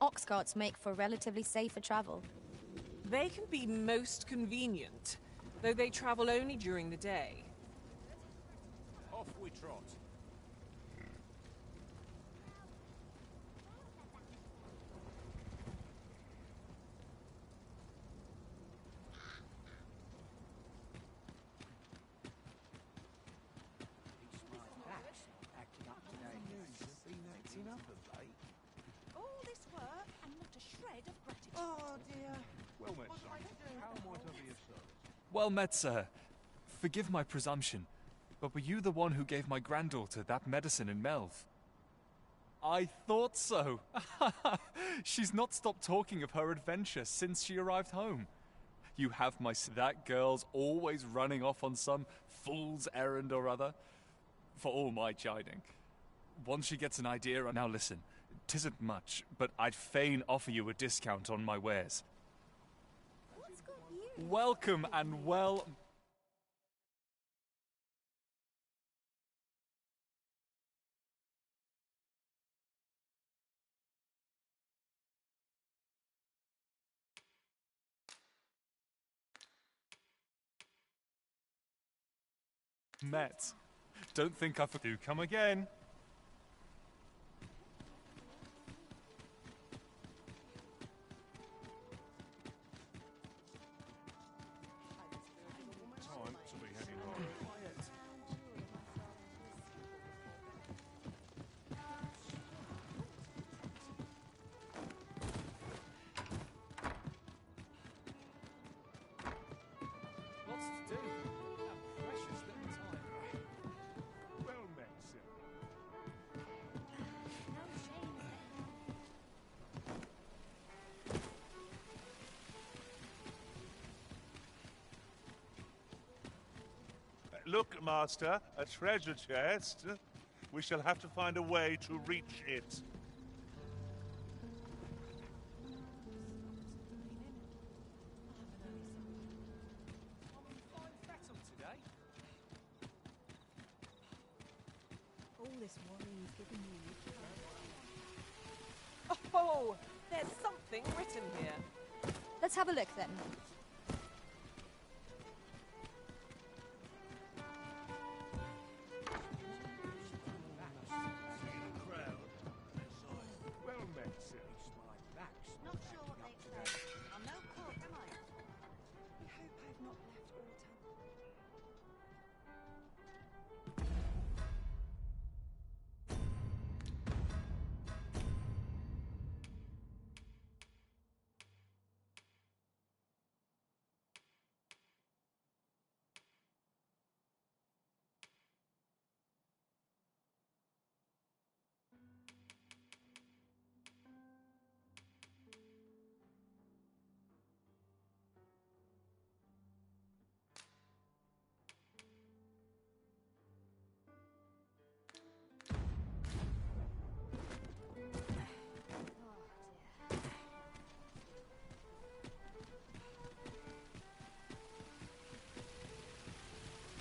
Ox carts make for relatively safer travel. They can be most convenient, though they travel only during the day. Off we trot. All this work and not a shred of gratitude. Oh dear. Well met, son. How might I be of service? Well met, sir. Forgive my presumption, but were you the one who gave my granddaughter that medicine in Melv? I thought so. She's not stopped talking of her adventure since she arrived home. You have that girl's always running off on some fool's errand or other. For all my chiding. Once she gets an idea, now listen, 'tisn't much, but I'd fain offer you a discount on my wares. What's got you? Welcome and well... met. Don't think I do come again. Time to be heading on. Lots to do. A precious little time. Well met, sir. Look, Master, a treasure chest. We shall have to find a way to reach it. All this worrying's giving you. Oh, there's something written here. Let's have a look then. Well met, sir. Not sure what they say. I'm no cook, am I? I hope I've not left Autumn.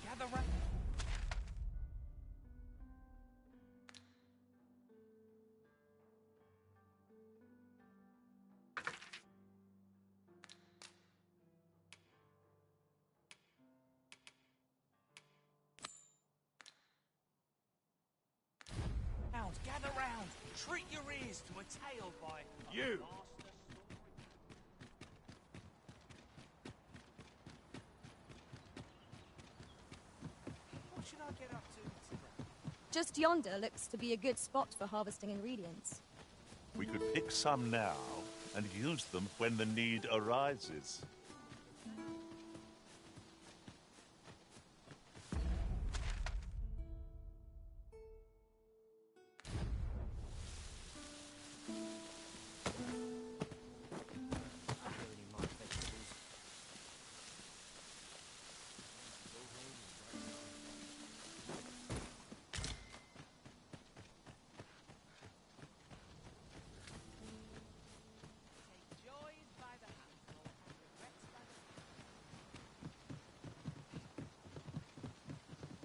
Gather round. Gather round. Treat your ears to a tale by You! What should I get up to today? Just yonder looks to be a good spot for harvesting ingredients. We could pick some now and use them when the need arises.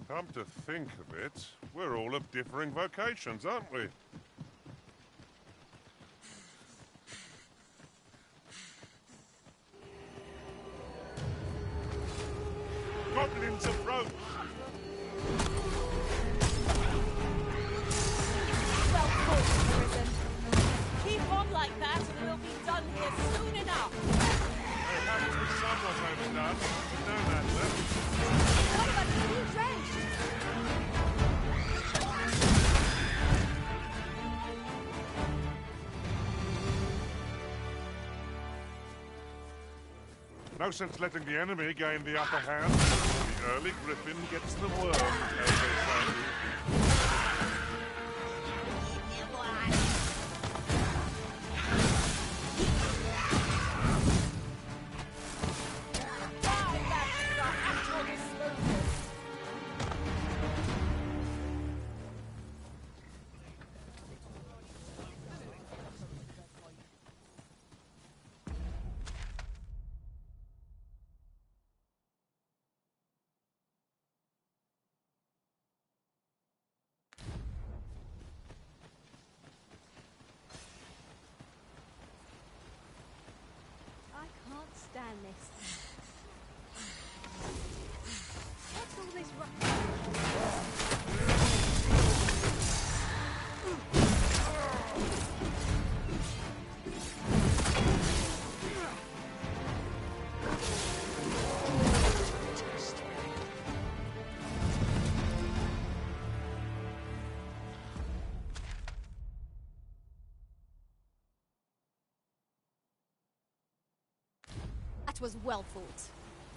Come to think of it, we're all of differing vocations, aren't we? goblins approach! Well fought, Arisen. Keep on like that and we'll be done here soon enough. They have to be somewhat overdone, but no matter. What about the new drenched? No sense letting the enemy gain the upper hand. The early griffin gets the worm, as they say. I can't stand this. What's all this That was well fought.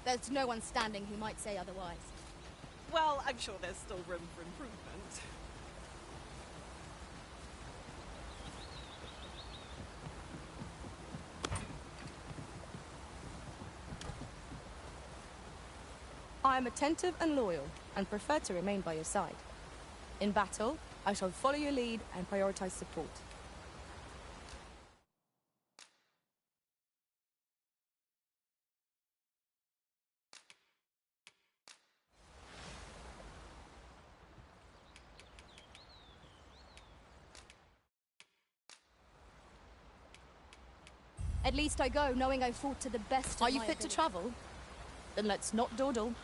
There's no one standing who might say otherwise. Well, I'm sure there's still room for improvement. I am attentive and loyal, and prefer to remain by your side. In battle, I shall follow your lead and prioritize support. At least I go knowing I fought to the best of Are you my fit to ability. travel? Then let's not dawdle.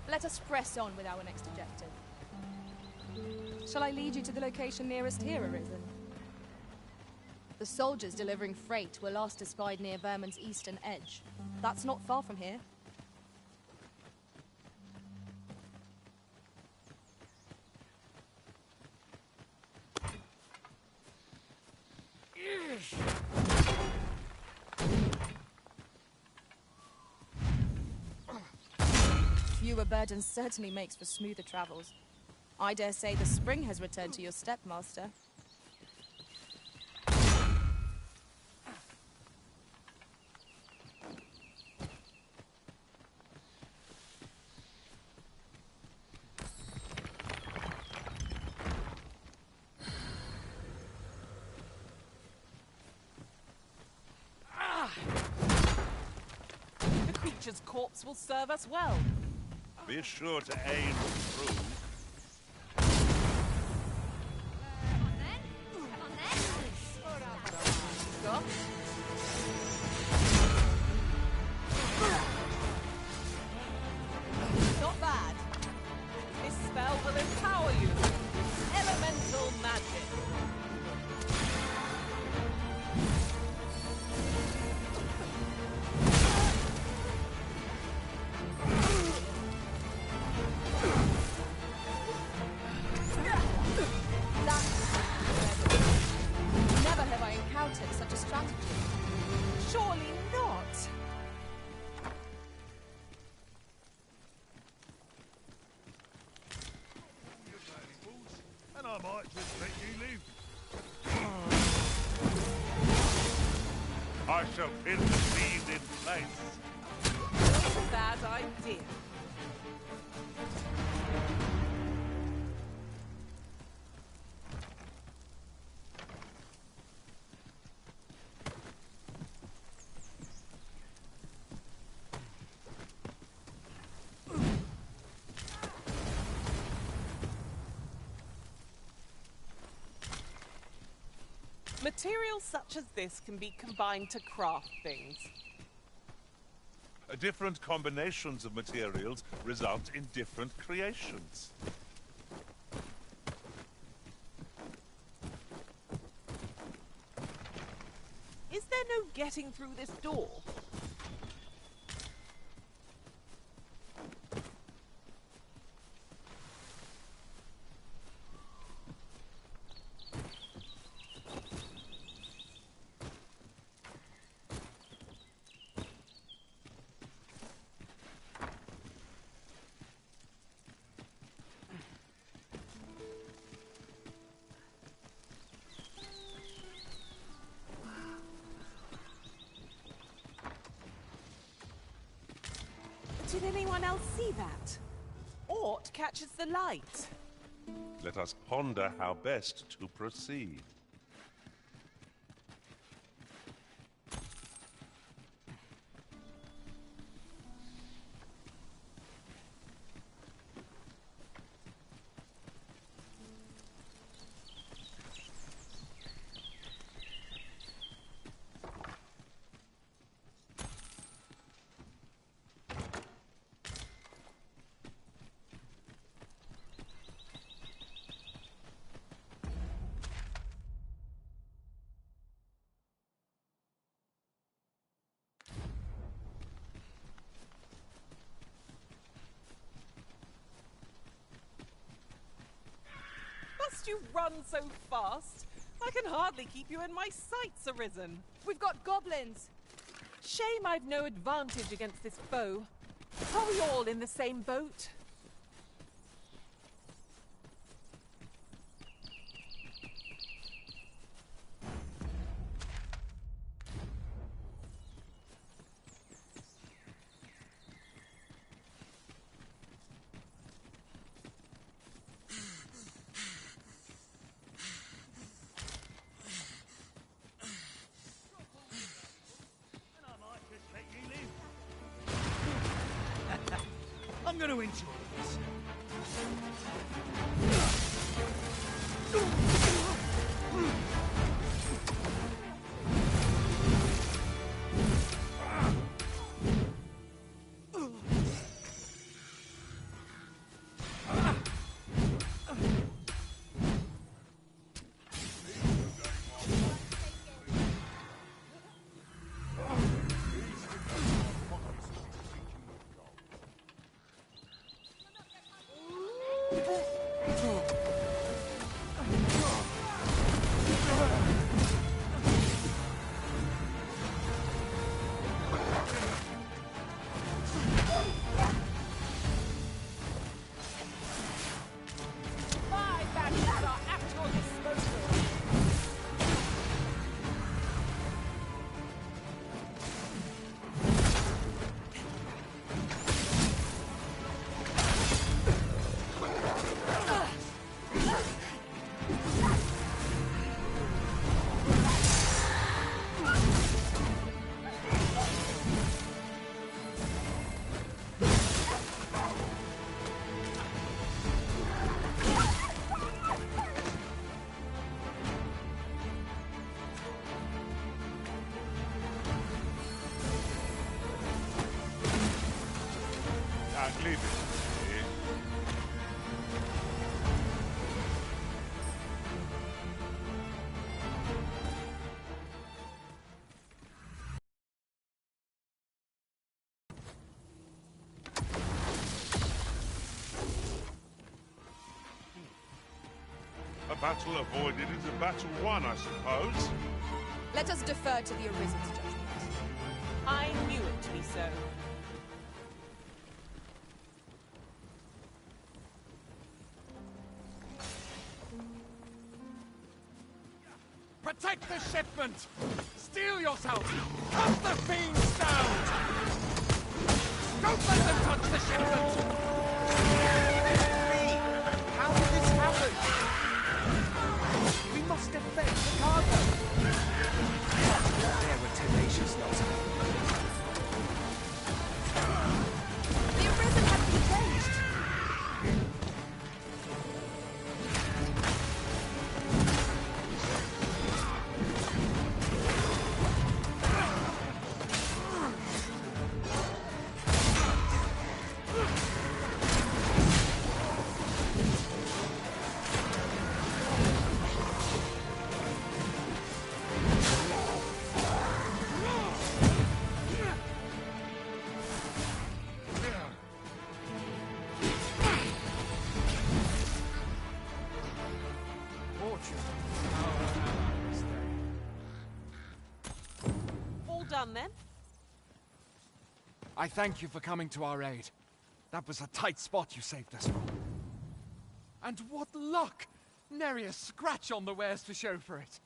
Let us press on with our next objective. Shall I lead you to the location nearest here, Arisen? The soldiers delivering freight were last espied near Vermin's eastern edge. That's not far from here. Fewer burdens certainly makes for smoother travels. I dare say the spring has returned to your step, Master. The creature's corpse will serve us well. Be sure to aim through. Stop. Not bad. This spell will empower you. Elemental magic. Never have I encountered such a strategy. Surely not. And I might just let you live. I shall pin the fiend in place. Bad idea. Materials such as this can be combined to craft things. Different combinations of materials result in different creations. Is there no getting through this door? Did anyone else see that? Ort catches the light. Let us ponder how best to proceed. Must you run so fast? I can hardly keep you in my sights, Arisen. We've got goblins! Shame I've no advantage against this foe. Are we all in the same boat? I'm going to enjoy this. Leave it to me. A battle avoided is a battle won, I suppose. Let us defer to the Arisen's judgment. I knew it to be so. Protect the shipment! Steel yourself! Cut the fiends down! Don't let them touch the shipment! How did this happen? We must defend the cargo. They were tenacious lot. The Arisen has been changed! then. I thank you for coming to our aid. That was a tight spot you saved us from. And what luck! Nary a scratch on the wares to show for it.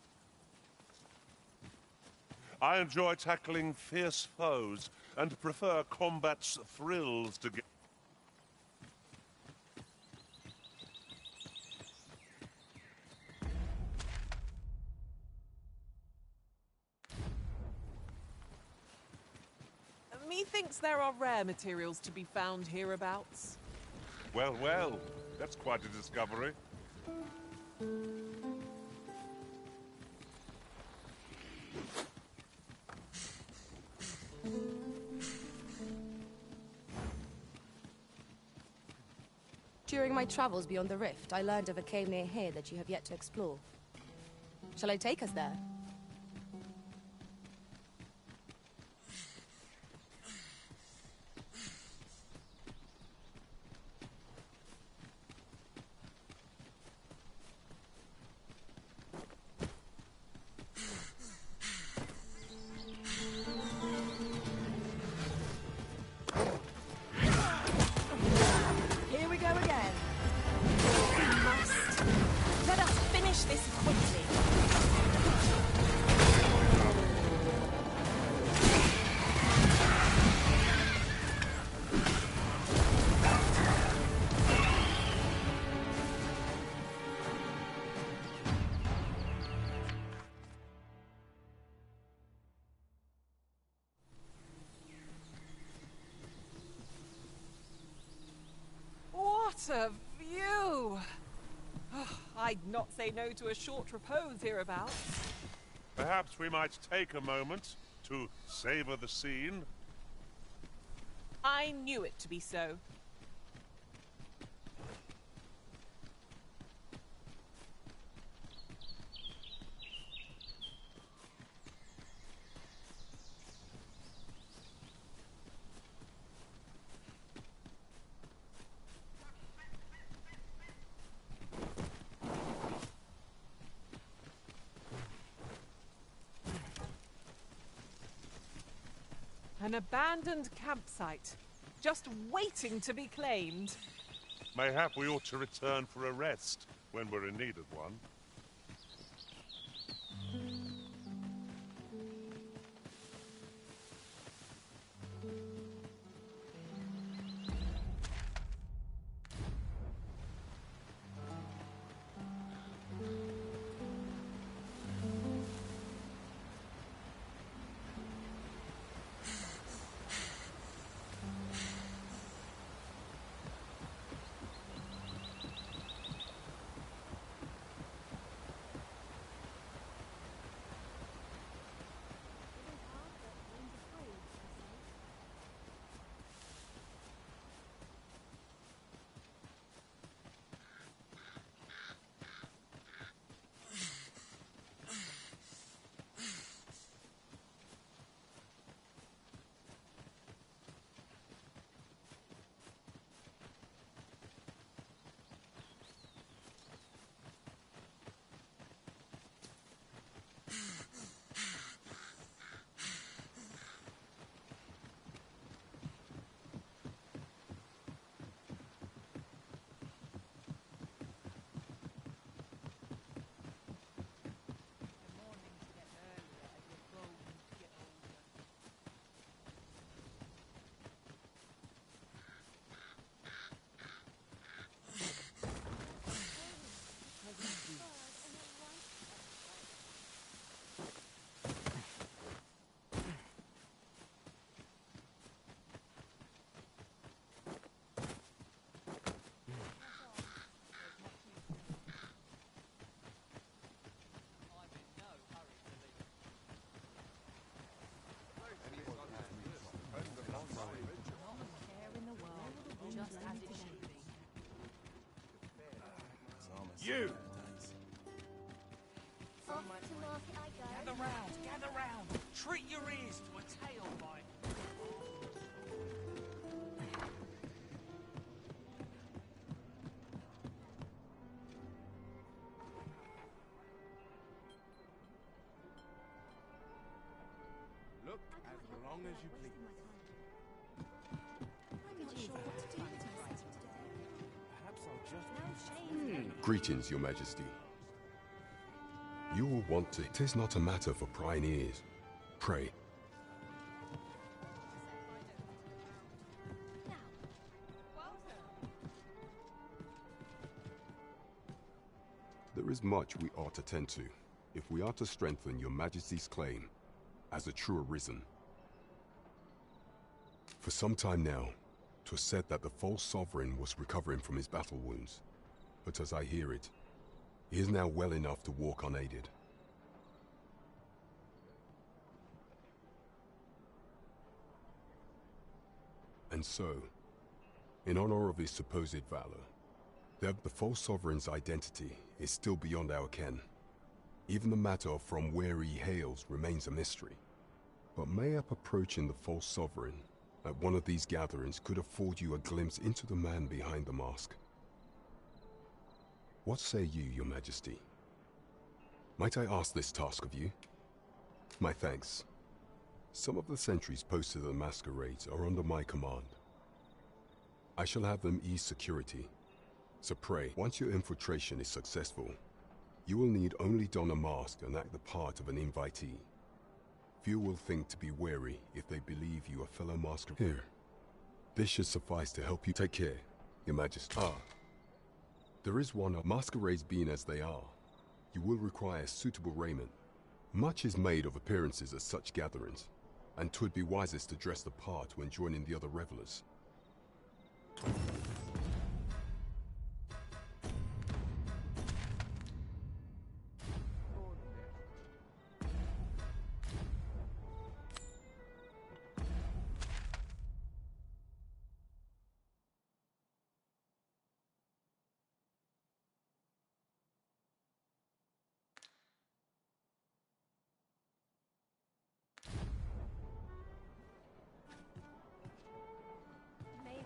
I enjoy tackling fierce foes and prefer combat's thrills to get. Methinks there are rare materials to be found hereabouts. Well, well, that's quite a discovery. During my travels beyond the rift, I learned of a cave near here that you have yet to explore. Shall I take us there? Here we go again. We must. Let us finish this quickly. What a view! I'd not say no to a short repose hereabouts. Perhaps we might take a moment to savor the scene. I knew it to be so. An abandoned campsite, just waiting to be claimed. Mayhap we ought to return for a rest when we're in need of one. You! Off to market I go. Gather round. Treat your ears to a tail bite. Look at long as you please. I'm not sure what to do with myself today. Perhaps I'll just... Greetings, Your Majesty. You will want to... 'Tis not a matter for prying ears. Pray. There is much we ought to tend to, if we are to strengthen Your Majesty's claim as a true Arisen. For some time now, 'twas said that the false sovereign was recovering from his battle wounds, but as I hear it, he is now well enough to walk unaided. And so, in honor of his supposed valor, the false sovereign's identity is still beyond our ken. Even the matter of from where he hails remains a mystery. But mayhap approaching the false sovereign at one of these gatherings could afford you a glimpse into the man behind the mask. What say you, Your Majesty? Might I ask this task of you? My thanks. Some of the sentries posted at the masquerades are under my command. I shall have them ease security. So pray, once your infiltration is successful, you will need only don a mask and act the part of an invitee. Few will think to be wary if they believe you a fellow masquerade. Here. This should suffice to help you. Take care, Your Majesty. There is one of masquerades being as they are. You will require suitable raiment. Much is made of appearances at such gatherings, and 'twould be wisest to dress the part when joining the other revelers.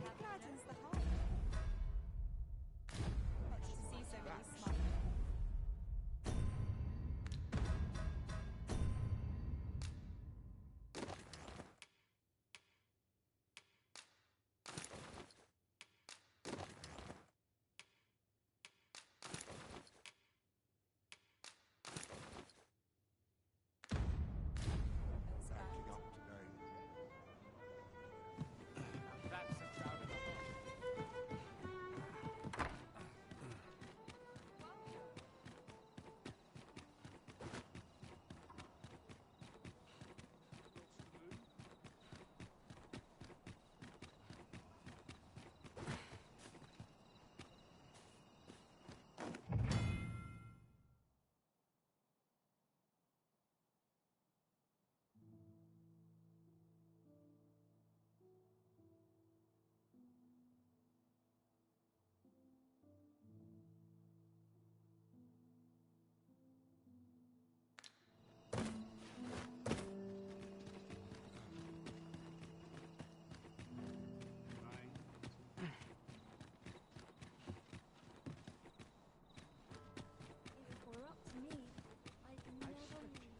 It gladdens the heart. Much to see so many smile. If it were up to me, I'd never leave.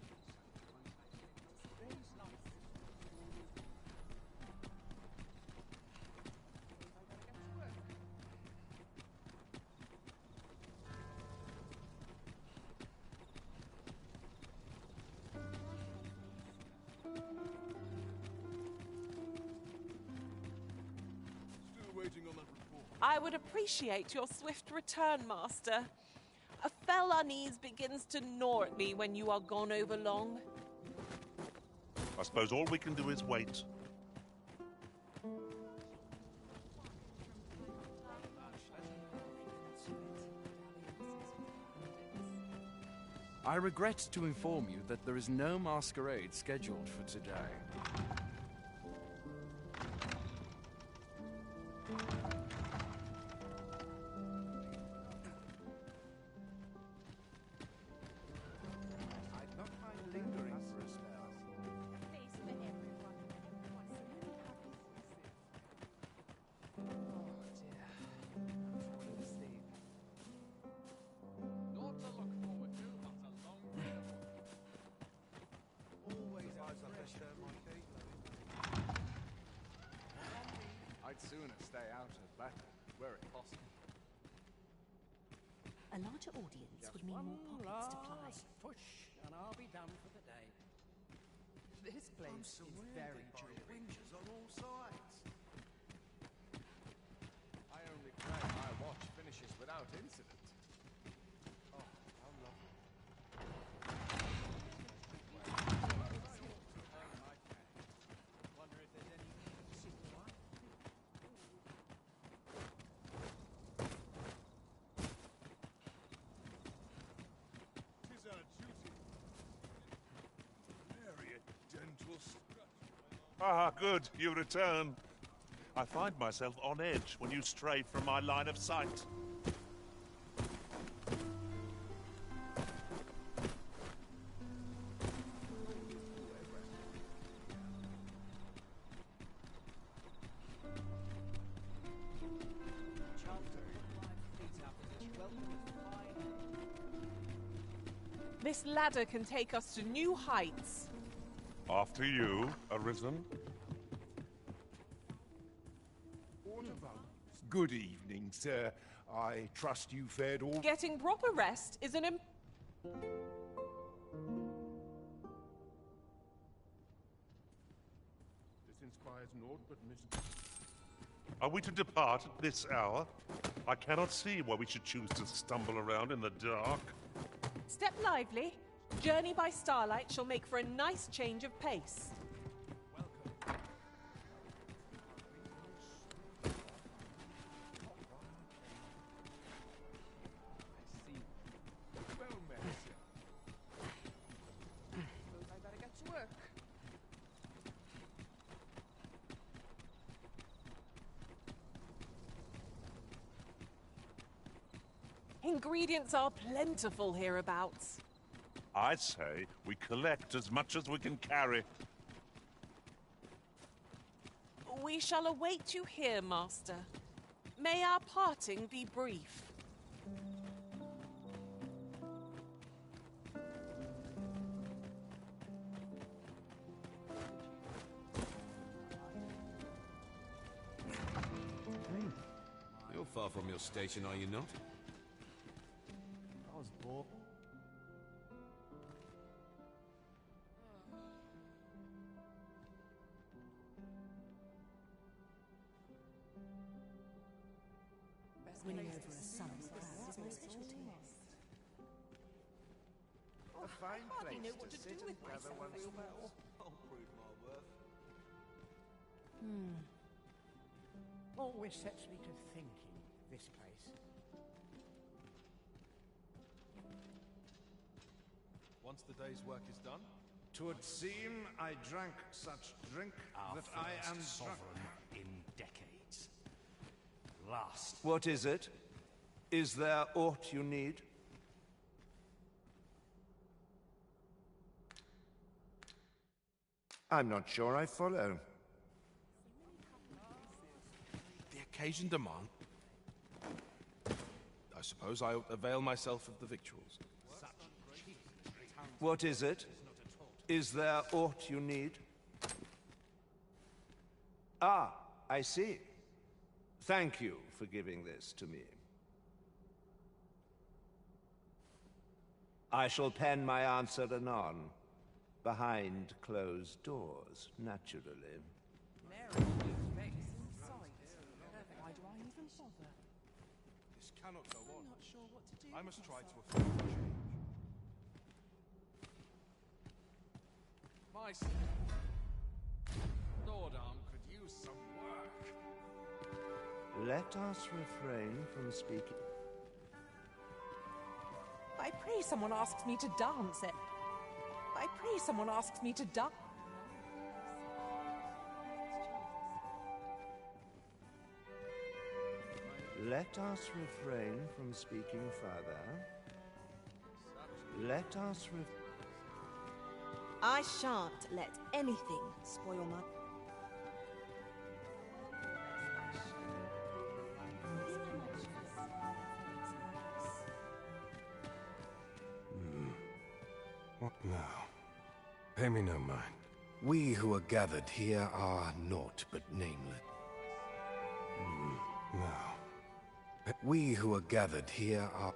Still waiting on that report. I would appreciate your swift return, Master. A fell unease begins to gnaw at me when you are gone over long. I suppose all we can do is wait. I regret to inform you that there is no masquerade scheduled for today. I'd not mind lingering for a spell. Face for everyone. Not to look forward to, but a long Always eyes on best my cake, battle, were it possible. A larger audience Just would mean more one pockets to ply. last push, and I'll be done for the day. This place is very Winches on all sides. I only pray my watch finishes without incident. Oh, how lovely. Wonder if there's any supply. Tis our duty. Nary a dental scratch. Ah, good, you return. I find myself on edge when you stray from my line of sight. This ladder can take us to new heights. After you, Arisen. What about? Good evening, sir. I trust you fared all... Getting proper rest is an This inspires naught but misery. Are we to depart at this hour? I cannot see why we should choose to stumble around in the dark. Step lively. Journey by starlight shall make for a nice change of pace. Well met, sir. Suppose I better get to work. Ingredients are plentiful hereabouts. I say we collect as much as we can carry. We shall await you here, Master. May our parting be brief. You're far from your station, are you not? I was bored. Winning over a son's crowd is my specialty. A fine hardly place know what to sit do with and gather myself once anymore. more. I'll prove my worth. Always sets me to thinking, this place. Once the day's work is done, 'Twould seem I drank such drink that I am sovereign in decades. Last. What is it? Is there aught you need? I'm not sure I follow. The occasion demand. I suppose I avail myself of the victuals. What is it? Is there aught you need? Ah, I see. Thank you for giving this to me. I shall pen my answer anon, behind closed doors, naturally. Why do I even bother? This cannot go on. I'm not sure what to do. I with must try to myself. affect a change. my Lord Arm could use some work. Let us refrain from speaking. I pray someone asks me to dance it. I pray someone asks me to dance. Let us refrain from speaking further. Let us I shan't let anything spoil my... What now? Pay me no mind. We who are gathered here are naught but nameless. Now, we who are gathered here are...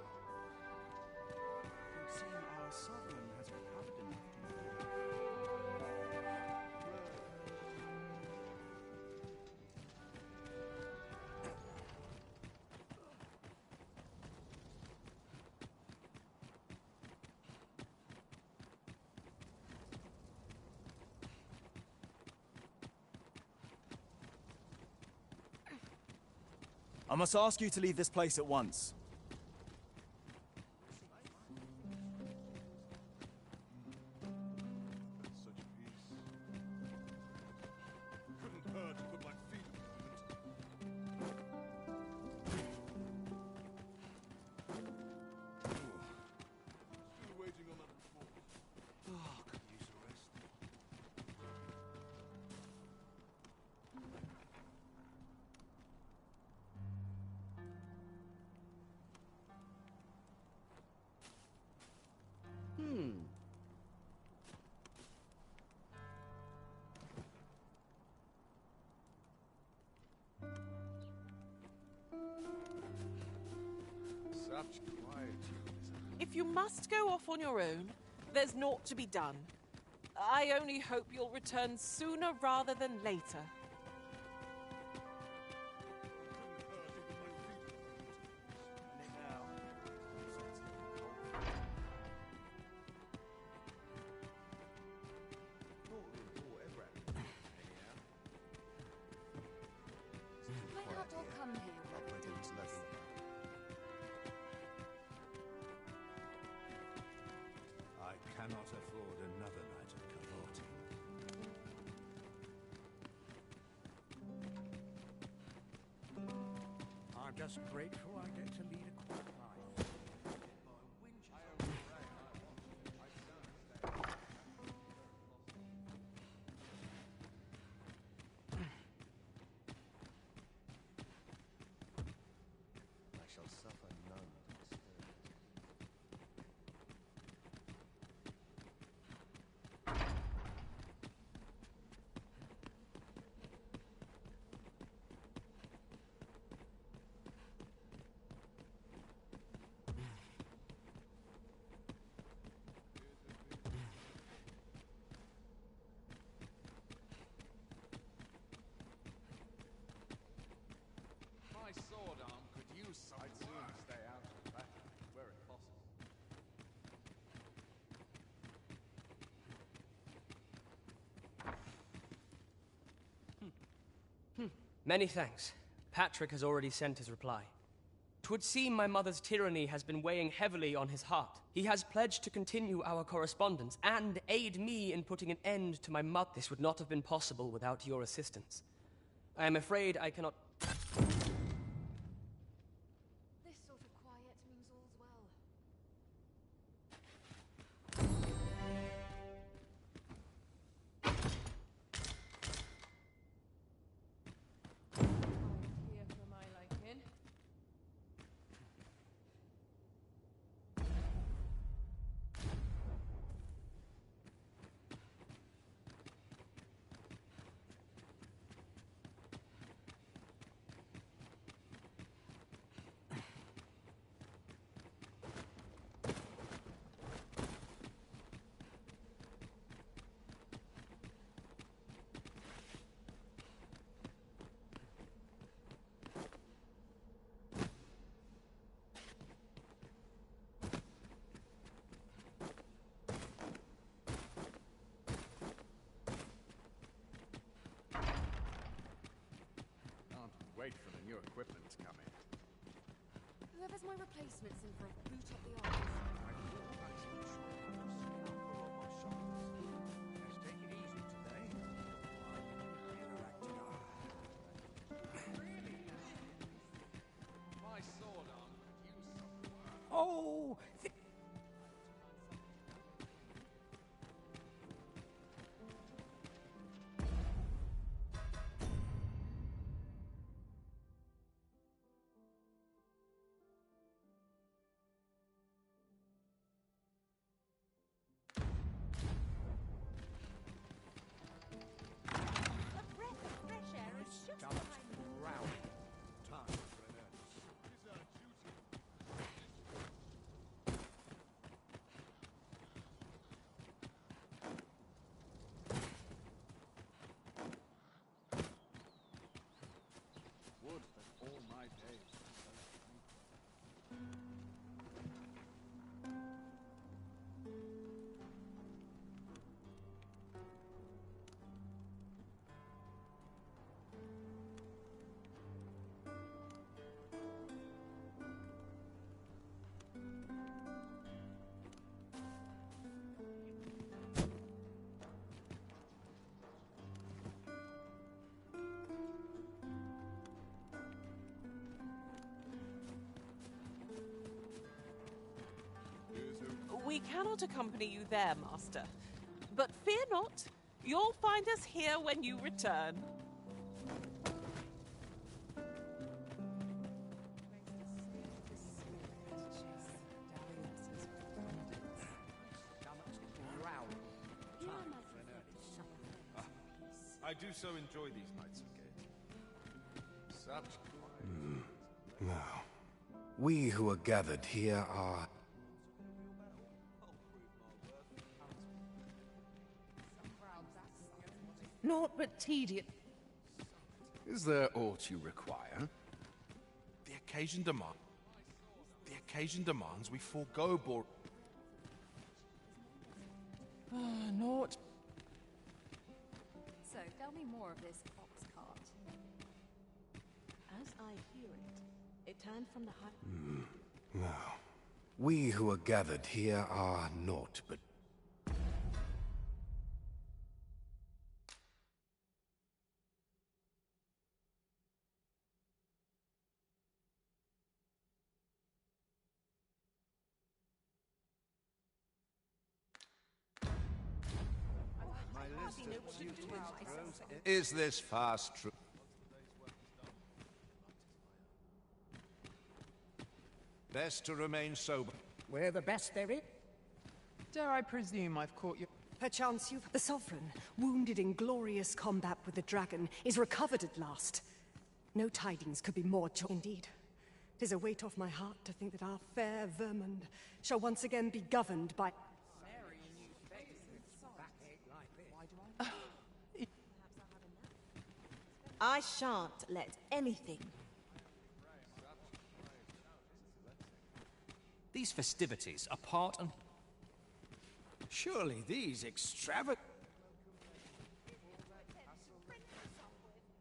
I must ask you to leave this place at once. Couldn't bear to put my feet still waiting on that report. Oh, could use a rest. Such quietude. If you must go off on your own, there's naught to be done. I only hope you'll return sooner rather than later. Might not all come here while we're doing this. I cannot afford another night of cavorting. I'm just grateful I get to lead a quiet life. I shall suffer none to disturb it. My sword arm could use some. I'd sooner stay out of the battle, were it possible. Many thanks. Patrick has already sent his reply. 'Twould seem my mother's tyranny has been weighing heavily on his heart. He has pledged to continue our correspondence and aid me in putting an end to my mother. This would not have been possible without your assistance. I am afraid I cannot... This sort of quiet means all's well. Here for my liking. Can't wait for the new equipment to come in. Whoever's my replacement's in for a boot up the arse. Let's take it easy today. My sword arm could use some work. Oh! A breath of fresh air is just Come what I need. round time. We cannot accompany you there, Master. But fear not, you'll find us here when you return. I do so enjoy these nights again. Such Now, we who are gathered here are... Naught but tedious. Is there aught you require? The occasion demands we forego bore. Naught. So, tell me more of this ox cart. As I hear it, it turned from the high... Now, we who are gathered here are naught but... Is this fast true? Best to remain sober. We're the best there is. Dare I presume I've caught you? Perchance you've... The Sovereign, wounded in glorious combat with the dragon, is recovered at last. No tidings could be more joy. Indeed. 'Tis a weight off my heart to think that our fair Vermund shall once again be governed by... I shan't let anything. These festivities are part and... Surely these extravagant...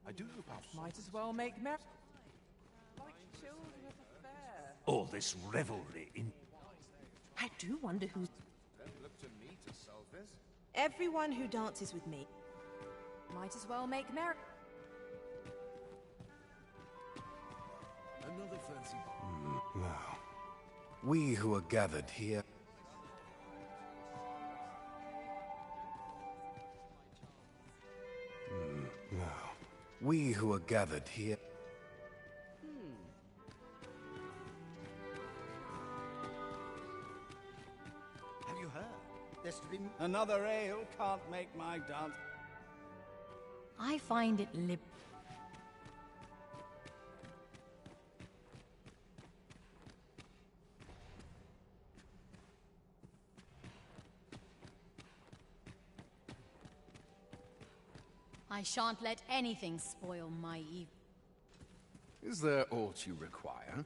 I do hope our... Might as well make mer... Like children at a fair. All this revelry in... I do wonder who's... Look to me to solve this. Everyone who dances with me. Might as well make mer... Another fancy... Now, we who are gathered here... Now, we who are gathered here... Have you heard? There's to be... Another ale can't make my dance... I find it I shan't let anything spoil my evening. Is there aught you require?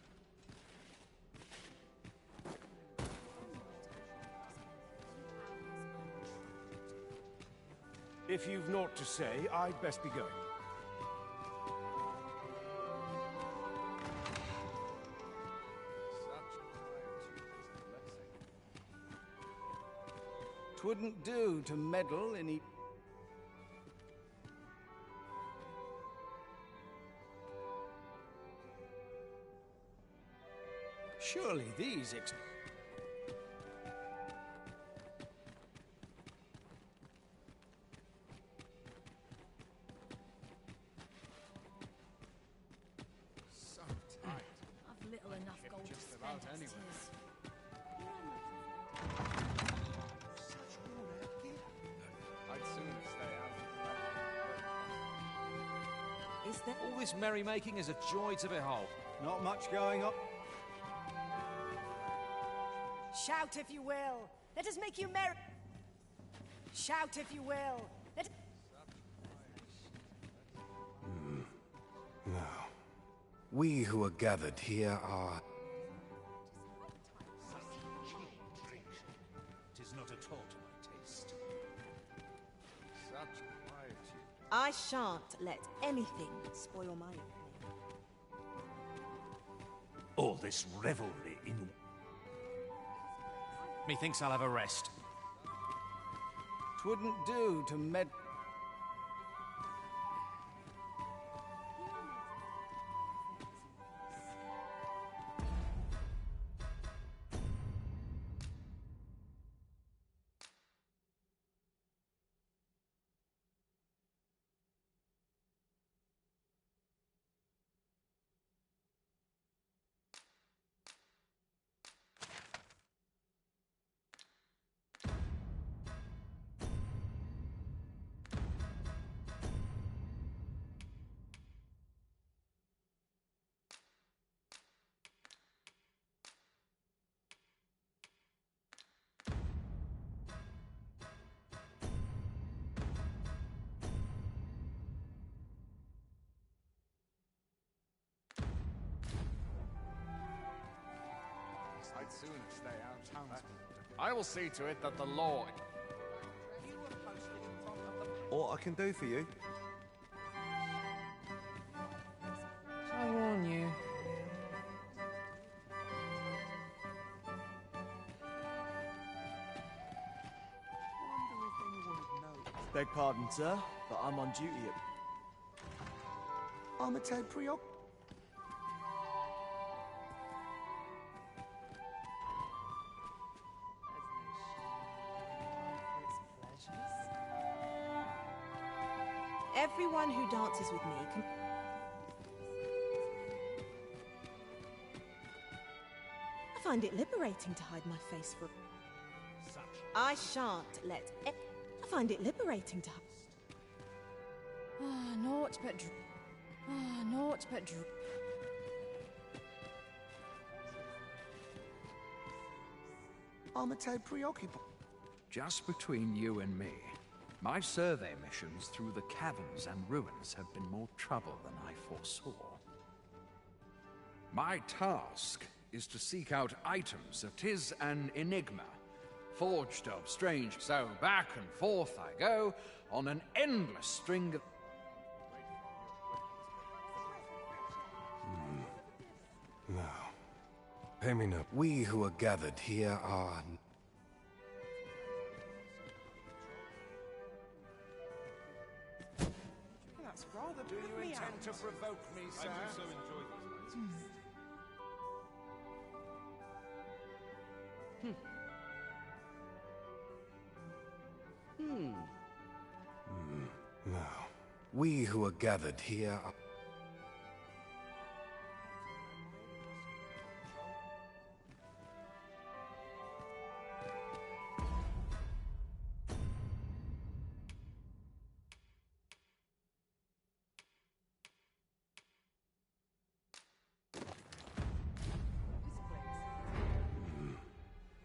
If you've naught to say, I'd best be going. Twouldn't do to meddle in each... Surely these So tight. I've little enough gold to Just spend about as it anywhere. is. I'd sooner stay out. Is there... All this merrymaking is a joy to behold. Not much going on. Shout if you will. Let us make you merry. Shout if you will. Let... Now, we who are gathered here are... Tis not at all to my taste. Such quietude. I shan't let anything spoil my evening. All this revelry in... Methinks I'll have a rest. Twouldn't do to med... soon as they are townsmen. I will see to it that the law... What I can do for you? I warn you. Beg pardon, sir, but I'm on duty at... I'm a tad preoccupied. Everyone who dances with me can... I find it liberating to hide my face for... I shan't let... I find it liberating to... Ah, naught but naught but I'm a tad preoccupied. Just between you and me, my survey missions through the caverns and ruins have been more trouble than I foresaw. My task is to seek out items that is an enigma, forged of strange... So back and forth I go, on an endless string of... Now, pay me no. We who are gathered here are... That's rather... Do you intend to provoke me, sir? I do so enjoy these nights. Now, we who are gathered here are...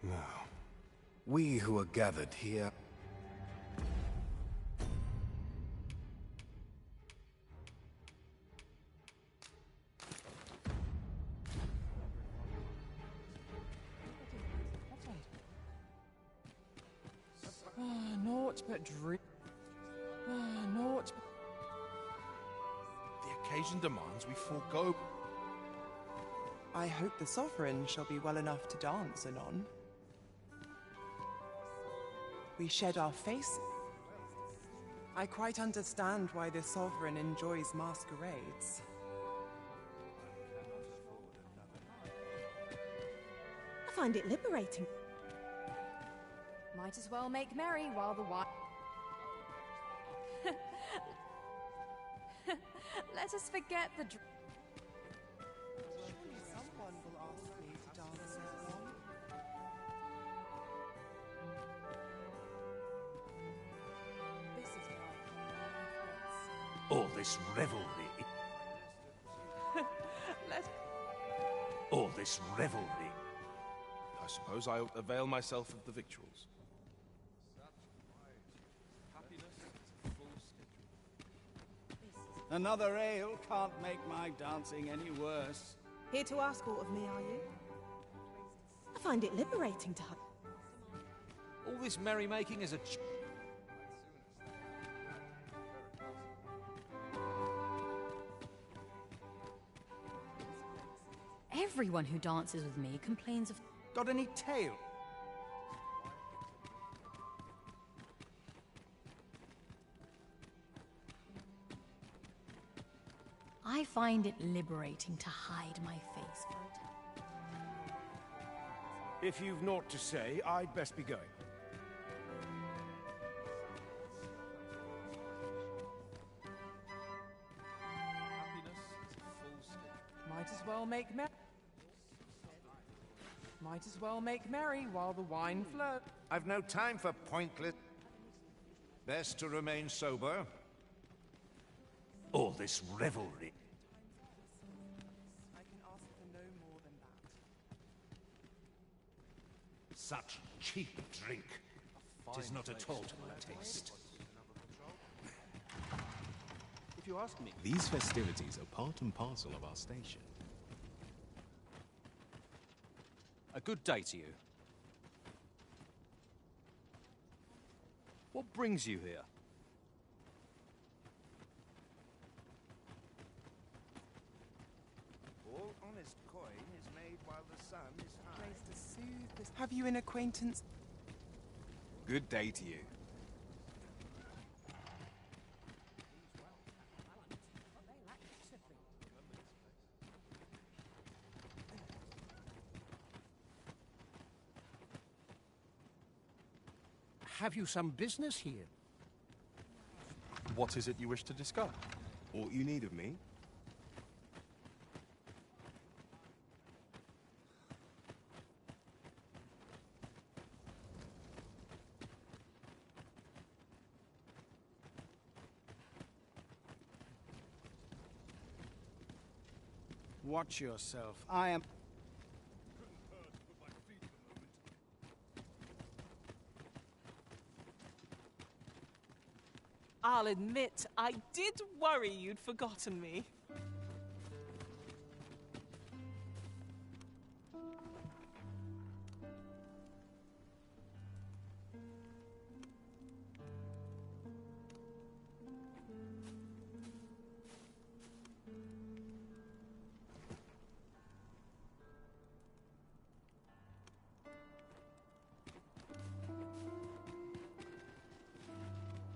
Now, we who are gathered here... Naught but dream. Naught but... The occasion demands we forego... I hope the Sovereign shall be well enough to dance anon. We shed our face. I quite understand why the Sovereign enjoys masquerades. I find it liberating. Might as well make merry while the wine... Let us forget the... Surely someone will ask me to dance along. This is All this revelry... All this revelry... I suppose I ought to avail myself of the victuals. Another ale can't make my dancing any worse. Here to ask aught of me, are you? I find it liberating to... All this merrymaking is a... Everyone who dances with me complains of... Got any tail? I find it liberating to hide my face for a time. If you've naught to say, I'd best be going. Might as well make merry. Might as well make merry while the wine flows. I've no time for pointless... Best to remain sober. All this revelry... I can ask for no more than that. Such cheap drink. 'Tis not at all to my taste. If you ask me... These festivities are part and parcel of our station. good day to you. What brings you here? All honest coin is made while the sun is high. Place to soothe this. Have you an acquaintance? Good day to you. Have you some business here? What is it you wish to discuss? Aught you need of me? Watch yourself. I am... I'll admit, I did worry you'd forgotten me.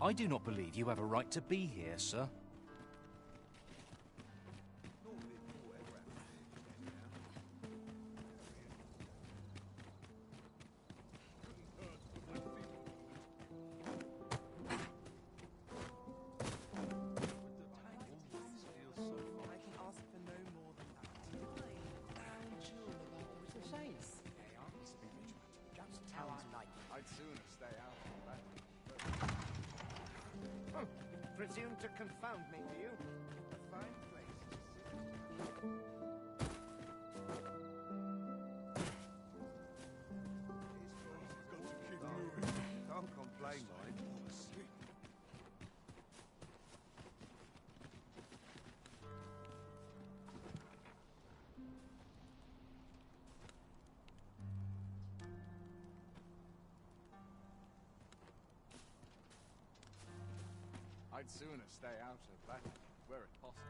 I do not believe you have a right to be here, sir. I'd sooner stay out of that. Oh, presume to confound me, do you? A fine place to sit. Can't complain, mind. I'd sooner stay out of that, were it possible.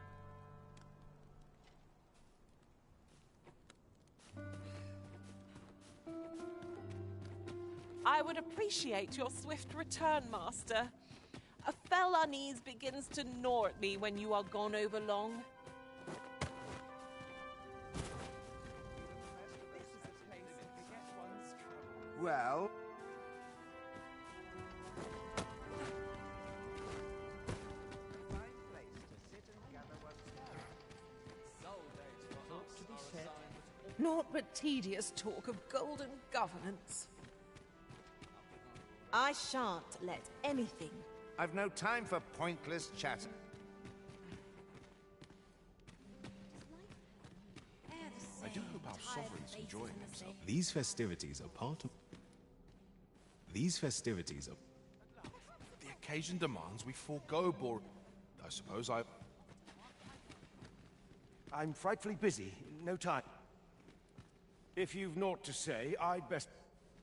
I would appreciate your swift return, Master. A fell unease begins to gnaw at me when you are gone over long. Well... Naught but tedious talk of golden governance. I shan't let anything. I've no time for pointless chatter. I do hope our sovereign's enjoying himself. These festivities are part of... These festivities are... The occasion demands we forego boring. I suppose I'm frightfully busy. No time. If you've naught to say, I'd best...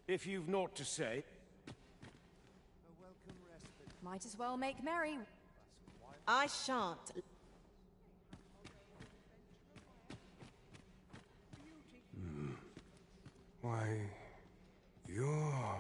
If you've naught to say... Might as well make merry. I shan't. Why... You're...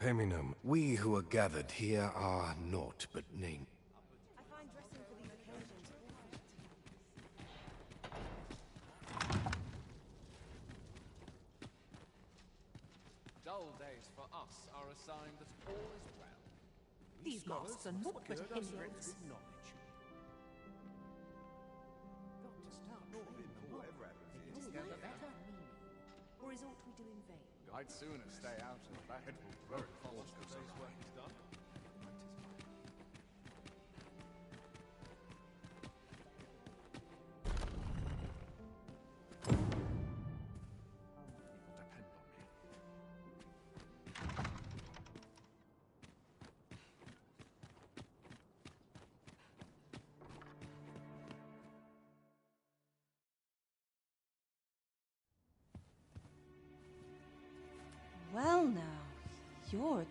Pay me no. We who are gathered here are naught but names. I find dressing for these occasions Dull days for us are a sign that all is well. These masks are naught but a hindrance. Or is aught we do in vain? I'd sooner stay out of that. It will very fast because his work is done. Well now, you're...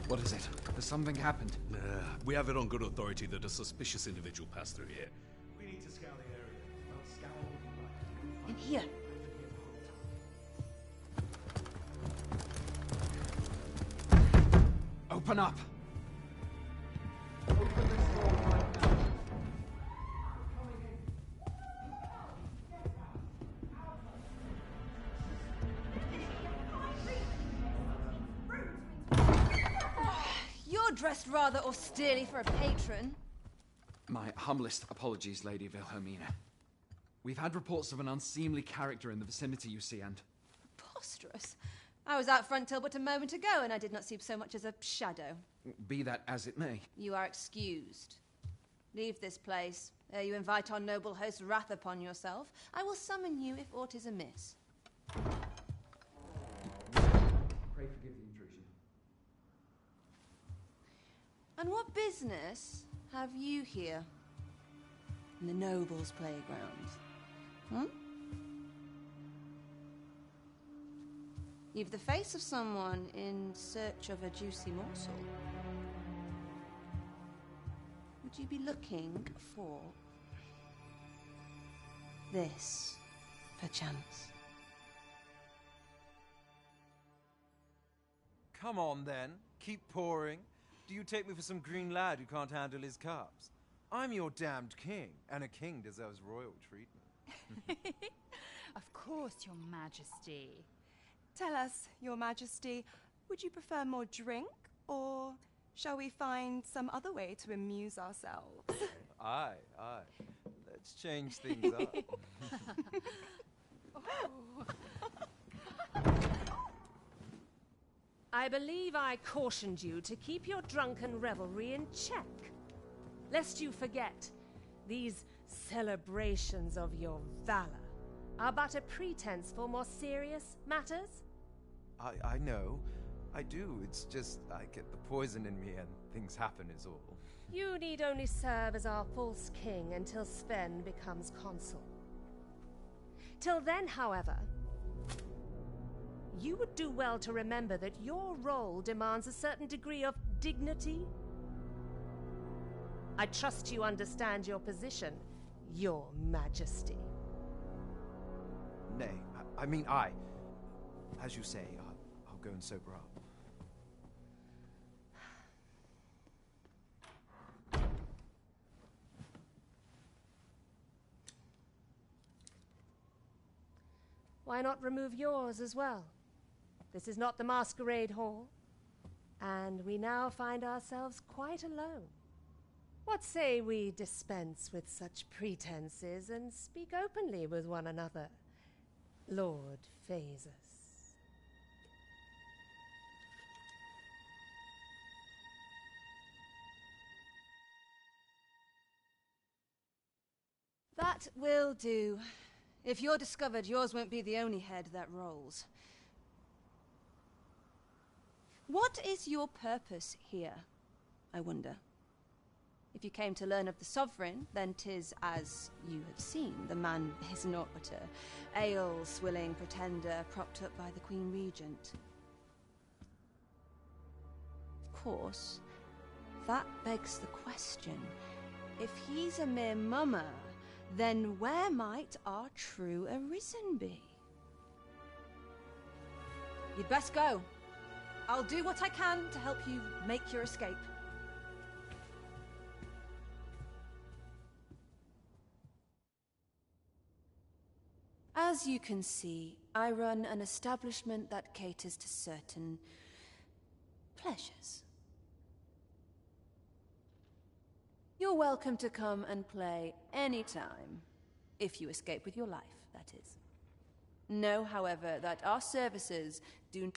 What is it? Has something happened? Nah, we have it on good authority that a suspicious individual passed through here. We need to scour the area. I'll scour all the In here. Open up! You're dressed rather austerely for a patron. My humblest apologies, Lady Wilhelmina. We've had reports of an unseemly character in the vicinity, you see, and... Preposterous. I was out front till but a moment ago, and I did not see so much as a shadow. Be that as it may. You are excused. Leave this place, ere you invite our noble host's wrath upon yourself. I will summon you if aught is amiss. Pray forgive the intrusion. And what business have you here? In the nobles' playgrounds? Hmm? You've the face of someone in search of a juicy morsel. Would you be looking for this, perchance? Come on, then. Keep pouring. Do you take me for some green lad who can't handle his cups? I'm your damned king, and a king deserves royal treatment. Of course, Your Majesty. Tell us, Your Majesty, would you prefer more drink, or shall we find some other way to amuse ourselves? Aye. Let's change things up. I believe I cautioned you to keep your drunken revelry in check, lest you forget these celebrations of your valor are but a pretense for more serious matters. I know. I do. It's just I get the poison in me and things happen is all. You need only serve as our false king until Sven becomes consul. Till then, however, you would do well to remember that your role demands a certain degree of dignity. I trust you understand your position, Your Majesty. Nay, I mean I. As you say, I'll go and sober up. Why not remove yours as well? This is not the masquerade hall, and we now find ourselves quite alone. What say we dispense with such pretenses and speak openly with one another, Lord Phaesus? That will do. If you're discovered, yours won't be the only head that rolls. What is your purpose here, I wonder? If you came to learn of the Sovereign, then 'tis as you have seen. The man is naught but a ale-swilling pretender propped up by the Queen Regent. Of course, that begs the question. If he's a mere mummer, then where might our true Arisen be? You'd best go. I'll do what I can to help you make your escape. As you can see, I run an establishment that caters to certain pleasures. You're welcome to come and play anytime, if you escape with your life, that is. Know, however, that our services do...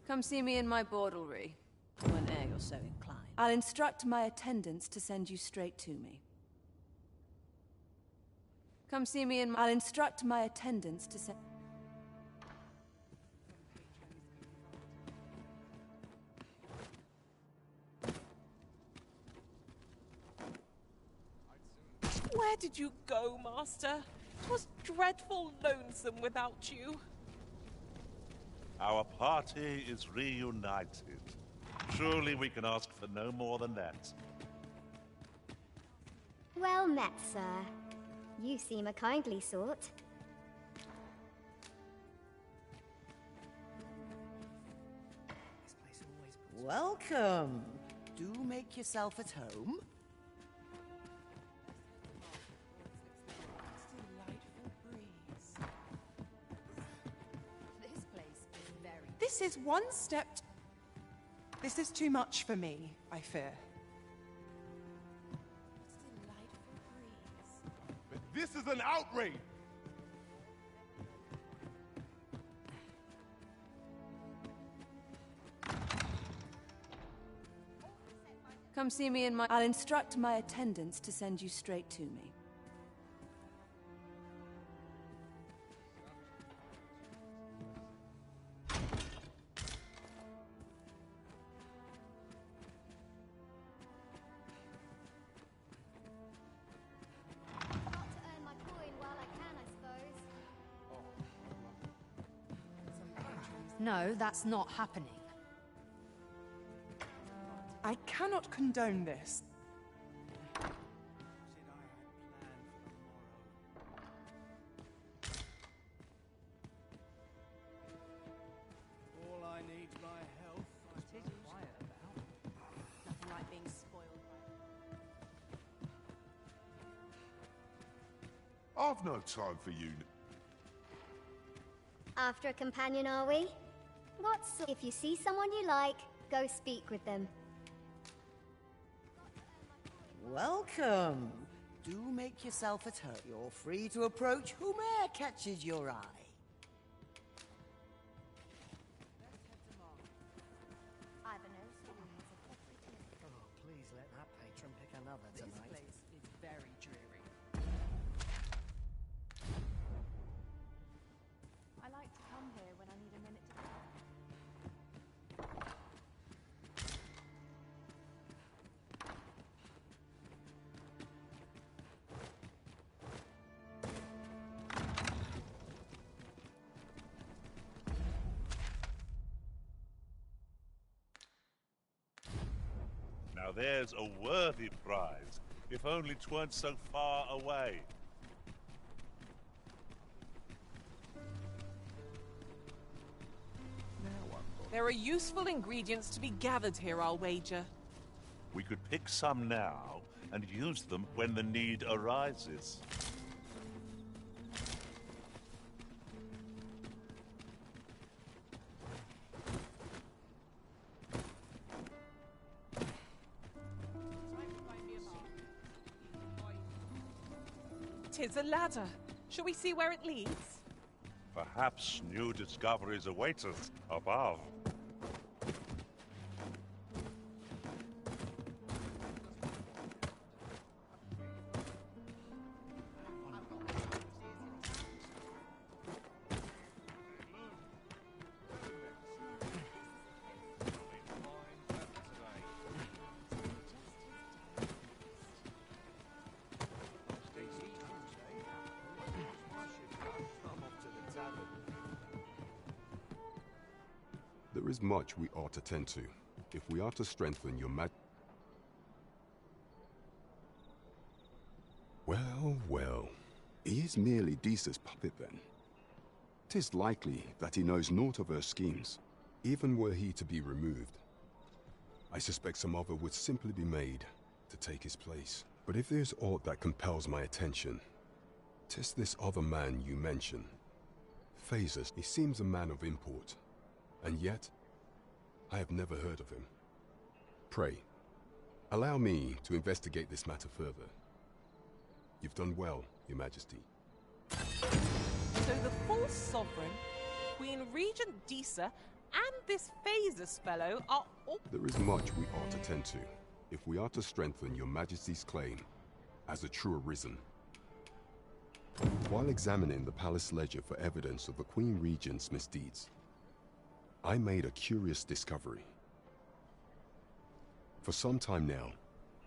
Come see me in my bordlery, whene'er you're so inclined. I'll instruct my attendants to send you straight to me. Come see me in my... I'll instruct my attendants to send... Where did you go, Master? 'Twas dreadful lonesome without you. Our party is reunited. Surely we can ask for no more than that. Well met, sir. You seem a kindly sort. Welcome. Do make yourself at home. This is one step... This is too much for me, I fear. This is an outrage! Come see me in my... I'll instruct my attendants to send you straight to me. No, that's not happening. I cannot condone this. All I need's my health. It is quiet about. Nothing like being spoiled by... I've no time for you. After a companion, are we? If you see someone you like, go speak with them. Welcome. Do make yourself at home. You're free to approach whomever catches your eye. Oh, please let that patron pick another tonight. This place is very dreary. I like to come here when I need a minute to talk. Now there's a worthy prize, if only 'tweren't so far away. There are useful ingredients to be gathered here, I'll wager. We could pick some now and use them when the need arises. Tis a ladder. Shall we see where it leads? Perhaps new discoveries await us above. There is much we ought to tend to, if we are to strengthen your Well, well. He is merely Disa's puppet then. 'Tis likely that he knows naught of her schemes, even were he to be removed. I suspect some other would simply be made to take his place. But if there's aught that compels my attention, 'tis this other man you mention. Phases, he seems a man of import, and yet I have never heard of him. Pray, allow me to investigate this matter further. You've done well, Your Majesty. So the false sovereign, Queen Regent Disa, and this Phases fellow are all... There is much we ought to tend to, if we are to strengthen Your Majesty's claim as a true Arisen. While examining the palace ledger for evidence of the Queen Regent's misdeeds, I made a curious discovery. For some time now,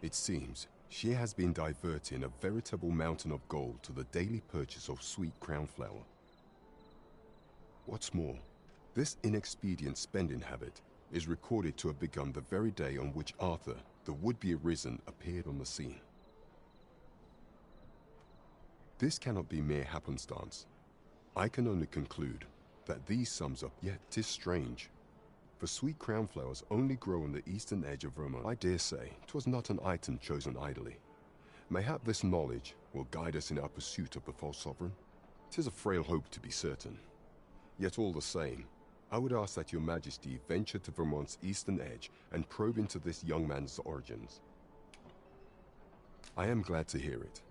it seems, she has been diverting a veritable mountain of gold to the daily purchase of sweet crown flower. What's more, this inexpedient spending habit is recorded to have begun the very day on which Arthur, the would-be Arisen, appeared on the scene. This cannot be mere happenstance. I can only conclude that these sums up, yet 'tis strange. For sweet crown flowers only grow on the eastern edge of Vermont. I dare say 'twas not an item chosen idly. Mayhap this knowledge will guide us in our pursuit of the false sovereign. 'Tis a frail hope to be certain. Yet all the same, I would ask that Your Majesty venture to Vermont's eastern edge and probe into this young man's origins. I am glad to hear it.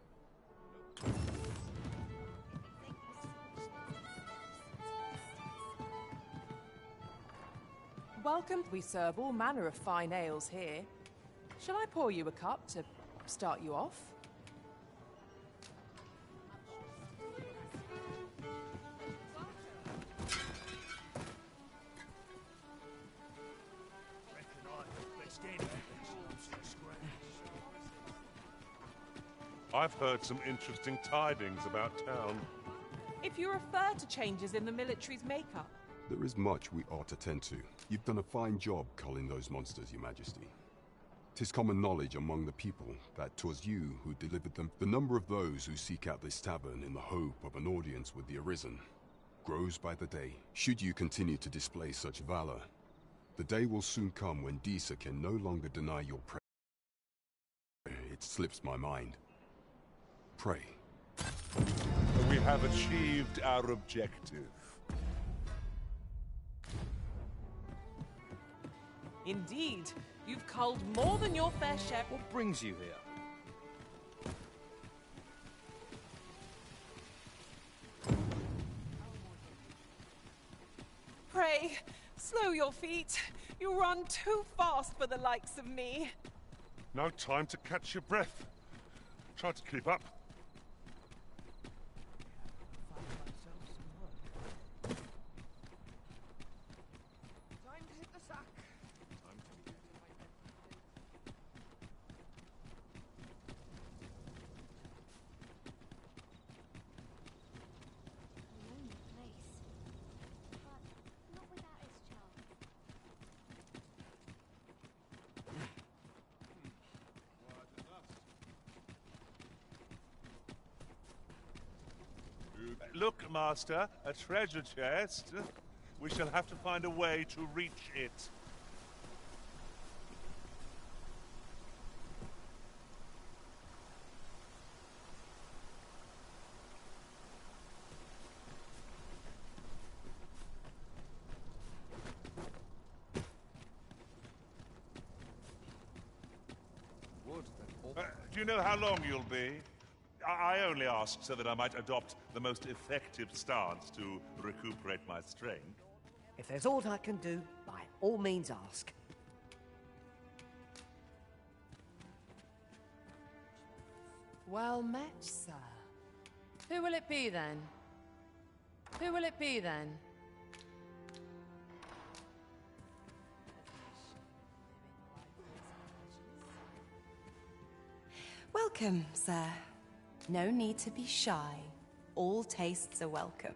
Welcome. We serve all manner of fine ales here. Shall I pour you a cup to start you off? I've heard some interesting tidings about town. If you refer to changes in the military's makeup. There is much we ought to tend to. You've done a fine job culling those monsters, Your Majesty. 'Tis common knowledge among the people that 'twas you who delivered them. The number of those who seek out this tavern in the hope of an audience with the Arisen grows by the day. Should you continue to display such valor, the day will soon come when Disa can no longer deny your prayer. It slips my mind. Pray. We have achieved our objective. Indeed, you've culled more than your fair share. What brings you here? Pray, slow your feet. You run too fast for the likes of me. No time to catch your breath. Try to keep up. Look, Master, a treasure chest. We shall have to find a way to reach it. Do you know how long you'll be? I only asked so that I might adopt the most effective stance to recuperate my strength. If there's aught I can do, by all means ask. Well met, sir. Who will it be then? Who will it be then? Welcome, sir. No need to be shy. All tastes are welcome.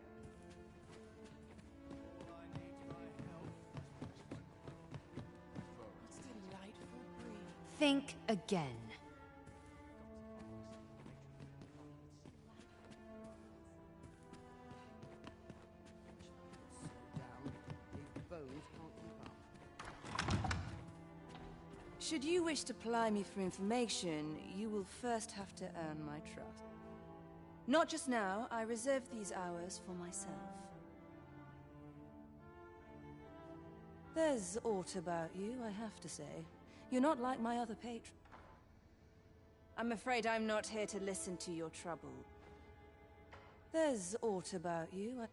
Think again. Should you wish to ply me for information, you will first have to earn my trust. Not just now, I reserve these hours for myself. There's aught about you, I have to say. You're not like my other patron. I'm afraid I'm not here to listen to your trouble. There's aught about you.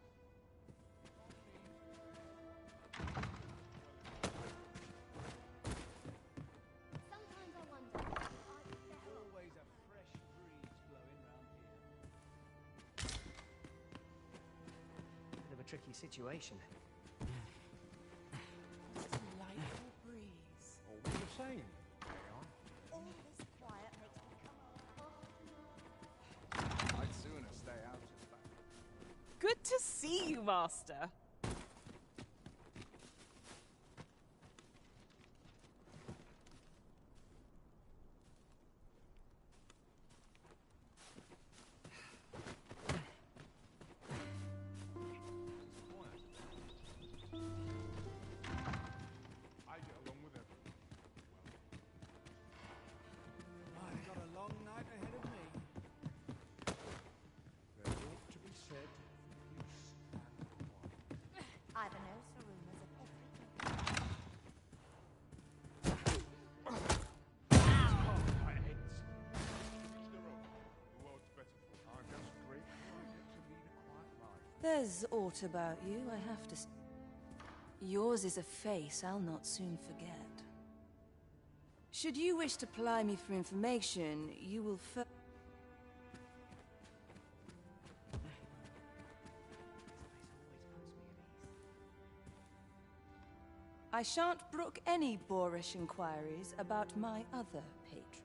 Sometimes I wonder if I'd be better off. Always a fresh breeze blowing round here. Bit of a tricky situation. Delightful breeze. Always the same. All this quiet makes me come I'd sooner stay out of that. Good to see you, Master. I get along with everyone. I've got a long night ahead of me. There's aught to be said. Peace and quiet. I've a nose for rumors of everything. My heads. Each their own. The world's better for it. I'm just grateful I get to lead a quiet life. There's aught about you, I have to. Yours is a face I'll not soon forget. Should you wish to ply me for information, you will I shan't brook any boorish inquiries about my other patrons.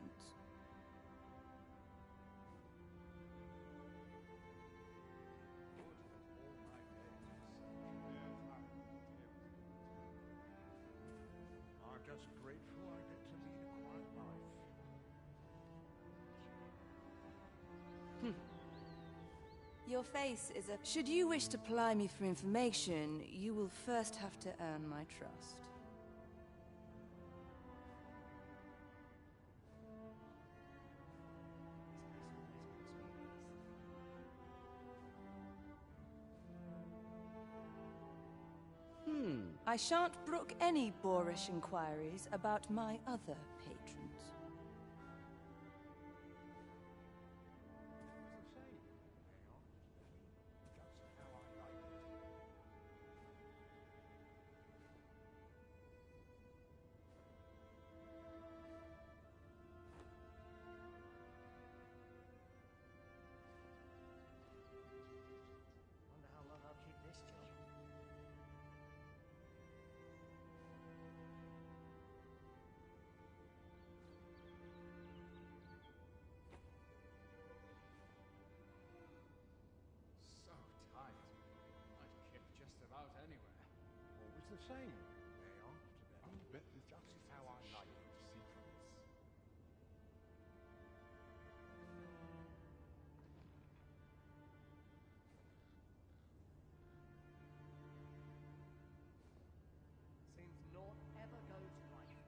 I'm just grateful I get to lead a quiet life. Your face is a... Should you wish to ply me for information, you will first have to earn my trust. I shan't brook any boorish inquiries about my other patrons. Wonder how long I'll keep this job. So tight. I'd kick just about anywhere. Always the same. They are today. I bet this is how I like secrets. Seems naught ever goes right.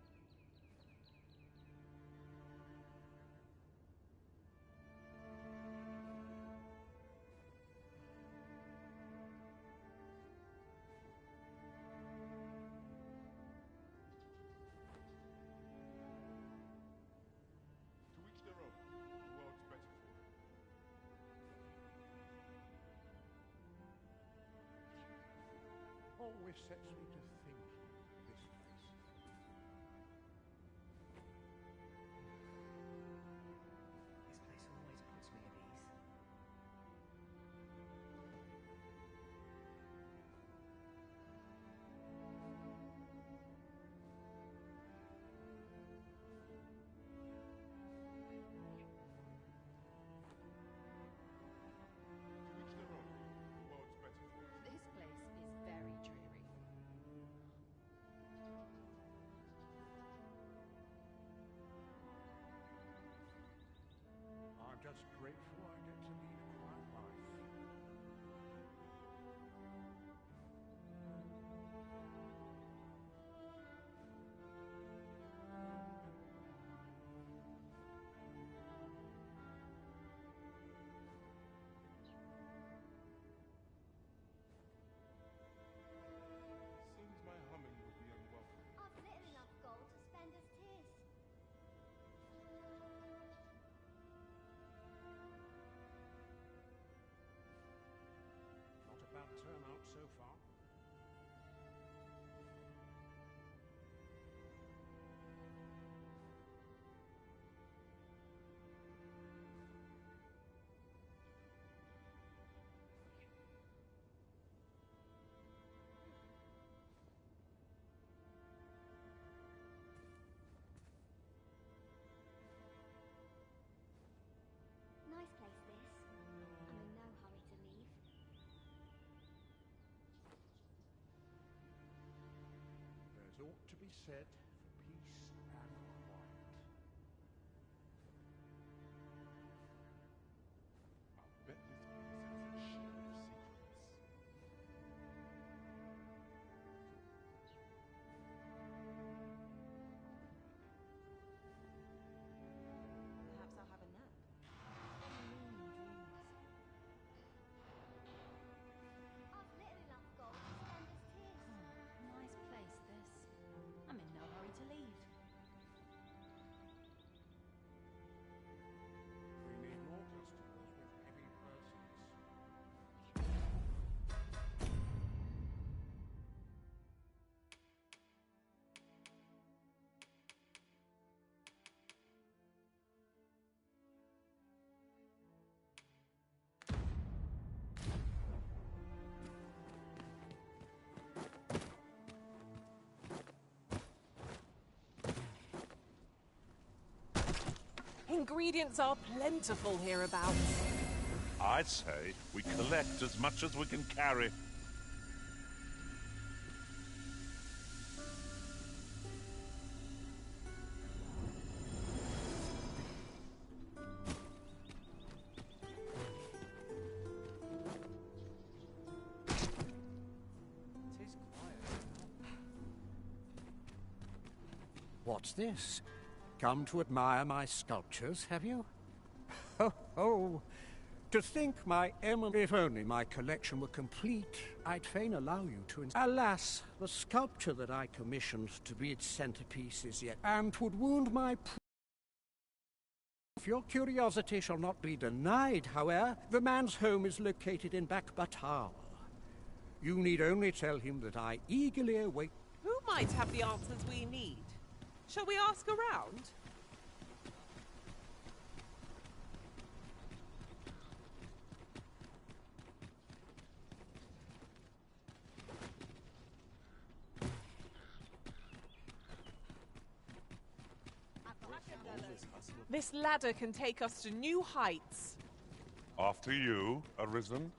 To each their own. The world's better for it. Always sets me to thinking, this place. This place always puts me at ease. To each their own. The world's better for it. This place is very dreary. I'm just grateful I get to lead a quiet life. naught to be said for peace and quiet. I'll bet this place has a share of secrets. Perhaps I'll have a nap. I've little enough gold to spend as tis. Nice place, this. I'm in no hurry to leave. We need more customers with heavy purses. Ingredients are plentiful hereabouts. I'd say we collect as much as we can carry. What's this? Come to admire my sculptures, have you? Ho, ho! To think my if only my collection were complete, I'd fain allow you to... Alas, the sculpture that I commissioned to be its centerpiece is yet... And 'twould wound my... If your curiosity shall not be denied, however, the man's home is located in Bakbatal. You need only tell him that I eagerly await... Who might have the answers we need? Shall we ask around? This ladder can take us to new heights. After you, Arisen.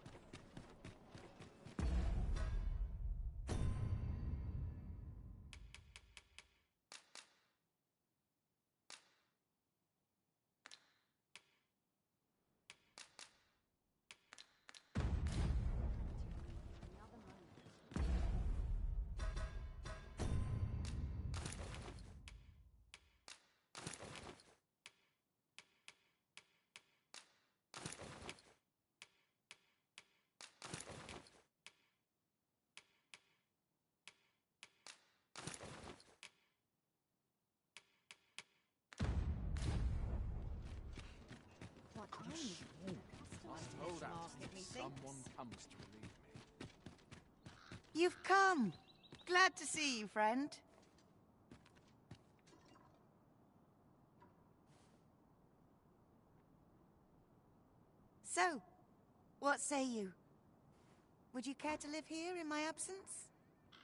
Hold out until someone comes to relieve me. You've come. Glad to see you, friend. So, what say you? Would you care to live here in my absence?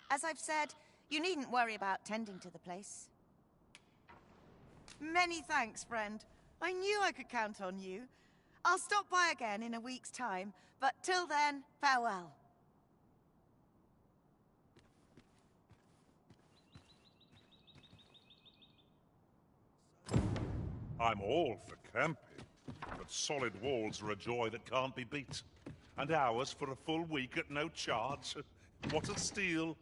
As I've said, you needn't worry about tending to the place. Many thanks, friend. I knew I could count on you. I'll stop by again in a week's time, but till then, farewell. I'm all for camping, but solid walls are a joy that can't be beat. And ours for a full week at no charge. What a steal!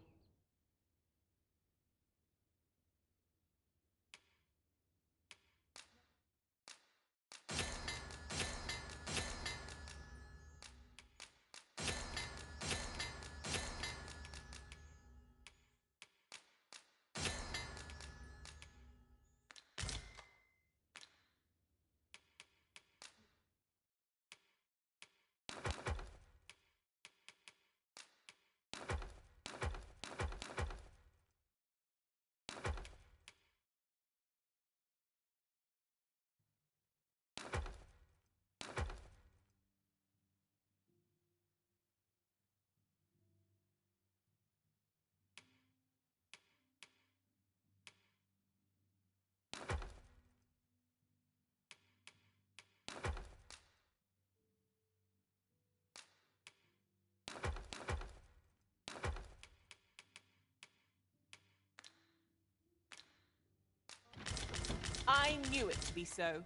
I knew it to be so.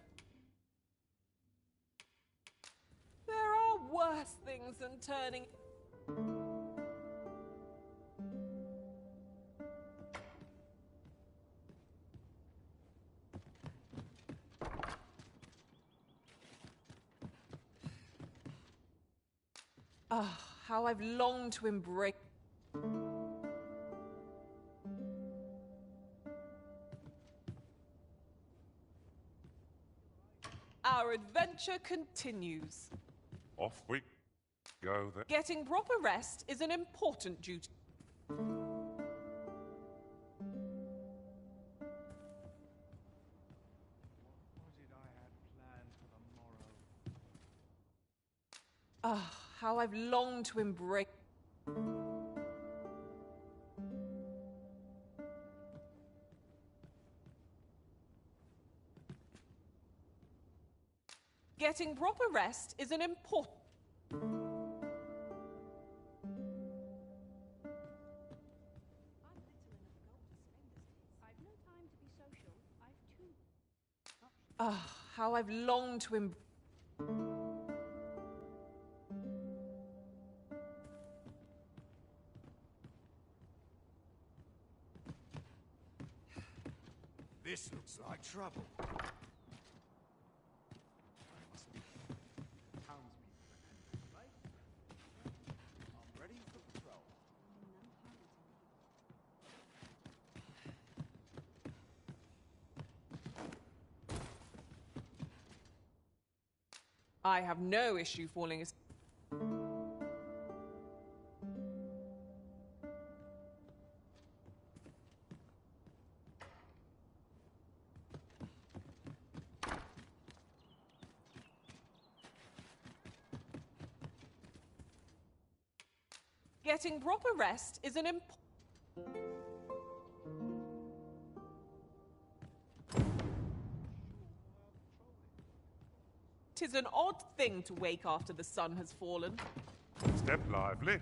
There are worse things than turning... Ah, how I've longed to embrace... Our adventure continues. Off we go then. Getting proper rest is an important duty. Ah, how I've longed to embrace... Getting proper rest is an important... Ah, how I've longed to embrace... This looks like trouble. I'm ready for patrol. I have no issue falling asleep. Getting proper rest is an important... Tis an odd thing to wake after the sun has fallen. Step lively.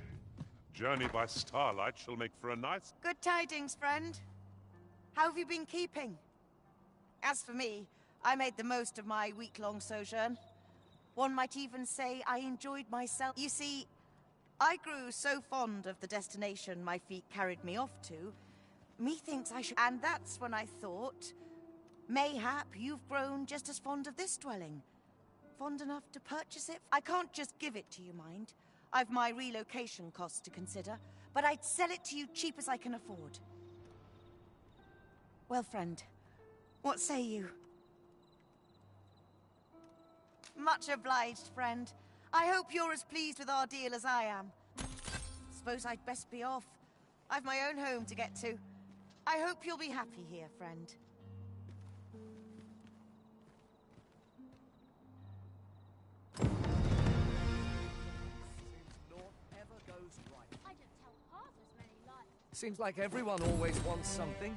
Journey by starlight shall make for a nice... Good tidings, friend. How have you been keeping? As for me, I made the most of my week-long sojourn. One might even say I enjoyed myself. You see, I grew so fond of the destination my feet carried me off to, methinks I should... And that's when I thought, mayhap you've grown just as fond of this dwelling. Fond enough to purchase it? I can't just give it to you, mind. I've my relocation costs to consider, but I'd sell it to you cheap as I can afford. Well, friend, what say you? Much obliged, friend. I hope you're as pleased with our deal as I am. Suppose I'd best be off. I've my own home to get to. I hope you'll be happy here, friend. Seems like everyone always wants something.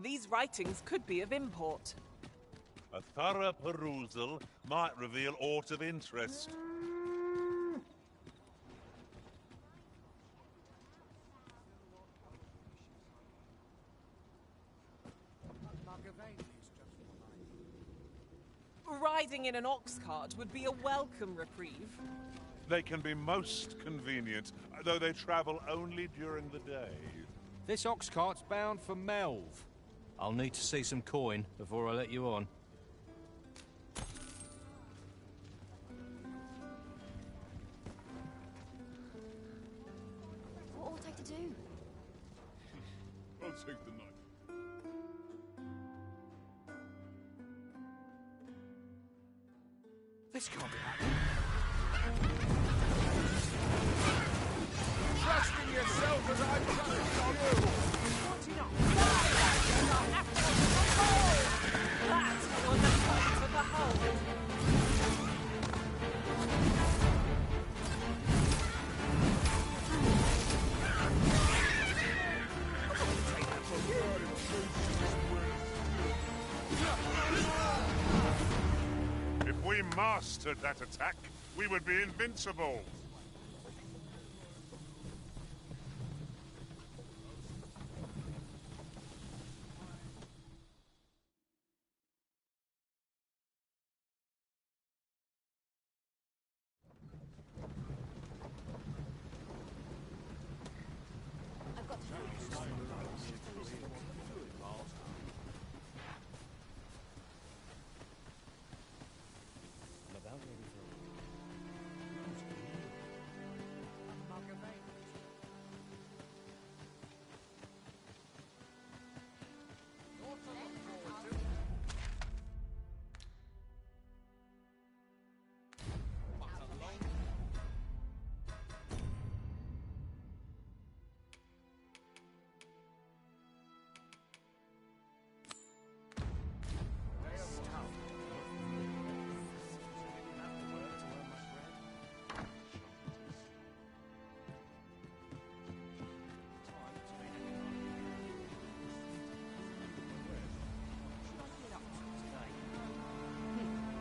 These writings could be of import. A thorough perusal might reveal aught of interest. Riding in an ox cart would be a welcome reprieve. They can be most convenient, though they travel only during the day. This ox cart's bound for Melve. I'll need to see some coin before I let you on. What ought I to do? I'll take the knife. This can't be happening. Trust in yourself as I trust on you! That's on the point of the hole. If we mastered that attack, we would be invincible.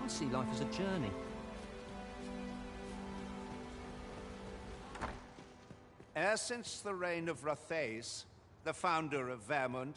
I see life as a journey. E'er since the reign of Rathace, the founder of Vermund,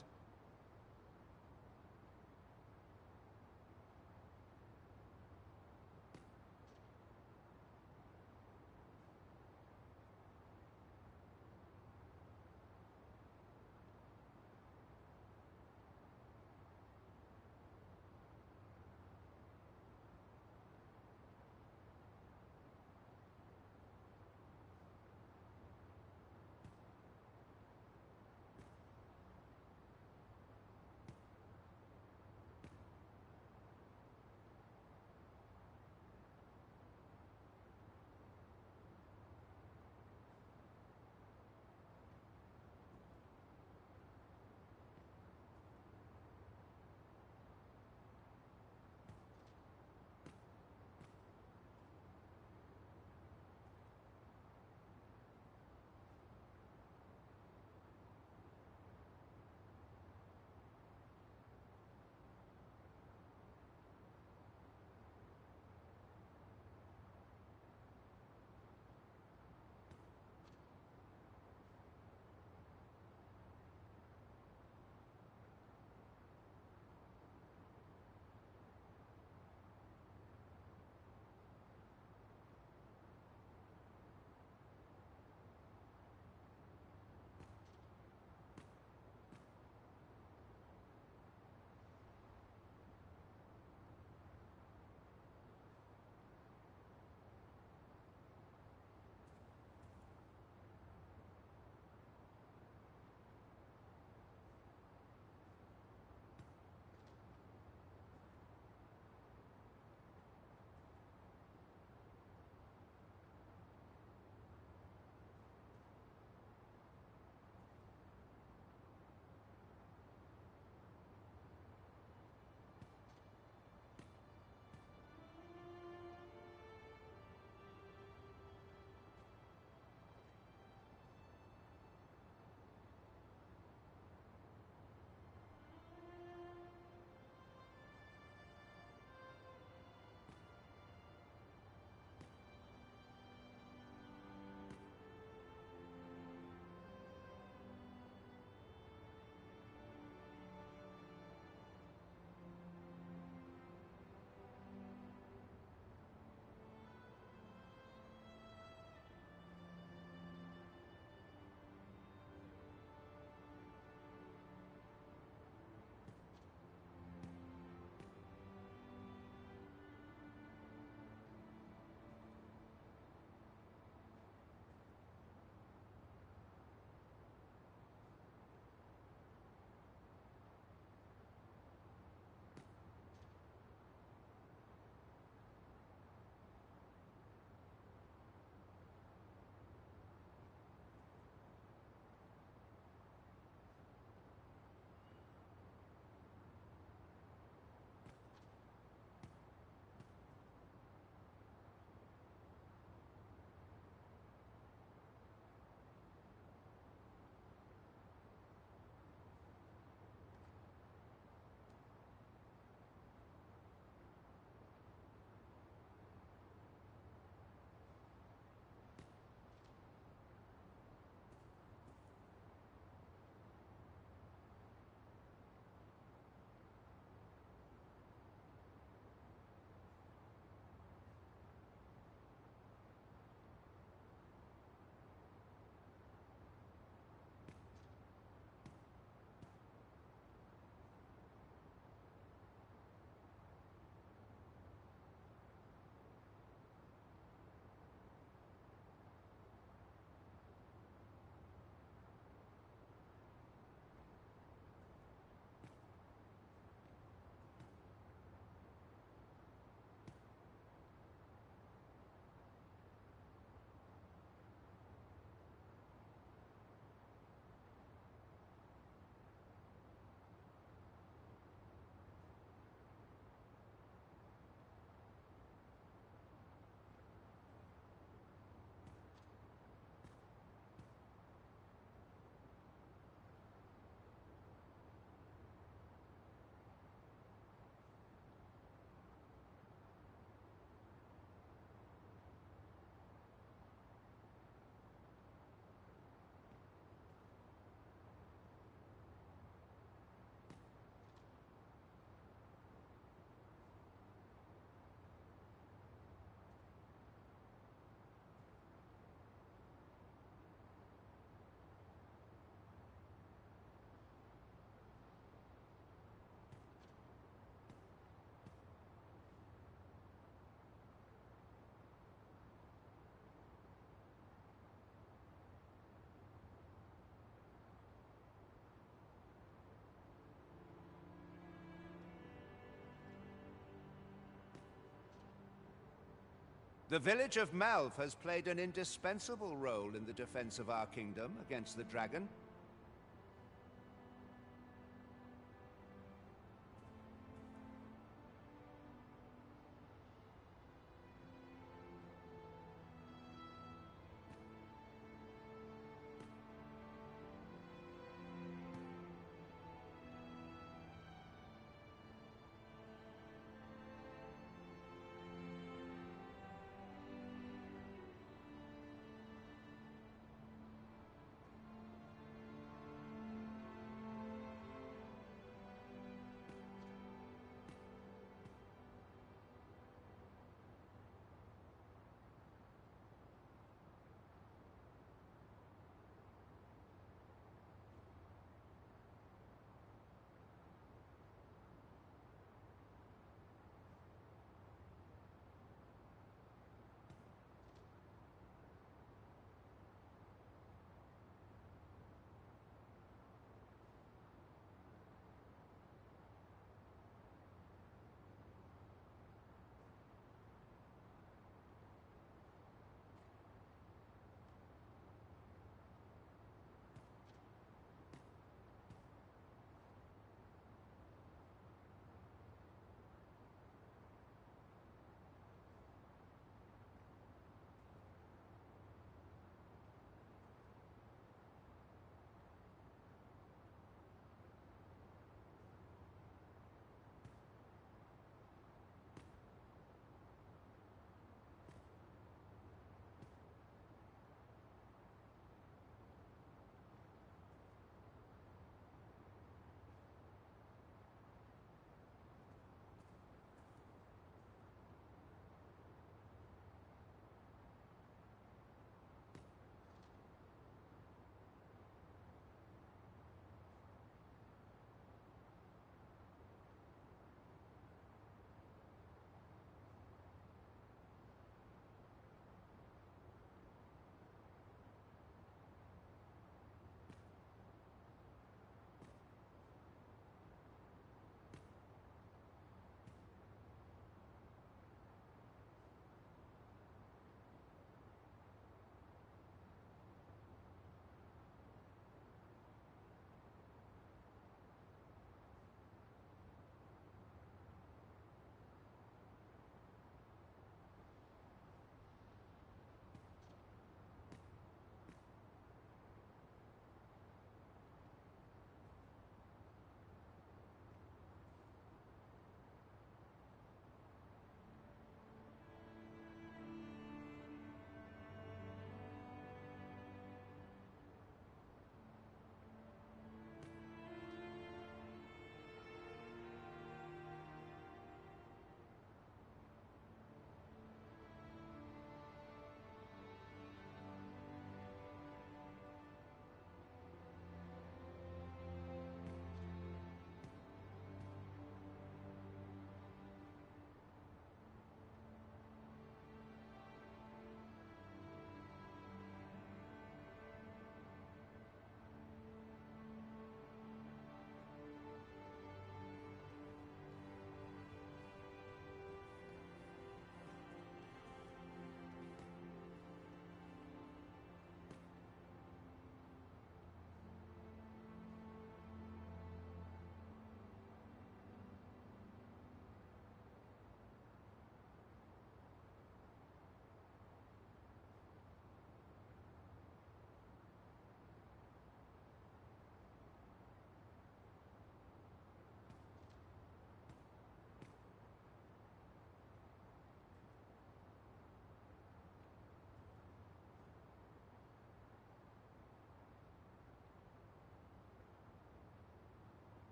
The village of Malv has played an indispensable role in the defense of our kingdom against the dragon.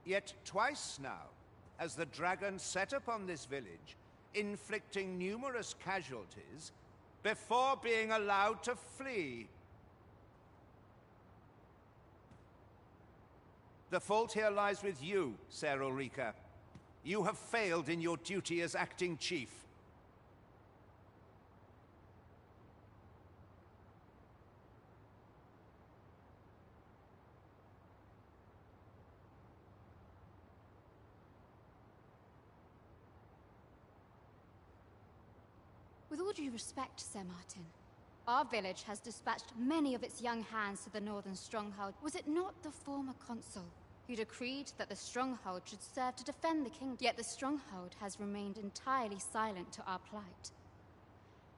Yet twice now has the dragon set upon this village, inflicting numerous casualties before being allowed to flee. The fault here lies with you, Ser Ulrika. You have failed in your duty as acting chief. With all due respect, Sir Martin, our village has dispatched many of its young hands to the northern stronghold. Was it not the former consul who decreed that the stronghold should serve to defend the kingdom? Yet the stronghold has remained entirely silent to our plight.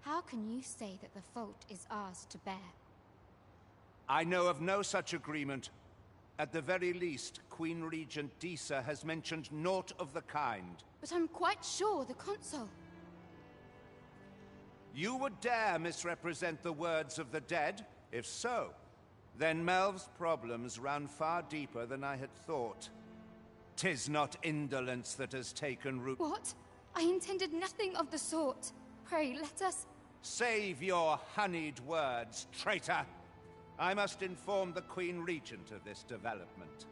How can you say that the fault is ours to bear? I know of no such agreement. At the very least, Queen Regent Disa has mentioned naught of the kind. But I'm quite sure the consul... You would dare misrepresent the words of the dead? If so, then Melv's problems run far deeper than I had thought. 'Tis not indolence that has taken root. What? I intended nothing of the sort. Pray, let us... Save your honeyed words, traitor! I must inform the Queen Regent of this development.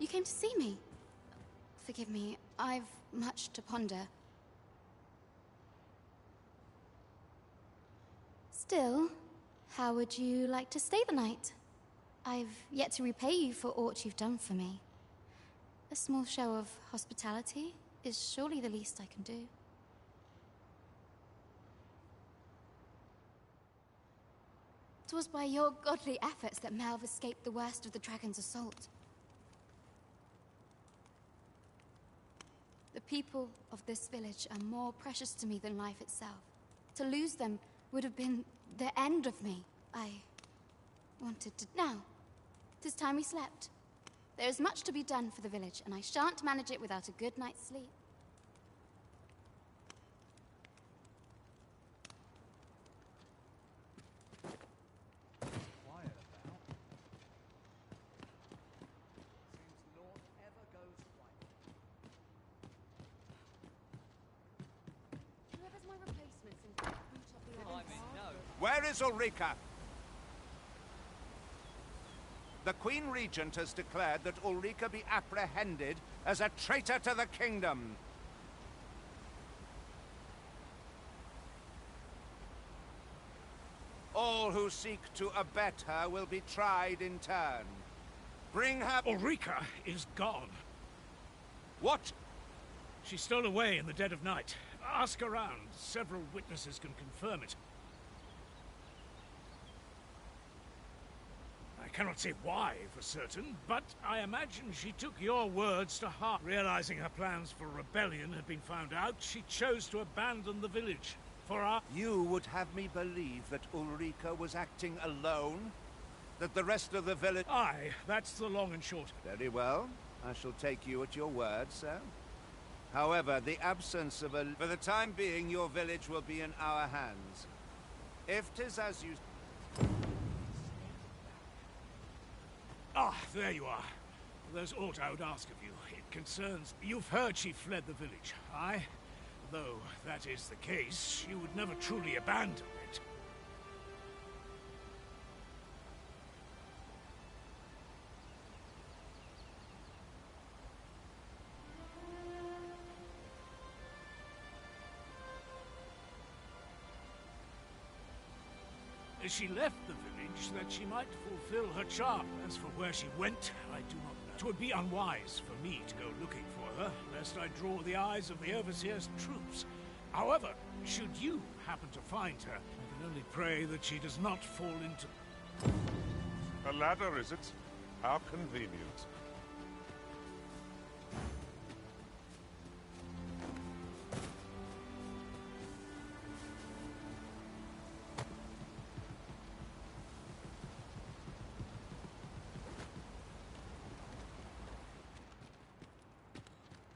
You came to see me? Forgive me, I've much to ponder. Still, how would you like to stay the night? I've yet to repay you for aught you've done for me. A small show of hospitality is surely the least I can do. It was by your godly efforts that Melv escaped the worst of the dragon's assault. The people of this village are more precious to me than life itself. To lose them would have been the end of me. I wanted to... Now, 'tis time we slept. There is much to be done for the village, and I shan't manage it without a good night's sleep. Where is Ulrika? The Queen Regent has declared that Ulrika be apprehended as a traitor to the kingdom. All who seek to abet her will be tried in turn. Bring her... Ulrika is gone. What? She stole away in the dead of night. Ask around. Several witnesses can confirm it. I cannot say why for certain, but I imagine she took your words to heart. Realizing her plans for rebellion had been found out, she chose to abandon the village. For our... You would have me believe that Ulrika was acting alone? That the rest of the village... Aye, that's the long and short. Very well. I shall take you at your word, sir. However, the absence of a... For the time being, your village will be in our hands. If 'tis as you... Ah, there you are. There's aught I would ask of you. It concerns... You've heard she fled the village, aye? Though that is the case, you would never truly abandon it. She left the village that she might fulfill her charm. As for where she went, I do not know. It would be unwise for me to go looking for her, lest I draw the eyes of the Overseer's troops. However, should you happen to find her, I can only pray that she does not fall into... A ladder, is it? How convenient.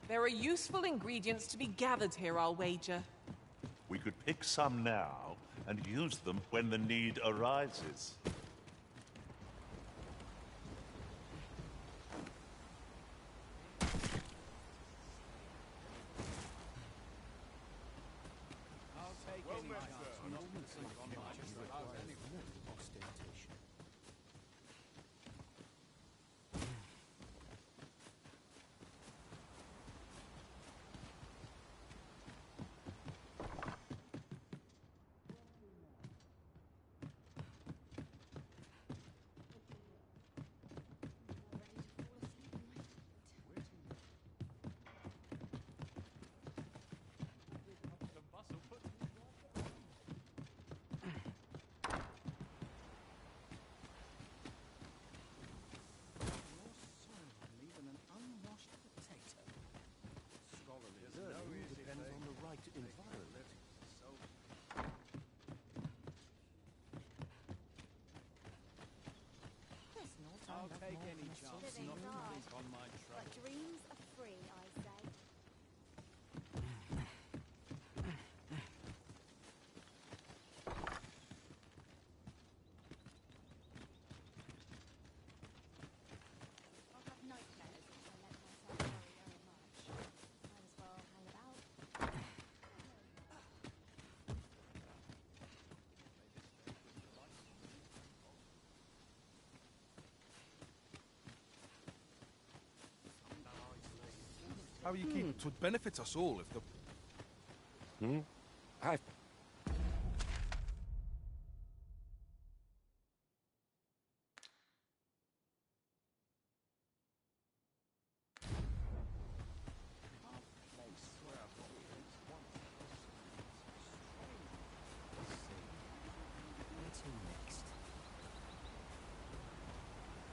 There are useful ingredients to be gathered here, I'll wager. We could pick some now and use them when the need arises. I'll take any chance not to think on my track. But dreams are free, I say. I'll have nightmares if I let myself worry very much. Might as well hang about. How you keep it would benefit us all if the...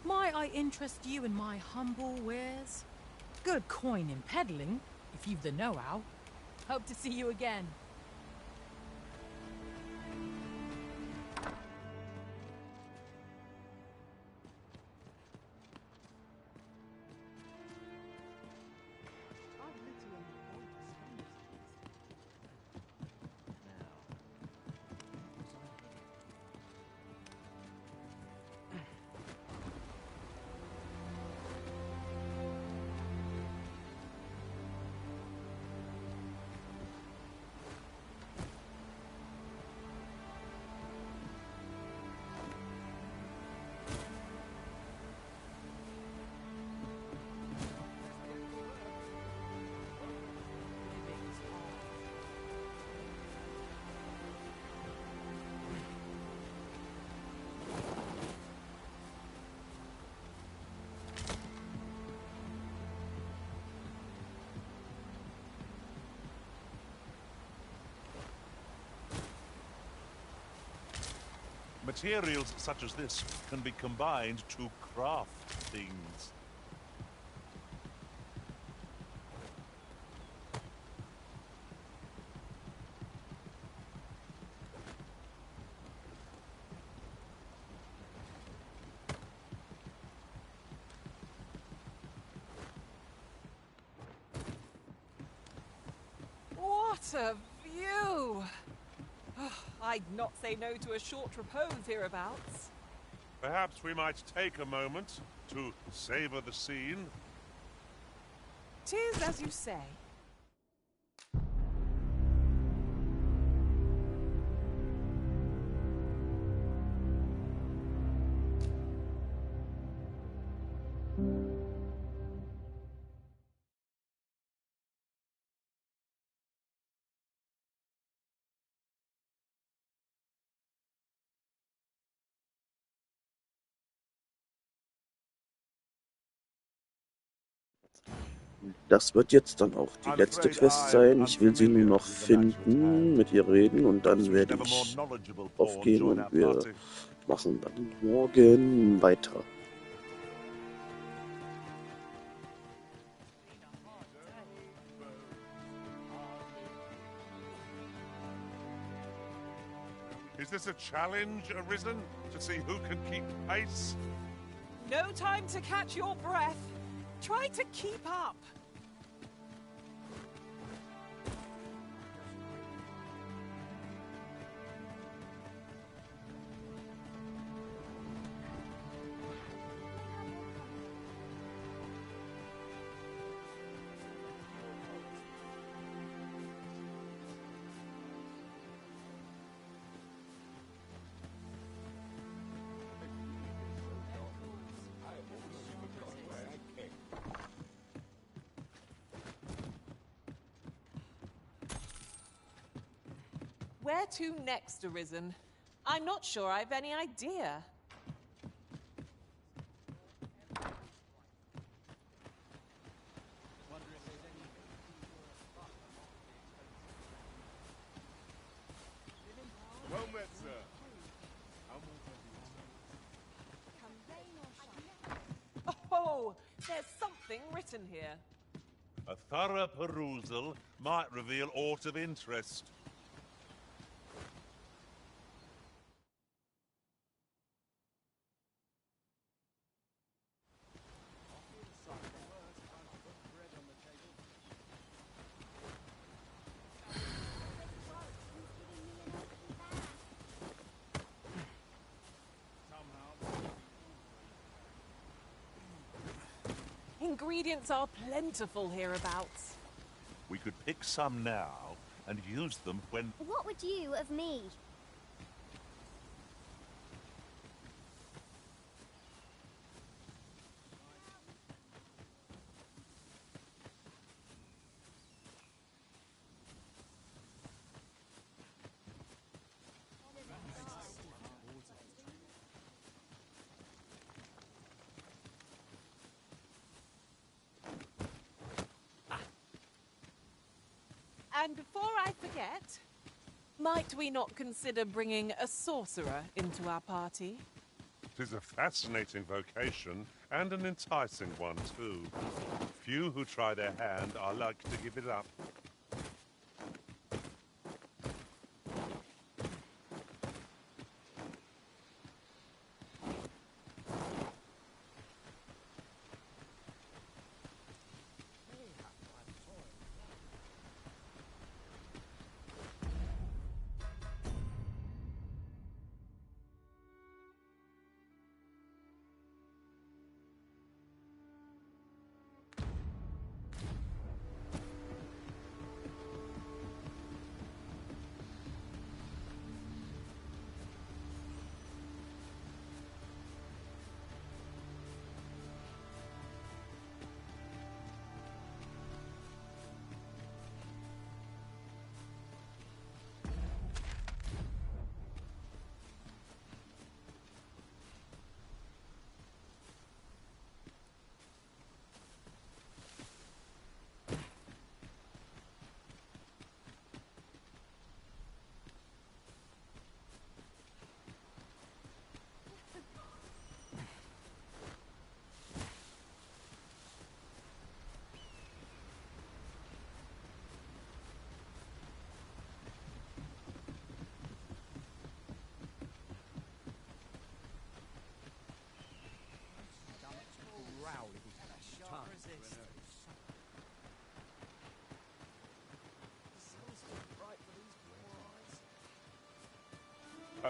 Might I interest you in my humble wares? Good coin in peddling, if you've the know-how. Hope to see you again. Materials such as this can be combined to craft things. What a view! I'd not say no to a short repose hereabouts. Perhaps we might take a moment to savor the scene. 'Tis as you say. Das wird jetzt dann auch die letzte Quest sein. Ich will sie nur noch finden, mit ihr reden und dann werde ich aufgehen und wir machen dann morgen weiter. Is this a challenge arisen to see who can keep pace? No time to catch your breath. Try to keep up. Where to next, Arisen? I'm not sure I've any idea. Well met, sir. Oh, there's something written here. A thorough perusal might reveal aught of interest. Ingredients are plentiful hereabouts. We could pick some now and use them when... What would you of me? And before I forget, might we not consider bringing a sorcerer into our party? 'Tis a fascinating vocation, and an enticing one, too. Few who try their hand are like to give it up.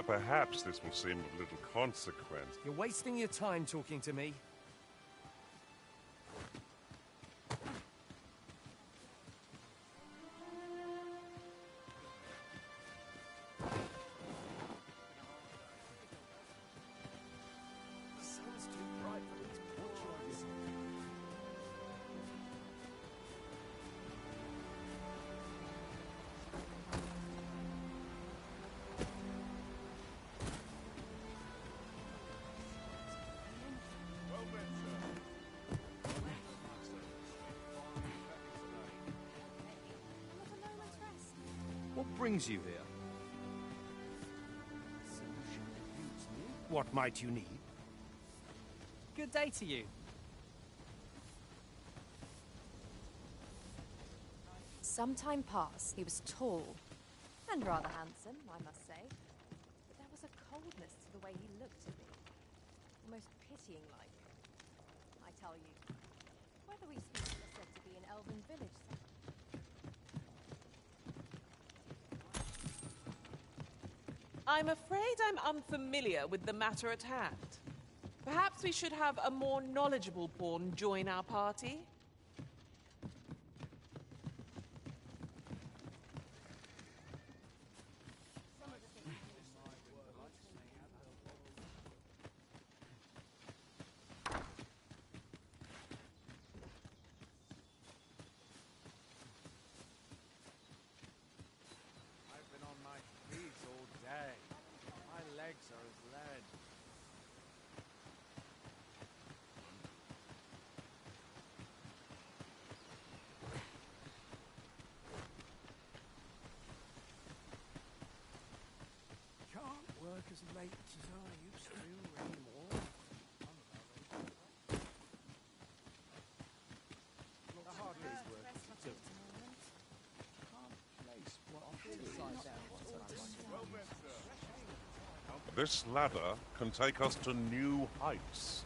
Perhaps this will seem of little consequence. You're wasting your time talking to me. The sun's too bright for these portraits. What brings you here? What might you need? Good day to you. Some time passed. He was tall and rather handsome, I must say. But there was a coldness to the way he looked at me. Almost pitying-like. I tell you, whether we speak are said to be an elven village somewhere. I'm afraid I'm unfamiliar with the matter at hand. Perhaps we should have a more knowledgeable pawn join our party? legs are as lead. Can't work as late as I used to anymore. The hard day's work is too. Can't place what inside out what's well then, sir. This ladder can take us to new heights.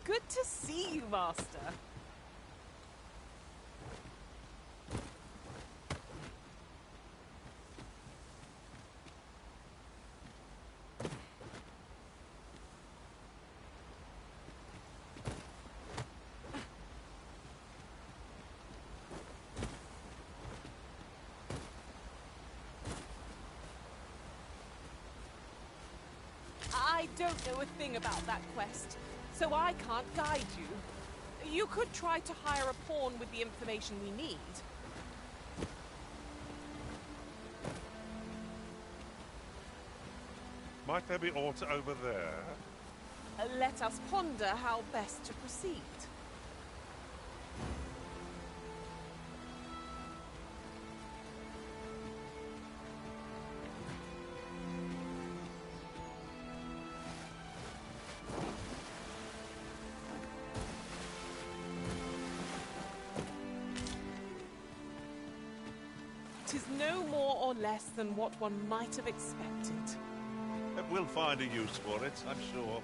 Good to see you, Master. I don't know a thing about that quest, so I can't guide you. You could try to hire a pawn with the information we need. Might there be aught over there? Let us ponder how best to proceed. Tis no more or less than what one might have expected. We'll find a use for it, I'm sure.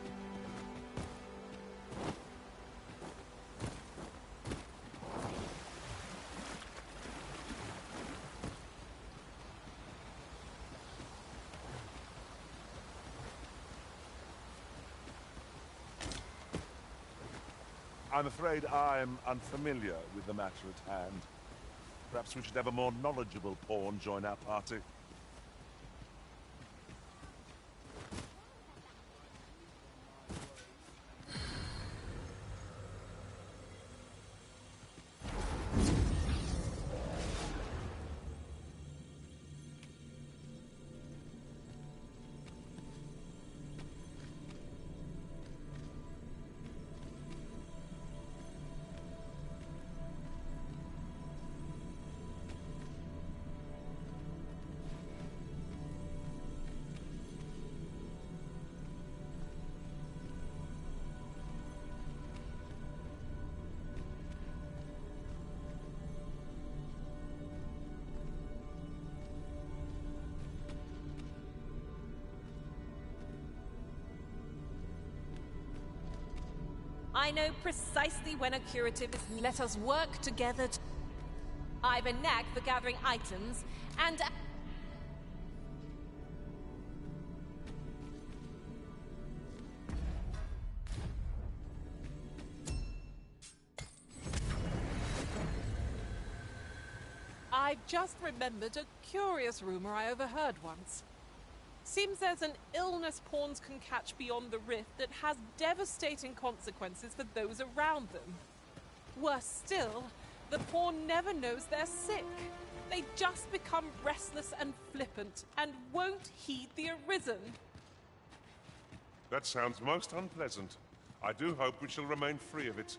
I'm afraid I'm unfamiliar with the matter at hand. Perhaps we should have a more knowledgeable pawn join our party. I know precisely when a curative is. Let us work together. I've a knack for gathering items, and I've just remembered a curious rumor I overheard once. Seems there's an illness pawns can catch beyond the rift that has devastating consequences for those around them. Worse still, the pawn never knows they're sick. They just become restless and flippant and won't heed the arisen. That sounds most unpleasant. I do hope we shall remain free of it.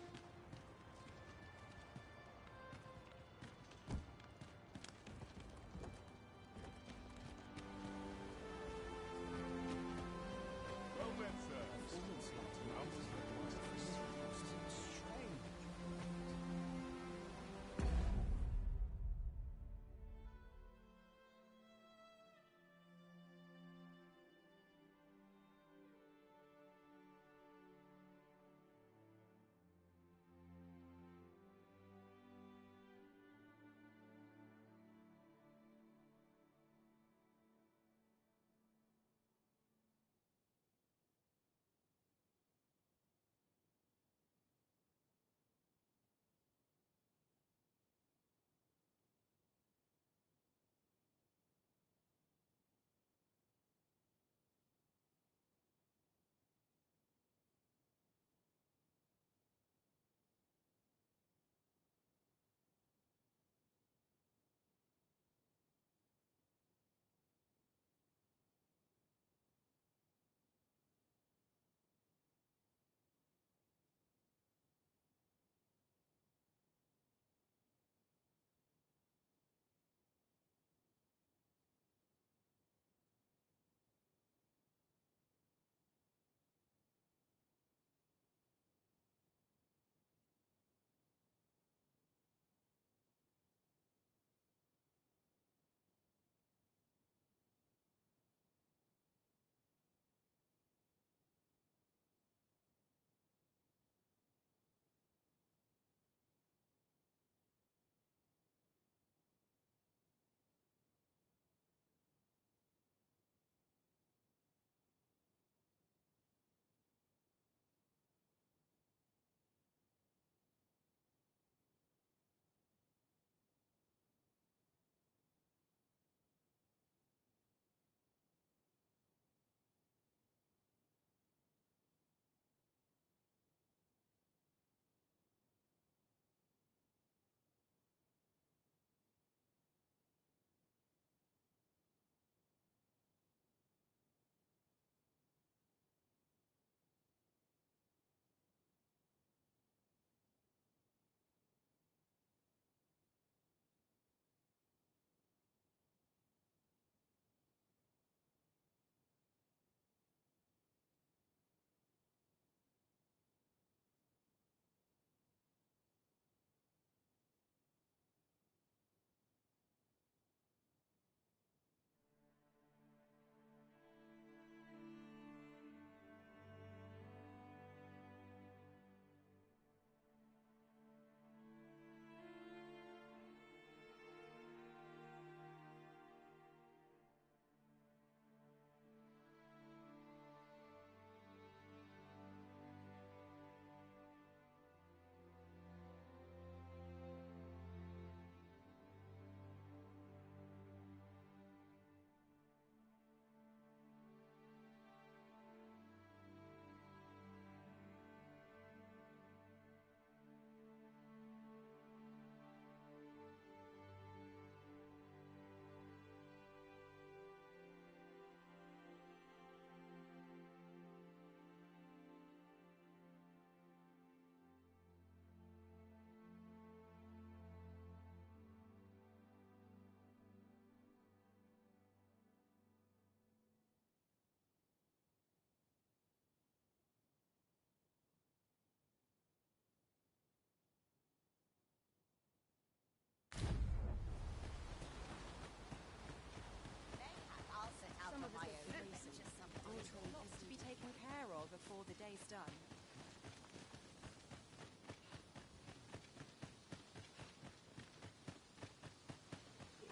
it's done.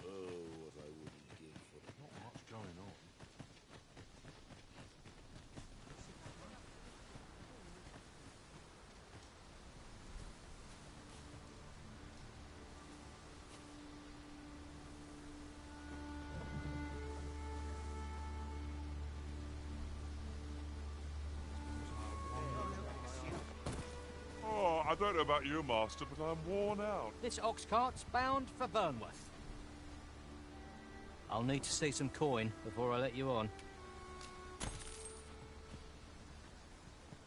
Oh, what I wouldn't give for that. Not much going on. Oh, I don't know about you, Master, but I'm worn out. This ox cart's bound for Burnworth. I'll need to see some coin before I let you on.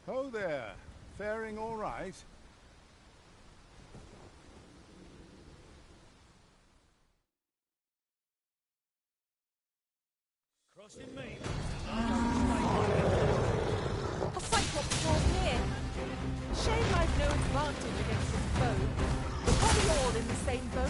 Ho there. Faring all right? Crossing me. A Cyclops draws near. Shame I've no advantage against his foe. Are we all in the same boat?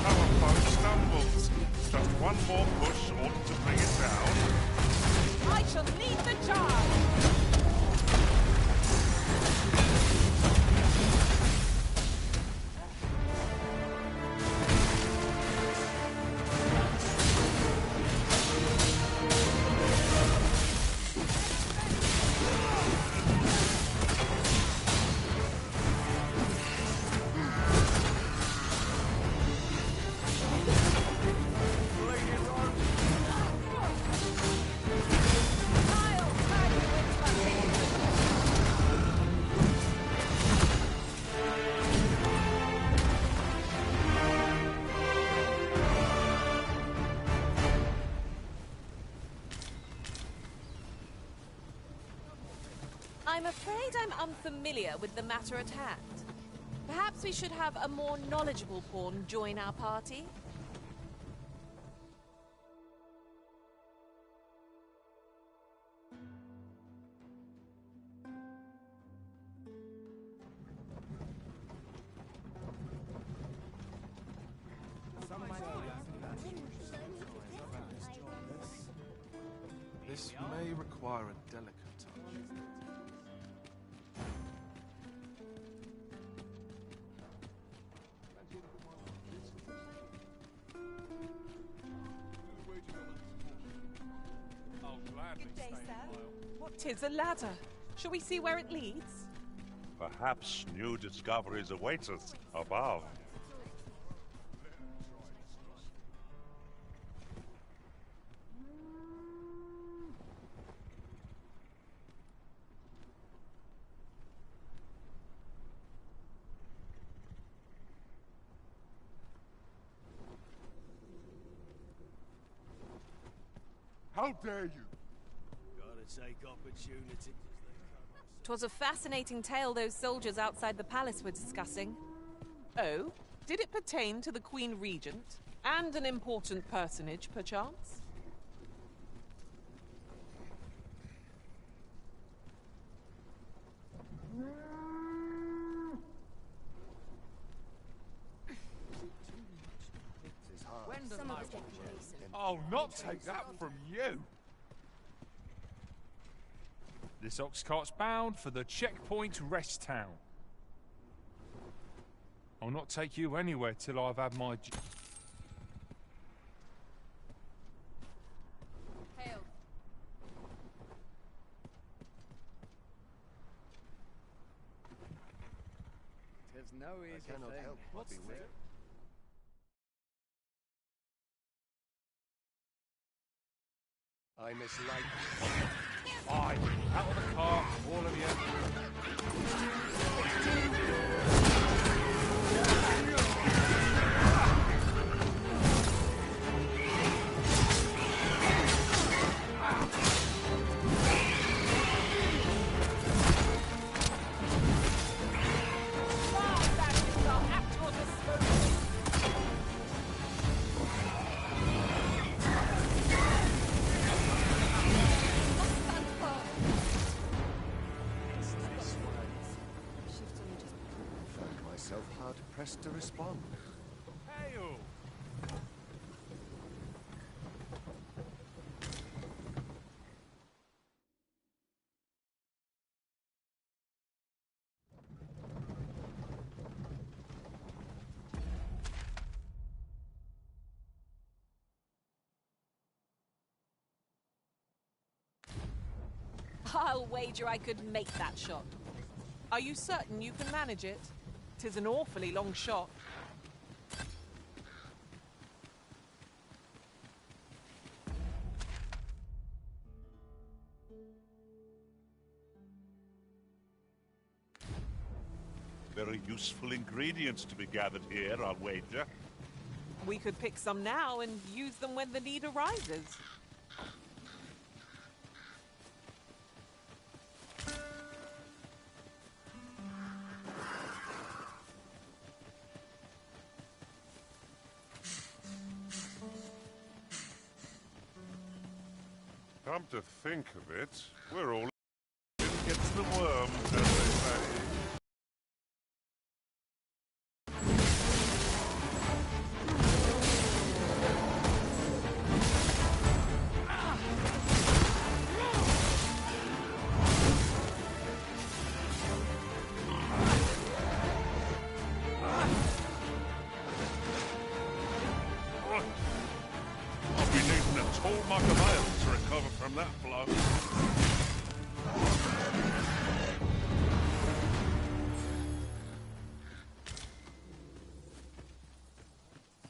Our foe stumbles. Just one more push ought to bring it down. I shall lead the charge! I'm afraid I'm unfamiliar with the matter at hand. Perhaps we should have a more knowledgeable pawn join our party? This may require a delicate touch. Good day, sir. What 'tis a ladder. Shall we see where it leads? Perhaps new discoveries await us above. How dare you? Gotta take opportunity. 'Twas a fascinating tale those soldiers outside the palace were discussing. Oh? Did it pertain to the Queen Regent? And an important personage, perchance? I'll not take that from you. This ox cart's bound for the checkpoint rest town. I'll not take you anywhere till I've had my... Hail. Tis no easy cannot thing. help but be with it. I mislike Aye, out of the cart, all of you. best to respond. Hail! I'll wager I could make that shot. Are you certain you can manage it? 'Tis an awfully long shot. Very useful ingredients to be gathered here, I'll wager. We could pick some now and use them when the need arises. Come to think of it, we're all against the worm, as they say. I'll be needing a tall mug of ale to recover from that blow.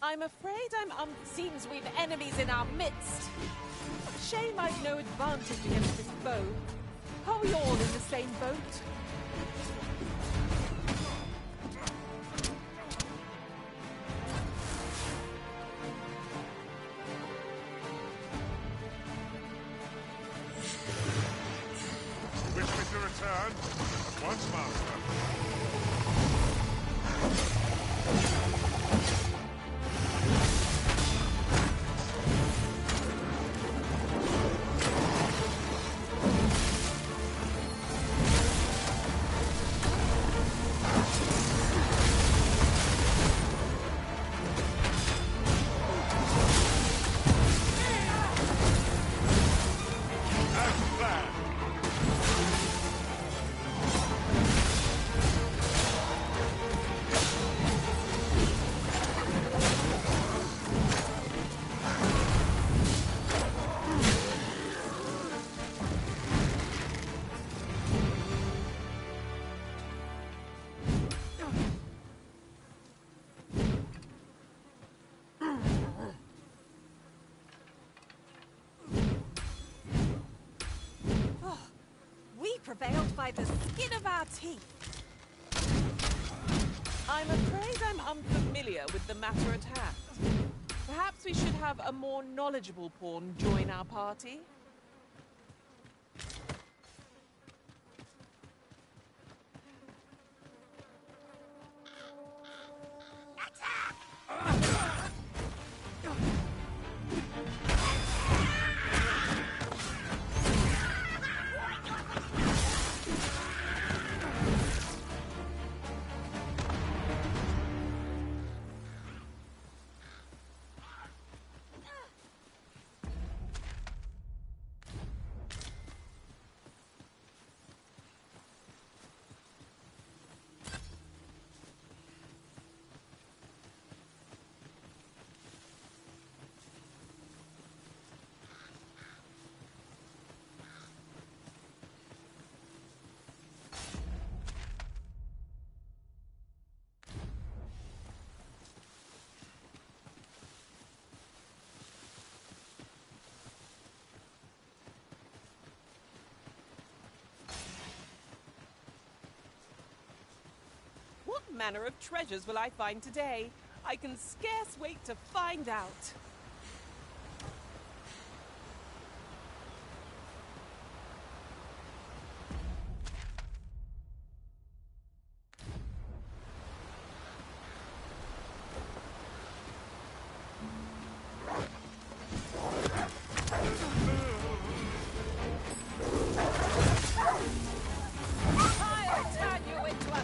I'm afraid seems we've enemies in our midst. Shame I've no advantage against this bow. Are we all in the same boat? Wish me to return? At once, Master. Prevailed by the skin of our teeth. I'm afraid I'm unfamiliar with the matter at hand. Perhaps we should have a more knowledgeable pawn join our party. What manner of treasures will I find today? I can scarce wait to find out. I'll turn you into a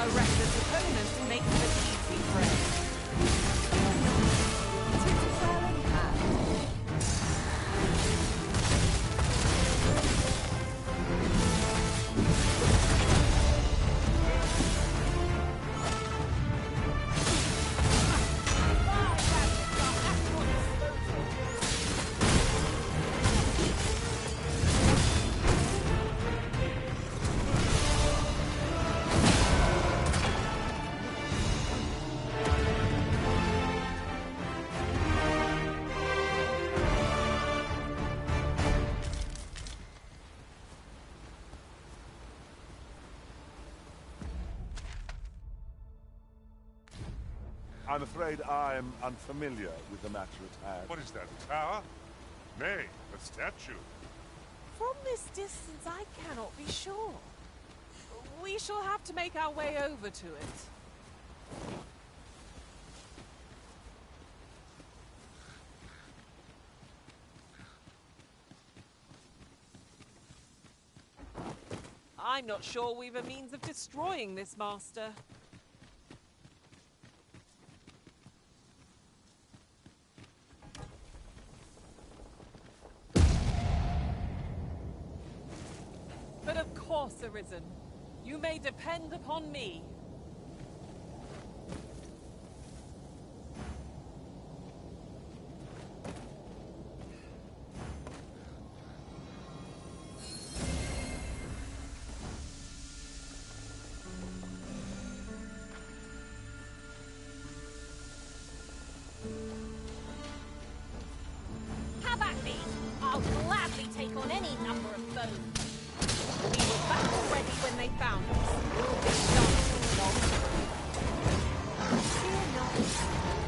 A reckless opponent makes an easy prey. Tis well in hand. I'm afraid I'm unfamiliar with the matter at hand. What is that, a tower? Nay, a statue. From this distance, I cannot be sure. We shall have to make our way over to it. I'm not sure we've a means of destroying this master. But of course, Arisen. You may depend upon me. Have at me! I'll gladly take on any number of foes. We were battle ready when they found us. This dance long. Fear not.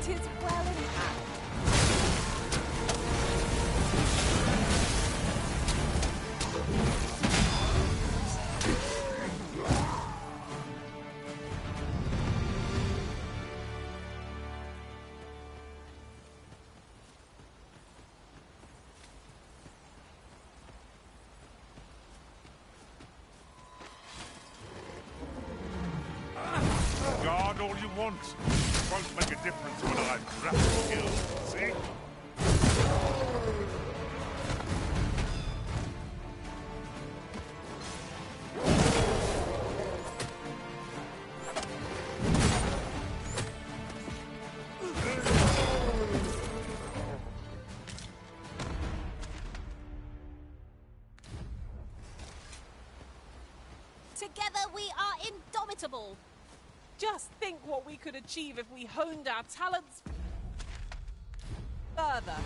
Tis well in hand. Guard all you want. It won't make a difference when I've grappled you. See? Together we are indomitable. Just think what we could achieve if we honed our talents further.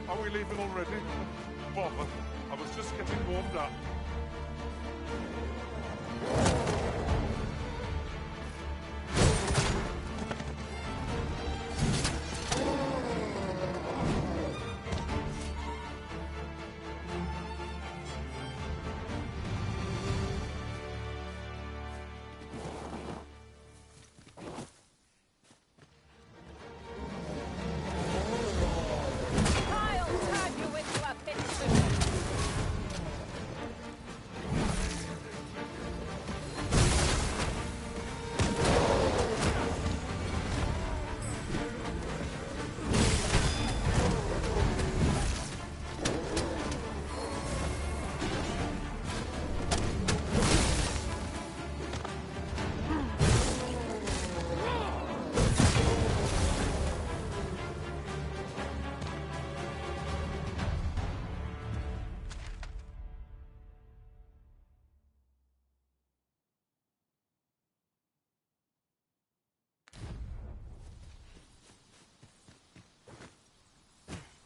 Are we leaving already? Bother. I was just getting warmed up. I'll turn you into a pit soup.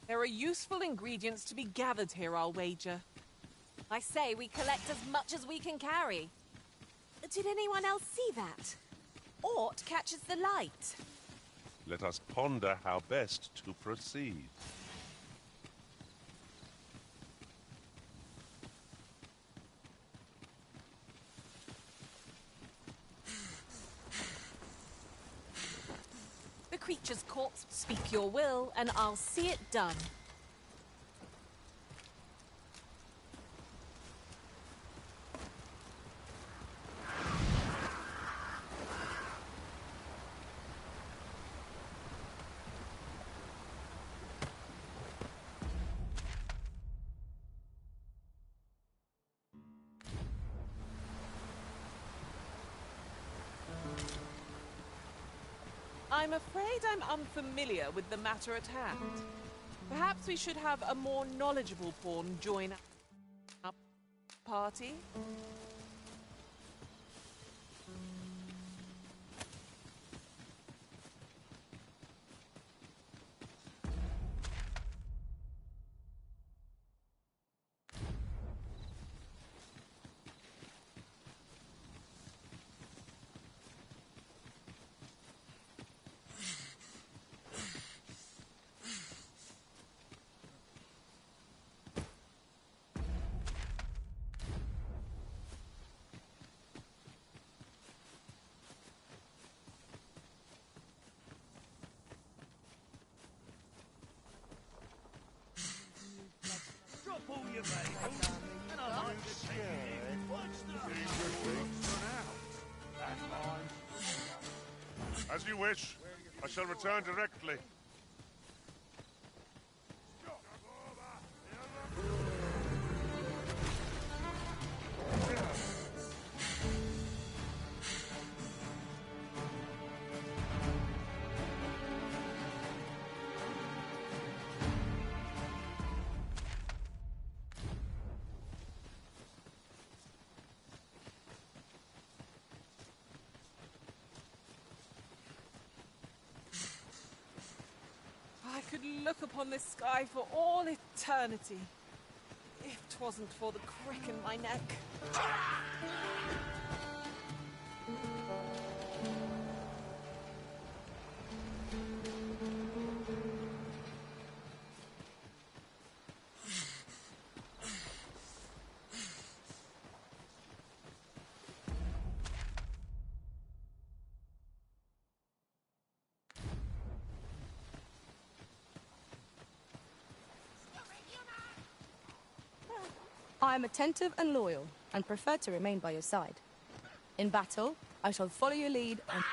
There are useful ingredients to be gathered here, I'll wager. I say we collect as much as we can carry. Did anyone else see that? Aught catches the light. Let us ponder how best to proceed. The creature's corpse, speak your will, and I'll see it done. I'm afraid I'm unfamiliar with the matter at hand. Perhaps we should have a more knowledgeable pawn join our party? As you wish. I shall return directly. I could look upon this sky for all eternity, if 'twasn't for the crick in my neck. I am attentive and loyal, and prefer to remain by your side. In battle, I shall follow your lead and...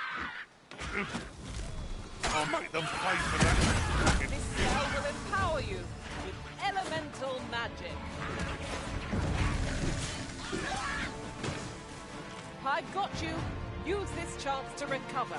I'll make them pay for that. This spell will empower you with elemental magic. I've got you. Use this chance to recover.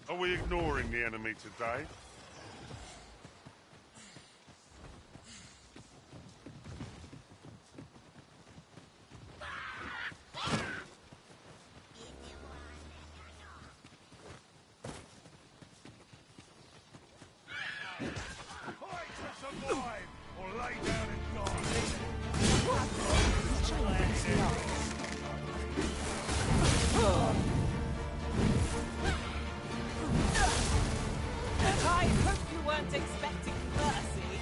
Are we ignoring the enemy today? I hope you weren't expecting mercy.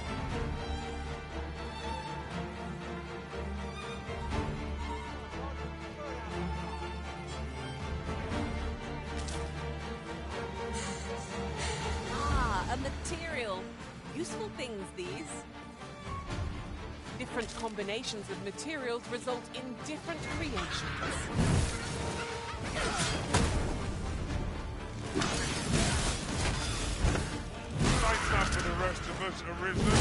Ah, a material. Useful things, these. Different combinations of materials result in different creations. Thanks up for the rest of us, Arisen.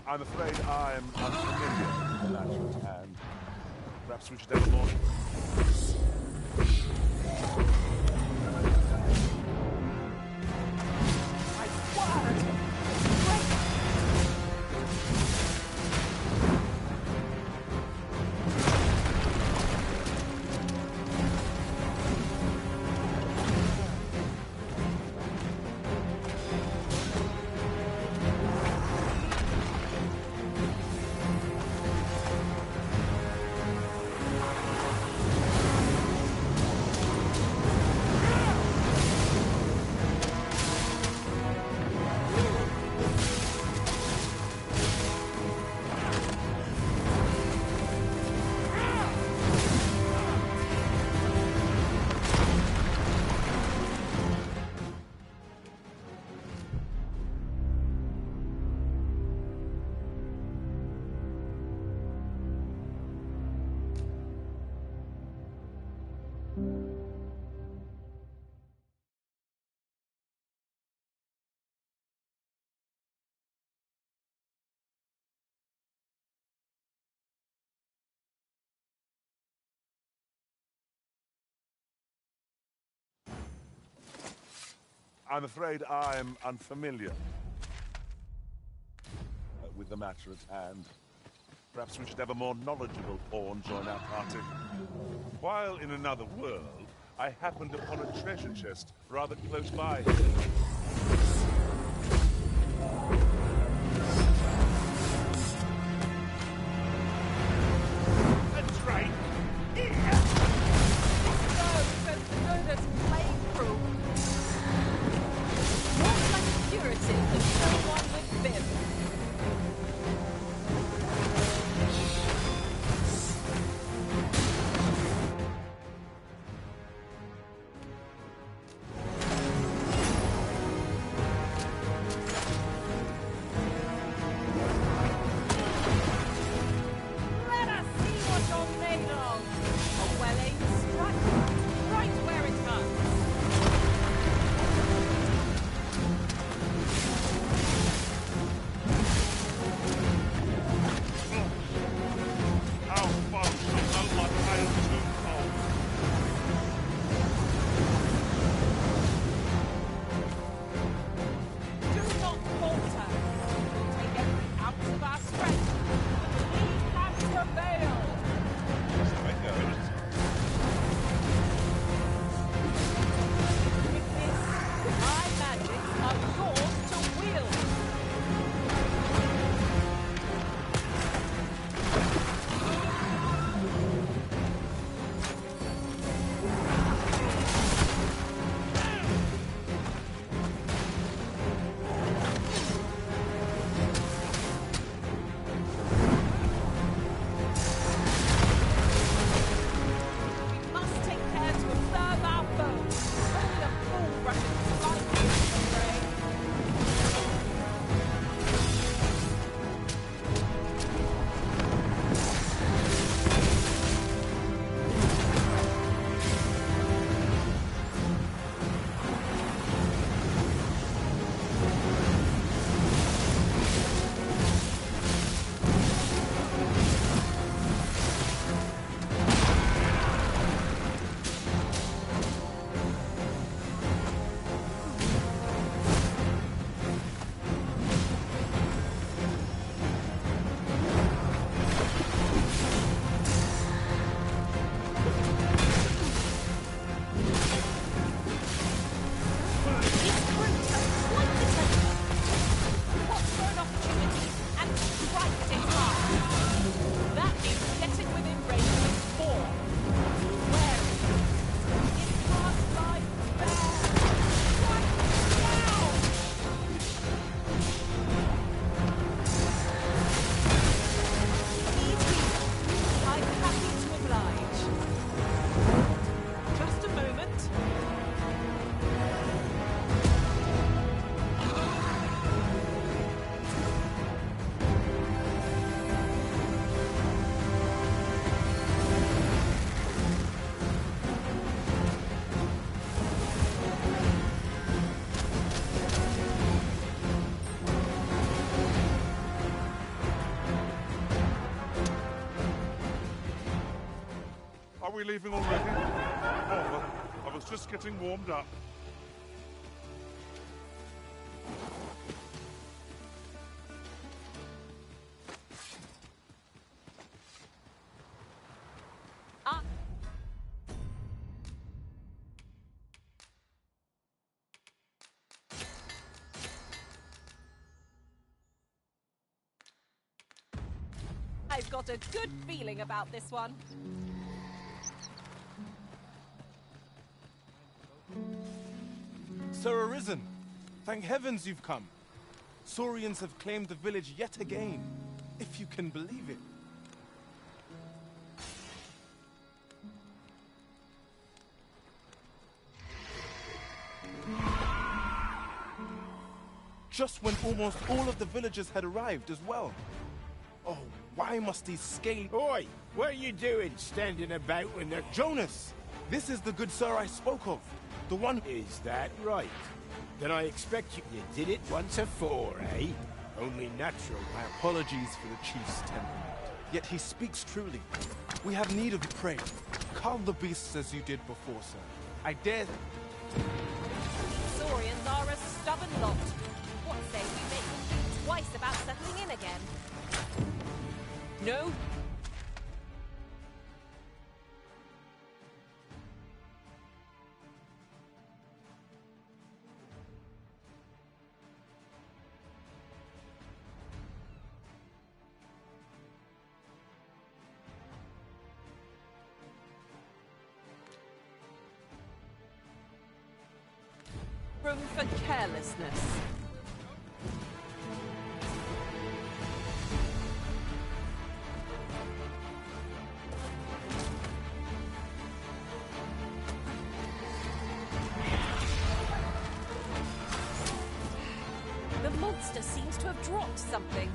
I'm afraid I'm unfamiliar with the matter at hand. Perhaps we should have a more... I'm afraid I'm unfamiliar with the matter at hand. Perhaps we should have a more knowledgeable pawn join our party. While in another world, I happened upon a treasure chest rather close by. Are we leaving already? Oh, well, I was just getting warmed up. I've got a good feeling about this one. Sir Arisen, thank heavens you've come. Saurians have claimed the village yet again, if you can believe it. Just when almost all of the villagers had arrived as well. Oh, why must these scaly— Oi! What are you doing standing about when they're— Jonas! This is the good sir I spoke of. The one— Is that right? Then I expect you did it once afore, eh? Only natural. My apologies for the chief's temperament. Yet he speaks truly. We have need of you, pray. Cull the beasts as you did before, sir. I dare— Saurians are a stubborn lot. What say we make them think twice about settling in again? No? Room for carelessness. The monster seems to have dropped something.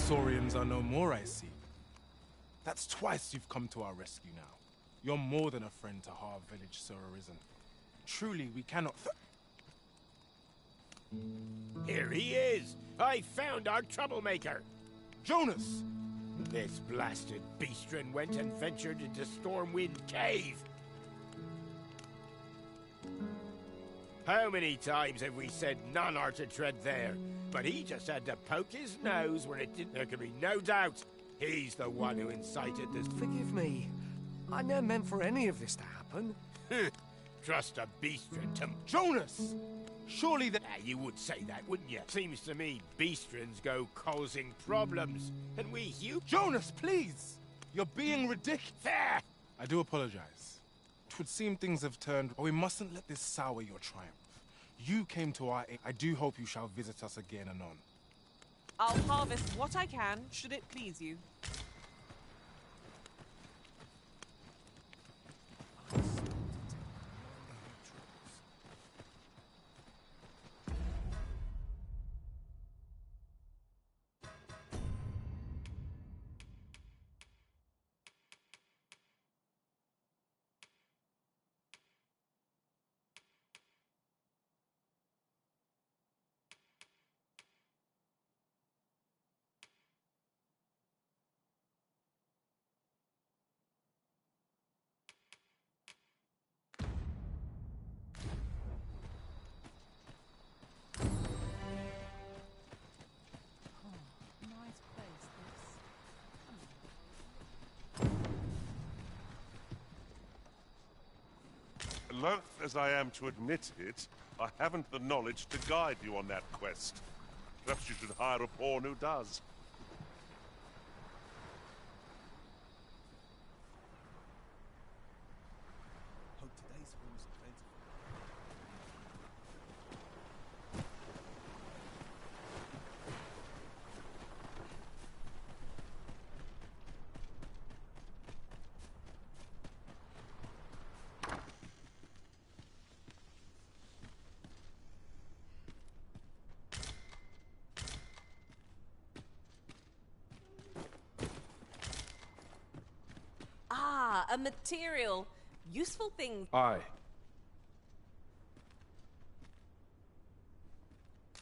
Saurians are no more, I see. That's twice you've come to our rescue now. You're more than a friend to Har Village, Sir Arisen. Truly, we cannot... Here he is! I found our troublemaker! Jonas! This blasted beastren went and ventured into Stormwind Cave! How many times have we said none are to tread there? But he just had to poke his nose when it didn't. There can be no doubt he's the one who incited this. Forgive me. I never meant for any of this to happen. Trust a beastren to... Jonas! Surely that... you would say that, wouldn't you? Seems to me beastrens go causing problems, and we Jonas, please! You're being ridiculous. There! I do apologize. It would seem things have turned... But we mustn't let this sour your triumph. You came to our aid. I do hope you shall visit us again anon. I'll harvest what I can, should it please you. Loath as I am to admit it, I haven't the knowledge to guide you on that quest. Perhaps you should hire a pawn who does. Hope today's fools are plentiful. A material. Useful thing. Aye.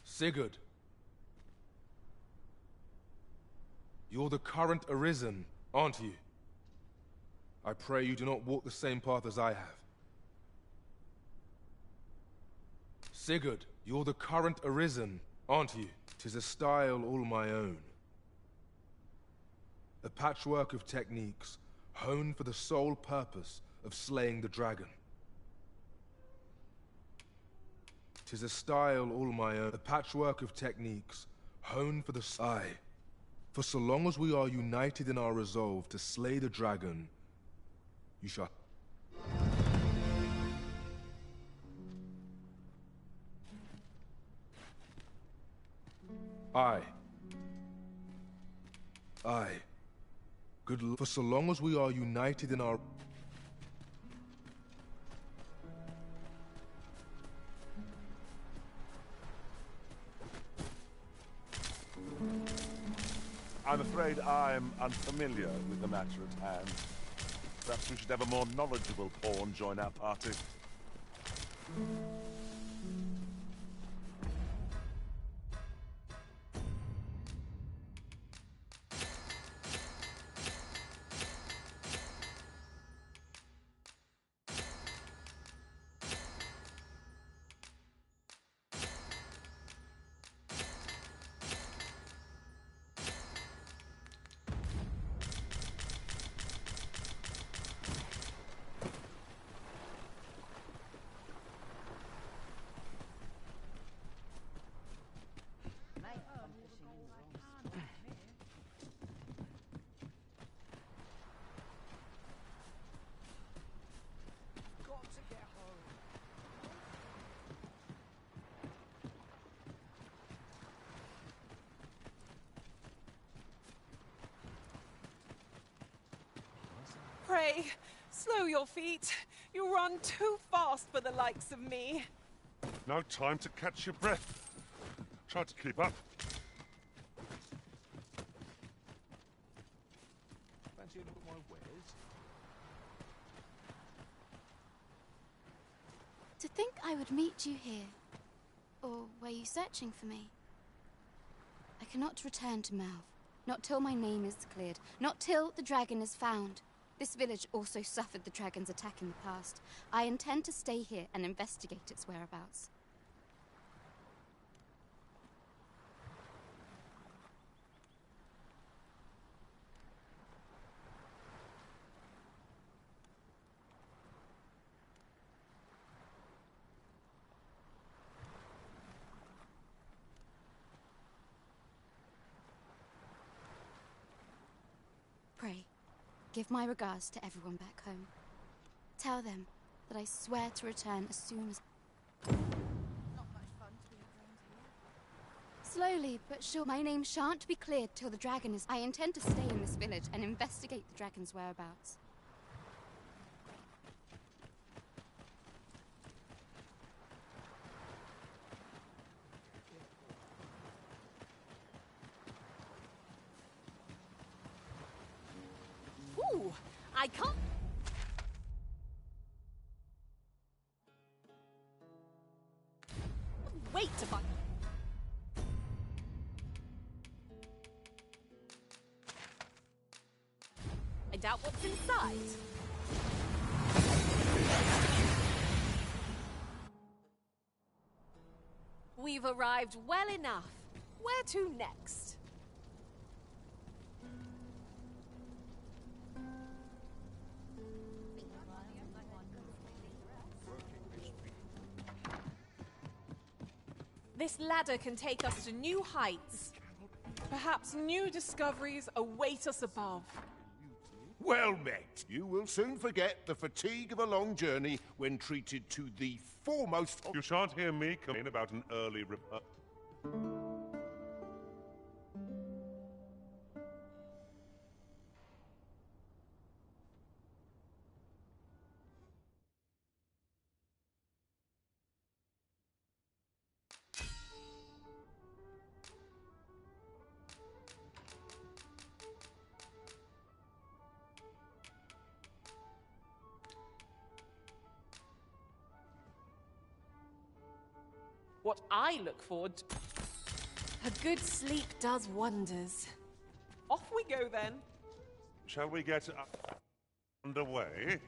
Sigurd. You're the current Arisen, aren't you? I pray you do not walk the same path as I have. Sigurd, you're the current Arisen, aren't you? 'Tis a style all my own. A patchwork of techniques, honed for the sole purpose of slaying the dragon. 'Tis a style all my own, a patchwork of techniques, honed for the... Aye, for so long as we are united in our resolve to slay the dragon, you shall... Aye. Aye. For so long as we are united in our... afraid I'm unfamiliar with the matter at hand. Perhaps we should have a more knowledgeable pawn join our party. Pray, slow your feet. You run too fast for the likes of me. No time to catch your breath. Try to keep up. Fancy a look at my wares? To think I would meet you here. Or were you searching for me? I cannot return to Melv. Not till my name is cleared. Not till the dragon is found. This village also suffered the dragon's attack in the past. I intend to stay here and investigate its whereabouts. Pray, give my regards to everyone back home. Tell them that I swear to return as soon as... Not much fun to be around here. Slowly but sure, my name shan't be cleared till the dragon is... I intend to stay in this village and investigate the dragon's whereabouts. Ooh, I can't... Wait to find... I doubt what's inside. We've arrived well enough. Where to next? This ladder can take us to new heights. Perhaps new discoveries await us above. Well met. You will soon forget the fatigue of a long journey when treated to the foremost... You shan't hear me complain about an early What I look forward to... A good sleep does wonders. Off we go then. Shall we get underway?